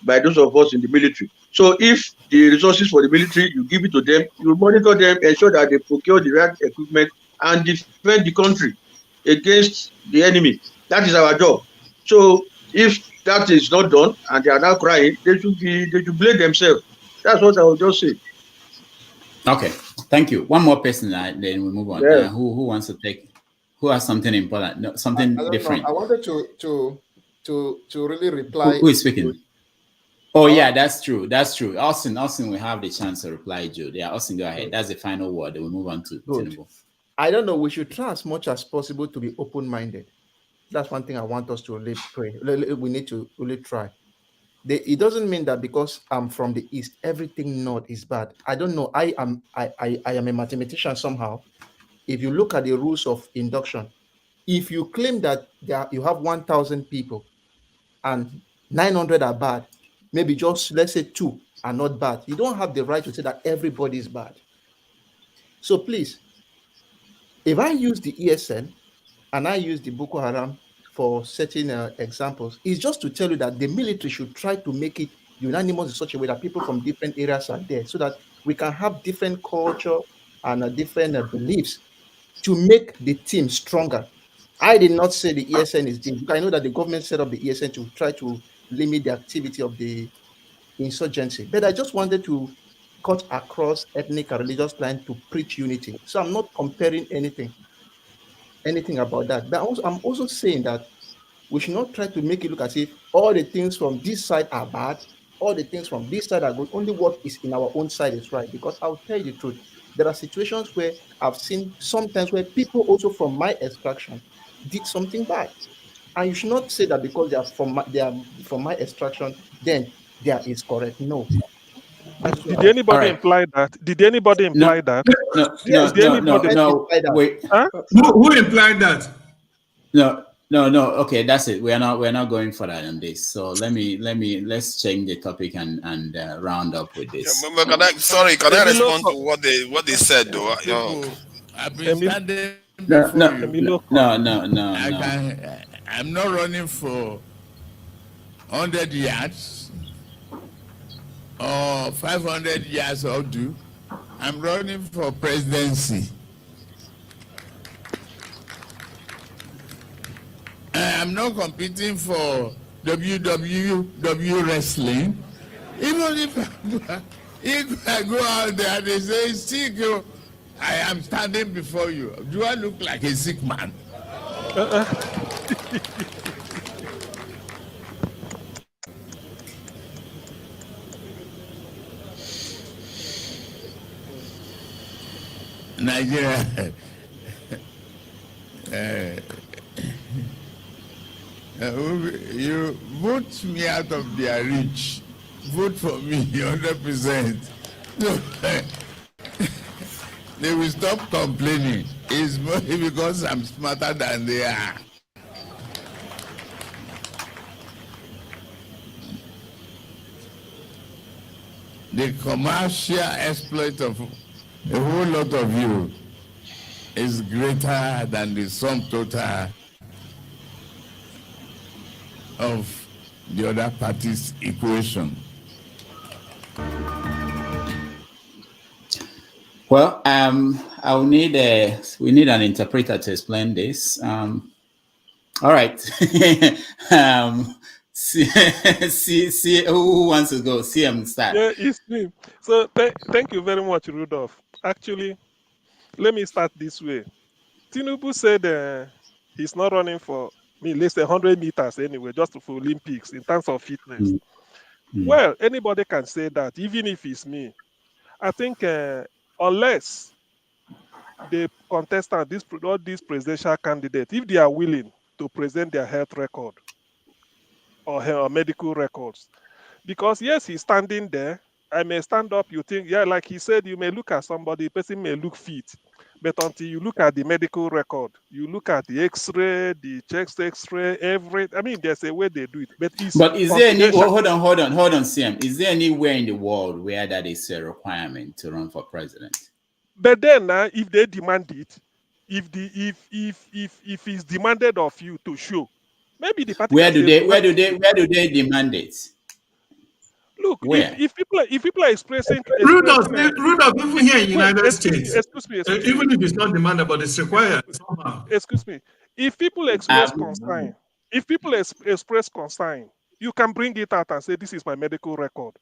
[SPEAKER 13] by those of us in the military. So if the resources for the military, you give it to them, you monitor them, ensure that they procure the right equipment and defend the country against the enemy. That is our job. So if that is not done and they are now crying, they should blame themselves. That's what I will just say.
[SPEAKER 2] Okay, thank you. One more person, then we move on.
[SPEAKER 8] Yeah.
[SPEAKER 2] Who wants to take? Who has something important? No, something different.
[SPEAKER 8] Know. I wanted to really reply.
[SPEAKER 2] Who is speaking? Oh yeah, that's true. Austin, we have the chance to reply, Jude. Yeah, Austin, go ahead. That's the final word. Then we move on to Tinubu.
[SPEAKER 4] I don't know. We should try as much as possible to be open-minded. That's one thing I want us to really pray. We need to really try. It doesn't mean that because I'm from the East, everything North is bad. I don't know. I am a mathematician somehow. If you look at the rules of induction, if you claim that you have 1,000 people and 900 are bad, maybe just let's say 2 are not bad, you don't have the right to say that everybody is bad. So please, if I use the ESN and I use the Boko Haram for certain examples, it's just to tell you that the military should try to make it unanimous in such a way that people from different areas are there, so that we can have different culture and different beliefs to make the team stronger. I did not say the ESN is dead, because I know that the government set up the ESN to try to limit the activity of the insurgency. But I just wanted to cut across ethnic and religious lines to preach unity. So I'm not comparing anything about that. But I'm also saying that we should not try to make it look as if all the things from this side are bad, all the things from this side are good, only what is in our own side is right. Because I'll tell you the truth, there are situations where I've seen sometimes where people also from my extraction did something bad. And you should not say that because they are from my extraction, then there is correct. No.
[SPEAKER 15] Did anybody imply that? Did anybody imply that?
[SPEAKER 4] Yes,
[SPEAKER 15] Did anybody?
[SPEAKER 2] Wait.
[SPEAKER 15] Huh?
[SPEAKER 16] Who implied that?
[SPEAKER 2] No. Okay, that's it. We're not going for that on this. So let's change the topic and round up with this.
[SPEAKER 22] Can I respond to what they said though?
[SPEAKER 5] I've been standing
[SPEAKER 2] No,
[SPEAKER 5] before you. I'm not running for 100 yards or 500 yards or do. I'm running for presidency. I'm not competing for WWW wrestling. Even if I go out there and they say, sick, I am standing before you. Do I look like a sick man? Nigeria. You vote me out of their reach. Vote for me 100%. No, they will stop complaining. It's mostly because I'm smarter than they are. The commercial exploit of a whole lot of you is greater than the sum total of the other party's equation.
[SPEAKER 2] Well, we need an interpreter to explain this. All right. See who wants to go. CM start.
[SPEAKER 15] Yeah, it's me. So thank you very much, Rudolph. Actually, let me start this way. Tinubu said he's not running for let's say 100 meters anyway, just for Olympics in terms of fitness. Well, anybody can say that, even if it's me. I think unless the contestant, all these presidential candidates, if they are willing to present their health record or medical records, because yes, he's standing there. I may stand up, you think, yeah, like he said, you may look at somebody, the person may look fit, but until you look at the medical record, you look at the X-ray, the chest X-ray, there's a way they do it. But is
[SPEAKER 2] there any? Hold on, CM. Is there anywhere in the world where that is a requirement to run for president?
[SPEAKER 15] But then, if they demand it, if it's demanded of you to show, maybe the party.
[SPEAKER 2] Where do they demand it?
[SPEAKER 15] Look, if people are expressing
[SPEAKER 16] Rudolph, even here in the United States,
[SPEAKER 15] excuse me,
[SPEAKER 16] even if it's not demanded, but it's required somehow.
[SPEAKER 15] Excuse me. If people express concern, you can bring it out and say, "This is my medical record."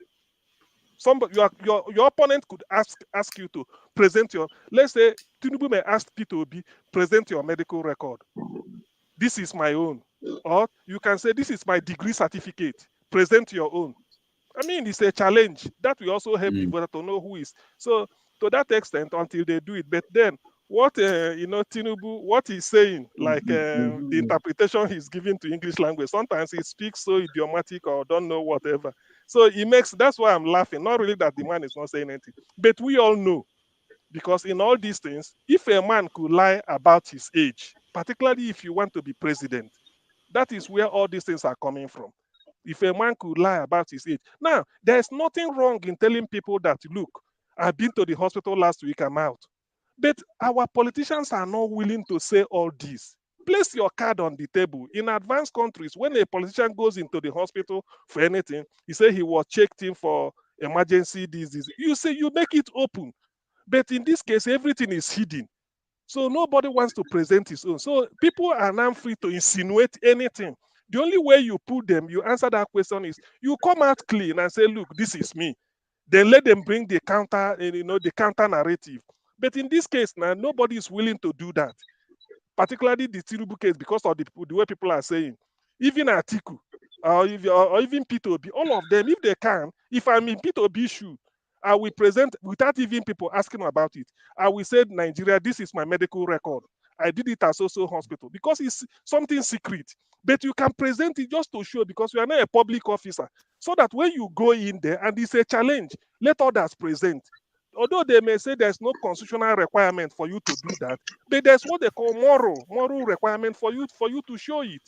[SPEAKER 15] Somebody, your opponent could ask you to present your. Let's say Tinubu may ask P2B, present your medical record. This is my own, or you can say, "This is my degree certificate. Present your own." It's a challenge that will also help people to know who is. So to that extent, until they do it, but then what Tinubu, what he's saying, like the interpretation he's giving to English language, sometimes he speaks so idiomatic or don't know whatever. So that's why I'm laughing. Not really that the man is not saying anything, but we all know, because in all these things, if a man could lie about his age, particularly if you want to be president, that is where all these things are coming from. If a man could lie about his age. Now, there's nothing wrong in telling people that, look, I've been to the hospital last week, I'm out. But our politicians are not willing to say all this. Place your card on the table. In advanced countries, when a politician goes into the hospital for anything, he say he was checked in for emergency disease. You say you make it open. But in this case, everything is hidden. So nobody wants to present his own. So people are now free to insinuate anything. The only way you put them, you answer that question is you come out clean and say, look, this is me. Then let them bring the counter, the counter narrative. But in this case now, nobody is willing to do that. Particularly the Tinubu case, because of the way people are saying. Even Atiku, or even P2B, all of them, if they can, if I'm in P2B shoe, I will present, without even people asking about it, I will say, Nigeria, this is my medical record. I did it at so hospital, because it's something secret. But you can present it just to show, because you are not a public officer, so that when you go in there and it's a challenge, let others present. Although they may say there's no constitutional requirement for you to do that, but there's what they call moral requirement for you to show it,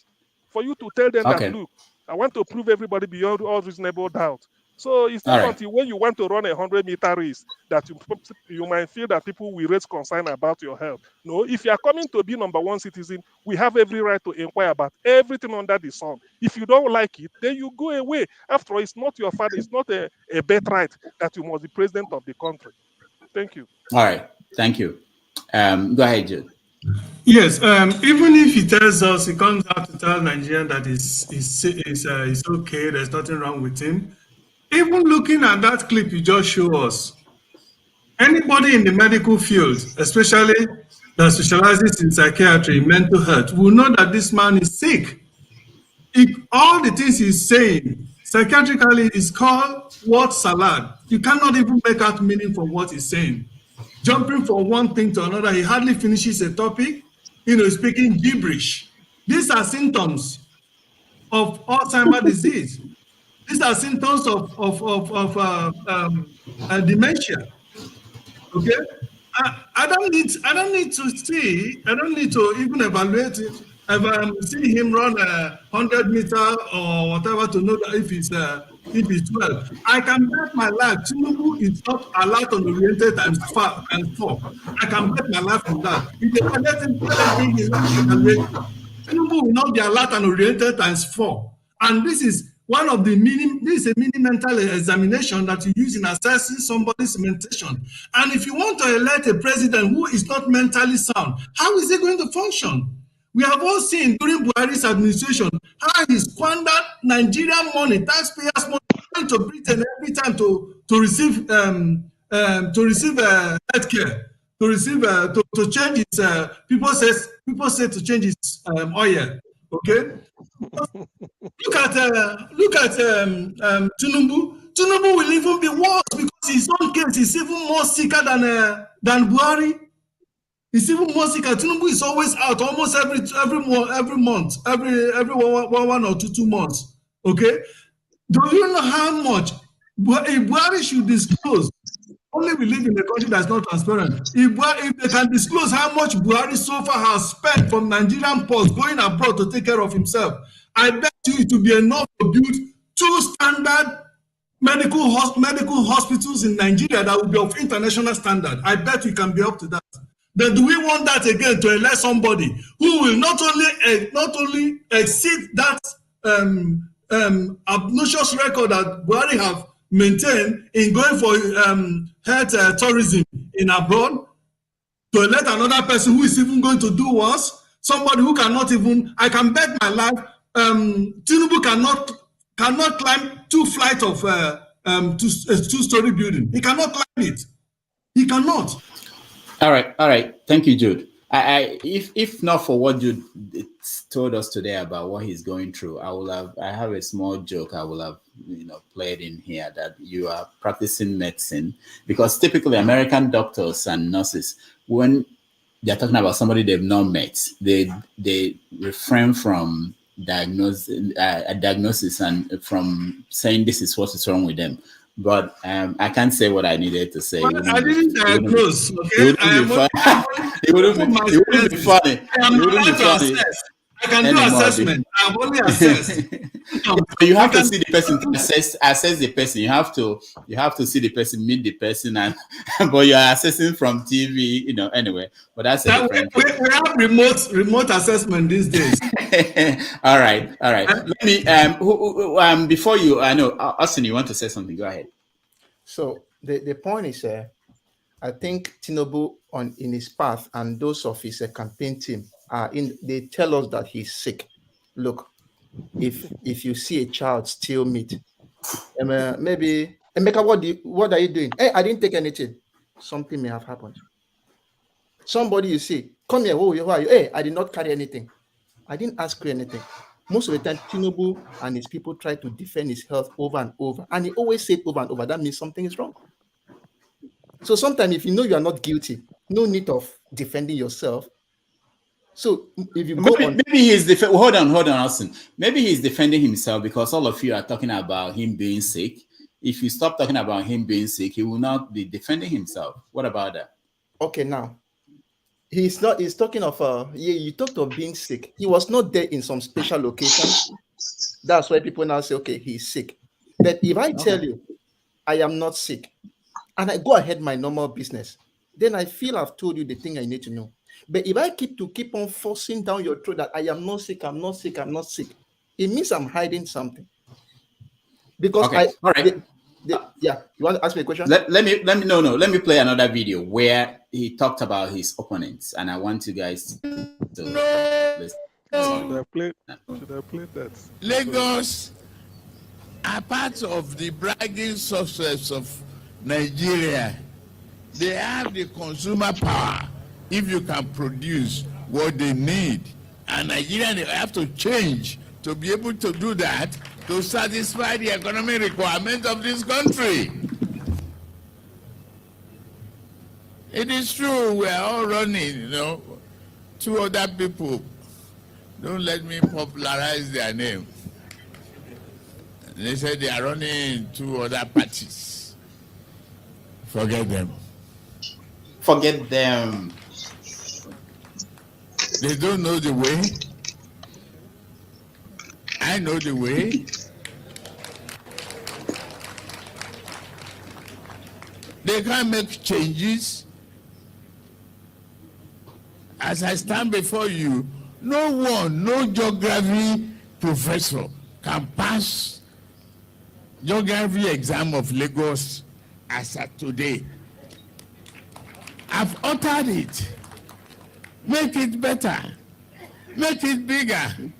[SPEAKER 15] for you to tell them that,
[SPEAKER 2] Okay.
[SPEAKER 15] look, I want to prove everybody beyond all reasonable doubt. So it's
[SPEAKER 2] All
[SPEAKER 15] not
[SPEAKER 2] right.
[SPEAKER 15] until when you want to run a 100-meter race that you might feel that people will raise concern about your health. No, if you are coming to be number one citizen, we have every right to inquire about everything under the sun. If you don't like it, then you go away. After all, it's not your father, it's not a birthright that you must be president of the country. Thank you.
[SPEAKER 2] All right. Thank you. Go ahead, Jude.
[SPEAKER 16] Yes, even if he tells us, he comes out to tell Nigerian that it's okay, there's nothing wrong with him. Even looking at that clip you just showed us, anybody in the medical field, especially that specializes in psychiatry, mental health, will know that this man is sick. All the things he's saying, psychiatrically, is called word salad. You cannot even make out meaning from what he's saying. Jumping from one thing to another, he hardly finishes a topic, speaking gibberish. These are symptoms of Alzheimer's disease. These are symptoms of dementia. Okay, I don't need to even evaluate it. See him run 100 meter or whatever to know that if it's 12. I can bet my life Tinubu is not alert on oriented times 4. I can bet my life on that. If they let him bring his evaluation, Tinubu will not be alert and oriented times 4. And this is one of the this is a mini mental examination that you use in assessing somebody's mentation. And if you want to elect a president who is not mentally sound, how is he going to function? We have all seen during Buhari's administration how he squandered Nigerian money, taxpayers' money, going to Britain every time to receive healthcare, to change his people say to change his oil. Okay. Look at Tinubu. Tinubu will even be worse because his own case is even more sicker than Buhari. He's even more sicker. Tinubu is always out almost every month, every 1 or 2 months. Okay. Do you know how much Buhari should disclose? Only we live in a country that's not transparent. If they can disclose how much Buhari so far has spent from Nigerian ports going abroad to take care of himself, I bet you it will be enough to build 2 standard medical hospitals in Nigeria that will be of international standard. I bet we can be up to that. Then do we want that again to elect somebody who will not only exceed that obnoxious record that Buhari have maintained in going for health tourism in abroad, to elect another person who is even going to do worse, somebody who cannot even, I can bet my life, Tinubu cannot climb 2 flights of a 2-story building. He cannot climb it. He cannot.
[SPEAKER 2] All right. Thank you, Jude. If not for what Jude told us today about what he's going through, I have a small joke I will have played in here, that you are practicing medicine, because typically American doctors and nurses, when they're talking about somebody they've not met, they refrain from diagnosis and from saying this is what is wrong with them. But I can't say what I needed to say.
[SPEAKER 16] Well, I didn't diagnose.
[SPEAKER 2] It wouldn't be funny.
[SPEAKER 16] I can do assessment. I've only assessed.
[SPEAKER 2] You have to see the person to assess the person. You have to see the person, meet the person, but you are assessing from TV, anyway. But that's a different.
[SPEAKER 16] We have remote assessment these days.
[SPEAKER 2] All right. Let me before you, I know Austin, you want to say something. Go ahead.
[SPEAKER 4] So the point is, I think Tinubu in his path and those of his campaign team they tell us that he's sick. Look, if you see a child steal meat, maybe Emeka, what are you doing? Hey, I didn't take anything. Something may have happened. Somebody you see, come here, who are you? Hey, I did not carry anything. I didn't ask you anything. Most of the time, Tinubu and his people try to defend his health over and over. And he always said over and over, that means something is wrong. So sometimes if you know you are not guilty, no need of defending yourself. So if you go
[SPEAKER 2] maybe he's hold on, Austin. Maybe he's defending himself because all of you are talking about him being sick. If you stop talking about him being sick, he will not be defending himself. What about that?
[SPEAKER 4] Okay, now he's not. He's talking of you talked of being sick. He was not there in some special locations. That's why people now say, okay, he's sick. But if I tell you I am not sick and I go ahead my normal business, then I feel I've told you the thing I need to know. But if I keep on forcing down your throat that I am not sick, I'm not sick, I'm not sick, it means I'm hiding something. Because
[SPEAKER 2] all right.
[SPEAKER 4] Yeah, you want to ask me a question?
[SPEAKER 2] Let me play another video where he talked about his opponents, and I want you guys to listen.
[SPEAKER 15] Should I play that?
[SPEAKER 5] Lagos are part of the bragging success of Nigeria. They have the consumer power if you can produce what they need. And Nigerians have to change to be able to do that to satisfy the economic requirements of this country. It is true, we are all running, two other people. Don't let me popularize their name. They said they are running two other parties. Forget them.
[SPEAKER 2] Forget them.
[SPEAKER 5] They don't know the way. I know the way. They can't make changes. As I stand before you, no geography professor can pass geography exam of Lagos as at today. I've uttered it. Make it better. Make it bigger.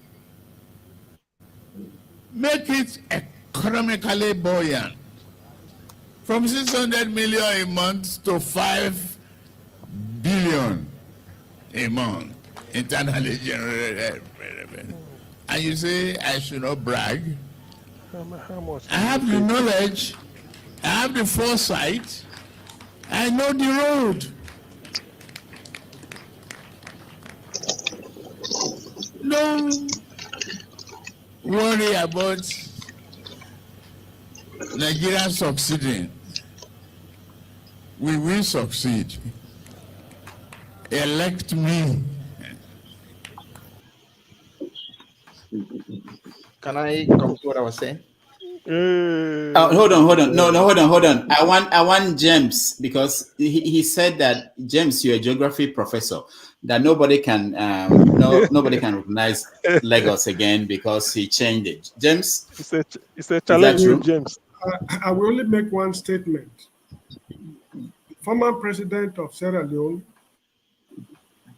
[SPEAKER 5] Make it economically buoyant. From 600 million a month to 5 billion a month internally generated. And you say I should not brag?
[SPEAKER 15] How much?
[SPEAKER 5] I have the knowledge. I have the foresight. I know the road. Don't worry about Nigeria succeeding. We will succeed. Elect me.
[SPEAKER 4] Can I come to what I was saying?
[SPEAKER 2] Hold on. No, hold on. I want James, because he said that, James, you're a geography professor, that nobody can nobody can recognize Lagos again because he changed it. James,
[SPEAKER 15] it's a challenge, James.
[SPEAKER 7] I will only make one statement. Former president of Sierra Leone,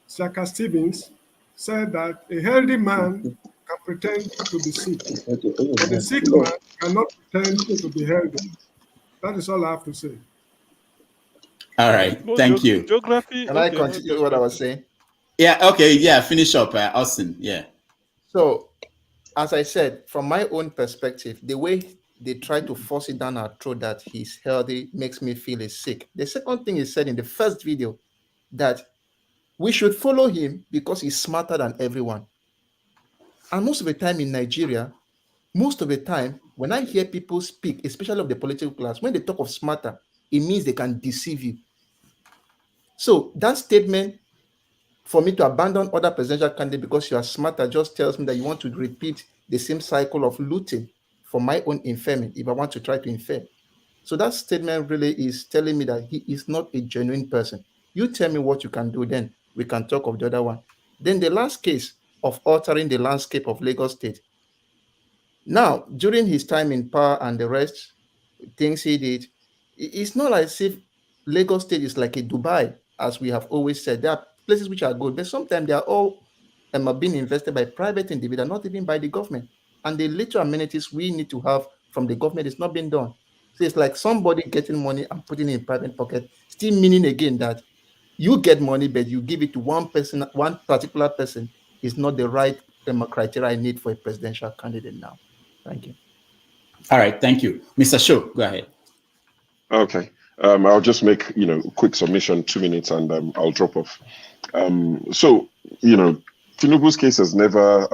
[SPEAKER 7] Shaka Stevens, said that a healthy man can pretend to be sick, but a sick man cannot pretend to be healthy. That is all I have to say.
[SPEAKER 2] All right, thank you.
[SPEAKER 15] Geography.
[SPEAKER 4] Can I continue what I was saying?
[SPEAKER 2] Yeah, okay, yeah, finish up, Austin, yeah.
[SPEAKER 4] So, as I said, from my own perspective, the way they try to force it down our throat that he's healthy makes me feel he's sick. The second thing he said in the first video, that we should follow him because he's smarter than everyone. And most of the time in Nigeria, when I hear people speak, especially of the political class, when they talk of smarter, it means they can deceive you. So that statement, for me to abandon other presidential candidates because you are smarter, just tells me that you want to repeat the same cycle of looting for my own infamy, if I want to try to infer. So that statement really is telling me that he is not a genuine person. You tell me what you can do, then we can talk of the other one. Then the last case of altering the landscape of Lagos State. Now, during his time in power and the rest, things he did, it's not as if Lagos State is like a Dubai, as we have always said. There are places which are good, but sometimes they are all being invested by private individuals, not even by the government. And the little amenities we need to have from the government is not being done. So it's like somebody getting money and putting it in private pocket, still meaning again that you get money, but you give it to one person, one particular person, is not the right criteria I need for a presidential candidate now. Thank you.
[SPEAKER 2] All right, thank you. Mr. Sho, go ahead.
[SPEAKER 11] Okay. I'll just make, quick submission, 2 minutes, and I'll drop off. So Tinubu's case has never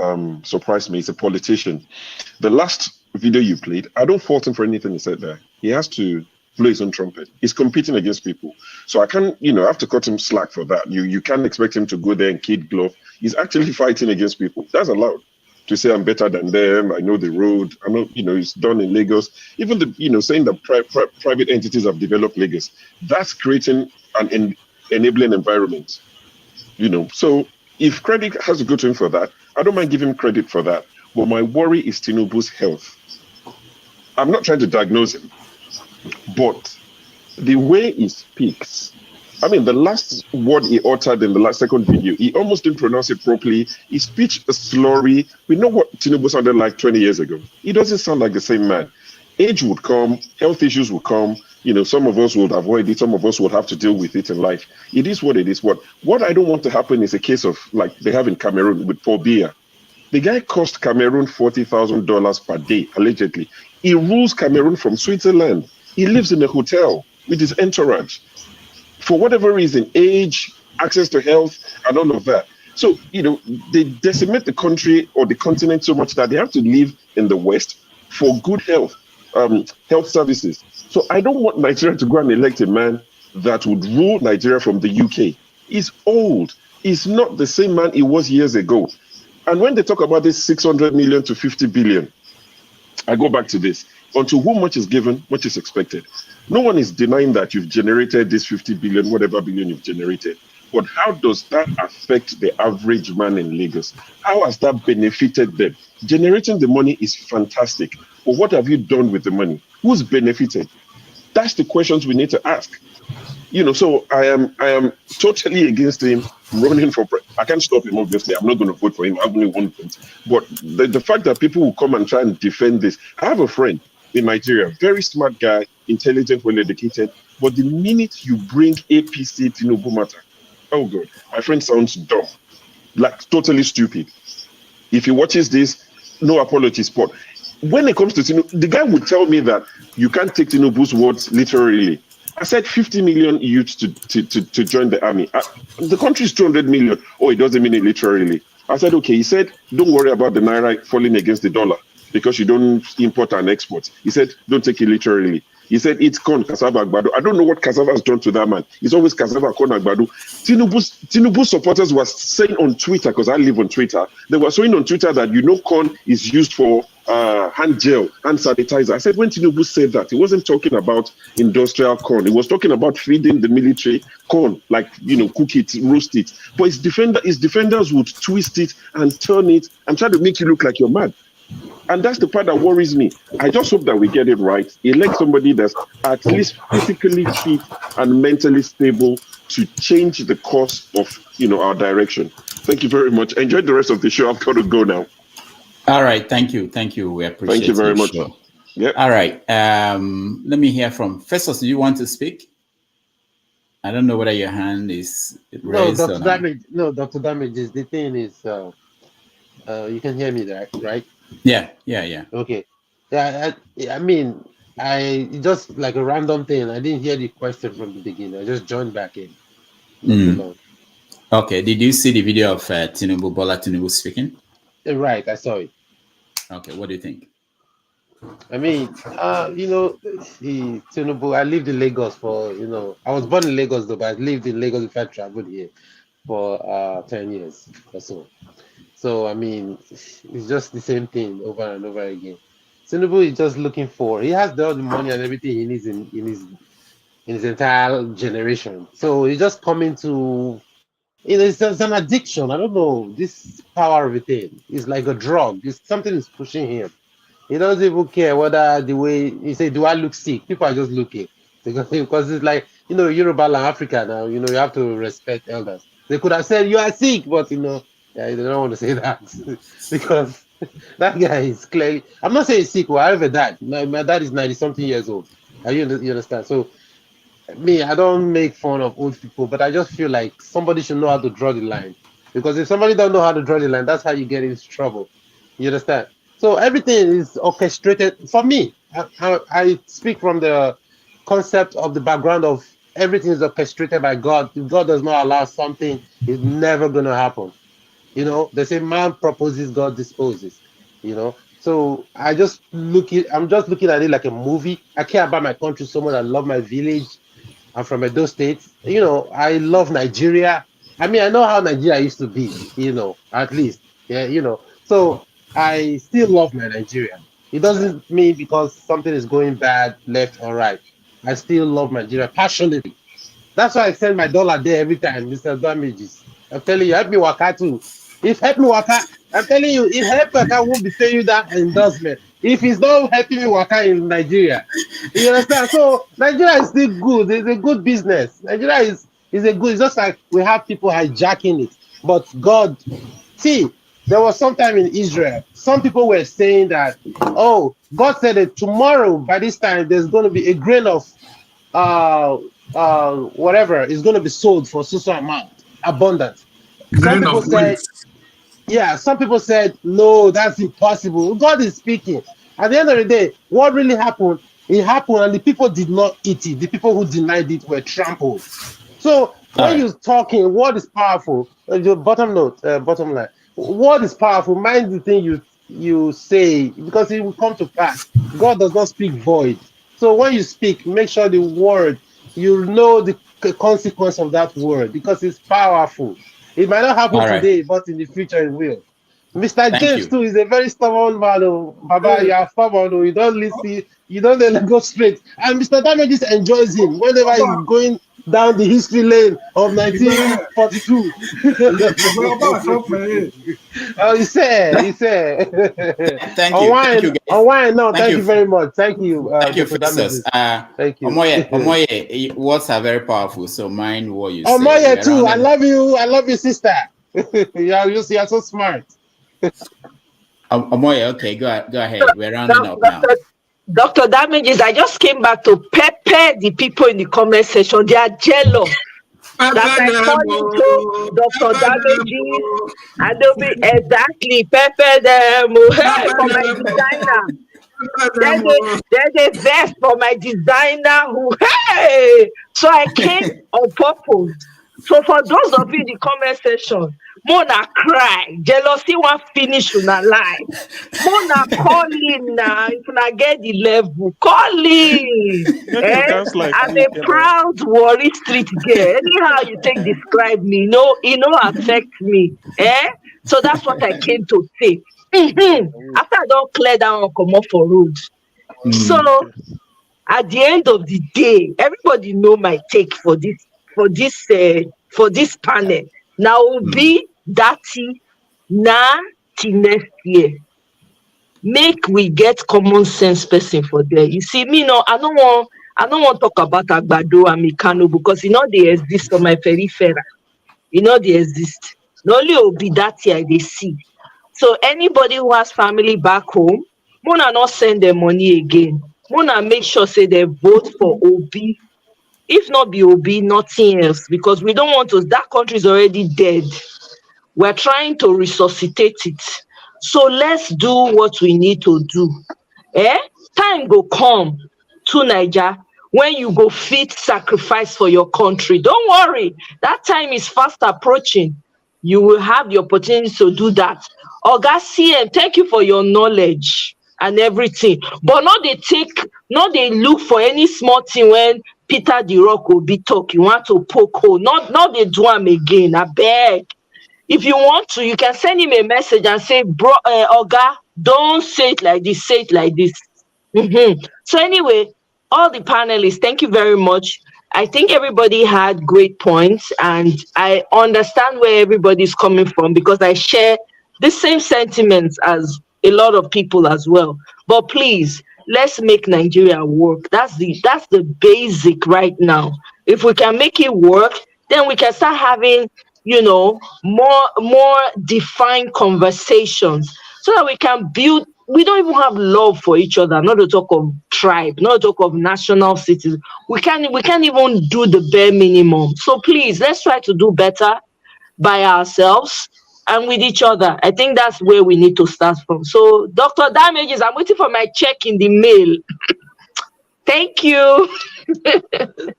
[SPEAKER 11] surprised me. He's a politician. The last video you played, I don't fault him for anything he said there. He has to blow his own trumpet. He's competing against people. So I can't, I have to cut him slack for that. You can't expect him to go there and kid glove. He's actually fighting against people. That's allowed. To say I'm better than them, I know the road. I know, it's done in Lagos. Even saying that private entities have developed Lagos, that's creating an enabling environment. So if credit has to go to him for that, I don't mind giving him credit for that. But my worry is Tinubu's health. I'm not trying to diagnose him, but the way he speaks, the last word he uttered in the second video, he almost didn't pronounce it properly. His speech is slurry. We know what Tinubu sounded like 20 years ago. He doesn't sound like the same man. Age would come, health issues would come. Some of us would avoid it. Some of us would have to deal with it in life. It is what it is. What I don't want to happen is a case of like they have in Cameroon with Paul Biya. The guy cost Cameroon $40,000 per day, allegedly. He rules Cameroon from Switzerland. He lives in a hotel with his entourage. For whatever reason, age, access to health, and all of that. So, they decimate the country or the continent so much that they have to live in the West for good health services. So I don't want Nigeria to go and elect a man that would rule Nigeria from the UK. He's old. He's not the same man he was years ago. And when they talk about this 600 million to 50 billion, I go back to this. Unto whom much is given, much is expected. No one is denying that you've generated this 50 billion, whatever billion you've generated. But how does that affect the average man in Lagos? How has that benefited them? Generating the money is fantastic. But what have you done with the money? Who's benefited? That's the questions we need to ask. So I am totally against him running for president. I can't stop him, obviously. I'm not going to vote for him. I only one vote. But the fact that people will come and try and defend this. I have a friend in Nigeria, very smart guy, intelligent, well-educated. But the minute you bring APC Tinubu matter, oh God, my friend sounds dumb, like totally stupid. If he watches this, no apologies. But when it comes to Tinubu, the guy would tell me that you can't take Tinubu's words literally. I said 50 million youths to join the army. The country is 200 million. Oh, it doesn't mean it literally. I said, okay. He said, don't worry about the Naira falling against the dollar because you don't import and export. He said, don't take it literally. He said, it's corn, cassava, agbado. I don't know what cassava has done to that man. It's always cassava, corn, agbado. Tinubu supporters were saying on Twitter, because I live on Twitter, they were saying on Twitter that, corn is used for hand gel, hand sanitizer. I said, when Tinubu said that, he wasn't talking about industrial corn. He was talking about feeding the military corn, like, cook it, roast it. But his defenders would twist it and turn it and try to make you look like you're mad. And that's the part that worries me. I just hope that we get it right. Elect somebody that's at least physically fit and mentally stable to change the course of, our direction. Thank you very much. Enjoy the rest of the show. I've got to go now.
[SPEAKER 2] All right. Thank you. We appreciate it.
[SPEAKER 11] Thank you very much.
[SPEAKER 2] Yep. All right. Let me hear from Festus. Do you want to speak? I don't know whether your hand is raised.
[SPEAKER 12] No, Dr. Damage. No, Dr. Damages. The thing is, you can hear me there, right?
[SPEAKER 2] Yeah.
[SPEAKER 12] Okay. Yeah, I just like a random thing. I didn't hear the question from the beginning. I just joined back in.
[SPEAKER 2] Okay. Did you see the video of Bola Tinubu speaking?
[SPEAKER 12] Right, I saw it.
[SPEAKER 2] Okay. What do you think?
[SPEAKER 12] Tinubu, I lived in Lagos for, I was born in Lagos though, but I lived in Lagos if I traveled here for 10 years or so. So, it's just the same thing over and over again. Tinubu is just looking he has all the money and everything he needs in his entire generation. So he's just coming to, it's an addiction. I don't know, this power of a thing is like a drug. Something is pushing him. He doesn't even care whether the way he say, do I look sick? People are just looking. Because it's like, Yoruba and Africa now, you have to respect elders. They could have said, you are sick, but, they don't want to say that because that guy is clearly. I'm not saying sick. I have a dad. My dad is 90-something years old. You understand? So, I don't make fun of old people, but I just feel like somebody should know how to draw the line. Because if somebody don't know how to draw the line, that's how you get into trouble. You understand? So everything is orchestrated. For me, I speak from the concept of the background of everything is orchestrated by God. If God does not allow something, it's never going to happen. You know, they say man proposes, God disposes. You know, so I'm just looking at it like a movie. I care about my country so much. I love my village. I'm from Edo State. You know, I love Nigeria. I mean, I know how Nigeria used to be, you know, at least. Yeah, you know. So I still love my Nigeria. It doesn't mean because something is going bad, left or right. I still love Nigeria passionately. That's why I send my dollar there every time, Mr. Damages. I'm telling you, help me waka too. If help me waka, I'm telling you, if help waka won't be paying you that endorsement. If it's not helping me waka in Nigeria, you understand? So Nigeria is still good. It's a good business. Nigeria is a good. It's just like we have people hijacking it. But God, see, there was some time in Israel. Some people were saying that, oh, God said that tomorrow by this time there's going to be a grain of whatever is going to be sold for so amount, abundance. Some
[SPEAKER 16] Grain
[SPEAKER 12] people
[SPEAKER 16] of wheat.
[SPEAKER 12] said, yeah, some people said, no, that's impossible. God is speaking. At the end of the day, what really happened, it happened, and the people did not eat it. The people who denied it were trampled. So when you're talking, what is powerful? Your bottom note, bottom line. What is powerful? Mind the thing you say, because it will come to pass. God does not speak void. So when you speak, make sure the word, you know the consequence of that word, because it's powerful. It might not happen
[SPEAKER 2] All right.
[SPEAKER 12] today, but in the future it will. Mr.
[SPEAKER 2] Thank
[SPEAKER 12] James
[SPEAKER 2] you.
[SPEAKER 12] too is a very stubborn man. Oh. Baba, you are stubborn. Oh. You don't listen. You don't let him go straight. And Mr. Damages enjoys him whenever he's going down the history lane of 1942. Oh, he said.
[SPEAKER 2] Thank you. Thank you, guys.
[SPEAKER 12] Unwind. No, thank you very much. Thank you,
[SPEAKER 2] Thank you,
[SPEAKER 12] Dr.
[SPEAKER 2] professors.
[SPEAKER 12] Damages. Thank you.
[SPEAKER 2] Omoye, words are very powerful, so mind what you say.
[SPEAKER 12] Omoye too. I love you. I love you, sister. You're so smart.
[SPEAKER 2] Omoye, okay, go ahead. We're rounding up now.
[SPEAKER 6] Dr. Damages, I just came back to pepper the people in the comment section. They are jealous that I call into Dr. Damages, and they'll be exactly pepper them. Hey, for my designer. There's a vest for my designer who, hey! So I came on purpose. So for those of you in the comment section, Mona cry, jealousy won't finish una life. Mona call in now, if una get the level, call in. I'm a proud Warri Street girl. Anyhow you take describe me, it no affect me. So that's what I came to say. After I don't clear down and come up for road. So at the end of the day, everybody know my take for this panel. Now will be dirty now till next year. Make we get common sense person for there. You see, me no, I don't want talk about Agbado and Mikano because they exist for my peripheral. They exist. Not only will be that I they see. So anybody who has family back home, Mona not send them money again. Mona make sure say they vote for Obi. If not be Obi, nothing else, because we don't want to. That country is already dead. We're trying to resuscitate it. So let's do what we need to do. Time go come to Niger when you go fit sacrifice for your country. Don't worry, that time is fast approaching. You will have the opportunity to do that. Oga CM, thank you for your knowledge and everything. But not they look for any small thing when Peter the Rock will be talking. You want to poke hole. Not they do them again. I beg. If you want to, you can send him a message and say, bro, Oga, don't say it like this, say it like this. So anyway, all the panelists, thank you very much. I think everybody had great points, and I understand where everybody's coming from because I share the same sentiments as a lot of people as well. But please, let's make Nigeria work. That's the basic right now. If we can make it work, then we can start having, more defined conversations so that we can build. We don't even have love for each other, not to talk of tribe, not to talk of national cities. We can't even do the bare minimum. So please, let's try to do better by ourselves and with each other. I think that's where we need to start from. So Dr. Damages, I'm waiting for my check in the mail. Thank you.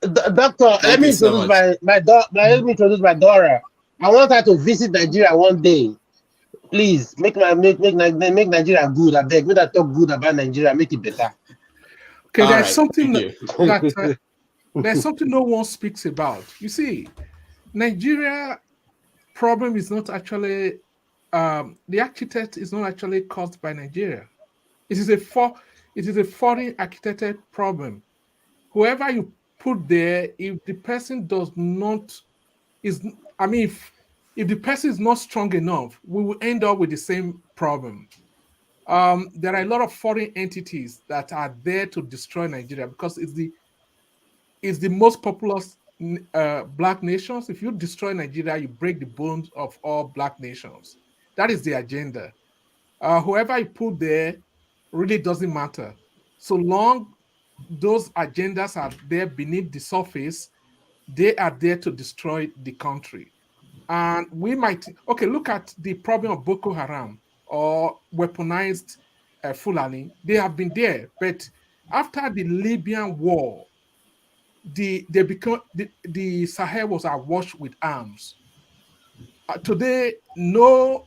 [SPEAKER 12] Doctor, let me introduce my daughter. I want her to visit Nigeria one day.
[SPEAKER 8] Please make Nigeria good. I beg. Make that talk good about Nigeria. Make it better.
[SPEAKER 21] Okay,
[SPEAKER 2] All
[SPEAKER 21] there's
[SPEAKER 2] right,
[SPEAKER 21] something
[SPEAKER 2] thank you.
[SPEAKER 21] that there's something no one speaks about. You see, Nigeria problem is not actually the architect is not actually caused by Nigeria. It is a foreign architected problem. Whoever you put there, if the person does not if the person is not strong enough, we will end up with the same problem. There are a lot of foreign entities that are there to destroy Nigeria because it's the most populous black nations. If you destroy Nigeria, you break the bones of all black nations. That is the agenda. Whoever you put there really doesn't matter. So long those agendas are there beneath the surface, they are there to destroy the country. And we might, look at the problem of Boko Haram or weaponized Fulani. They have been there, but after the Libyan war, the Sahel was awash with arms. Today, no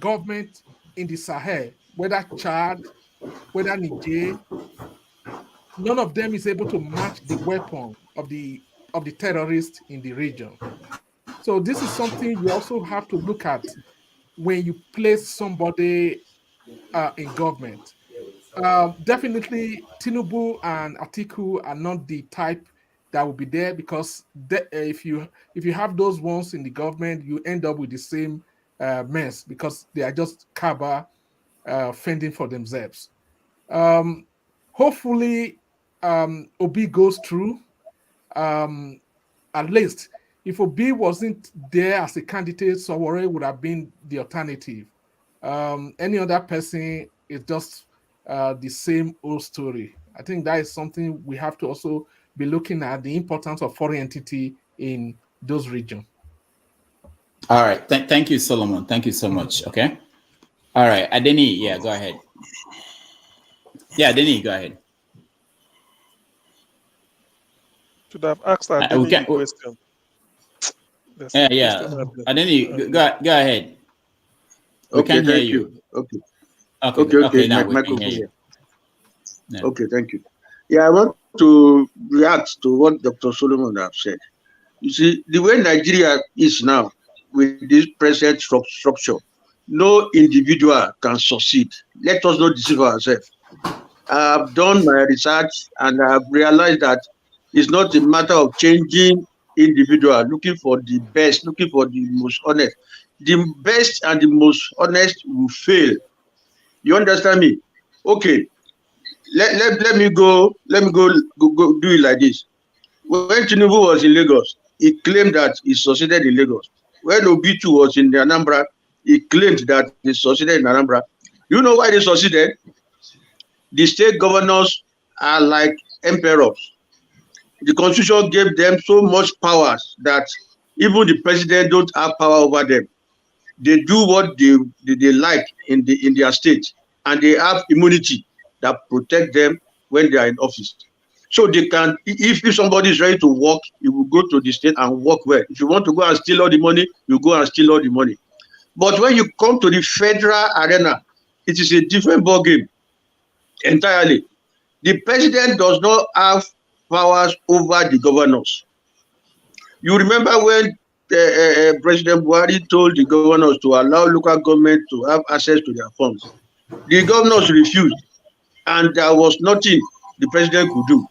[SPEAKER 21] government in the Sahel, whether Chad, whether Niger, none of them is able to match the weapon of the terrorists in the region. So this is something you also have to look at when you place somebody in government. Definitely, Tinubu and Atiku are not the type that will be there because if you have those ones in the government, you end up with the same mess because they are just Kaba fending for themselves. Hopefully, Obi goes through. At least, if Obi wasn't there as a candidate, Sowore would have been the alternative. Any other person is just the same old story. I think that is something we have to also be looking at, the importance of foreign entity in those regions.
[SPEAKER 2] All right. Thank you, Solomon. Thank you so much. Okay. All right. Adeni, yeah, go ahead. Yeah, Adeni, go ahead.
[SPEAKER 15] Should have asked Adeni a question.
[SPEAKER 2] Yeah. Adeni, go ahead. We
[SPEAKER 13] Okay,
[SPEAKER 2] can hear
[SPEAKER 13] thank
[SPEAKER 2] you.
[SPEAKER 13] Okay.
[SPEAKER 2] Now
[SPEAKER 13] My
[SPEAKER 2] we can hear you.
[SPEAKER 13] Yeah. Okay, thank you. Yeah, I want to react to what Dr. Solomon have said. You see, the way Nigeria is now, with this present structure, no individual can succeed. Let us not deceive ourselves. I have done my research and I have realized that it's not a matter of changing individual, looking for the best, looking for the most honest. The best and the most honest will fail. You understand me? Okay. Let me go do it like this. When Tinubu was in Lagos, he claimed that he succeeded in Lagos. When Obi2 was in Anambra, he claimed that he succeeded in Anambra. You know why they succeeded? The state governors are like emperors. The constitution gave them so much powers that even the president don't have power over them. They do what they like in their state, and they have immunity that protect them when they are in office. So they can, if somebody is ready to work, you will go to the state and work well. If you want to go and steal all the money, you go and steal all the money. But when you come to the federal arena, it is a different ballgame entirely. The president does not have powers over the governors. You remember when President Buhari told the governors to allow local government to have access to their funds. The governors refused, and there was nothing the president could do.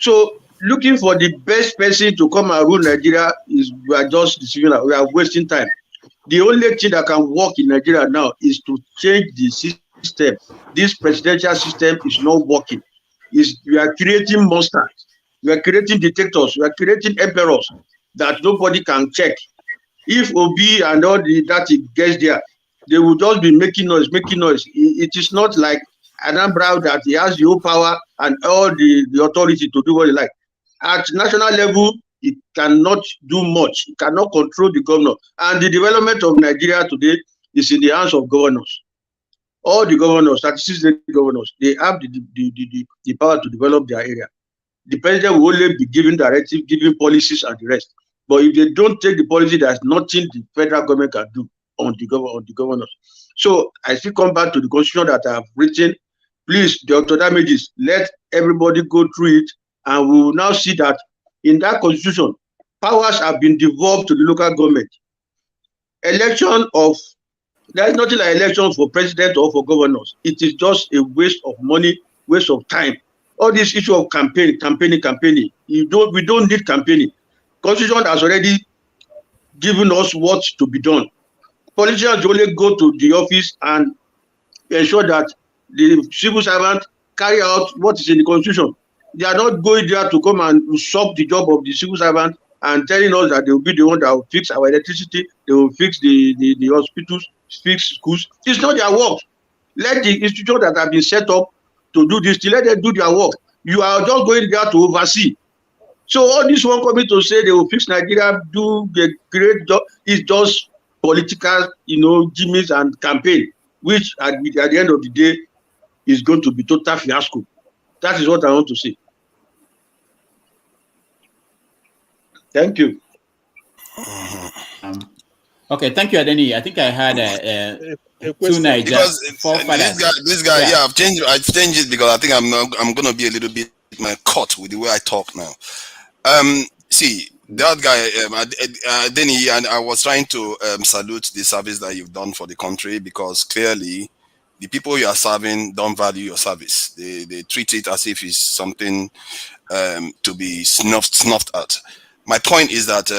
[SPEAKER 13] So looking for the best person to come and rule Nigeria we are just deceiving, we are wasting time. The only thing that can work in Nigeria now is to change the system. This presidential system is not working. We are creating monsters. We are creating dictators. We are creating emperors that nobody can check. If Obi and all that gets there, they will just be making noise. It is not like Anambra that he has the whole power and all the authority to do what he like. At national level, it cannot do much. It cannot control the governor. And the development of Nigeria today is in the hands of governors. All the governors, 36 governors, they have the power to develop their area. The president will only be giving directive, giving policies and the rest. But if they don't take the policy, there's nothing the federal government can do. on the governors. So I still come back to the constitution that I have written. Please, Dr. Damages, let everybody go through it, and we will now see that in that constitution, powers have been devolved to the local government. Election of There is nothing like elections for president or for governors. It is just a waste of money, waste of time. All this issue of campaigning. We don't need campaigning. Constitution has already given us what to be done. Politicians only go to the office and ensure that the civil servant carry out what is in the constitution. They are not going there to come and usurp the job of the civil servant and telling us that they will be the one that will fix our electricity, they will fix the hospitals, fix schools. It's not their work. Let the institutions that have been set up to do this, let them do their work. You are just going there to oversee. So all this one coming to say they will fix Nigeria, do the great job, is just political, gimmicks and campaign, which at the end of the day is going to be total fiasco. That is what I want to say. Thank you.
[SPEAKER 2] Okay, thank you, Adeni. I think I had two Nigerians.
[SPEAKER 22] This guy, yeah, I've changed it because I think I'm gonna be a little bit caught with the way I talk now. See, that guy, Adeni, and I was trying to salute the service that you've done for the country, because clearly the people you are serving don't value your service. They treat it as if it's something to be snuffed at. My point is that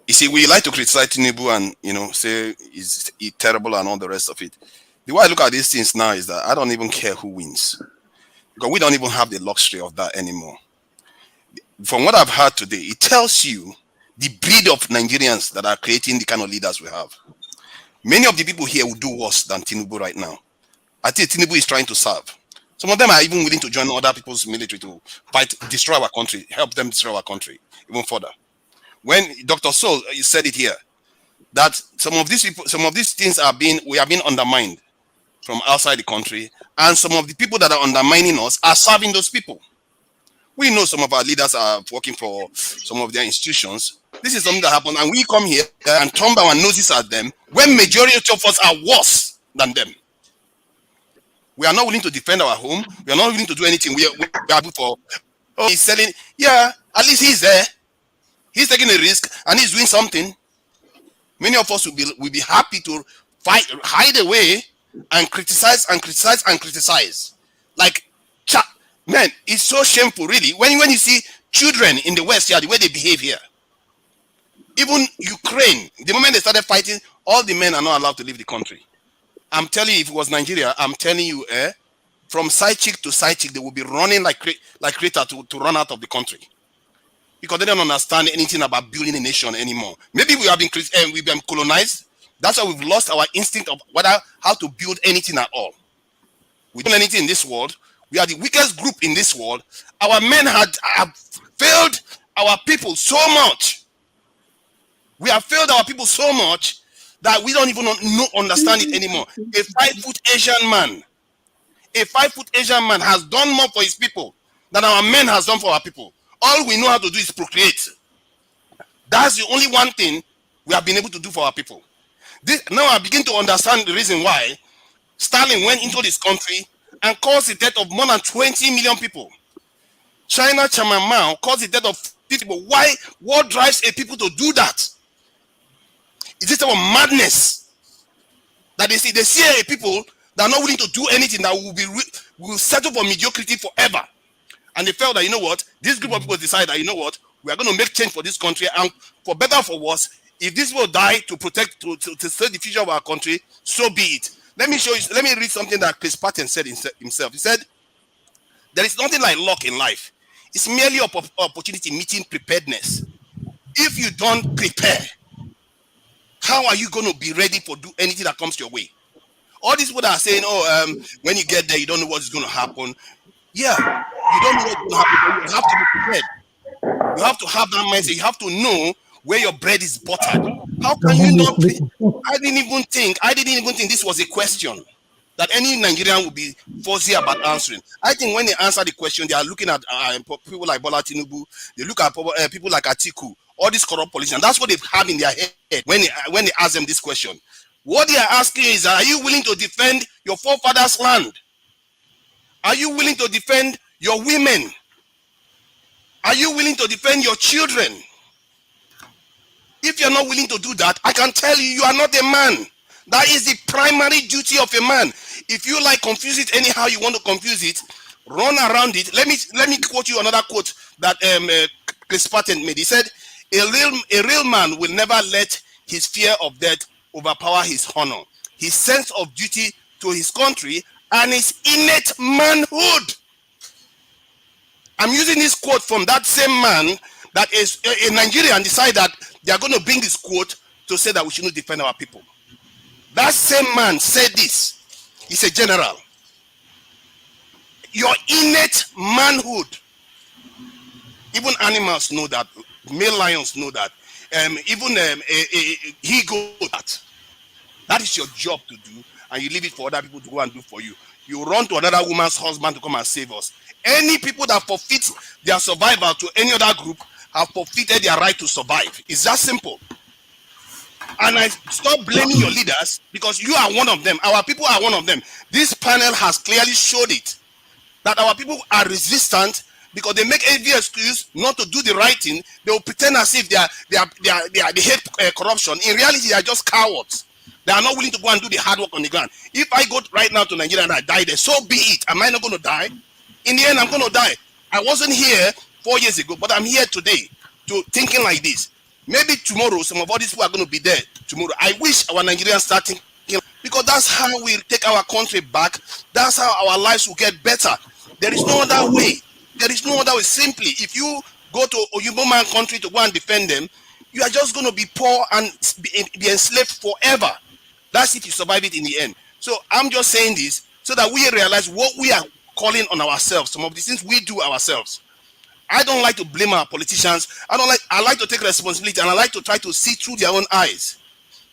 [SPEAKER 22] you see, we like to criticize Tinubu and say he's terrible and all the rest of it. The way I look at these things now is that I don't even care who wins, because we don't even have the luxury of that anymore. From what I've heard today, it tells you the breed of Nigerians that are creating the kind of leaders we have. Many of the people here will do worse than Tinubu right now. I think Tinubu is trying to serve. Some of them are even willing to join other people's military to fight, destroy our country, help them destroy our country even further. When Dr. Sol said it here, that some of these things we are being undermined from outside the country, and some of the people that are undermining us are serving those people. We know some of our leaders are working for some of their institutions. This is something that happened, and we come here and turn our noses at them when majority of us are worse than them. We are not willing to defend our home. We are not willing to do anything. We are for, he's selling. Yeah, at least he's there. He's taking a risk and he's doing something. Many of us will be happy to hide away and criticize and criticize and criticize. Like, man, it's so shameful, really. When you see children in the West here, the way they behave here. Even Ukraine, the moment they started fighting, all the men are not allowed to leave the country. I'm telling you, if it was Nigeria, I'm telling you, from side chick to side chick, they will be running like Creta to run out of the country, because they don't understand anything about building a nation anymore. Maybe we've been colonized. That's why we've lost our instinct of how to build anything at all. We don't do anything in this world. We are the weakest group in this world. Our men have failed our people so much. We have failed our people so much that we don't even understand it anymore. A 5-foot Asian man has done more for his people than our men has done for our people. All we know how to do is procreate. That's the only one thing we have been able to do for our people. Now I begin to understand the reason why Stalin went into this country and caused the death of more than 20 million people. China, Chairman Mao, caused the death of 50 people. Why? What drives a people to do that? Is it our madness that they see a people that are not willing to do anything, that will settle for mediocrity forever? And they felt that, you know what, this group of people decided that, you know what, we are going to make change for this country, and for better or for worse, if this will die to protect, to save the future of our country, so be it. Let me read something that Chris Patton said himself. He said, there is nothing like luck in life. It's merely opportunity meeting preparedness. If you don't prepare, how are you going to be ready for do anything that comes your way? All these people that are saying, when you get there, you don't know what's going to happen. Yeah, you don't know what's going to happen, but you have to be prepared. You have to have that mindset. You have to know where your bread is buttered. How can you not? I didn't even think this was a question that any Nigerian would be fussy about answering. I think when they answer the question, they are looking at people like Bola Tinubu. They look at people like Atiku. all these corrupt politicians. That's what they have in their head when they ask them this question. What they are asking is, are you willing to defend your forefathers' land? Are you willing to defend your women? Are you willing to defend your children? If you're not willing to do that, I can tell you, you are not a man. That is the primary duty of a man. If you like confuse it anyhow you want to confuse it, run around it. Let me quote you another quote that Chris Patton made. He said, a real man will never let his fear of death overpower his honor, his sense of duty to his country, and his innate manhood. I'm using this quote from that same man that is a Nigerian decided that they are going to bring this quote to say that we shouldn't defend our people. That same man said this. He's a general. Your innate manhood. Even animals know that. Male lions know that. Even he goes that. That is your job to do, and you leave it for other people to go and do for you. You run to another woman's husband to come and save us. Any people that forfeit their survival to any other group have forfeited their right to survive. It's that simple. And I stop blaming your leaders because you are one of them. Our people are one of them. This panel has clearly showed it, that our people are resistant because they make every excuse not to do the right thing. They will pretend as if they hate corruption. In reality, they are just cowards. They are not willing to go and do the hard work on the ground. If I go right now to Nigeria and I die there, so be it. Am I not going to die? In the end, I'm going to die. I wasn't here 4 years ago, but I'm here today to thinking like this. Maybe tomorrow, some of all these people are going to be there tomorrow. I wish our Nigerians start thinking, because that's how we take our country back. That's how our lives will get better. There is no other way. There is no other way. Simply, if you go to Oyinbo man country to go and defend them, you are just going to be poor and be enslaved forever. That's if you survive it in the end. So I'm just saying this so that we realize what we are calling on ourselves. Some of the things we do ourselves. I don't like to blame our politicians. I like to take responsibility, and I like to try to see through their own eyes.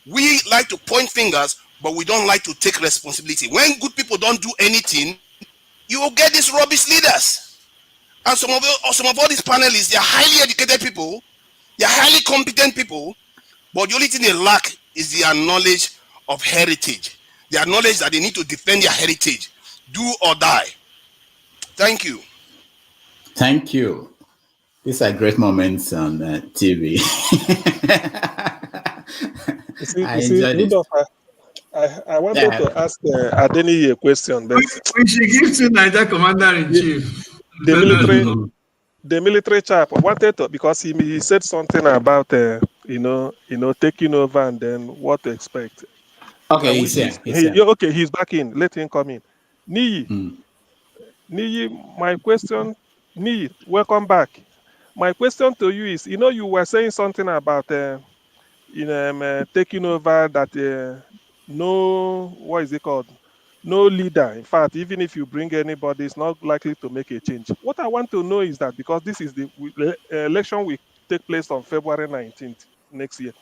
[SPEAKER 22] We like to point fingers, but we don't like to take responsibility. When good people don't do anything, you will get these rubbish leaders. And some of all these panelists, they are highly educated people, they are highly competent people, but the only thing they lack is their knowledge of heritage. Their knowledge that they need to defend their heritage. Do or die. Thank you.
[SPEAKER 2] Thank you. These are great moments on TV. I enjoyed it.
[SPEAKER 15] I wanted to ask Adeni a question. But
[SPEAKER 16] we should give to Niger Commander-in-Chief.
[SPEAKER 15] The military chap wanted to, because he said something about taking over and then what to expect.
[SPEAKER 2] Okay, he's here.
[SPEAKER 15] Okay, he's back in. Let him come in. Niyi, my question. Niyi, welcome back. My question to you is, you were saying something about taking over that what is it called? No leader. In fact, even if you bring anybody, it's not likely to make a change. What I want to know is that, because this is the election will take place on February 19th next year.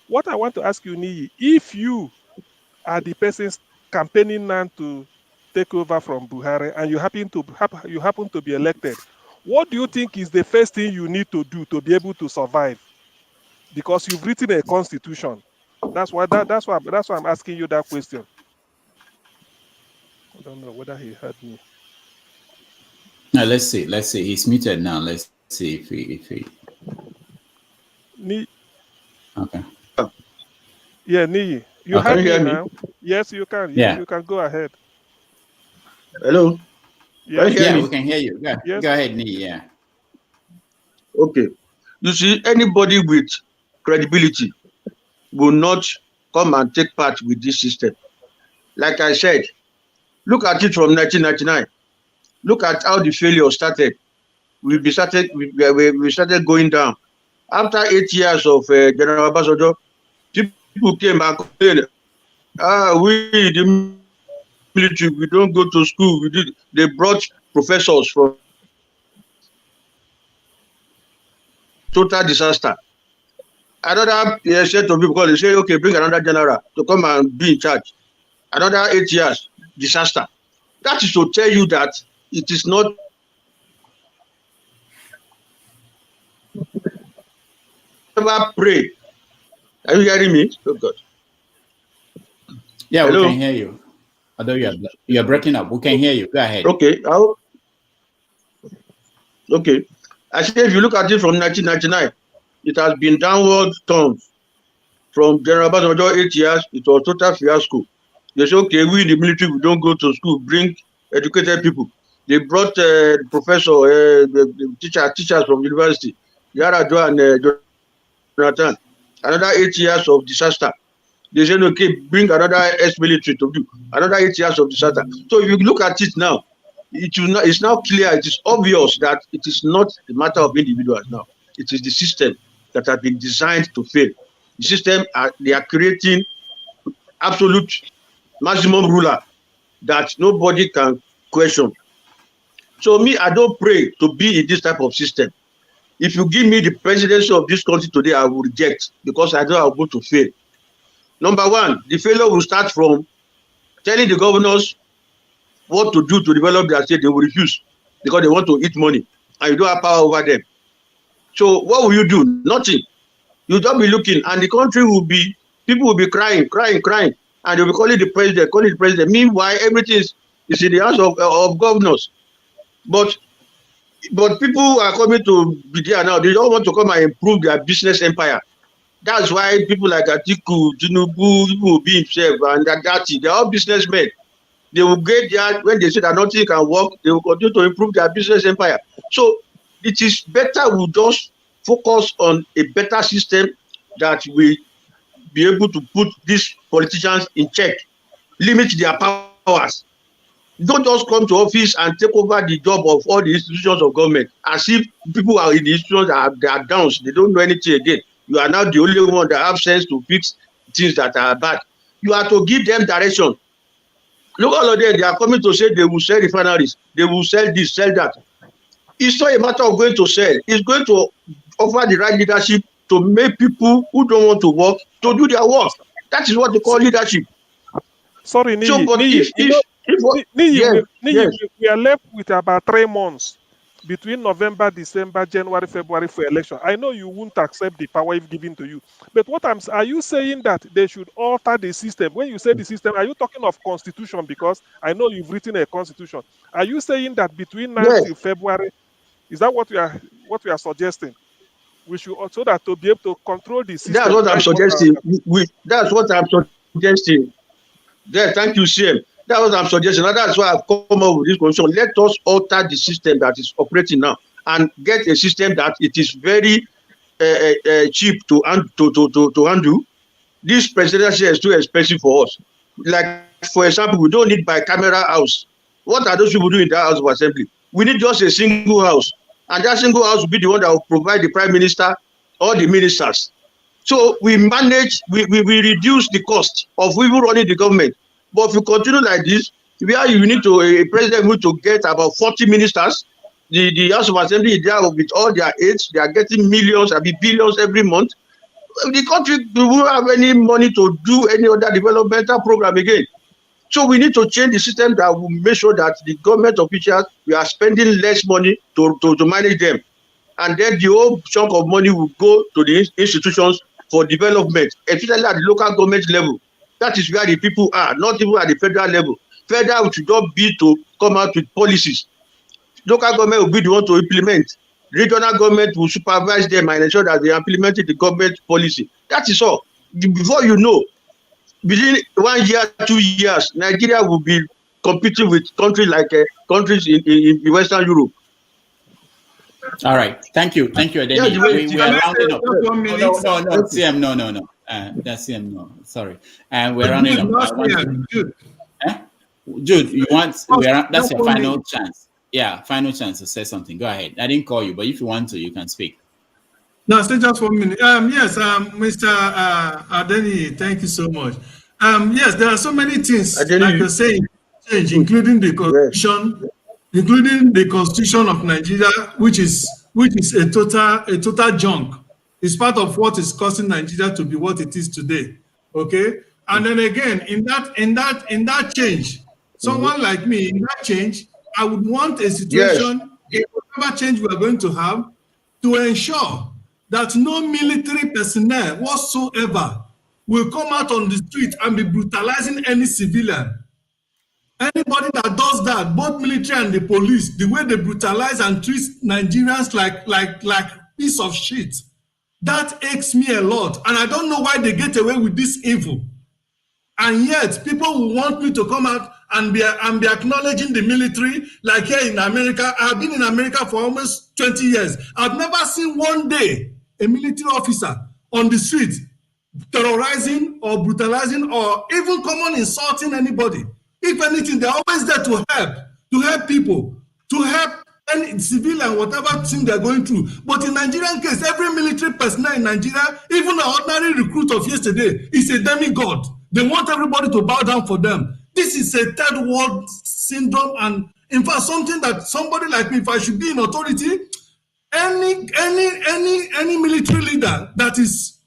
[SPEAKER 15] What I want to ask you, Niyi, if you are the person campaigning now to take over from Buhari and you happen to be elected, what do you think is the first thing you need to do to be able to survive? Because you've written a constitution. That's why I'm asking you that question. I don't know whether he heard me.
[SPEAKER 2] Now let's see. He's muted now. Let's see if he. Okay.
[SPEAKER 15] Yeah, Niyi. You heard me now? Yes, you can.
[SPEAKER 2] Yeah.
[SPEAKER 15] You can go ahead.
[SPEAKER 13] Hello?
[SPEAKER 2] Yeah, we can hear you. Go ahead, Niyi. Yeah.
[SPEAKER 13] Okay. You see, anybody with credibility will not come and take part with this system. Like I said, look at it from 1999. Look at how the failure started. We started going down. After 8 years of General Abasojo, people came and complained, we, the military, we don't go to school. They brought professors from total disaster. Another set of people, they say, okay, bring another general to come and be in charge. Another 8 years, disaster. That is to tell you that it is not never pray. Are you hearing me? Oh God.
[SPEAKER 2] Yeah,
[SPEAKER 13] Hello?
[SPEAKER 2] we can hear you. Although you're breaking up, we can hear you. Go ahead.
[SPEAKER 13] Okay. Okay. I say if you look at it from 1999, it has been downward turns. From General Obasanjo 8 years, it was total fiasco. They say, okay, we in the military, we don't go to school, bring educated people. They brought the professor, the teachers from university, Yaradua and Jonathan. Another 8 years of disaster. They said, okay, bring another ex-military to do another 8 years of disaster. So if you look at it now, it's now clear, it is obvious that it is not a matter of individuals now. It is the system that has been designed to fail. The system, they are creating absolute maximum ruler that nobody can question. So me, I don't pray to be in this type of system. If you give me the presidency of this country today, I will reject because I know I'm going to fail. Number one, the failure will start from telling the governors what to do to develop their state. They will refuse because they want to eat money and you don't have power over them. So what will you do? Nothing. You don't be looking and the country will be, people will be crying, and they'll be calling the president, Meanwhile, everything is in the hands of governors. But people are coming to be there now. They don't want to come and improve their business empire. That's why people like Atiku, Tinubu, people will be himself, and Dagati, they're all businessmen. They will get there when they say that nothing can work, they will continue to improve their business empire. So it is better we just focus on a better system that will be able to put these politicians in check, limit their powers. Don't just come to office and take over the job of all the institutions of government as if people are in the institutions they are down, they don't know anything again. You are now the only one that have sense to fix things that are bad. You have to give them direction. Look, all of them, they are coming to say they will sell refineries, they will sell this, sell that. It's not a matter of going to sell. It's going to offer the right leadership to make people who don't want to work to do their work. That is what they call leadership.
[SPEAKER 15] Sorry, Niyi.
[SPEAKER 13] So, but
[SPEAKER 15] we are left with about 3 months between November, December, January, February for election. I know you won't accept the power if given to you, but are you saying that they should alter the system? When you say the system, are you talking of constitution? Because I know you've written a constitution. Are you saying that between now till February, is that what we are suggesting? We should also that to be able to control the system.
[SPEAKER 13] That's what I'm suggesting. That's what I'm suggesting. Yeah, thank you, CM. That's what I'm suggesting. That's why I've come up with this condition. Let us alter the system that is operating now and get a system that it is very cheap to handle. This presidential is too expensive for us. Like, for example, we don't need bicameral house. What are those people doing in that house of assembly? We need just a single house. And that single house will be the one that will provide the prime minister or the ministers. So we manage, we reduce the cost of even running the government. But if you continue like this, you need a president need to get about 40 ministers. The House of Assembly is there with all their aides. They are getting millions, billions every month. The country won't have any money to do any other developmental program again. So we need to change the system that will make sure that the government officials, we are spending less money to manage them. And then the whole chunk of money will go to the institutions for development, especially at the local government level. That is where the people are, not even at the federal level. Federal should not be to come out with policies. Local government will be the one to implement. Regional government will supervise them and ensure that they are implementing the government policy. That is all. Before you know, within 1 year, 2 years, Nigeria will be competing with countries like countries in Western Europe.
[SPEAKER 2] All right. Thank you, Adeni. We are rounding up. No, CM, no. That's CM, no. Sorry. And we're rounding up. Jude, you want? That's your final chance. Yeah, final chance to say something. Go ahead. I didn't call you, but if you want to, you can speak.
[SPEAKER 16] No, stay just 1 minute. Yes, Mr. Adeni, thank you so much. Yes, there are so many things, like you're saying, change, including the constitution of Nigeria, which is a total junk. It's part of what is causing Nigeria to be what it is today. Okay, and then again, in that change, someone like me, in that change, I would want a situation, whatever change we are going to have, to ensure that no military personnel whatsoever will come out on the street and be brutalizing any civilian. Anybody that does that, both military and the police, the way they brutalize and treat Nigerians like piece of shit, that aches me a lot. And I don't know why they get away with this evil. And yet, people will want me to come out and be acknowledging the military, like here in America. I've been in America for almost 20 years. I've never seen one day a military officer on the street terrorizing or brutalizing or even common insulting anybody. If anything, they're always there to help people, to help any civilian, whatever thing they're going through. But in Nigerian case, every military personnel in Nigeria, even an ordinary recruit of yesterday, is a demigod. They want everybody to bow down for them. This is a third world syndrome, and in fact, something that somebody like me, if I should be in authority, any military leader that is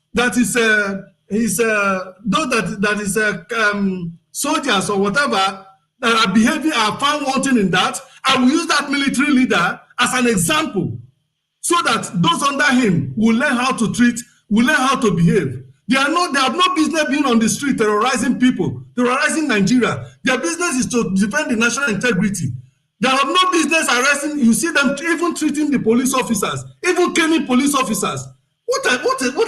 [SPEAKER 16] soldiers or whatever that are behaving are found wanting in that, I will use that military leader as an example so that those under him will learn how to treat, will learn how to behave. They have no business being on the street terrorizing people, terrorizing Nigeria. Their business is to defend the national integrity. They have no business arresting. You see them even treating the police officers, even caning police officers. What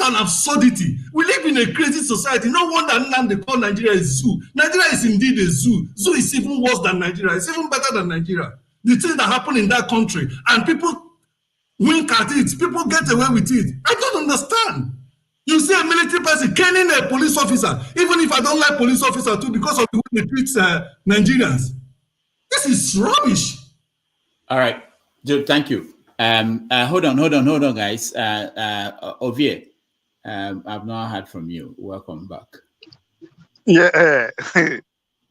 [SPEAKER 16] an absurdity. We live in a crazy society. No wonder they call Nigeria a zoo. Nigeria is indeed a zoo. Zoo is even worse than Nigeria. It's even better than Nigeria. The things that happen in that country, and people wink at it. People get away with it. I don't understand. You see a military person caning a police officer, even if I don't like police officer too, because of the way they treat Nigerians. This is rubbish.
[SPEAKER 2] All right, Joe, thank you. Hold on, guys. Ovie, I've not heard from you. Welcome back.
[SPEAKER 3] Yeah.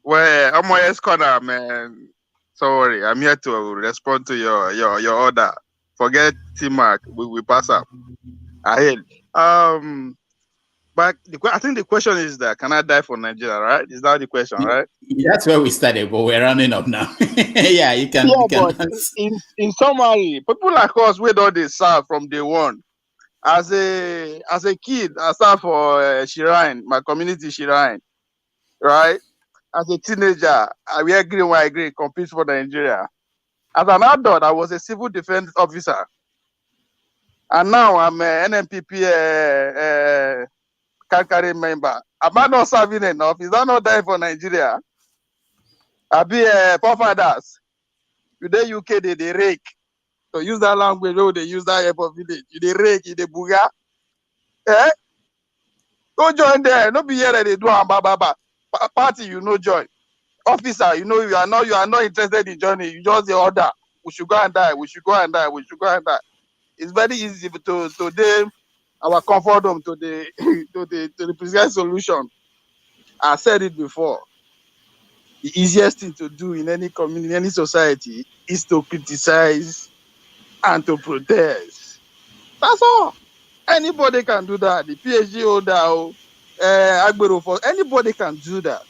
[SPEAKER 3] Well, I'm on corner, man. Sorry, I'm here to respond to your order. Forget T-Mark. We pass up. I but I think the question is that can I die for Nigeria, right? Is that the question, right?
[SPEAKER 2] That's where we started, but we're running up now. Yeah, you can.
[SPEAKER 3] Yeah,
[SPEAKER 2] You can
[SPEAKER 3] but in summary, people like us, we don't they serve from day one. As a kid, I served for Shrine, my community Shrine, right? As a teenager, we agree when I agree, compete for Nigeria. As an adult, I was a civil defense officer. And now I'm an NNPP Kankari member. Am I not serving enough? Is that not dying for Nigeria? I be forefathers. Today UK they rake. So use that language, they use that airport village. They rake, they buga. Go join there. No be here that they do baba. Party, you know, join. Officer, you know you are not interested in joining. You just the order. We should go and die. We should go and die. We should go and die. It's very easy to them our comfort home to the to the precise solution. I said it before. The easiest thing to do in any community, any society, is to criticize and to protest. That's all. Anybody can do that. The PhD holder, Agbero, for anybody can do that.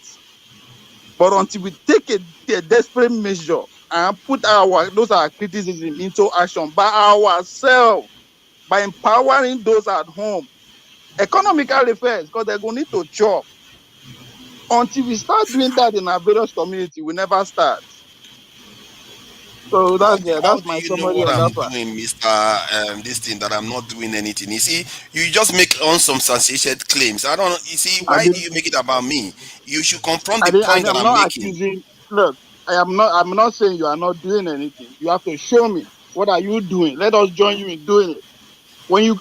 [SPEAKER 3] But until we take a desperate measure and put those our criticism into action by ourselves, by empowering those at home, economically first, because they're going to need to chop. Until we start doing that in our various community, we never start. So that's my summary
[SPEAKER 22] what
[SPEAKER 3] on
[SPEAKER 22] I'm
[SPEAKER 3] that part.
[SPEAKER 22] doing, Mr. This thing that I'm not doing anything. You see, you just make unsubstantiated claims. I don't. You see, why do you make it about me? You should confront the point that I'm making.
[SPEAKER 3] Accusing. Look, I'm not saying you are not doing anything. You have to show me what are you doing. Let us join you in doing it. When you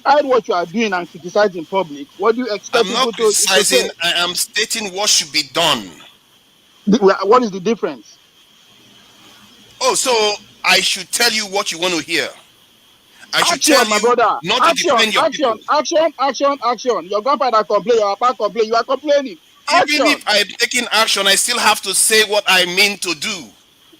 [SPEAKER 3] hide what you are doing and criticize in public, what do you expect
[SPEAKER 22] I'm not
[SPEAKER 3] people to
[SPEAKER 22] criticizing.
[SPEAKER 3] say?
[SPEAKER 22] I am stating what should be done.
[SPEAKER 3] What is the difference?
[SPEAKER 22] Oh, so I should tell you what you want to hear. I should
[SPEAKER 3] Action,
[SPEAKER 22] tell
[SPEAKER 3] my
[SPEAKER 22] you
[SPEAKER 3] brother.
[SPEAKER 22] not to defend your people.
[SPEAKER 3] Action. Your grandfather complain, your papa complain, you are complaining. Action.
[SPEAKER 22] Even if I'm taking action, I still have to say what I mean to do.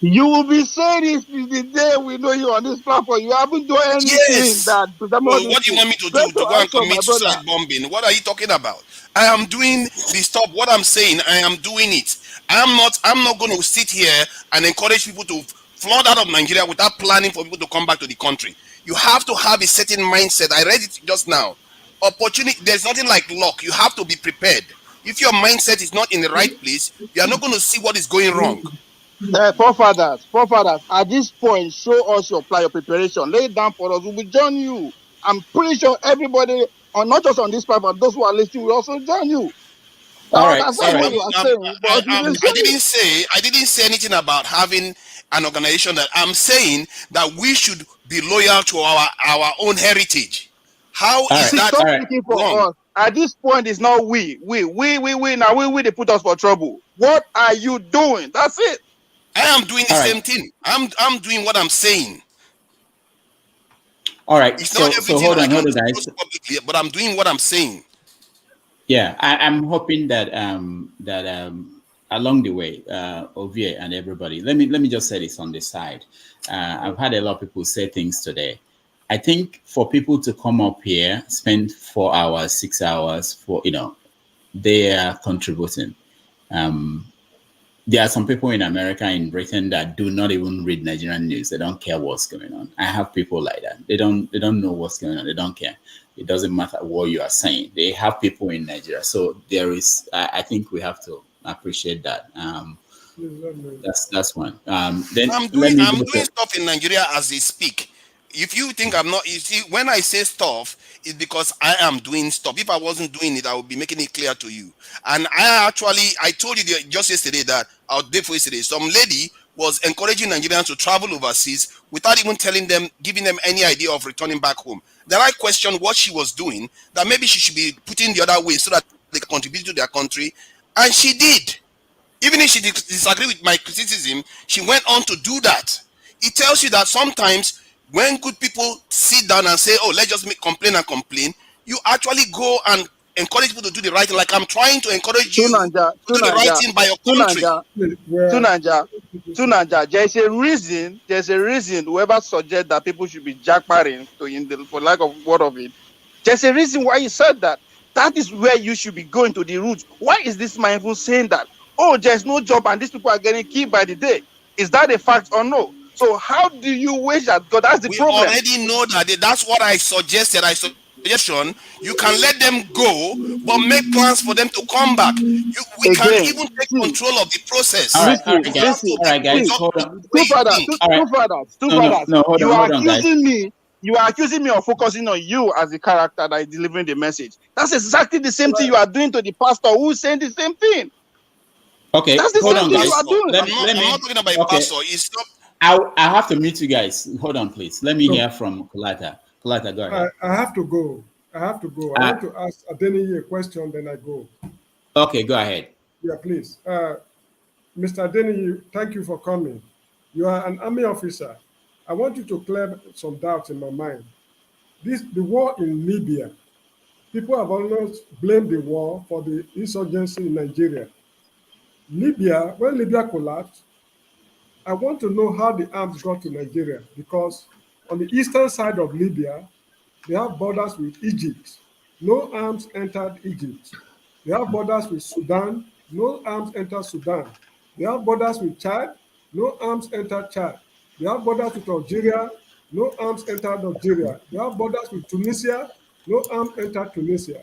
[SPEAKER 3] You will be saying this the day we know you on this platform. You haven't done anything that.
[SPEAKER 22] Well, what do you want me to do? To go and commit suicide bombing? What are you talking about? I am doing the stop. What I'm saying, I am doing it. I'm not going to sit here and encourage people to flood out of Nigeria without planning for people to come back to the country. You have to have a certain mindset. I read it just now. Opportunity, there's nothing like luck. You have to be prepared. If your mindset is not in the right place, you are not going to see what is going wrong.
[SPEAKER 3] Forefathers, at this point, show us your plan, your preparation. Lay it down for us. We will join you. I'm pretty sure everybody, or not just on this part, but those who are listening will also join you.
[SPEAKER 2] All
[SPEAKER 3] I
[SPEAKER 2] right.
[SPEAKER 3] understand what you are saying, but you didn't
[SPEAKER 22] I didn't say anything about having an organization. That I'm saying that we should be loyal to our own heritage. How is that
[SPEAKER 3] stop speaking for
[SPEAKER 22] wrong?
[SPEAKER 3] us. At this point, it's not we. Now we they put us for trouble. What are you doing? That's it.
[SPEAKER 22] I am doing the same thing. I'm doing what I'm saying.
[SPEAKER 2] All right.
[SPEAKER 22] It's not
[SPEAKER 2] So hold on, guys.
[SPEAKER 22] Publicly, but I'm doing what I'm saying.
[SPEAKER 2] Yeah, I'm hoping that along the way, Ovie and everybody, let me just say this on the side. I've had a lot of people say things today. I think for people to come up here, spend 4 hours, 6 hours for they are contributing. There are some people in America, in Britain, that do not even read Nigerian news. They don't care what's going on. I have people like that. They don't know what's going on. They don't care. It doesn't matter what you are saying. They have people in Nigeria. So there is, I think we have to appreciate that. That's one. Then
[SPEAKER 22] I'm doing stuff in Nigeria as they speak. If you think I'm not, you see, when I say stuff, it's because I am doing stuff. If I wasn't doing it, I would be making it clear to you. And I told you just yesterday that, or day before yesterday, some lady was encouraging Nigerians to travel overseas without even giving them any idea of returning back home. Then I questioned what she was doing, that maybe she should be putting the other way so that they can contribute to their country. And she did. Even if she disagreed with my criticism, she went on to do that. It tells you that sometimes when good people sit down and say, oh, let's just complain, you actually go and encourage people to do the right thing. Like I'm trying to encourage you to do the right thing by your country.
[SPEAKER 3] Tunanja, there's a reason whoever suggests that people should be jackparing, for lack of word of it, there's a reason why he said that. That is where you should be going to the roots. Why is this man even saying that? Oh, there's no job and these people are getting killed by the day. Is that a fact or no? So how do you wish that God? That's the problem.
[SPEAKER 22] We already know that. That's what I suggested. You can let them go, but make plans for them to come back. We can even take control of the process.
[SPEAKER 2] All right, guys. Hold on.
[SPEAKER 3] Two fathers. You are accusing me of focusing on you as the character that is delivering the message. That's exactly the same thing you are doing to the pastor who's saying the same thing.
[SPEAKER 2] Okay,
[SPEAKER 3] that's the
[SPEAKER 2] hold
[SPEAKER 3] same
[SPEAKER 2] on,
[SPEAKER 3] thing
[SPEAKER 2] guys.
[SPEAKER 3] you are doing.
[SPEAKER 22] I'm not talking about a pastor. It's not.
[SPEAKER 2] I have to mute you guys. Hold on, please. Let me hear from Kolata. Kolata, go ahead.
[SPEAKER 7] I have to go. I want to ask Adeniyi a question, then I go.
[SPEAKER 2] Okay, go ahead.
[SPEAKER 7] Yeah, please. Mr. Adeniyi, thank you for coming. You are an army officer. I want you to clear some doubts in my mind. The war in Libya, people have almost blamed the war for the insurgency in Nigeria. Libya, when Libya collapsed, I want to know how the arms got to Nigeria, because on the eastern side of Libya, they have borders with Egypt. No arms entered Egypt. They have borders with Sudan. No arms entered Sudan. They have borders with Chad. No arms entered Chad. They have borders with Algeria. No arms entered Algeria. They have borders with Tunisia. No arms entered Tunisia.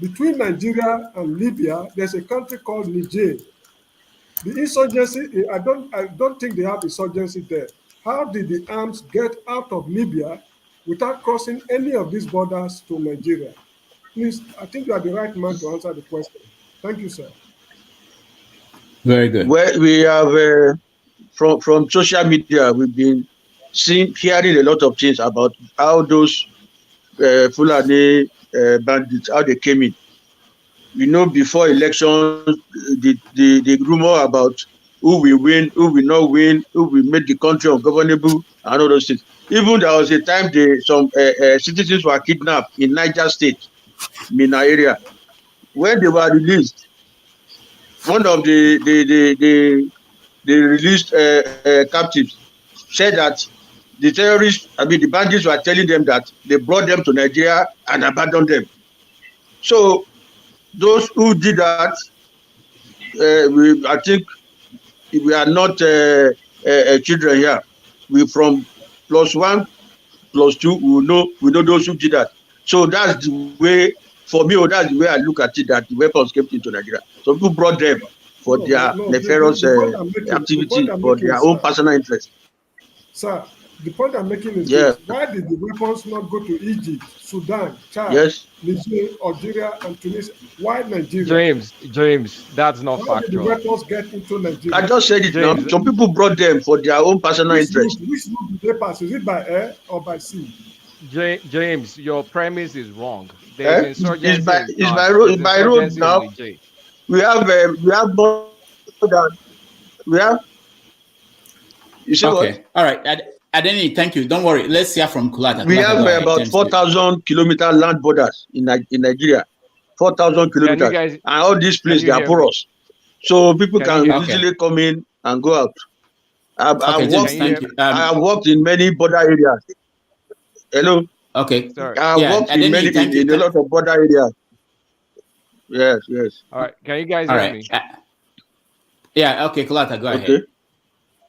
[SPEAKER 7] Between Nigeria and Libya, there's a country called Niger. The insurgency, I don't think they have insurgency there. How did the arms get out of Libya without crossing any of these borders to Nigeria? Please, I think you are the right man to answer the question. Thank you, sir.
[SPEAKER 2] Very good.
[SPEAKER 13] Well, we have from social media, we've been hearing a lot of things about how those Fulani bandits, how they came in. You know, before elections, the rumor about who will win, who will not win, who will make the country ungovernable, and all those things. Even there was a time some citizens were kidnapped in Niger State, Mina area. When they were released, one of the released captives said that the terrorists, the bandits were telling them that they brought them to Nigeria and abandoned them. So those who did that, I think we are not children here. we from +1, +2, we know those who did that. So that's the way, for me, that's the way I look at it, that the weapons came into Nigeria. So people brought them for their nefarious
[SPEAKER 7] the point
[SPEAKER 13] activity,
[SPEAKER 7] I'm
[SPEAKER 13] for
[SPEAKER 7] making
[SPEAKER 13] their
[SPEAKER 7] is,
[SPEAKER 13] own personal interest.
[SPEAKER 7] sir, the point I'm making is
[SPEAKER 13] Yeah.
[SPEAKER 7] this: why did the weapons not go to Egypt, Sudan, Chad,
[SPEAKER 13] Yes.
[SPEAKER 7] Niger, Algeria, and Tunisia? Why Nigeria?
[SPEAKER 9] James, that's not
[SPEAKER 7] How did the
[SPEAKER 9] factual.
[SPEAKER 7] weapons get into Nigeria?
[SPEAKER 13] I just said it now.
[SPEAKER 9] James,
[SPEAKER 13] Some people brought them for their own personal
[SPEAKER 7] Which
[SPEAKER 13] interest.
[SPEAKER 7] route did they pass? Is it by air or by sea?
[SPEAKER 9] James, your premise is wrong. There's
[SPEAKER 13] It's
[SPEAKER 9] insurgency in Chad.
[SPEAKER 13] by road.
[SPEAKER 9] There's
[SPEAKER 13] It's by road
[SPEAKER 9] insurgency in
[SPEAKER 13] now.
[SPEAKER 9] Niger.
[SPEAKER 13] We have more than we have. You say what?
[SPEAKER 2] Okay. All right. Adeni, thank you. Don't worry. Let's hear from Kulata.
[SPEAKER 13] We have
[SPEAKER 2] Go ahead,
[SPEAKER 13] about
[SPEAKER 2] James,
[SPEAKER 13] 4,000 kilometer land borders in Nigeria. 4,000 kilometers, and all these places they are porous, so people can easily come in and go out. I've worked in many border areas. Hello.
[SPEAKER 2] Okay.
[SPEAKER 13] I worked in many in a lot of border areas. Yes.
[SPEAKER 9] All right. Can you guys
[SPEAKER 2] All
[SPEAKER 9] hear
[SPEAKER 2] right.
[SPEAKER 9] me?
[SPEAKER 2] Yeah. Okay, Kulata, go ahead.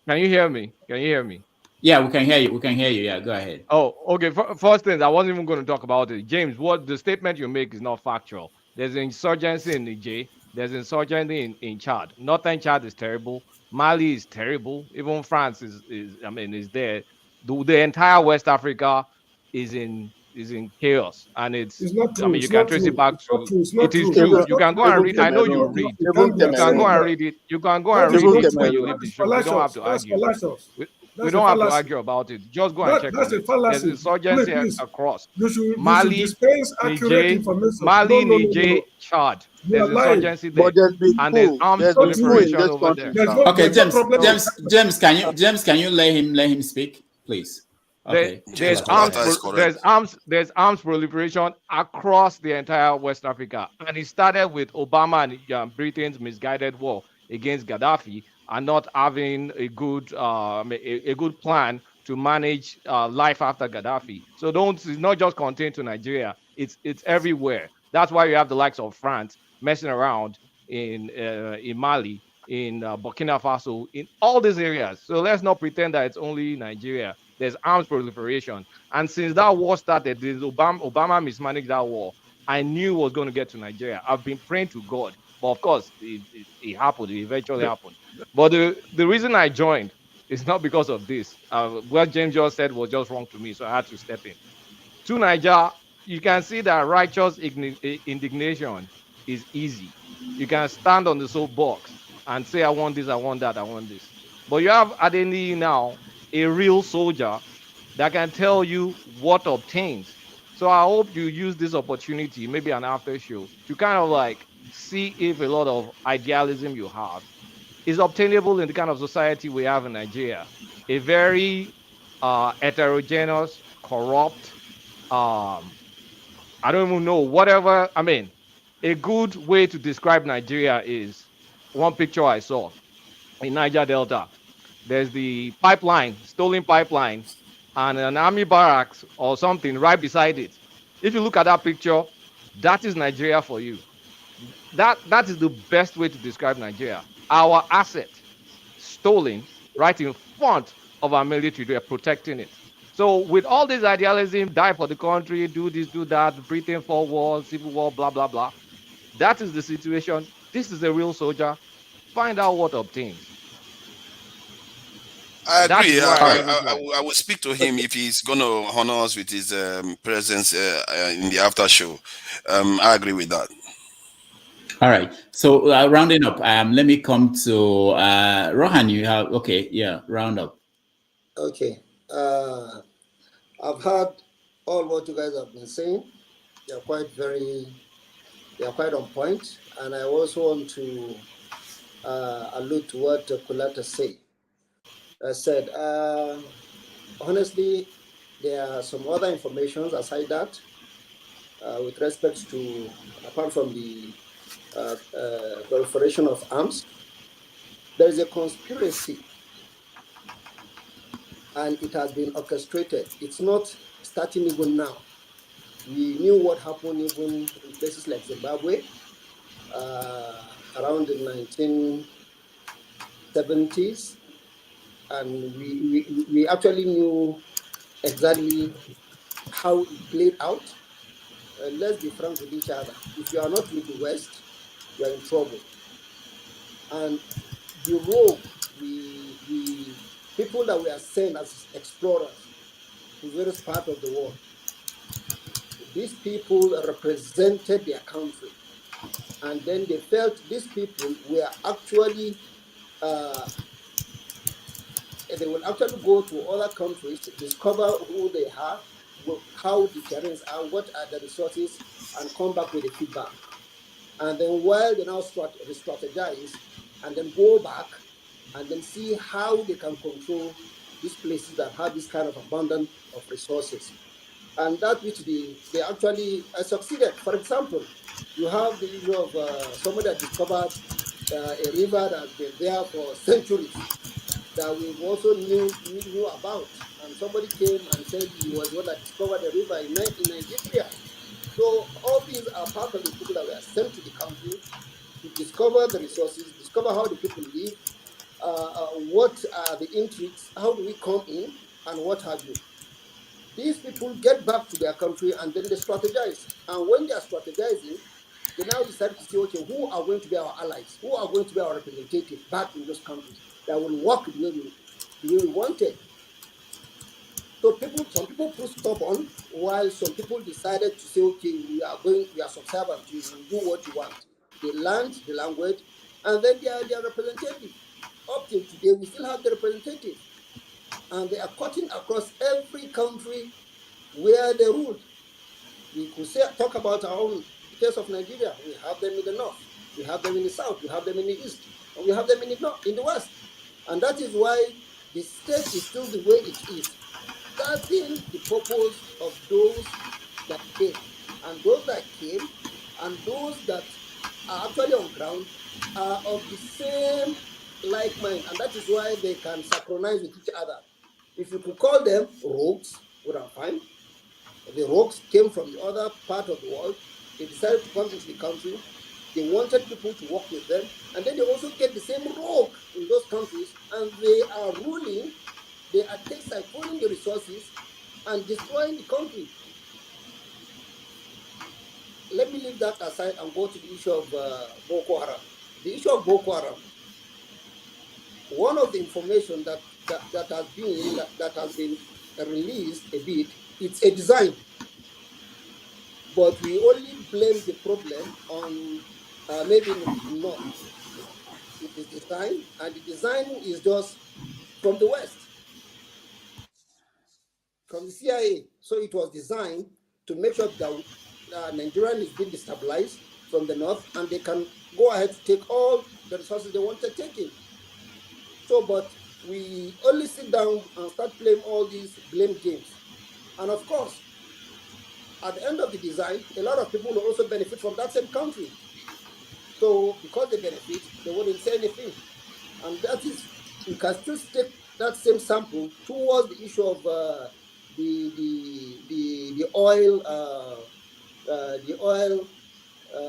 [SPEAKER 9] Can you hear me? Can you hear me?
[SPEAKER 2] Yeah, we can hear you. We can hear you. Yeah, go ahead.
[SPEAKER 9] Oh, okay. First thing, I wasn't even going to talk about it. James, what the statement you make is not factual. There's insurgency in Niger. There's insurgency in Chad. Northern Chad is terrible. Mali is terrible. Even France is there. The entire West Africa is in chaos, and it's
[SPEAKER 7] not true.
[SPEAKER 9] you can trace it back to. It is
[SPEAKER 7] true.
[SPEAKER 9] true. You can go and read. I know you read. You can go and read it. You can go and read it when you leave the show. We don't have to argue. We don't have to argue about it. Just go and check on it. There's insurgency across Mali, Niger, Chad. There's insurgency there, and there's armed proliferation over there.
[SPEAKER 2] Okay, James, can you let him speak, please? Okay.
[SPEAKER 9] There's arms proliferation across the entire West Africa, and it started with Obama and Britain's misguided war against Gaddafi and not having a good plan to manage life after Gaddafi. So it's not just contained to Nigeria; it's everywhere. That's why you have the likes of France messing around in Mali, in Burkina Faso, in all these areas. So let's not pretend that it's only Nigeria. There's arms proliferation. And since that war started, Obama mismanaged that war. I knew it was going to get to Nigeria. I've been praying to God. But of course, it happened. It eventually happened. But the reason I joined is not because of this. What James just said was just wrong to me, so I had to step in. To Nigeria, you can see that righteous indignation is easy. You can stand on the soapbox and say, I want this, I want that, I want this. But you have Adeni now, a real soldier that can tell you what obtains. So I hope you use this opportunity, maybe an after show, to kind of like see if a lot of idealism you have is obtainable in the kind of society we have in Nigeria. A very heterogeneous, corrupt, I don't even know, whatever. I mean, a good way to describe Nigeria is one picture I saw in Niger Delta. There's the pipeline, stolen pipeline, and an army barracks or something right beside it. If you look at that picture, that is Nigeria for you. That is the best way to describe Nigeria. Our asset stolen right in front of our military. They are protecting it. So with all this idealism, die for the country, do this, do that, Britain for war, civil war, blah, blah, blah. That is the situation. This is a real soldier. Find out what obtains.
[SPEAKER 22] I agree. I will speak to him if he's going to honor us with his presence in the after show. I agree with that.
[SPEAKER 2] All right. So rounding up, let me come to Rohan. You have round up.
[SPEAKER 20] Okay. I've heard all what you guys have been saying. They are quite on point, and I also want to allude to what Kulata said. Honestly, there are some other informations aside that, with respect to, apart from the proliferation of arms, there is a conspiracy, and it has been orchestrated. It's not starting even now. We knew what happened even in places like Zimbabwe around the 1970s. and we actually knew exactly how it played out. Let's be frank with each other. If you are not with the West, you are in trouble. And the role we people that were sent as explorers to various parts of the world, these people represented their country, and then they felt these people were actually they will actually go to other countries, discover who they are, how the terrains are, what are the resources, and come back with a feedback. And then while they now re-strategize, and then go back and then see how they can control these places that have this kind of abundance of resources. And that which they actually succeeded. For example, you have the issue of somebody that discovered a river that's been there for centuries that we've also knew about. And somebody came and said he was the one that discovered the river in Nigeria. So all these are part of the people that were sent to the country to discover the resources, discover how the people live, what are the intrigues, how do we come in, and what have you. These people get back to their country and then they strategize. And when they are strategizing, they now decide to say, okay, who are going to be our allies? Who are going to be our representatives back in those countries that will work the way we wanted? So some people proved stubborn, while some people decided to say, okay, we are subservient to you, we'll do what you want. They learned the language, and then they are representative. Up till today, we still have the representative. And they are cutting across every country where they ruled. We could talk about our own case of Nigeria. We have them in the north, we have them in the south, we have them in the east, and we have them in the west. And that is why the state is still the way it is, serving the purpose of those that came. And those that came and those that are actually on ground are of the same like mind. And that is why they can synchronize with each other. If you could call them rogues, would have fine. The rogues came from the other part of the world. They decided to come into the country. They wanted people to work with them. And then they also get the same rogue in those countries. And they are ruling. They are siphoning the resources and destroying the country. Let me leave that aside and go to the issue of Boko Haram. The issue of Boko Haram. One of the information that has been released a bit, it's a design. But we only blame the problem on maybe in the north. It is design, and the design is just from the West, from the CIA. So it was designed to make sure that Nigeria is being destabilized from the north, and they can go ahead to take all the resources they wanted taken. So, but we only sit down and start playing all these blame games. And of course, at the end of the design, a lot of people will also benefit from that same country. So because they benefit, they wouldn't say anything. And that is, you can still take that same sample towards the issue of the oil,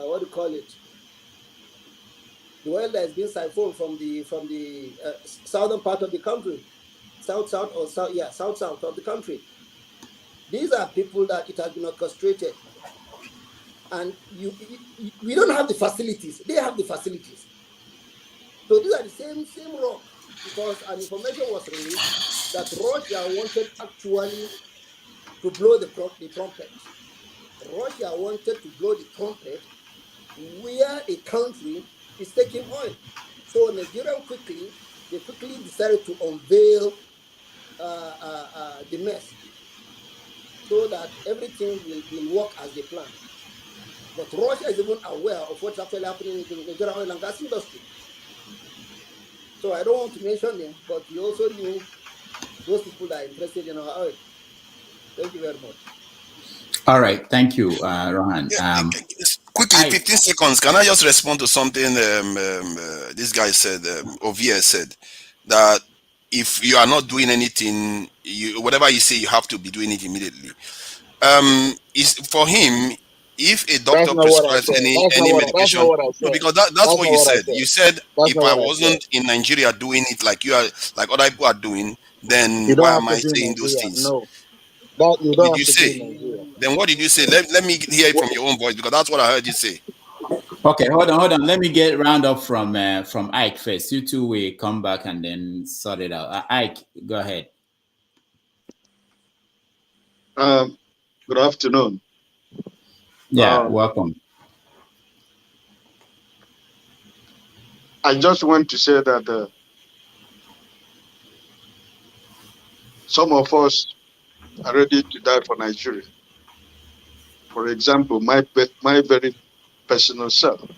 [SPEAKER 20] what do you call it? The oil that has been siphoned from the southern part of the country, south of the country. These are people that it has been orchestrated, and we don't have the facilities. They have the facilities. So these are the same rock, because an information was released that Russia wanted actually to blow the trumpet. Russia wanted to blow the trumpet where a country is taking oil. So Nigeria quickly decided to unveil the mess so that everything will work as they planned. But Russia is even aware of what's actually happening in the Nigerian oil and gas industry. So I don't want to mention them, but we also knew those people that are interested in our oil. Thank you very much.
[SPEAKER 2] All right, thank you, Rohan.
[SPEAKER 22] Quickly, 15 seconds. Can I just respond to something this guy said, Ovia said, that if you are not doing anything, whatever you say, you have to be doing it immediately. Is for him, if a
[SPEAKER 3] That's
[SPEAKER 22] doctor
[SPEAKER 3] not what I
[SPEAKER 22] prescribes
[SPEAKER 3] said.
[SPEAKER 22] any
[SPEAKER 3] That's not
[SPEAKER 22] medication,
[SPEAKER 3] what I
[SPEAKER 22] no,
[SPEAKER 3] said.
[SPEAKER 22] because that's
[SPEAKER 3] That's
[SPEAKER 22] what
[SPEAKER 3] not
[SPEAKER 22] you
[SPEAKER 3] what I
[SPEAKER 22] said.
[SPEAKER 3] said.
[SPEAKER 22] You said
[SPEAKER 3] That's
[SPEAKER 22] if
[SPEAKER 3] not
[SPEAKER 22] I
[SPEAKER 3] what I said.
[SPEAKER 22] wasn't in Nigeria doing it like you are, like other people are doing, then
[SPEAKER 3] You don't
[SPEAKER 22] why
[SPEAKER 3] have
[SPEAKER 22] am
[SPEAKER 3] to
[SPEAKER 22] I
[SPEAKER 3] be in
[SPEAKER 22] saying those
[SPEAKER 3] Nigeria.
[SPEAKER 22] things?
[SPEAKER 3] No, that you
[SPEAKER 22] What
[SPEAKER 3] don't
[SPEAKER 22] did
[SPEAKER 3] have
[SPEAKER 22] you
[SPEAKER 3] to be
[SPEAKER 22] say?
[SPEAKER 3] in Nigeria.
[SPEAKER 22] Then what did you say? Let me hear it from your own voice, because that's what I heard you say.
[SPEAKER 2] Okay, hold on. Let me get round up from Ike first. You two will come back and then sort it out. Ike, go ahead.
[SPEAKER 14] Good afternoon.
[SPEAKER 2] Yeah, welcome.
[SPEAKER 14] I just want to say that some of us are ready to die for Nigeria. For example, my very personal self.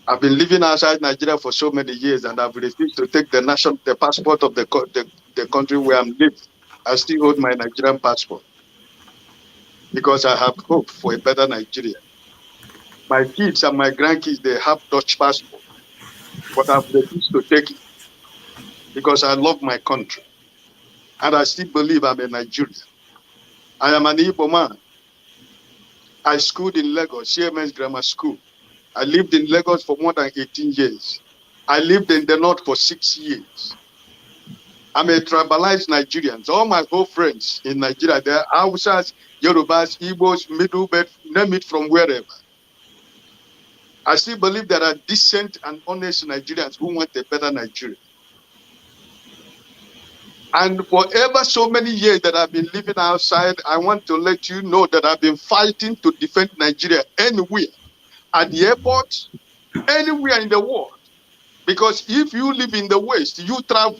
[SPEAKER 14] I've been living outside Nigeria for so many years, and I've refused to take the passport of the country where I'm living. I still hold my Nigerian passport because I have hope for a better Nigeria. My kids and my grandkids, they have Dutch passport, but I've refused to take it because I love my country, and I still believe I'm a Nigerian. I am an Igbo man. I schooled in Lagos, CMS Grammar School. I lived in Lagos for more than 18 years. I lived in the north for 6 years. I'm a tribalized Nigerian. So all my whole friends in Nigeria, they're Hausas, Yorubas, Igbos, Middle Belt, name it from wherever. I still believe there are decent and honest Nigerians who want a better Nigeria. And for ever so many years that I've been living outside, I want to let you know that I've been fighting to defend Nigeria anywhere, at the airport, anywhere in the world. Because if you live in the West, you travel,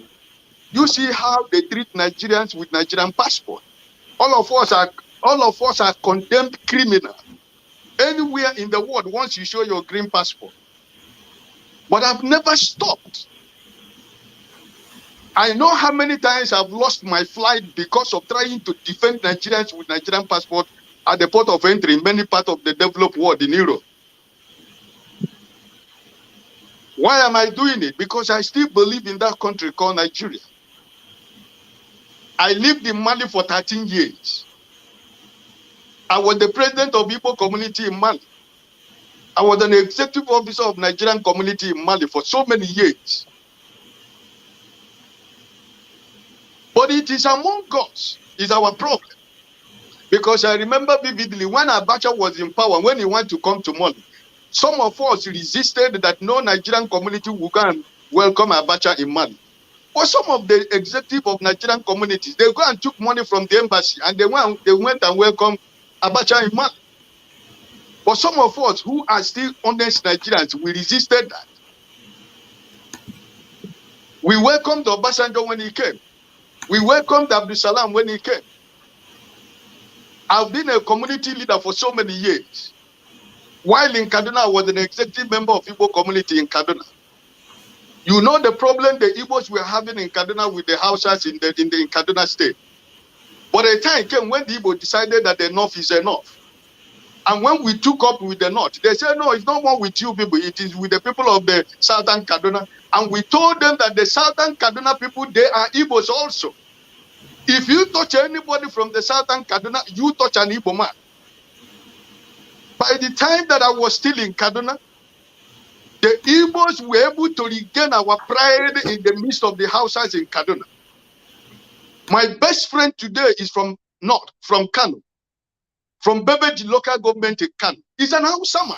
[SPEAKER 14] you see how they treat Nigerians with Nigerian passport. All of us are condemned criminals anywhere in the world once you show your green passport. But I've never stopped. I know how many times I've lost my flight because of trying to defend Nigerians with Nigerian passport at the port of entry in many parts of the developed world in Europe. Why am I doing it? Because I still believe in that country called Nigeria. I lived in Mali for 13 years. I was the president of Igbo community in Mali. I was an executive officer of Nigerian community in Mali for so many years. But it is among us, is our problem. Because I remember vividly when Abacha was in power, when he wanted to come to Mali, some of us resisted that no Nigerian community would go and welcome Abacha in Mali. But some of the executive of Nigerian communities, they go and took money from the embassy and they went and welcomed Abacha in Mali. But some of us who are still honest Nigerians, we resisted that. We welcomed Obasanjo when he came. We welcomed Abdul Salam when he came. I've been a community leader for so many years. While in Kaduna, I was an executive member of Igbo community in Kaduna. You know the problem the Igbos were having in Kaduna with the houses in Kaduna state. But a time came when the Igbo decided that enough is enough. And when we took up with the North, they said, no, it's not more with you people, it is with the people of the Southern Kaduna. And we told them that the Southern Kaduna people, they are Igbos also. If you touch anybody from the Southern Kaduna, you touch an Igbo man. By the time that I was still in Kaduna, the Igbos were able to regain our pride in the midst of the houses in Kaduna. My best friend today is from North, from Kano, from Bebeji local government in Kano. He's an Hausa man.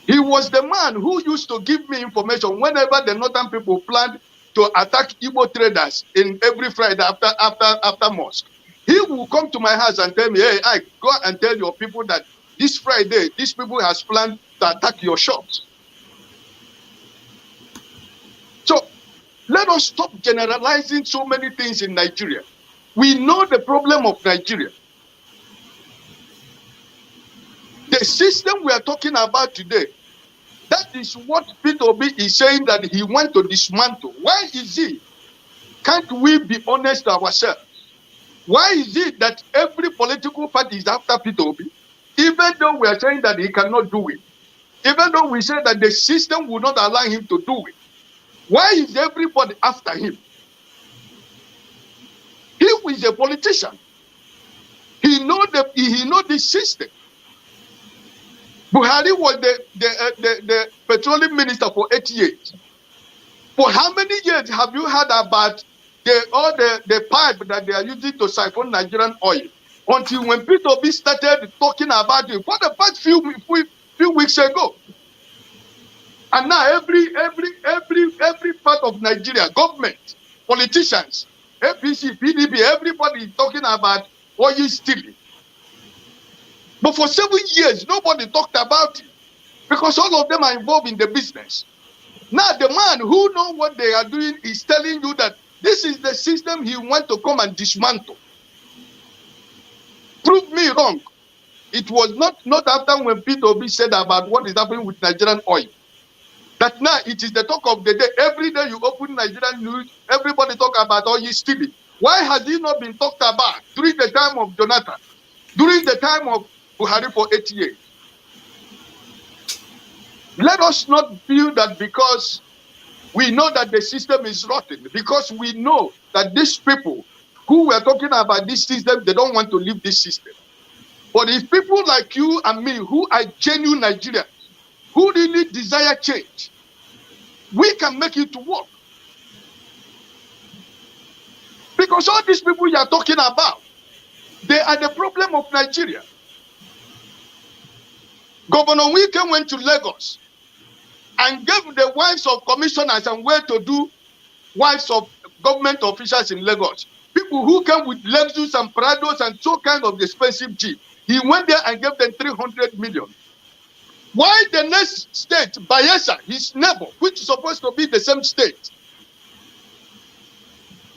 [SPEAKER 14] He was the man who used to give me information whenever the northern people planned to attack Igbo traders in every Friday after mosque. He will come to my house and tell me, hey, I go and tell your people that this Friday, these people has planned to attack your shops. So let us stop generalizing so many things in Nigeria. We know the problem of Nigeria. The system we are talking about today, that is what Peter Obi is saying that he wants to dismantle. Why is it? Can't we be honest to ourselves? Why is it that every political party is after Peter Obi? Even though we are saying that he cannot do it. Even though we say that the system will not allow him to do it. Why is everybody after him? He is a politician. He know the system. Buhari was the petroleum minister for 8 years. For how many years have you heard about the pipe that they are using to siphon Nigerian oil? Until when Peter Obi started talking about it for the past few weeks ago. And now every part of Nigeria, government, politicians, APC, PDP, everybody is talking about oil stealing. But for 7 years, nobody talked about it because all of them are involved in the business. Now the man who knows what they are doing is telling you that this is the system he wants to come and dismantle. Prove me wrong. It was not after when Peter Obi said about what is happening with Nigerian oil. That now it is the talk of the day. Every day you open Nigerian news, everybody talk about oil stealing. Why has it not been talked about during the time of Jonathan, during the time of Buhari for 8 years? Let us not feel that because we know that the system is rotten, because we know that these people who were talking about this system, they don't want to leave this system. But if people like you and me, who are genuine Nigerians, who really desire change, we can make it to work. Because all these people you are talking about, they are the problem of Nigeria. Governor Wike went to Lagos and gave the wives of commissioners and well-to-do wives of government officials in Lagos, people who came with Lexus and Prados and so kind of expensive jeep. He went there and gave them 300 million. Why the next state, Bayelsa, his neighbor, which is supposed to be the same state,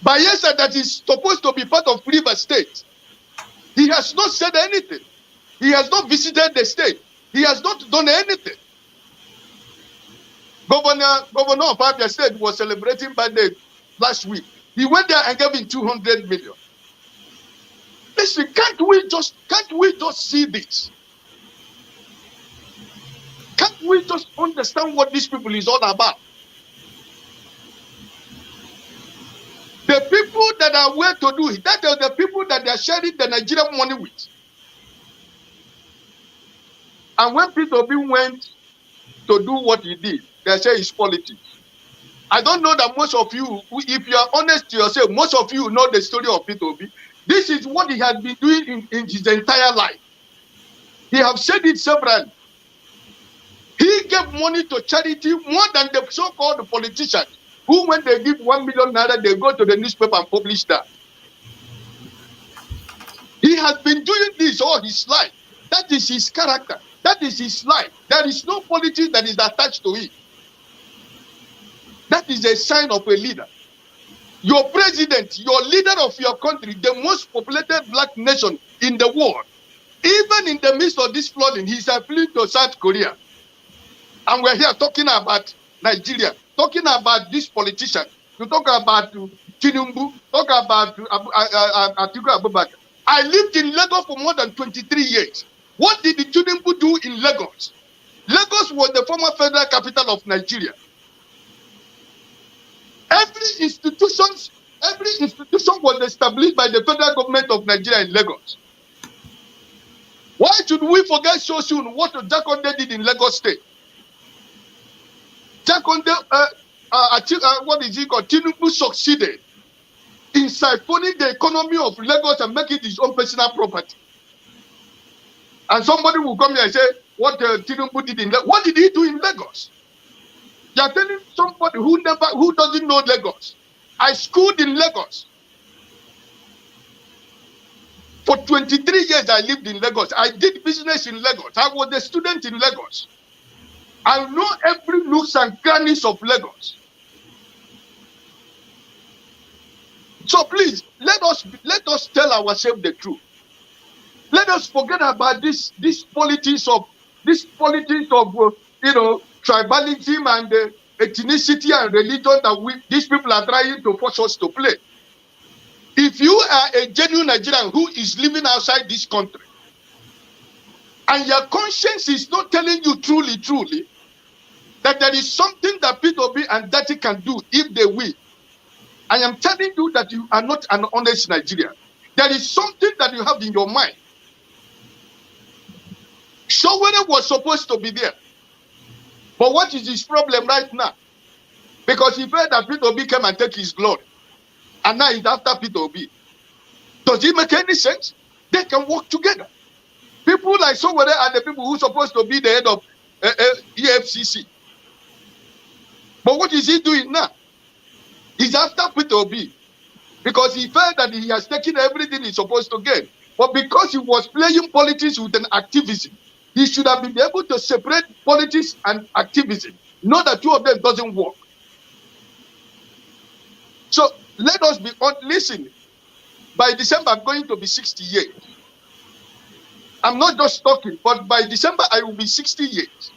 [SPEAKER 14] Bayelsa that is supposed to be part of River State, he has not said anything. He has not visited the state. He has not done anything. Governor of Abia State was celebrating birthday last week. He went there and gave him 200 million. Listen, can't we just see this? Can't we just understand what these people is all about? The people that are well to do it, that are the people that they are sharing the Nigerian money with. And when Peter Obi went to do what he did, they say it's politics. I don't know that most of you, if you are honest to yourself, most of you know the story of Peter Obi. This is what he has been doing in his entire life. He has said it severally. He gave money to charity more than the so-called politicians who, when they give 1 million naira, they go to the newspaper and publish that. He has been doing this all his life. That is his character. That is his life. There is no politics that is attached to it. That is a sign of a leader. Your president, your leader of your country, the most populated black nation in the world, even in the midst of this flooding, he's appealing to South Korea. And we're here talking about Nigeria, talking about this politician. You talk about Tinubu, talk about Atiku Abubakar. I lived in Lagos for more than 23 years. What did the Tinubu do in Lagos? Lagos was the former federal capital of Nigeria. Every institution was established by the federal government of Nigeria in Lagos. Why should we forget so soon what Jakonde did in Lagos State? Jakonde, what is it called? Tinubu succeeded in siphoning the economy of Lagos and making it his own personal property. And somebody will come here and say, what Tinubu did in Lagos. What did he do in Lagos? You are telling somebody who doesn't know Lagos. I schooled in Lagos. For 23 years I lived in Lagos. I did business in Lagos. I was a student in Lagos. I know every nooks and crannies of Lagos. So please, let us tell ourselves the truth. Let us forget about this politics of tribalism and ethnicity and religion that these people are trying to force us to play. If you are a genuine Nigerian who is living outside this country, and your conscience is not telling you truly, that there is something that Peter Obi and Dati can do if they will, I am telling you that you are not an honest Nigerian. There is something that you have in your mind. Showore was supposed to be there. But what is his problem right now? Because he felt that Peter Obi came and take his glory. And now he's after Peter Obi. Does it make any sense? They can work together. People like Showore are the people who are supposed to be the head of EFCC. But what is he doing now? He's after Peter Obi. Because he felt that he has taken everything he's supposed to get. But because he was playing politics with an activism, he should have been able to separate politics and activism. Not that two of them doesn't work. So let us be on. Listen, by December, I'm going to be 60 years. I'm not just talking, but by December, I will be 60 years.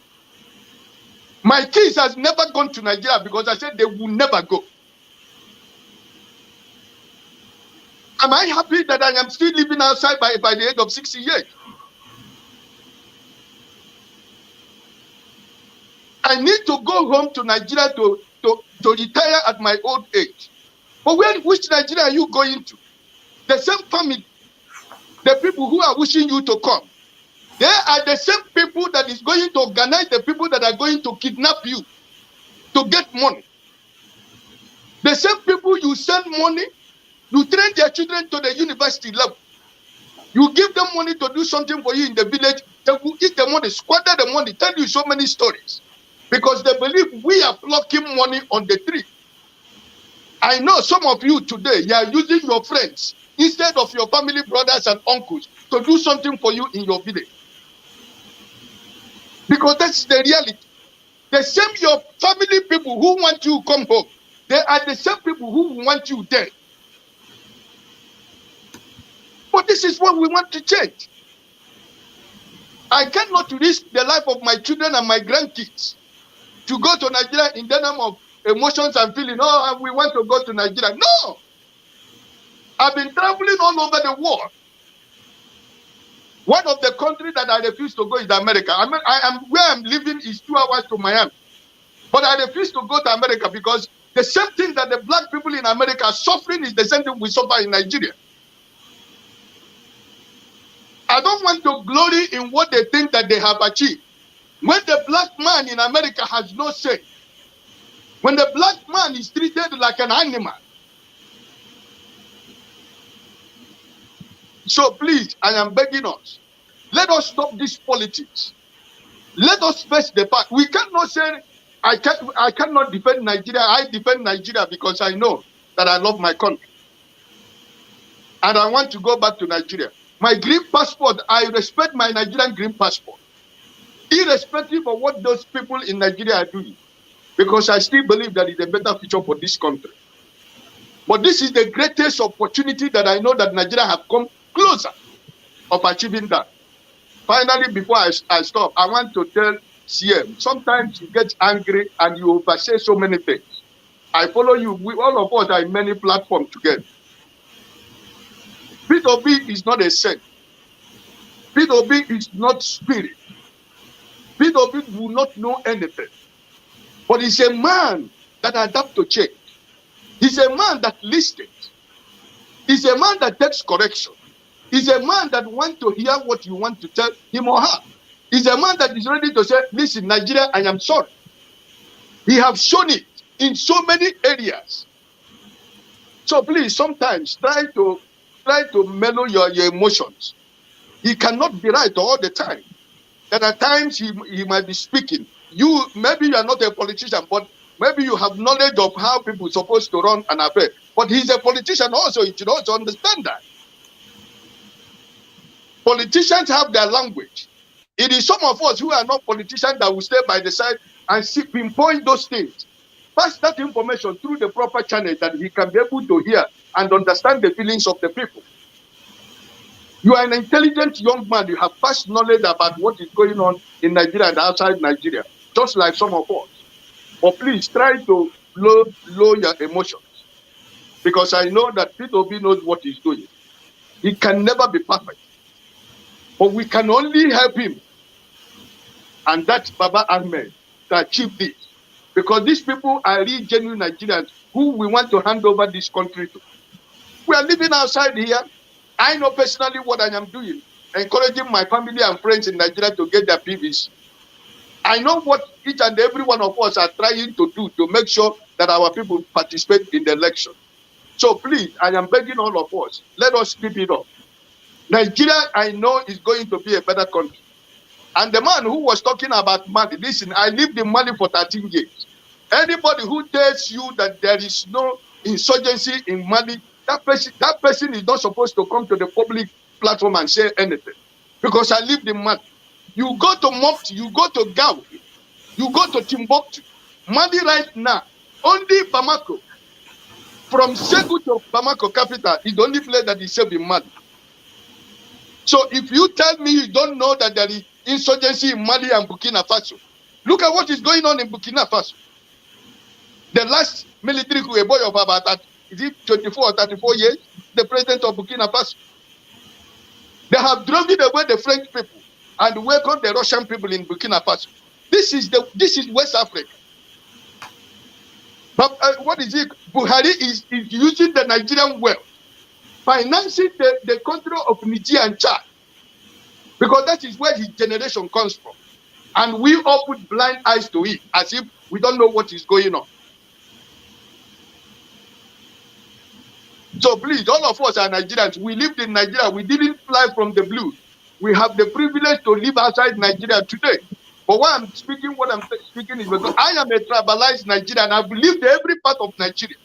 [SPEAKER 14] My kids has never gone to Nigeria because I said they will never go. Am I happy that I am still living outside by the age of 60 years? I need to go home to Nigeria to retire at my old age. But which Nigeria are you going to? The same family, the people who are wishing you to come, they are the same people that is going to organize the people that are going to kidnap you to get money. The same people you send money, you train their children to the university level. You give them money to do something for you in the village, they will eat the money, squander the money, tell you so many stories. Because they believe we are plucking money on the tree. I know some of you today, you are using your friends instead of your family, brothers and uncles to do something for you in your village. Because that's the reality. The same your family people who want you to come home, they are the same people who want you dead. But this is what we want to change. I cannot risk the life of my children and my grandkids to go to Nigeria in the name of emotions and feeling, oh, we want to go to Nigeria. No! I've been traveling all over the world. One of the countries that I refuse to go is America. Where I'm living is 2 hours to Miami. But I refuse to go to America because the same thing that the black people in America are suffering is the same thing we suffer in Nigeria. I don't want to glory in what they think that they have achieved. When the black man in America has no say, when the black man is treated like an animal. So please, I am begging us, let us stop this politics. Let us face the fact. We cannot say, I cannot defend Nigeria. I defend Nigeria because I know that I love my country. And I want to go back to Nigeria. My green passport, I respect my Nigerian green passport. Irrespective of what those people in Nigeria are doing. Because I still believe that it's a better future for this country. But this is the greatest opportunity that I know that Nigeria have come closer of achieving that. Finally, before I stop, I want to tell CM, sometimes you get angry and you oversay so many things. I follow you. All of us are in many platforms together. Peter Obi is not a saint. Peter Obi is not spirit. Peter Obi will not know anything. But he's a man that adapts to change. He's a man that listens. He's a man that takes correction. He's a man that wants to hear what you want to tell him or her. He's a man that is ready to say, listen, Nigeria, I am sorry. He has shown it in so many areas. So please, sometimes try to mellow your emotions. He cannot be right all the time. There are times he might be speaking. Maybe you are not a politician, but maybe you have knowledge of how people are supposed to run an affair. But he's a politician also. You should also understand that. Politicians have their language. It is some of us who are not politicians that will stay by the side and pinpoint those things. Pass that information through the proper channel that he can be able to hear and understand the feelings of the people. You are an intelligent young man. You have vast knowledge about what is going on in Nigeria and outside Nigeria, just like some of us. But please try to lower your emotions. Because I know that Peter Obi knows what he's doing. He can never be perfect. But we can only help him. And that's Baba Ahmed to achieve this. Because these people are real genuine Nigerians who we want to hand over this country to. We are living outside here. I know personally what I am doing, encouraging my family and friends in Nigeria to get their PVC. I know what each and every one of us are trying to do to make sure that our people participate in the election. So please, I am begging all of us, let us keep it up. Nigeria, I know, is going to be a better country. And the man who was talking about Mali, listen, I lived in Mali for 13 years. Anybody who tells you that there is no insurgency in Mali, that person is not supposed to come to the public platform and say anything. Because I lived in Mali. You go to Mopti, you go to Gao, you go to Timbuktu. Mali right now, only Bamako, from Segu to Bamako capital, is the only place that is safe in Mali. So if you tell me you don't know that there is insurgency in Mali and Burkina Faso, look at what is going on in Burkina Faso. The last military coup, a boy of about 24 or 34 years, the president of Burkina Faso. They have driven away the French people and welcomed the Russian people in Burkina Faso. This is West Africa. But what is it? Buhari is using the Nigerian wealth, financing the country of Niger and Chad, because that is where his generation comes from. And we all put blind eyes to it as if we don't know what is going on. So please, all of us are Nigerians. We lived in Nigeria. We didn't fly from the blue. We have the privilege to live outside Nigeria today. But what I'm speaking is because I am a tribalized Nigerian. I've lived every part of Nigeria.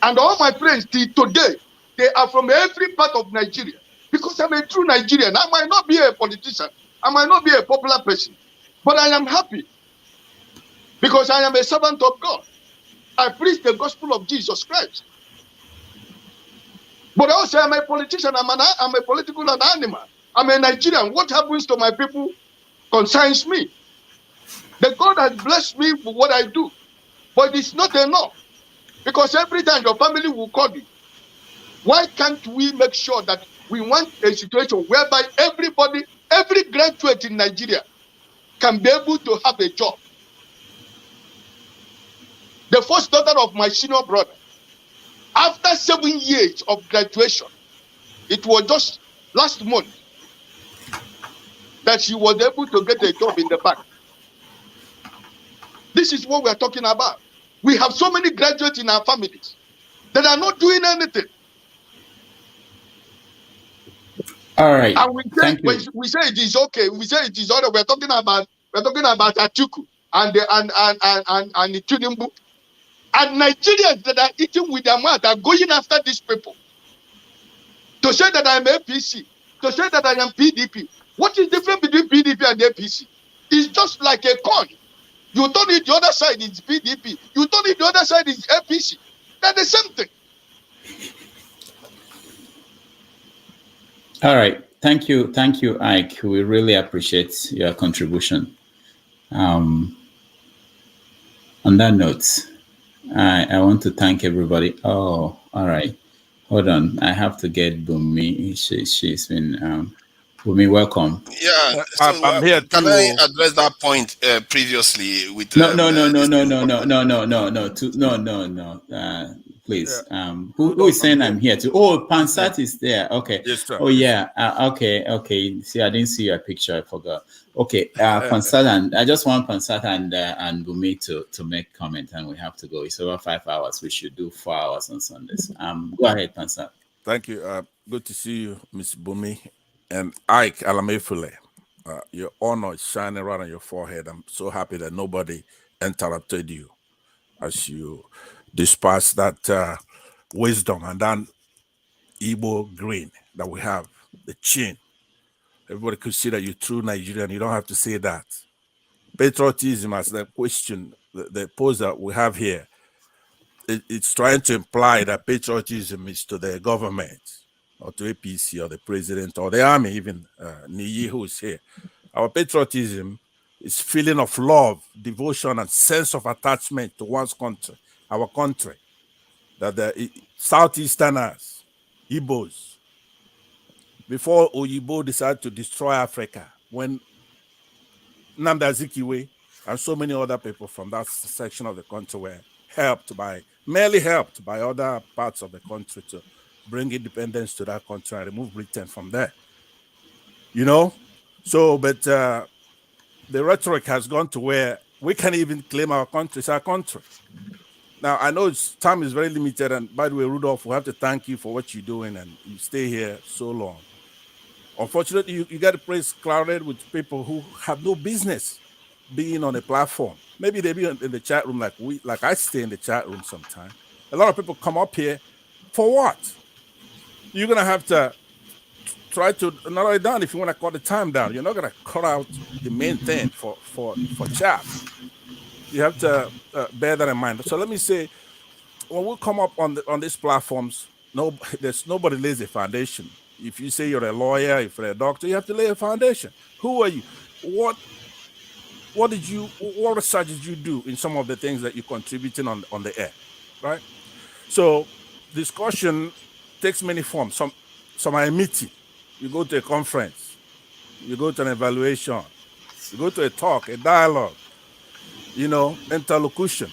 [SPEAKER 14] And all my friends till today, they are from every part of Nigeria. Because I'm a true Nigerian. I might not be a politician. I might not be a popular person. But I am happy. Because I am a servant of God. I preach the gospel of Jesus Christ. But also I'm a politician. I'm a political animal. I'm a Nigerian. What happens to my people concerns me. The God has blessed me for what I do. But it's not enough. Because every time your family will call you, why can't we make sure that we want a situation whereby everybody, every graduate in Nigeria can be able to have a job? The first daughter of my senior brother, after 7 years of graduation, it was just last month that she was able to get a job in the bank. This is what we are talking about. We have so many graduates in our families that are not doing anything.
[SPEAKER 2] All right.
[SPEAKER 14] And we say it is okay. We say it is all right. We're talking about Atiku and the Tinubu. And Nigerians that are eating with their mouth are going after these people. To say that I'm APC, to say that I am PDP. What is the difference between PDP and APC? It's just like a coin. You turn it the other side, it's PDP. You turn it the other side, it's APC. They're the same thing.
[SPEAKER 2] All right. Thank you, Ike. We really appreciate your contribution. On that note, I want to thank everybody. Oh, all right. Hold on. I have to get Bumi. She's been Bumi, welcome.
[SPEAKER 22] Yeah, so
[SPEAKER 15] I'm here
[SPEAKER 22] can
[SPEAKER 15] to
[SPEAKER 22] I address that point previously with
[SPEAKER 2] No. Please. Who is saying I'm here to? Oh, Pansat is there. Okay.
[SPEAKER 5] Yes, sir.
[SPEAKER 2] Oh yeah. Okay. See, I didn't see your picture. I forgot. Okay. Pansat, and I just want Pansat and Bumi to make comment, and we have to go. It's over 5 hours. We should do 4 hours on Sundays. Go ahead, Pansat.
[SPEAKER 5] Thank you. Good to see you, Miss Bumi and Ike Alamefule. Your honor is shining right on your forehead. I'm so happy that nobody interrupted you as you disperse that wisdom and that Igbo green that we have, the chin. Everybody could see that you're true Nigerian. You don't have to say that. Patriotism, as the question, the pose that we have here, it's trying to imply that patriotism is to the government or to APC or the president or the army, even Niyi, who is here. Our patriotism is feeling of love, devotion, and sense of attachment to one's country, our country. That the Southeasterners, Igbos, before Oyibo decided to destroy Africa, when Nnamdi Azikiwe and so many other people from that section of the country were merely helped by other parts of the country to
[SPEAKER 10] bring independence to that country and remove Britain from there. You know? So, but the rhetoric has gone to where we can't even claim our country as our country. Now, I know time is very limited. And by the way, Rudolph, we have to thank you for what you're doing and you stay here so long. Unfortunately, you get the place crowded with people who have no business being on a platform. Maybe they be in the chat room like I stay in the chat room sometimes. A lot of people come up here for what? You're going to have to try to narrow it down if you want to cut the time down. You're not going to cut out the main thing for chaff. You have to bear that in mind. So let me say, when we come up on these platforms, there's nobody lays a foundation. If you say you're a lawyer, if you're a doctor, you have to lay a foundation. Who are you? What research did you do in some of the things that you're contributing on the air, right? So discussion takes many forms. Some are a meeting. You go to a conference. You go to an evaluation. You go to a talk, a dialogue, interlocution,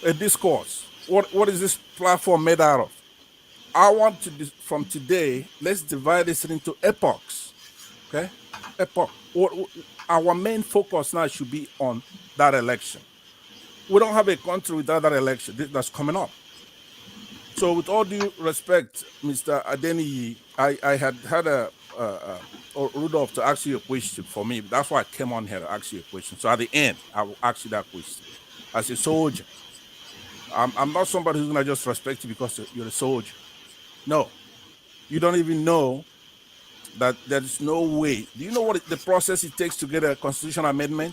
[SPEAKER 10] a discourse. What is this platform made out of? I want to, from today, let's divide this into epochs, okay? Epoch. Our main focus now should be on that election. We don't have a country without that election that's coming up. So with all due respect, Mr. Adeniyi, I had Rudolph to ask you a question for me. That's why I came on here to ask you a question. So at the end, I will ask you that question. As a soldier, I'm not somebody who's going to just respect you because you're a soldier. No, you don't even know that there is no way. Do you know what the process it takes to get a constitutional amendment?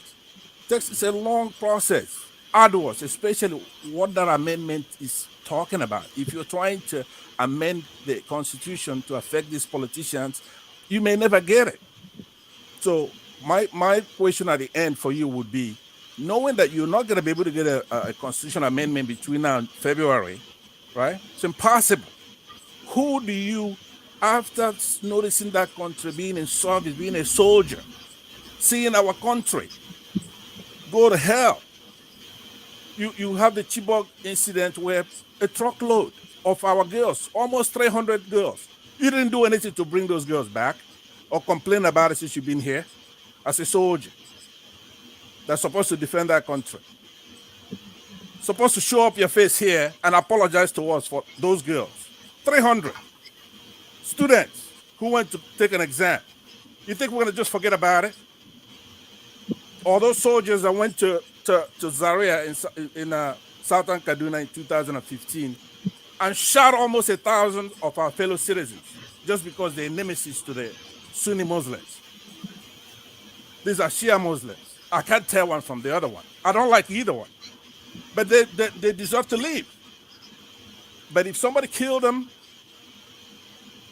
[SPEAKER 10] It's a long process, arduous, especially what that amendment is talking about. If you're trying to amend the constitution to affect these politicians, you may never get it. So my question at the end for you would be, knowing that you're not going to be able to get a constitutional amendment between now and February, right? It's impossible. Who do you, after noticing that country, being in service, being a soldier, seeing our country go to hell? You have the Chibok incident where a truckload of our girls, almost 300 girls, you didn't do anything to bring those girls back or complain about it since you've been here as a soldier that's supposed to defend that country. Supposed to show up your face here and apologize to us for those girls. 300 students who went to take an exam. You think we're going to just forget about it? Or those soldiers that went to Zaria in southern Kaduna in 2015 and shot almost 1,000 of our fellow citizens just because they're nemesis to the Sunni Muslims. These are Shia Muslims. I can't tell one from the other one. I don't like either one. But they deserve to live. But if somebody killed them,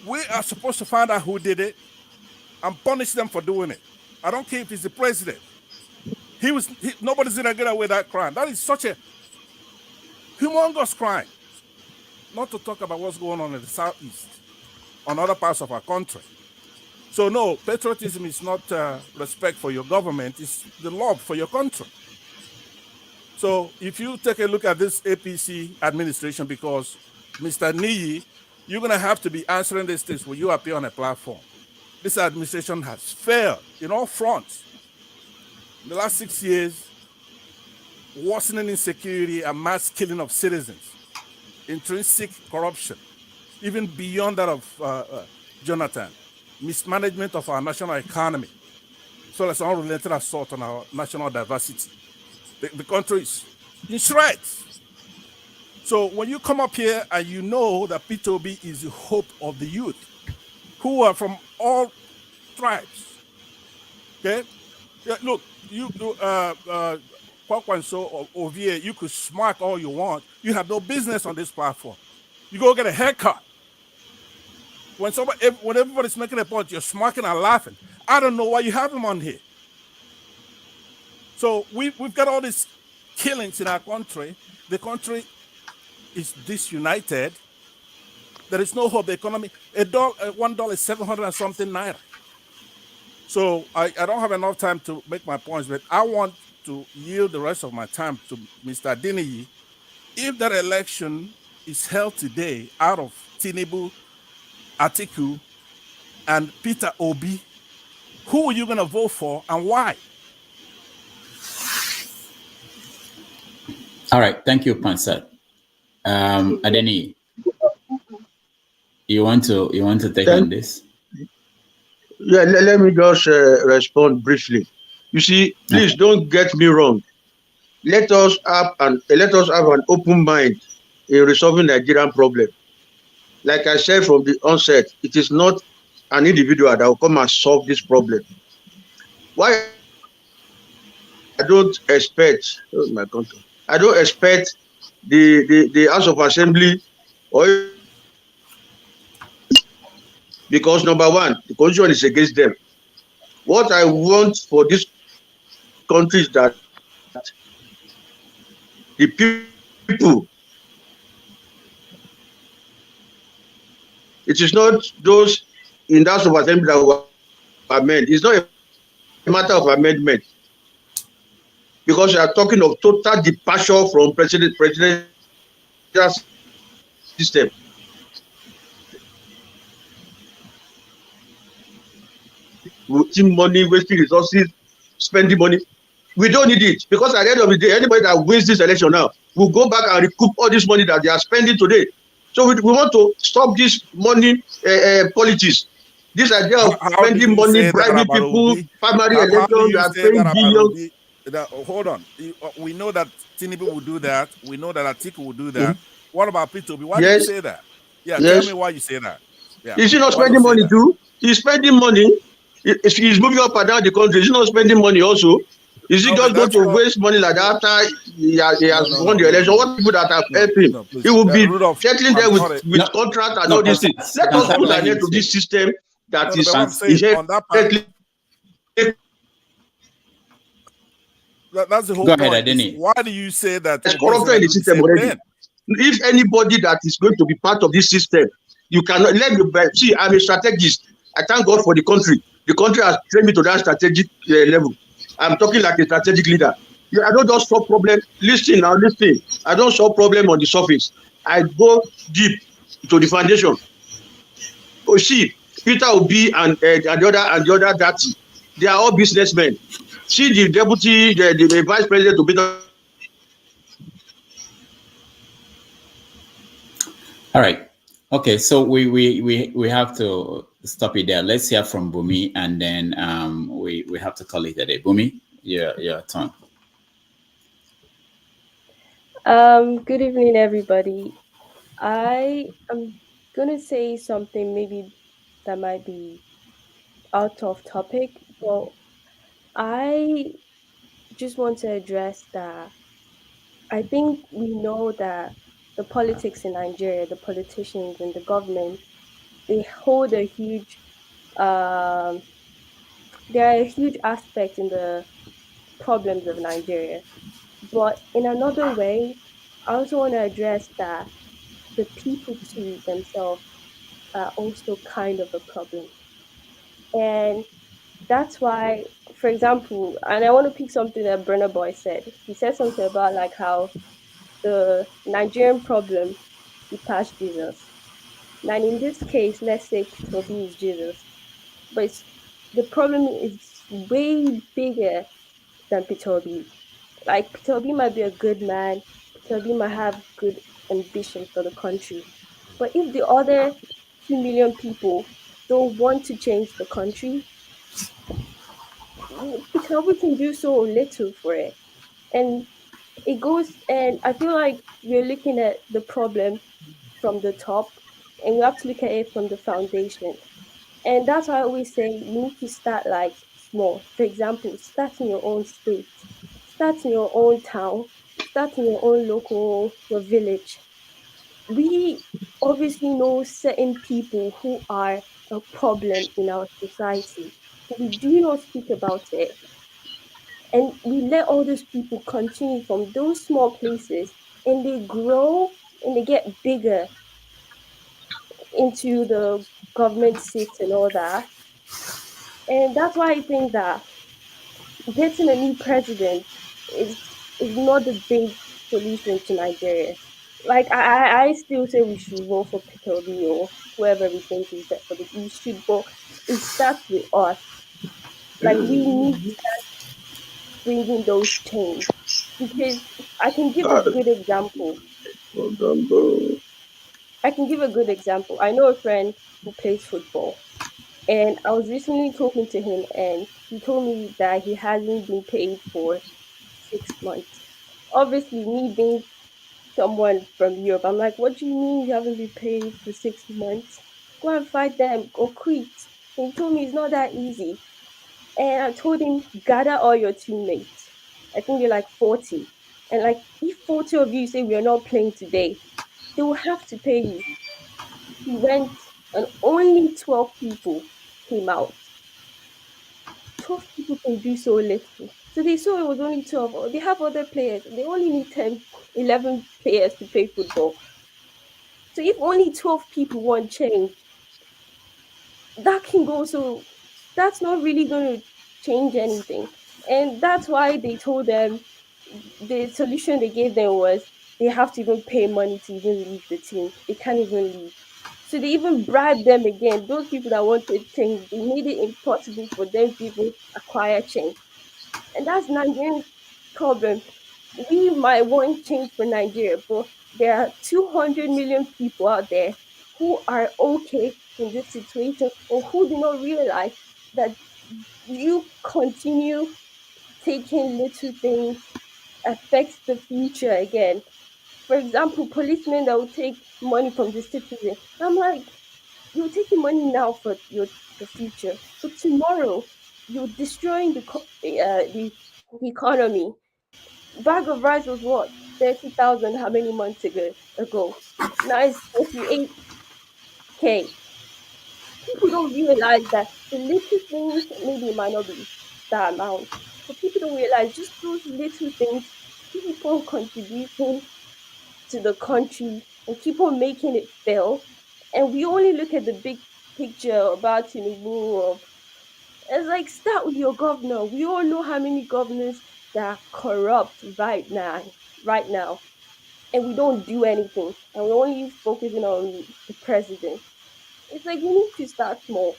[SPEAKER 10] we are supposed to find out who did it and punish them for doing it. I don't care if he's the president. Nobody's gonna get away with that crime. That is such a humongous crime. Not to talk about what's going on in the southeast, on other parts of our country. So no, patriotism is not respect for your government, it's the love for your country. So if you take a look at this APC administration, because Mr. Niyi, you're gonna have to be answering these things when you appear on a platform. This administration has failed in all fronts. In the last 6 years, worsening insecurity and mass killing of citizens, intrinsic corruption, even beyond that of Jonathan, mismanagement of our national economy, so that's unrelated assault on our national diversity. The country is in shreds. So when you come up here and you know that P2B is the hope of the youth, who are from all tribes, okay? Yeah, look, Kwakwanso or Ovie, you could smack all you want. You have no business on this platform. You go get a haircut. When everybody's making a point, you're smacking and laughing. I don't know why you have them on here. So we've got all these killings in our country. The country is disunited. There is no hope. The economy, $1 is 700 and something naira. So I don't have enough time to make my points, but I want to yield the rest of my time to Mr. Adeniyi. If that election is held today out of Tinubu, Atiku, and Peter Obi, who are you going to vote for and why?
[SPEAKER 2] All right, thank you, Pansat. Adeni, you want to take on this?
[SPEAKER 13] Yeah, let me just respond briefly. You see, please don't get me wrong. Let us have an open mind in resolving Nigerian problem. Like I said from the onset, it is not an individual that will come and solve this problem. Why I don't expect, oh my country, I don't expect the House of Assembly or because number one, the constitution is against them. What I want for this country is that the people, it is not those in the House of Assembly that will amend. It's not a matter of amendment because we are talking of total departure from presidential system. Wasting money, wasting resources, spending money. We don't need it because at the end of the day, anybody that wins this election now will go back and recoup all this money that they are spending today. So we want to stop this money politics. This idea of spending money, bribing people, primary election, that paying billions.
[SPEAKER 10] Hold on. We know that Tinubu will do that. We know that Atiku will do that. What about Peter Obi? Why do you say that? Yeah, tell me why you say that. Yeah.
[SPEAKER 13] Is he not spending money too? He's spending money. He's moving up and down the country. Is he not spending money also? Is he just going to waste money like that after he has won the election? What people that have helped him? He will be settling there with contract and all these things. Let us put an end to this system that is inherently.
[SPEAKER 10] That's the whole
[SPEAKER 2] point.
[SPEAKER 10] Go ahead, Adeni. Why do you say that?
[SPEAKER 13] There's corruption in the system already. If anybody that is going to be part of this system, you cannot let me see. I'm a strategist. I thank God for the country. The country has trained me to that strategic level. I'm talking like a strategic leader. I don't just solve problem. Listen. I don't solve problem on the surface. I go deep to the foundation. Oh, see, Peter Obi and the other Dati, they are all businessmen. See the deputy, the vice president to Peter.
[SPEAKER 2] All right. Okay, so we have to stop it there. Let's hear from Bumi, and then we have to call it a day. Bumi, your turn.
[SPEAKER 1] Good evening, everybody. I am gonna say something maybe that might be out of topic, but I just want to address that. I think we know that the politics in Nigeria, the politicians and the government, they hold a huge they are a huge aspect in the problems of Nigeria. But in another way, I also want to address that the people too themselves are also kind of a problem. And that's why, for example, and I want to pick something that Brenner Boy said. He said something about like how the Nigerian problem surpassed Jesus. Now in this case, let's say Peter Obi is Jesus. But the problem is way bigger than Peter Obi. Like Peter Obi might be a good man, Peter Obi might have good ambition for the country. But if the other 2 million people don't want to change the country, Peter Obi can do so little for it. And it goes, and I feel like we're looking at the problem from the top, and we have to look at it from the foundation. And that's why I always say you need to start like small. For example, start in your own state, start in your own town, start in your own your village. We obviously know certain people who are a problem in our society. We do not speak about it. And we let all those people continue from those small places and they grow and they get bigger into the government seats and all that. And that's why I think that getting a new president is not the big solution to Nigeria. Like I still say we should vote for Peter Obi or whoever we think is best for the we should, but it starts with us. Like we need to start bringing those change because I can give a good example. I can give a good example. I know a friend who plays football, and I was recently talking to him, and he told me that he hasn't been paid for 6 months. Obviously, me being someone from Europe, I'm like, what do you mean you haven't been paid for 6 months? Go and fight them or quit. And he told me it's not that easy. And I told him, gather all your teammates. I think you're like 40. And like, if 40 of you say we are not playing today, they will have to pay you. He went and only 12 people came out. 12 people can do so little. So they saw it was only 12. Or they have other players. They only need 10, 11 players to play football. So if only 12 people want change, that can go. So that's not really going to change anything. And that's why they told them the solution they gave them was they have to even pay money to even leave the team. They can't even leave. So they even bribed them again. Those people that wanted change, they made it impossible for them to even acquire change. And that's Nigerian problem. We might want change for Nigeria, but there are 200 million people out there who are okay in this situation or who do not realize that you continue taking little things affects the future again. For example, policemen that will take money from the citizen. I'm like, you're taking money now for the future, but tomorrow you're destroying the economy. Bag of rice was what 30,000 how many months ago? Now it's 48K. People don't realize that the little things maybe it might not be that amount, but people don't realize just those little things keep on contributing to the country and keep on making it fail. And we only look at the big picture about Tinubu of it's like start with your governor. We all know how many governors that are corrupt right now, and we don't do anything, and we're only focusing on the president. It's like we need to start small.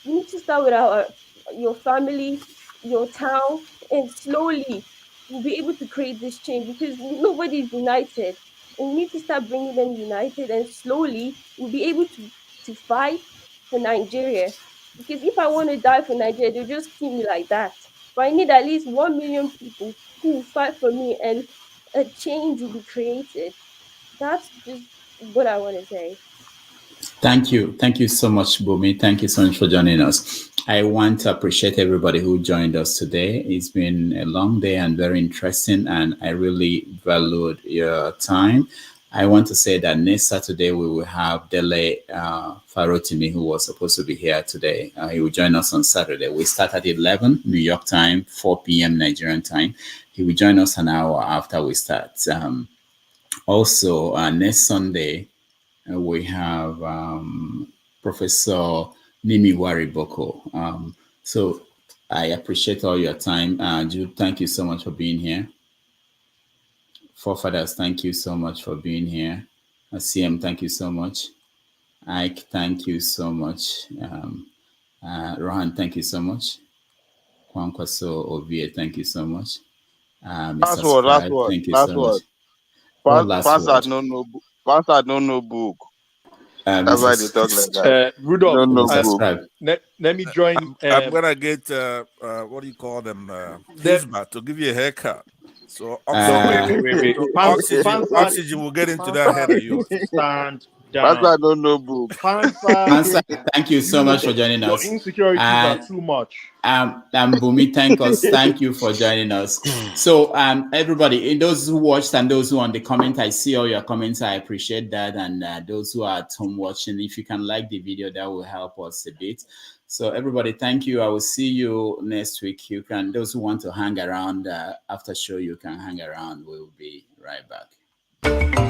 [SPEAKER 1] We need to start with your family, your town, and slowly we'll be able to create this change because nobody is united. And we need to start bringing them united, and slowly we'll be able to fight for Nigeria. Because if I want to die for Nigeria, they'll just kill me like that. But I need at least 1 million people who will fight for me, and a change will be created. That's just what I want to say.
[SPEAKER 2] Thank you. Thank you so much, Bumi. Thank you so much for joining us. I want to appreciate everybody who joined us today. It's been a long day and very interesting, and I really valued your time. I want to say that next Saturday we will have Dele Farotimi, who was supposed to be here today. He will join us on Saturday. We start at 11 New York time, 4 p.m. Nigerian time. He will join us an hour after we start. Also, next Sunday, we have Professor Nimi Wariboko. So I appreciate all your time. Jude, thank you so much for being here. Forefathers, thank you so much for being here. CM, thank you so much. Ike, thank you so much. Rohan, thank you so much. Kwankwaso Ovie, thank you so much. Mr. Scribe, thank you so much. What last word?
[SPEAKER 3] Pastor don't know book. That's why they talk like that.
[SPEAKER 17] Rudolph,
[SPEAKER 3] let
[SPEAKER 17] me join.
[SPEAKER 10] I'm gonna get what do you call them? Kisma to give you a haircut. So
[SPEAKER 17] wait.
[SPEAKER 10] Oxygen will get into that head of yours.
[SPEAKER 17] Stand
[SPEAKER 3] down.
[SPEAKER 17] Pastor
[SPEAKER 3] don't know book.
[SPEAKER 2] Pansa, thank you so much for joining us.
[SPEAKER 17] Your insecurities are too much.
[SPEAKER 2] Bumi, thank you for joining us. So everybody, those who watched and those who on the comment, I see all your comments. I appreciate that. And those who are at home watching, if you can like the video, that will help us a bit. So everybody, thank you. I will see you next week. You can, those who want to hang around after show, you can hang around. We'll be right back.